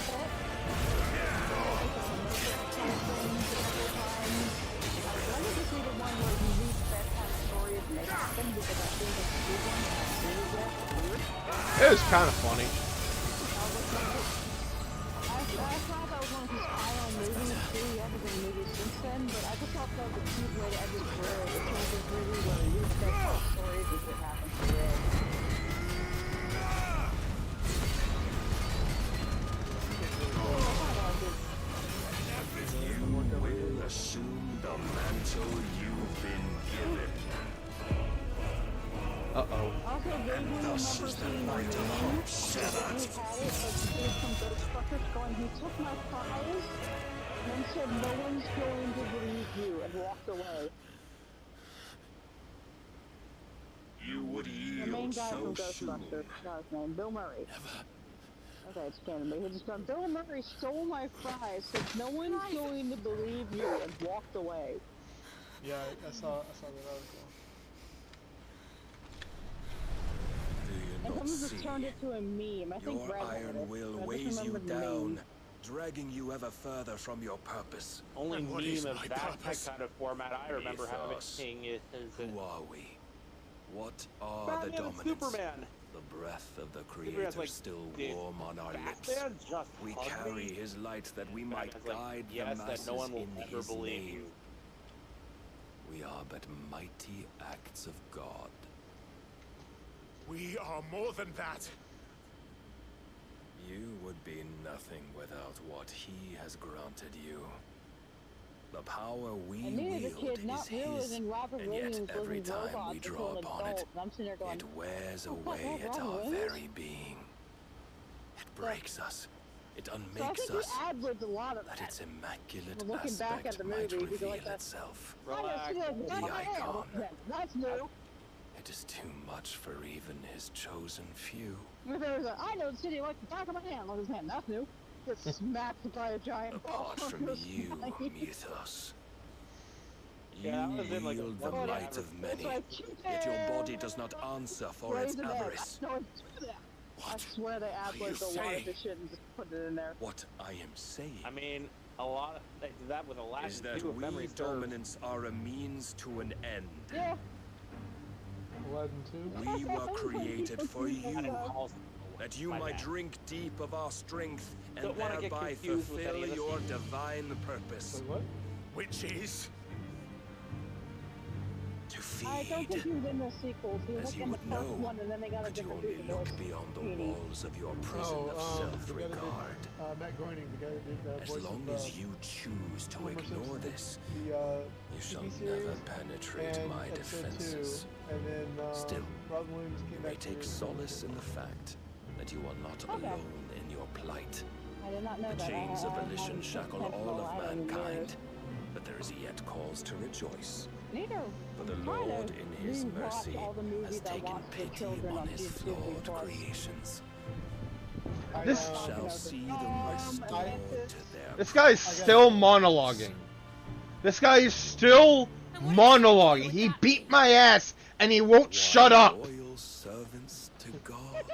[SPEAKER 19] Spot. I wanted to see the one where you read bedtime stories and they happen because I think it's a good one.
[SPEAKER 2] It was kind of funny.
[SPEAKER 19] I thought that was one of his final movies too. He hasn't been in movies since then, but I just thought that was a cute way to end his career. It's one of his movies where you read bedtime stories and it happens for real.
[SPEAKER 3] You will assume the mantle you've been given.
[SPEAKER 2] Uh-oh.
[SPEAKER 19] Also, vaguely remember seeing the movie that he had it, like he did some Ghostbusters going, he took my prize and then said, no one's going to believe you, and walked away.
[SPEAKER 3] You would
[SPEAKER 19] The main
[SPEAKER 3] yield
[SPEAKER 19] guy from
[SPEAKER 3] so soon.
[SPEAKER 19] Ghostbusters, not his name, Bill Murray. Okay, it's canon, but he just gone, Bill Murray stole my prize, said no one's going to believe you, and walked away.
[SPEAKER 17] Yeah, I saw that article.
[SPEAKER 19] And someone just turned it to a meme. I think
[SPEAKER 16] Your
[SPEAKER 19] Brad
[SPEAKER 16] iron
[SPEAKER 19] had it.
[SPEAKER 16] will
[SPEAKER 19] I just
[SPEAKER 16] weighs you
[SPEAKER 19] remembered the meme.
[SPEAKER 16] down, dragging you ever further from your purpose.
[SPEAKER 18] Only
[SPEAKER 16] And what
[SPEAKER 18] meme
[SPEAKER 16] is
[SPEAKER 18] of
[SPEAKER 16] my
[SPEAKER 18] that
[SPEAKER 16] purpose?
[SPEAKER 18] kind of format I remember having is
[SPEAKER 16] Who are we? What are
[SPEAKER 18] Batman
[SPEAKER 16] the
[SPEAKER 18] and
[SPEAKER 16] dominants?
[SPEAKER 18] Superman.
[SPEAKER 16] The breath of the
[SPEAKER 18] Superman's
[SPEAKER 16] Creator
[SPEAKER 18] like,
[SPEAKER 16] still
[SPEAKER 18] did
[SPEAKER 16] warm on our lips.
[SPEAKER 18] Batman just
[SPEAKER 16] We
[SPEAKER 18] hug
[SPEAKER 16] carry
[SPEAKER 18] me?
[SPEAKER 16] his light that we might
[SPEAKER 18] Batman's like,
[SPEAKER 16] guide
[SPEAKER 18] yes,
[SPEAKER 16] the
[SPEAKER 18] that
[SPEAKER 16] masses
[SPEAKER 18] no one will
[SPEAKER 16] in
[SPEAKER 18] ever
[SPEAKER 16] his
[SPEAKER 18] believe
[SPEAKER 16] name.
[SPEAKER 18] you.
[SPEAKER 16] We are but mighty acts of God.
[SPEAKER 14] We are more than that.
[SPEAKER 16] You would be nothing without what he has granted you. The power we
[SPEAKER 19] And me as a
[SPEAKER 16] wield
[SPEAKER 19] kid not
[SPEAKER 16] is his,
[SPEAKER 19] realizing Robert
[SPEAKER 16] and yet
[SPEAKER 19] Williams
[SPEAKER 16] every
[SPEAKER 19] was in
[SPEAKER 16] time
[SPEAKER 19] robots
[SPEAKER 16] we
[SPEAKER 19] until
[SPEAKER 16] draw
[SPEAKER 19] an
[SPEAKER 16] upon
[SPEAKER 19] adult,
[SPEAKER 16] it,
[SPEAKER 19] and I'm sitting there going,
[SPEAKER 16] it wears
[SPEAKER 19] oh,
[SPEAKER 16] away
[SPEAKER 19] that's
[SPEAKER 16] at our
[SPEAKER 19] Robert Williams?
[SPEAKER 16] very being. It breaks us. It
[SPEAKER 19] So I
[SPEAKER 16] unmakes
[SPEAKER 19] think
[SPEAKER 16] us.
[SPEAKER 19] he ad-libbed a lot of
[SPEAKER 16] That
[SPEAKER 19] that.
[SPEAKER 16] its immaculate
[SPEAKER 19] But looking back at
[SPEAKER 16] aspect
[SPEAKER 19] the
[SPEAKER 16] might
[SPEAKER 19] movie, you go
[SPEAKER 16] reveal
[SPEAKER 19] like that.
[SPEAKER 16] itself.
[SPEAKER 19] I just feel
[SPEAKER 16] The
[SPEAKER 19] like,
[SPEAKER 16] icon.
[SPEAKER 19] that's new.
[SPEAKER 16] It is too much for even his chosen few.
[SPEAKER 19] If there was a, I know the city like the back of my hand, look at his hand, that's new. Gets smacked by a giant
[SPEAKER 16] Apart
[SPEAKER 19] ball.
[SPEAKER 16] from
[SPEAKER 19] Goes
[SPEAKER 16] you,
[SPEAKER 19] flying.
[SPEAKER 16] Mythos. You
[SPEAKER 18] Yeah, that was in, like,
[SPEAKER 16] wield
[SPEAKER 18] a
[SPEAKER 16] the
[SPEAKER 18] one
[SPEAKER 16] might
[SPEAKER 18] hour-
[SPEAKER 16] of many,
[SPEAKER 19] It's like,
[SPEAKER 16] yet your body does not answer for its
[SPEAKER 19] Raise an egg.
[SPEAKER 16] avarice.
[SPEAKER 19] No, it's true that. I swear they ad-libbed a lot
[SPEAKER 16] saying?
[SPEAKER 19] of this shit and just put it in there.
[SPEAKER 16] What I am saying
[SPEAKER 18] I mean, a lot of they did that with Aladdin
[SPEAKER 16] is that
[SPEAKER 18] too, if
[SPEAKER 16] we
[SPEAKER 18] memory serves.
[SPEAKER 16] dominants are a means to an end.
[SPEAKER 19] Yeah.
[SPEAKER 17] Aladdin 2?
[SPEAKER 16] We were created for you, that you
[SPEAKER 18] My
[SPEAKER 16] might
[SPEAKER 18] bad.
[SPEAKER 16] drink deep of our strength and
[SPEAKER 18] Don't wanna get
[SPEAKER 16] thereby
[SPEAKER 18] confused with
[SPEAKER 16] fulfill
[SPEAKER 18] any of the
[SPEAKER 16] your
[SPEAKER 18] scenes.
[SPEAKER 16] divine purpose.
[SPEAKER 17] What?
[SPEAKER 14] Which is?
[SPEAKER 16] To
[SPEAKER 19] I don't think
[SPEAKER 16] feed.
[SPEAKER 19] he was in the sequels. He was
[SPEAKER 16] As
[SPEAKER 19] like
[SPEAKER 16] you
[SPEAKER 19] in the
[SPEAKER 16] would
[SPEAKER 19] first
[SPEAKER 16] know,
[SPEAKER 19] one, and then they got a
[SPEAKER 16] Could you
[SPEAKER 19] different
[SPEAKER 16] only
[SPEAKER 19] dude.
[SPEAKER 16] look beyond the walls of your prison of
[SPEAKER 17] The guy that
[SPEAKER 16] self-regard.
[SPEAKER 17] did, Matt Groening, the guy that did
[SPEAKER 16] As
[SPEAKER 17] voice
[SPEAKER 16] long
[SPEAKER 17] of,
[SPEAKER 16] as you choose to
[SPEAKER 17] Homer
[SPEAKER 16] ignore
[SPEAKER 17] Simpson,
[SPEAKER 16] this,
[SPEAKER 17] the
[SPEAKER 16] you shall
[SPEAKER 17] TV
[SPEAKER 16] never
[SPEAKER 17] series,
[SPEAKER 16] penetrate
[SPEAKER 17] and
[SPEAKER 16] my
[SPEAKER 17] episode
[SPEAKER 16] defenses.
[SPEAKER 17] 2, and then
[SPEAKER 16] Still,
[SPEAKER 17] Robin Williams
[SPEAKER 16] you
[SPEAKER 17] came
[SPEAKER 16] may
[SPEAKER 17] back to
[SPEAKER 16] take
[SPEAKER 17] do
[SPEAKER 16] solace in the fact that you are not
[SPEAKER 19] Okay.
[SPEAKER 16] alone in your plight.
[SPEAKER 19] I did not know
[SPEAKER 16] The
[SPEAKER 19] that.
[SPEAKER 16] chains of
[SPEAKER 19] I
[SPEAKER 16] volition
[SPEAKER 19] haven't
[SPEAKER 16] shackle
[SPEAKER 19] seen
[SPEAKER 16] all of
[SPEAKER 19] Aladdin in
[SPEAKER 16] mankind,
[SPEAKER 19] years.
[SPEAKER 16] but there is yet cause to rejoice.
[SPEAKER 19] Neither.
[SPEAKER 16] For the
[SPEAKER 19] I'm trying
[SPEAKER 16] Lord,
[SPEAKER 19] to
[SPEAKER 16] in His
[SPEAKER 19] rewatch
[SPEAKER 16] mercy,
[SPEAKER 19] all the movies
[SPEAKER 16] has
[SPEAKER 19] I
[SPEAKER 16] taken
[SPEAKER 19] watched with
[SPEAKER 16] pity
[SPEAKER 19] children
[SPEAKER 16] on
[SPEAKER 19] on
[SPEAKER 16] His
[SPEAKER 19] Disney
[SPEAKER 16] flawed
[SPEAKER 19] Plus.
[SPEAKER 16] creations.
[SPEAKER 2] This-
[SPEAKER 16] Shall see them restored to their
[SPEAKER 2] This guy is still monologuing. This guy is still monologuing. He beat my ass and he won't shut up.
[SPEAKER 16] loyal servants to God.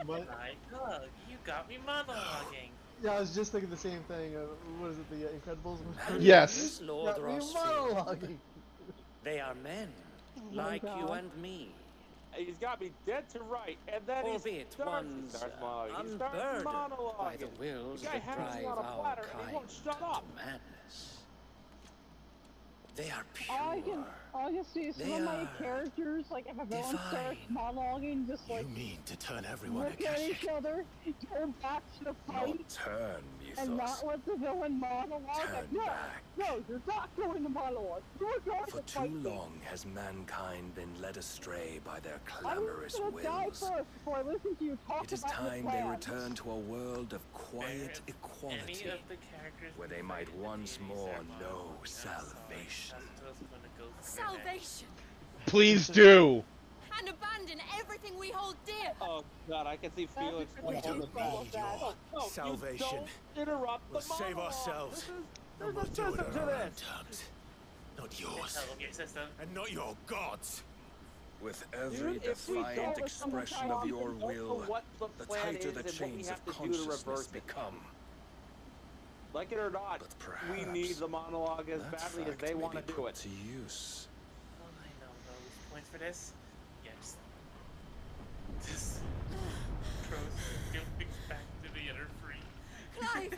[SPEAKER 17] What?
[SPEAKER 4] My God, you got me monologuing.
[SPEAKER 17] Yeah, I was just thinking the same thing. What is it, the Incredibles?
[SPEAKER 2] Yes.
[SPEAKER 10] Lord
[SPEAKER 17] Got me
[SPEAKER 10] Rossfield.
[SPEAKER 17] monologuing.
[SPEAKER 10] They are men,
[SPEAKER 19] my
[SPEAKER 10] like you
[SPEAKER 19] God.
[SPEAKER 10] and me.
[SPEAKER 18] He's got me dead to right, and then
[SPEAKER 10] Albeit one
[SPEAKER 18] monologuing.
[SPEAKER 10] unburdened by the
[SPEAKER 18] The
[SPEAKER 10] wills
[SPEAKER 18] guy
[SPEAKER 10] that
[SPEAKER 18] has me
[SPEAKER 10] drive
[SPEAKER 18] on a
[SPEAKER 10] our
[SPEAKER 18] platter, and he
[SPEAKER 10] kind
[SPEAKER 18] won't shut
[SPEAKER 10] to
[SPEAKER 18] up.
[SPEAKER 10] madness. They are
[SPEAKER 19] I
[SPEAKER 10] pure.
[SPEAKER 19] can see some
[SPEAKER 10] They
[SPEAKER 19] of my
[SPEAKER 10] are
[SPEAKER 19] characters, like if a villain starts monologuing, just like
[SPEAKER 5] mean to turn everyone
[SPEAKER 19] look at each other, turn back to the fight,
[SPEAKER 16] Turn,
[SPEAKER 19] and not
[SPEAKER 16] Mythos.
[SPEAKER 19] let the villain monologue. Like, no, you're not going to monologue. You're going
[SPEAKER 16] For
[SPEAKER 19] to
[SPEAKER 16] too
[SPEAKER 19] fight me.
[SPEAKER 16] long has mankind been led astray by their
[SPEAKER 19] I'm
[SPEAKER 16] clamorous
[SPEAKER 19] gonna die
[SPEAKER 16] wills.
[SPEAKER 19] first before I listen to you talk
[SPEAKER 16] It is
[SPEAKER 19] about your
[SPEAKER 16] time they
[SPEAKER 19] plans.
[SPEAKER 16] return to a world of quiet
[SPEAKER 4] Any
[SPEAKER 16] equality,
[SPEAKER 4] of the characters
[SPEAKER 16] where they might once more know salvation.
[SPEAKER 6] Salvation!
[SPEAKER 2] Please do!
[SPEAKER 6] And abandon everything we hold dear!
[SPEAKER 18] Oh god, I can see Felix.
[SPEAKER 5] We don't need your salvation.
[SPEAKER 18] Interrupt
[SPEAKER 5] We'll
[SPEAKER 18] the
[SPEAKER 5] save
[SPEAKER 18] monologue.
[SPEAKER 5] ourselves.
[SPEAKER 18] There's
[SPEAKER 5] And we'll
[SPEAKER 18] a
[SPEAKER 5] do it
[SPEAKER 18] system
[SPEAKER 5] on
[SPEAKER 18] to
[SPEAKER 5] our own
[SPEAKER 18] this.
[SPEAKER 5] terms. Not yours.
[SPEAKER 4] System.
[SPEAKER 5] And not your gods.
[SPEAKER 16] With every
[SPEAKER 18] Dude, if we
[SPEAKER 16] defiant
[SPEAKER 18] don't, if someone
[SPEAKER 16] expression
[SPEAKER 18] tries
[SPEAKER 16] of
[SPEAKER 18] to
[SPEAKER 16] your
[SPEAKER 18] know
[SPEAKER 16] will,
[SPEAKER 18] what the
[SPEAKER 16] the
[SPEAKER 18] plan
[SPEAKER 16] tighter
[SPEAKER 18] is
[SPEAKER 16] the
[SPEAKER 18] and what we
[SPEAKER 16] chains
[SPEAKER 18] have
[SPEAKER 16] of
[SPEAKER 18] to do to
[SPEAKER 16] consciousness
[SPEAKER 18] reverse it.
[SPEAKER 16] become.
[SPEAKER 18] Like it or not, we need the monologue as badly as they want to do it.
[SPEAKER 16] To use.
[SPEAKER 4] Oh, I know those points for this. Yes. This throws Felix back to the inner free.
[SPEAKER 6] Clive!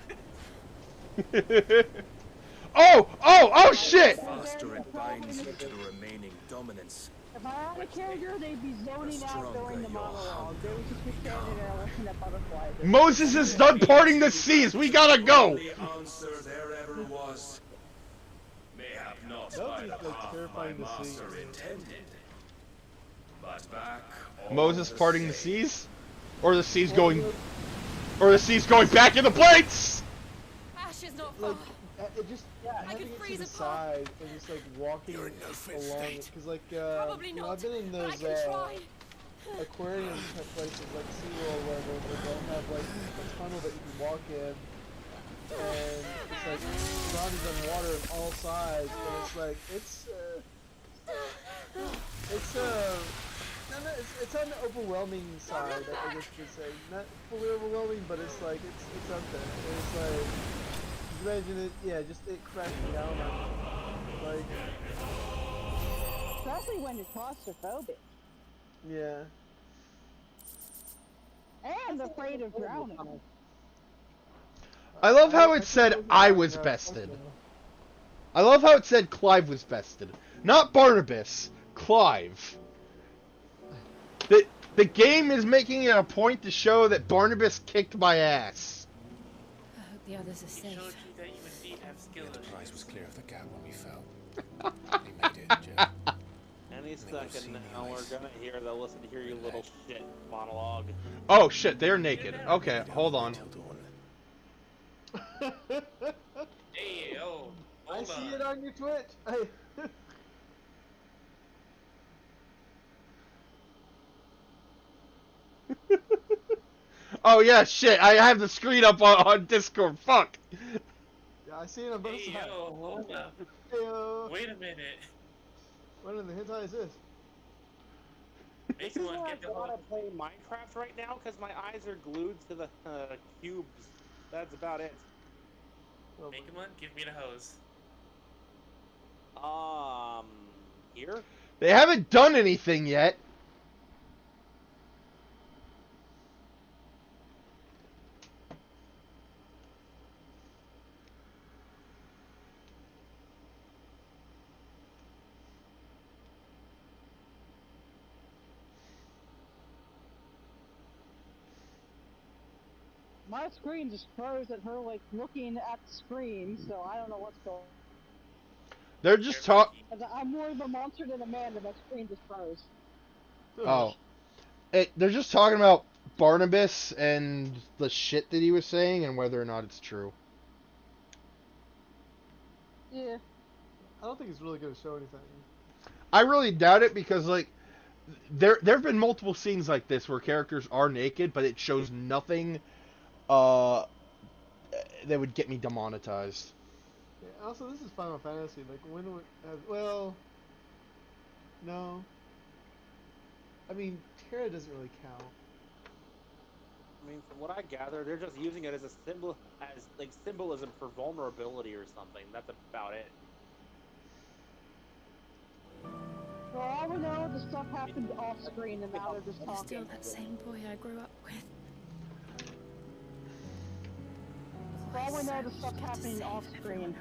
[SPEAKER 2] Oh shit!
[SPEAKER 16] The faster it binds you to the remaining dominance,
[SPEAKER 19] If I had a character, they'd be zoning out
[SPEAKER 16] stronger
[SPEAKER 19] during the
[SPEAKER 16] your
[SPEAKER 19] monologue. They would just be standing there looking at butterflies.
[SPEAKER 2] Moses is done parting the seas. We gotta go.
[SPEAKER 16] the answer there ever was. Mayhap not
[SPEAKER 17] That
[SPEAKER 16] by
[SPEAKER 17] would
[SPEAKER 16] the
[SPEAKER 17] be like
[SPEAKER 16] path my
[SPEAKER 17] terrifying to see.
[SPEAKER 16] master intended, but back all
[SPEAKER 2] Moses
[SPEAKER 16] the
[SPEAKER 2] parting the
[SPEAKER 16] same.
[SPEAKER 2] seas? Or the seas going... Or the seas going back in the plates!
[SPEAKER 6] Ash is not far.
[SPEAKER 17] Like, it just having it to the side and just like walking along it, because like
[SPEAKER 6] Probably
[SPEAKER 17] you know,
[SPEAKER 6] not,
[SPEAKER 17] I've been in
[SPEAKER 6] but I
[SPEAKER 17] those
[SPEAKER 6] can try.
[SPEAKER 17] aquarium type places like SeaWorld where they'll have like a tunnel that you can walk in, and it's like surrounded on water on all sides, and it's like it's on the overwhelming side, I guess you could say. Not fully overwhelming, but it's like it's up there. And it's like, imagine it, yeah, just it crashing down on you. Like,
[SPEAKER 19] Especially when you're claustrophobic.
[SPEAKER 17] yeah.
[SPEAKER 19] And afraid of drowning.
[SPEAKER 2] I love how it said I was bested. I love how it said Clive was bested. Not Barnabas. Clive. The game is making it a point to show that Barnabas kicked my ass.
[SPEAKER 6] I hope the others are safe.
[SPEAKER 4] Showed you that you indeed have skill.
[SPEAKER 5] The prize was clear of the gap when we fell. We made it, Joe.
[SPEAKER 18] Any second now, we're gonna hear the listen to hear you little shit monologue.
[SPEAKER 2] Oh shit, they're naked. Okay, hold on.
[SPEAKER 4] Hey, oh,
[SPEAKER 17] I
[SPEAKER 4] hold
[SPEAKER 17] see
[SPEAKER 4] on.
[SPEAKER 17] it on your Twitch.
[SPEAKER 2] Oh yeah, shit, I have the screen up on Discord. Fuck.
[SPEAKER 17] Yeah, I see it on both
[SPEAKER 4] Hey,
[SPEAKER 17] sides.
[SPEAKER 4] yo, hold up.
[SPEAKER 17] Heyo.
[SPEAKER 4] Wait a minute.
[SPEAKER 17] What in the hentai is this?
[SPEAKER 18] This is why I don't want to play Minecraft right now, because my eyes are glued to the cubes. That's about it.
[SPEAKER 4] Make one, give me the hose.
[SPEAKER 18] Here?
[SPEAKER 2] They haven't done anything yet.
[SPEAKER 19] My screen just froze at her, like, looking at the screen, so I don't know what's going on.
[SPEAKER 2] They're just talking.
[SPEAKER 19] I'm more of a monster than a man, and my screen just froze.
[SPEAKER 2] Oh. They're just talking about Barnabas and the shit that he was saying and whether or not it's true.
[SPEAKER 17] Yeah. I don't think it's really going to show anything.
[SPEAKER 2] I really doubt it because, like, there have been multiple scenes like this where characters are naked, but it shows nothing that would get me demonetized.
[SPEAKER 17] Yeah, also, this is Final Fantasy. Like, when would... well... No. I mean, Terra doesn't really count.
[SPEAKER 18] I mean, from what I gather, they're just using it as a symbol, as like symbolism for vulnerability or something. That's about it.
[SPEAKER 19] For all we know, the stuff happened off screen and now they're just
[SPEAKER 7] You're still
[SPEAKER 19] talking.
[SPEAKER 7] that same boy I grew up with.
[SPEAKER 19] For all we know, the stuff happening off screen.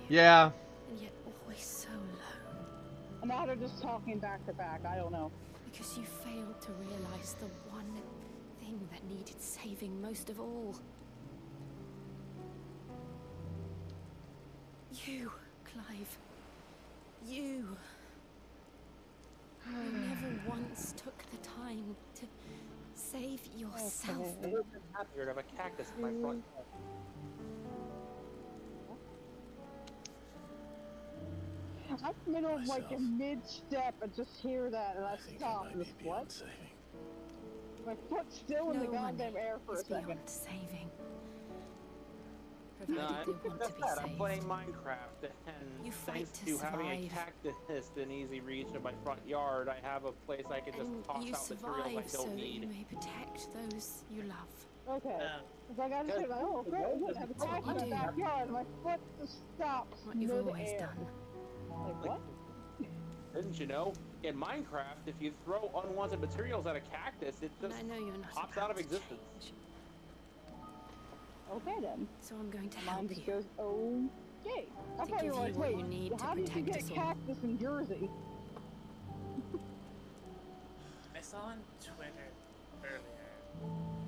[SPEAKER 2] Yeah.
[SPEAKER 7] And yet always so low.
[SPEAKER 19] And now they're just talking back to back. I don't know.
[SPEAKER 7] Because you failed to realize the one thing that needed saving most of all. You, Clive. You. You never once took the time to save yourself.
[SPEAKER 18] I would have been happier to have a cactus in my front yard.
[SPEAKER 19] I'm in the middle of like a mid-step and just hear that and I stop and just what? My foot's still in the goddamn air for a second.
[SPEAKER 7] Saving.
[SPEAKER 18] No,
[SPEAKER 7] Provided they want to
[SPEAKER 18] that's
[SPEAKER 7] be
[SPEAKER 18] that. I'm
[SPEAKER 7] saved.
[SPEAKER 18] playing Minecraft, and
[SPEAKER 7] You
[SPEAKER 18] thanks
[SPEAKER 7] fight
[SPEAKER 18] to
[SPEAKER 7] to
[SPEAKER 18] having a
[SPEAKER 7] survive.
[SPEAKER 18] cactus in easy reach of my front yard, I have a place I can just toss
[SPEAKER 7] You
[SPEAKER 18] out materials
[SPEAKER 7] survive
[SPEAKER 18] I
[SPEAKER 7] so
[SPEAKER 18] don't
[SPEAKER 7] that you
[SPEAKER 18] need.
[SPEAKER 7] may protect those you love.
[SPEAKER 19] Okay. Because I gotta say, like, oh, great, look, I have a
[SPEAKER 7] That's what
[SPEAKER 19] cactus in
[SPEAKER 7] you
[SPEAKER 19] my
[SPEAKER 7] do.
[SPEAKER 19] backyard. My foot just stops
[SPEAKER 7] What you've always
[SPEAKER 19] mid-air.
[SPEAKER 7] done.
[SPEAKER 19] Like, what?
[SPEAKER 18] Didn't you know? In Minecraft, if you throw unwanted materials at a cactus, it just
[SPEAKER 7] I know you're not
[SPEAKER 18] pops
[SPEAKER 7] about
[SPEAKER 18] out of
[SPEAKER 7] to
[SPEAKER 18] existence.
[SPEAKER 7] change.
[SPEAKER 19] Okay then.
[SPEAKER 7] So I'm going to
[SPEAKER 19] Mine
[SPEAKER 7] help
[SPEAKER 19] just
[SPEAKER 7] you.
[SPEAKER 19] goes, oh, yay. I
[SPEAKER 7] To
[SPEAKER 19] thought you
[SPEAKER 7] give
[SPEAKER 19] were like,
[SPEAKER 7] you what
[SPEAKER 19] wait,
[SPEAKER 7] you need to
[SPEAKER 19] how did you
[SPEAKER 7] protect
[SPEAKER 19] get
[SPEAKER 7] us
[SPEAKER 19] a
[SPEAKER 7] all.
[SPEAKER 19] cactus in Jersey?
[SPEAKER 4] I saw on Twitter earlier.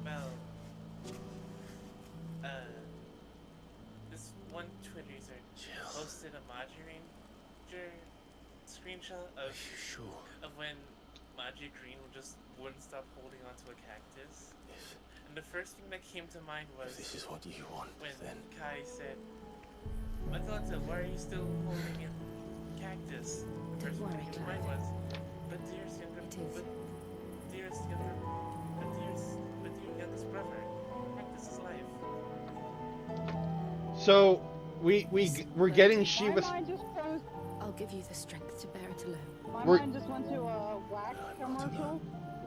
[SPEAKER 4] Well, this one Twitter user posted a Maji Ranger screenshot of when Maji Green wouldn't stop holding onto a cactus. And the first thing that came to mind was
[SPEAKER 16] This is what you want,
[SPEAKER 4] when
[SPEAKER 16] then.
[SPEAKER 4] Kai said, Matilda, why are you still holding a cactus? The first thing that came to mind was, but dearest youngest brother, cactus is life.
[SPEAKER 2] So we're getting Shiva.
[SPEAKER 19] My mind just goes,
[SPEAKER 7] I'll give you the strength to bear it alone.
[SPEAKER 19] my
[SPEAKER 2] We're-
[SPEAKER 19] mind just went to a wax commercial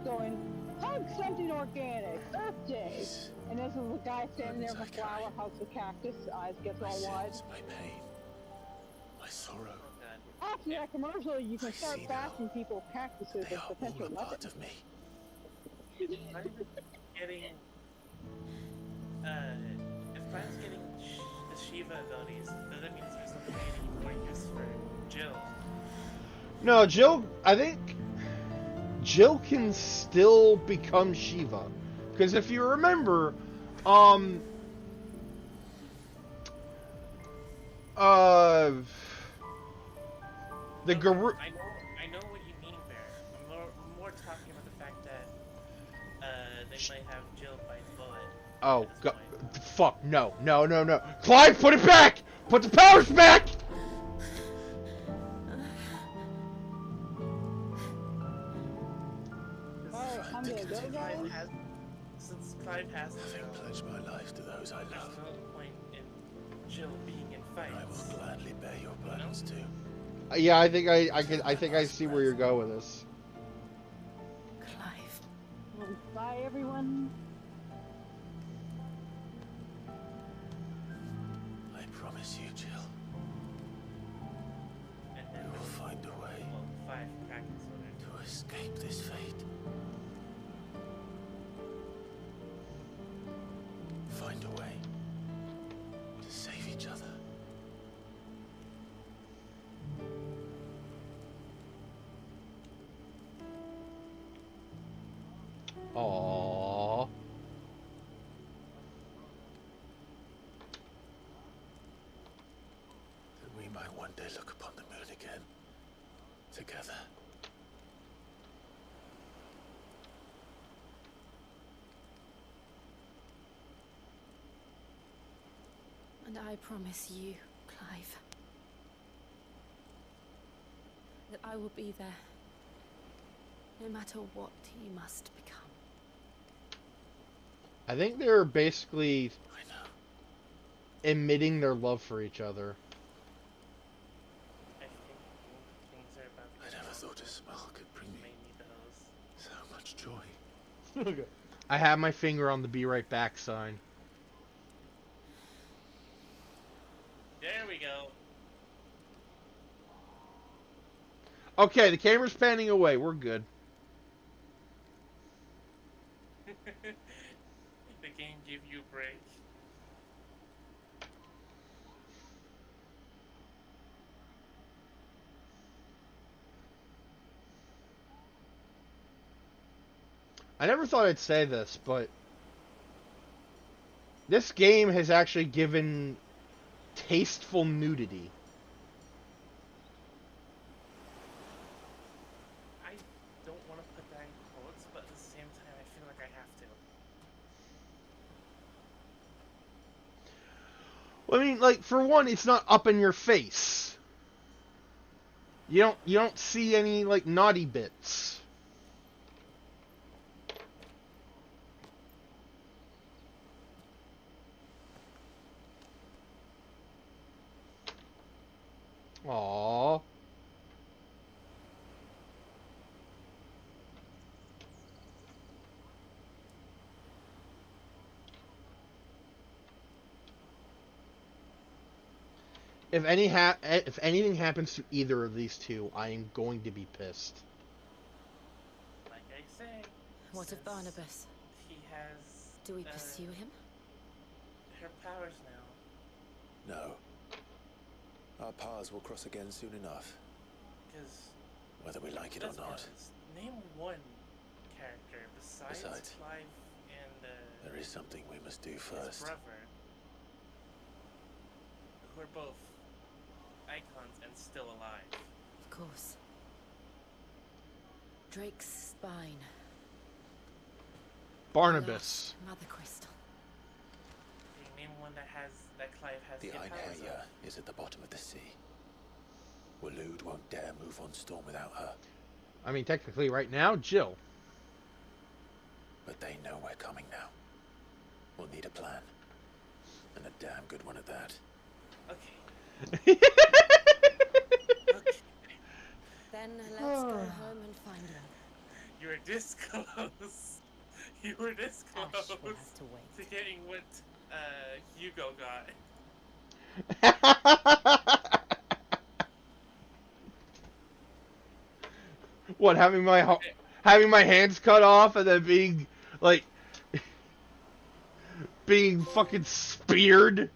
[SPEAKER 19] going, hug something organic, Earth Day. And this is a guy standing there with a flower, hugs the cactus, eyes gets all wide.
[SPEAKER 16] My pain, my sorrow.
[SPEAKER 19] After that commercial, you can start bashing people with cactuses as potential weapons.
[SPEAKER 16] Of me.
[SPEAKER 4] Not even getting, if Clive's getting the Shiva abilities, then that means there's not going to be any more use for Jill.
[SPEAKER 2] No, Jill. I think Jill can still become Shiva, because if you remember, the guru.
[SPEAKER 4] I know what you mean there. I'm more talking about the fact that they might have Jill bite the bullet.
[SPEAKER 2] Oh, fuck, no. Clive, put it back! Put the powers back!
[SPEAKER 19] Alright, I'm gonna go, guys.
[SPEAKER 4] Since Clive has
[SPEAKER 16] Having pledged my life to those I
[SPEAKER 4] there's
[SPEAKER 16] love,
[SPEAKER 4] no point in Jill being in fights.
[SPEAKER 16] I will gladly bear your burdens too.
[SPEAKER 2] Yeah, I think I think I see where you're going with this.
[SPEAKER 7] Clive.
[SPEAKER 19] Well, bye, everyone.
[SPEAKER 16] I promise you, Jill.
[SPEAKER 4] And then
[SPEAKER 16] We will find a way
[SPEAKER 4] well, 5 practice order.
[SPEAKER 16] to escape this fate. Find a way to save each other.
[SPEAKER 2] Aww.
[SPEAKER 16] That we might one day look upon the moon again, together.
[SPEAKER 7] And I promise you, Clive, that I will be there, no matter what you must become.
[SPEAKER 2] I think they're basically admitting their love for each other.
[SPEAKER 4] I think things are about to
[SPEAKER 16] I never thought a smile could bring me
[SPEAKER 4] need the hose.
[SPEAKER 16] so much joy.
[SPEAKER 2] I have my finger on the be right back sign.
[SPEAKER 4] There we go.
[SPEAKER 2] Okay, the camera's panning away. We're good.
[SPEAKER 4] The game gave you a break.
[SPEAKER 2] I never thought I'd say this, but this game has actually given tasteful nudity.
[SPEAKER 4] I don't want to put that in quotes, but at the same time, I feel like I have to.
[SPEAKER 2] Well, I mean, like, for one, it's not up in your face. You don't see any, like, naughty bits. Aww. If anything happens to either of these two, I am going to be pissed.
[SPEAKER 4] Like I say.
[SPEAKER 7] What of Barnabas?
[SPEAKER 4] He has.
[SPEAKER 7] Do we pursue him?
[SPEAKER 4] Her powers now.
[SPEAKER 5] No. Our paths will cross again soon enough.
[SPEAKER 4] Because.
[SPEAKER 5] Whether we like it or not.
[SPEAKER 4] Name one character besides Clive and.
[SPEAKER 5] There is something we must do first.
[SPEAKER 4] His brother. Who are both icons and still alive.
[SPEAKER 7] Of course. Drake's spine.
[SPEAKER 2] Barnabas.
[SPEAKER 7] Mother Crystal.
[SPEAKER 4] Can you name one that Clive has
[SPEAKER 5] the Einherja is at the bottom of the sea. Waloed won't dare move on Storm without her.
[SPEAKER 2] I mean, technically, right now, Jill.
[SPEAKER 5] But they know we're coming now. We'll need a plan. And a damn good one at that.
[SPEAKER 4] Okay.
[SPEAKER 7] Then let's go home and find her.
[SPEAKER 4] You were this close. You were this close
[SPEAKER 7] Ash will have to wait.
[SPEAKER 4] to getting what Hugo got.
[SPEAKER 2] What, having my hands cut off and then being like being fucking speared?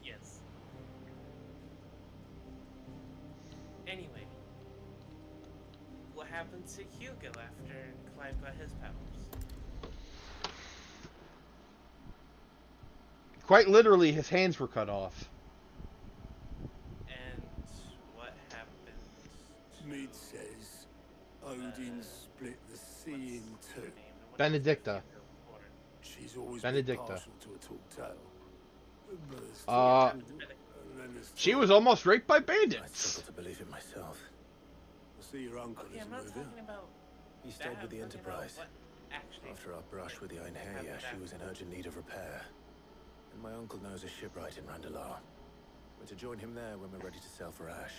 [SPEAKER 4] Yes. Anyway, what happened to Hugo after Clive got his powers?
[SPEAKER 2] Quite literally, his hands were cut off.
[SPEAKER 4] And what happened?
[SPEAKER 9] Mead says Odin split the sea in two.
[SPEAKER 2] Benedicta.
[SPEAKER 9] She's always
[SPEAKER 2] Benedicta.
[SPEAKER 9] been partial to a tall tale. But there's
[SPEAKER 2] She was almost raped by
[SPEAKER 5] I
[SPEAKER 2] bandits.
[SPEAKER 5] struggle to believe it myself.
[SPEAKER 9] I see your uncle
[SPEAKER 4] Okay, I'm
[SPEAKER 9] isn't
[SPEAKER 4] not
[SPEAKER 9] with
[SPEAKER 4] talking
[SPEAKER 9] you.
[SPEAKER 4] about
[SPEAKER 5] He stayed with the
[SPEAKER 4] I'm talking about
[SPEAKER 5] Enterprise.
[SPEAKER 4] what actually
[SPEAKER 5] After our brush with the Einherja, she was in urgent need of repair. And my uncle knows a shipwright in Randalar. We're to join him there when we're ready to sail for Ash.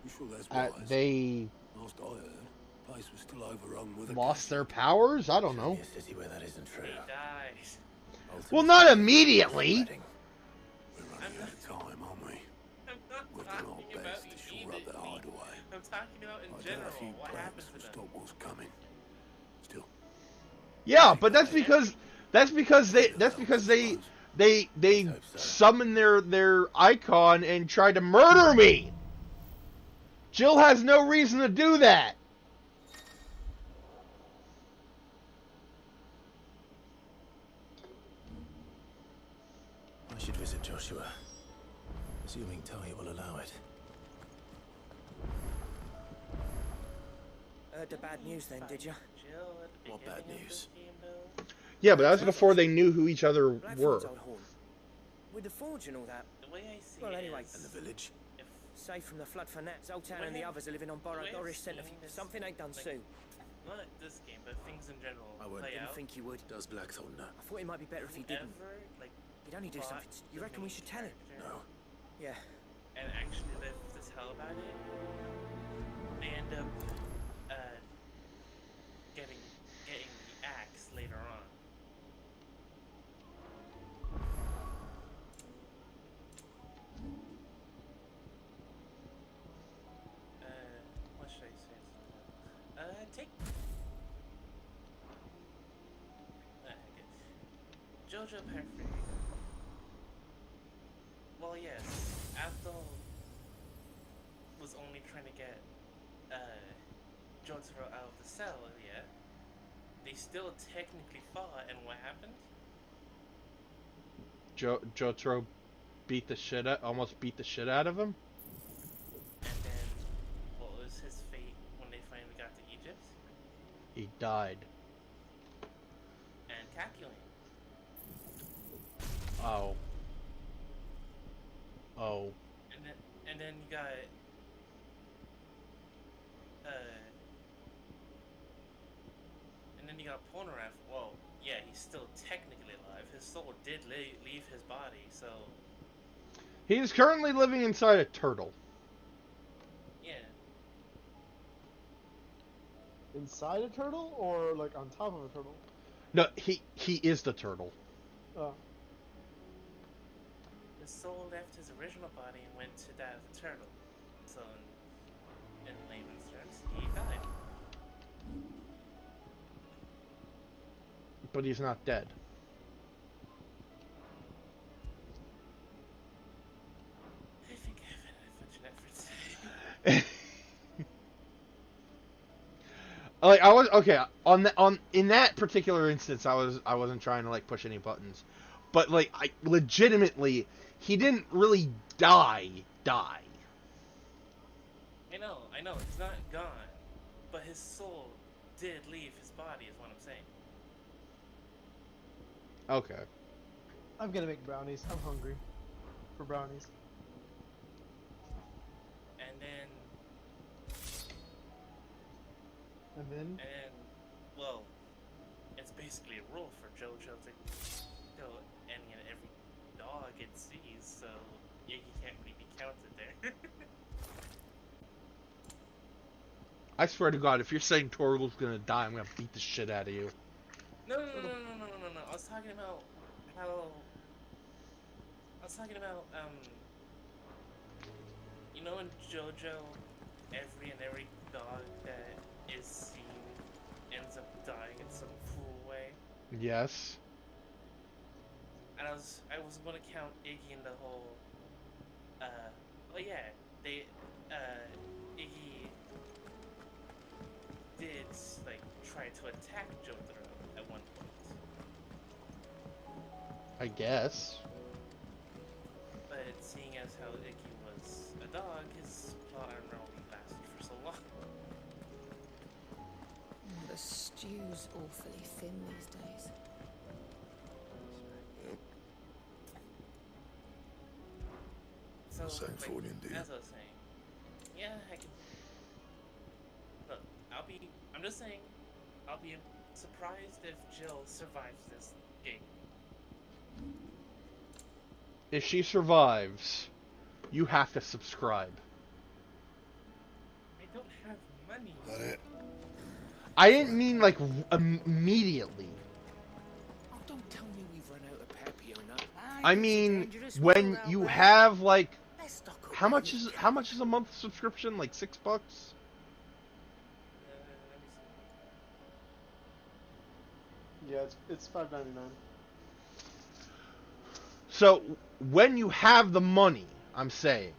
[SPEAKER 9] You sure that's wise?
[SPEAKER 2] They
[SPEAKER 9] Last I heard, the place was still overrun with
[SPEAKER 2] lost their powers? I don't know.
[SPEAKER 5] A city where that isn't true.
[SPEAKER 4] he dies.
[SPEAKER 2] Well, not immediately.
[SPEAKER 9] We're running out of time, aren't we?
[SPEAKER 4] I'm not
[SPEAKER 9] We've done our
[SPEAKER 4] talking about
[SPEAKER 9] best to shore up the hideaway.
[SPEAKER 4] I'm talking about in
[SPEAKER 9] I doubt
[SPEAKER 4] general.
[SPEAKER 9] a few
[SPEAKER 4] What
[SPEAKER 9] plans
[SPEAKER 4] happened
[SPEAKER 9] will
[SPEAKER 4] to them?
[SPEAKER 9] stop what's coming. Still,
[SPEAKER 2] Yeah, but that's because they summoned their icon and tried to murder me. Jill has no reason to do that.
[SPEAKER 5] I should visit Joshua. Assuming Talia will allow it.
[SPEAKER 8] Heard the bad news then, did you?
[SPEAKER 5] What bad news?
[SPEAKER 2] Yeah, but that was before they knew who each other were.
[SPEAKER 8] Blackthorn's old home. With the forge and all that.
[SPEAKER 4] The way I see
[SPEAKER 8] Well,
[SPEAKER 4] it
[SPEAKER 8] anyway.
[SPEAKER 4] is,
[SPEAKER 5] And the village?
[SPEAKER 8] Safe from the flood for Nat, Zoltan and the others are living on borrowed Norris Centre. Something ain't done soon.
[SPEAKER 4] not this game, but things in general
[SPEAKER 5] I won't.
[SPEAKER 4] play
[SPEAKER 8] Didn't
[SPEAKER 4] out.
[SPEAKER 8] think you would.
[SPEAKER 5] Does Blackthorn know?
[SPEAKER 8] I thought it might be better if he didn't.
[SPEAKER 4] Whoever, like,
[SPEAKER 8] He'd only do
[SPEAKER 4] fought
[SPEAKER 8] something. You
[SPEAKER 4] the
[SPEAKER 8] reckon we
[SPEAKER 4] main
[SPEAKER 8] should tell him?
[SPEAKER 4] character
[SPEAKER 5] No.
[SPEAKER 8] Yeah.
[SPEAKER 4] And actually live this hell about it, they end up getting the axe later on. take. Jojo Perfect. Well, yes, Abdul was only trying to get Jotaro out of the cell, yeah? They still technically fought, and what happened?
[SPEAKER 2] Jotaro almost beat the shit out of him.
[SPEAKER 4] And then, what was his fate when they finally got to Egypt?
[SPEAKER 2] He died.
[SPEAKER 4] And Caculine.
[SPEAKER 2] Oh. Oh.
[SPEAKER 4] And then you got and then you got Polnareff. Well, yeah, he's still technically alive. His soul did leave his body, so
[SPEAKER 2] He is currently living inside a turtle.
[SPEAKER 4] yeah.
[SPEAKER 17] Inside a turtle or like on top of a turtle?
[SPEAKER 2] No, he is the turtle.
[SPEAKER 17] Oh.
[SPEAKER 4] His soul left his original body and went to that of the turtle. So, in layman's terms, he died.
[SPEAKER 2] But he's not dead.
[SPEAKER 4] I think I have an efforts.
[SPEAKER 2] Like I was okay on in that particular instance, I wasn't trying to like push any buttons, but like I legitimately he didn't really die.
[SPEAKER 4] I know, he's not gone, but his soul did leave his body, is what I'm saying.
[SPEAKER 2] Okay.
[SPEAKER 17] I'm gonna make brownies. I'm hungry for brownies.
[SPEAKER 4] And then, well, it's basically a rule for JoJo to kill any and every dog it sees, so yeah, he can't really be counted there.
[SPEAKER 2] I swear to God, if you're saying Torgal's gonna die, I'm gonna beat the shit out of you.
[SPEAKER 4] No. I was talking about you know in JoJo, every dog that is seen ends up dying in some cruel way.
[SPEAKER 2] Yes.
[SPEAKER 4] And I was gonna count Iggy in the whole Iggy did like try to attack Jotaro at one point.
[SPEAKER 2] I guess.
[SPEAKER 4] But seeing as how Iggy was a dog, his plot armor only lasted for so long.
[SPEAKER 7] The stew's awfully thin these days.
[SPEAKER 4] So,
[SPEAKER 9] Same for you, indeed.
[SPEAKER 4] as I was saying, yeah, I can. Look, I'm just saying, I'll be surprised if Jill survives this game.
[SPEAKER 2] If she survives, you have to subscribe.
[SPEAKER 4] I don't have money.
[SPEAKER 2] I didn't mean like immediately.
[SPEAKER 8] Oh, don't tell me we've run out of Papiona.
[SPEAKER 2] I mean when you have like how much is a month subscription? Like $6?
[SPEAKER 17] Yeah, it's $5.99.
[SPEAKER 2] So when you have the money, I'm saying,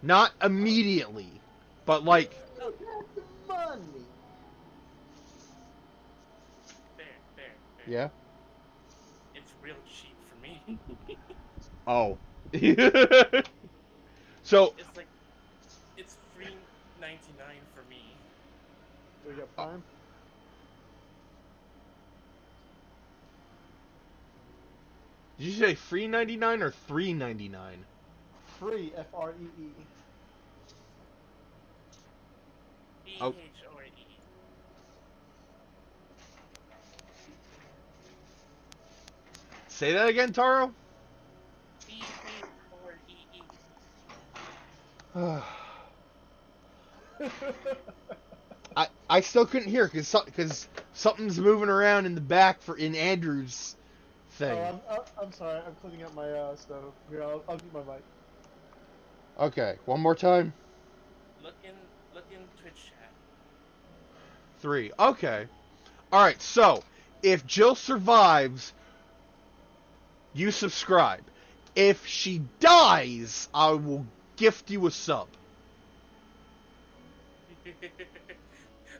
[SPEAKER 2] not immediately, but like
[SPEAKER 17] money.
[SPEAKER 4] Fair.
[SPEAKER 2] Yeah.
[SPEAKER 4] It's real cheap for me.
[SPEAKER 2] Oh. So
[SPEAKER 4] it's free $99 for me.
[SPEAKER 17] We got Prime.
[SPEAKER 2] Did you say free 99 or $3.99?
[SPEAKER 17] Free, FREE.
[SPEAKER 2] Oh.
[SPEAKER 4] BHRE.
[SPEAKER 2] Say that again, Taro. I still couldn't hear because something's moving around in the back in Andrew's thing.
[SPEAKER 17] Oh, I'm sorry. I'm cleaning up my stove. Here, I'll mute my mic.
[SPEAKER 2] Okay, one more time.
[SPEAKER 4] Look in Twitch chat.
[SPEAKER 2] 3. Okay. Alright, so, if Jill survives, you subscribe. If she dies, I will gift you a sub.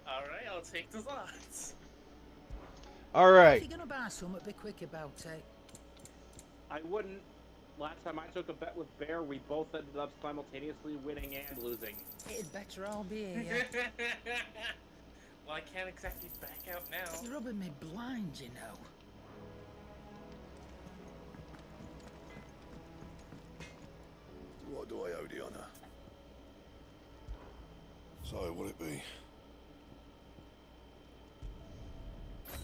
[SPEAKER 4] Alright, I'll take the odds.
[SPEAKER 2] Alright.
[SPEAKER 1] If you're gonna buy something, be quick about it.
[SPEAKER 18] I wouldn't. Last time I took a bet with Bear, we both ended up simultaneously winning and losing.
[SPEAKER 1] It'd better all be here.
[SPEAKER 4] Well, I can't exactly back out now.
[SPEAKER 1] You're rubbing me blind, you know.
[SPEAKER 9] What do I owe the honor? So, what'll it be?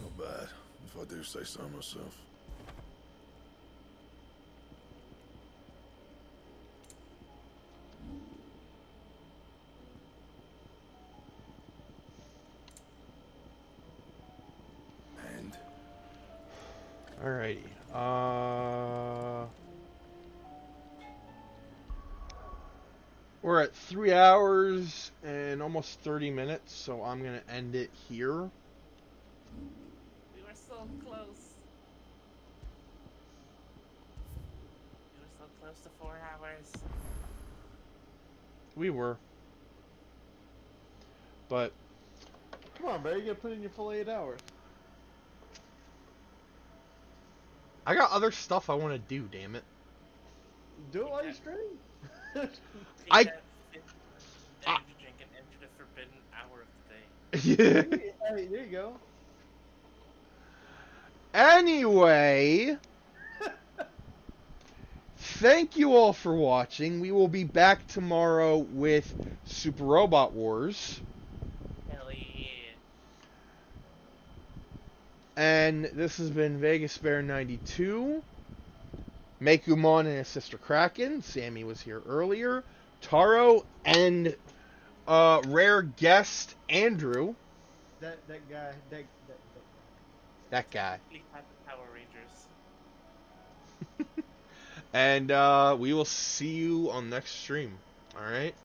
[SPEAKER 9] Not bad, if I do say so myself. And?
[SPEAKER 2] Alrighty. We're at 3 hours and almost 30 minutes, so I'm gonna end it here.
[SPEAKER 4] We were so close. We were so close to 4 hours.
[SPEAKER 2] We were. But
[SPEAKER 17] Come on, Barry, you gotta put in your full 8 hours.
[SPEAKER 2] I got other stuff I want to do, damn it.
[SPEAKER 17] Do it while you stream.
[SPEAKER 2] I-
[SPEAKER 4] Energy drink and enter the forbidden hour of the day.
[SPEAKER 2] Yeah.
[SPEAKER 17] Hey, there you go.
[SPEAKER 2] Anyway, thank you all for watching. We will be back tomorrow with Super Robot Wars.
[SPEAKER 4] Hell yeah.
[SPEAKER 2] And this has been Vegas Bear 92. Mekumon and his sister Kraken. Sammy was here earlier. Taro and rare guest Andrew.
[SPEAKER 17] That guy.
[SPEAKER 2] That guy.
[SPEAKER 4] Complete type of Power Rangers.
[SPEAKER 2] And we will see you on next stream. Alright?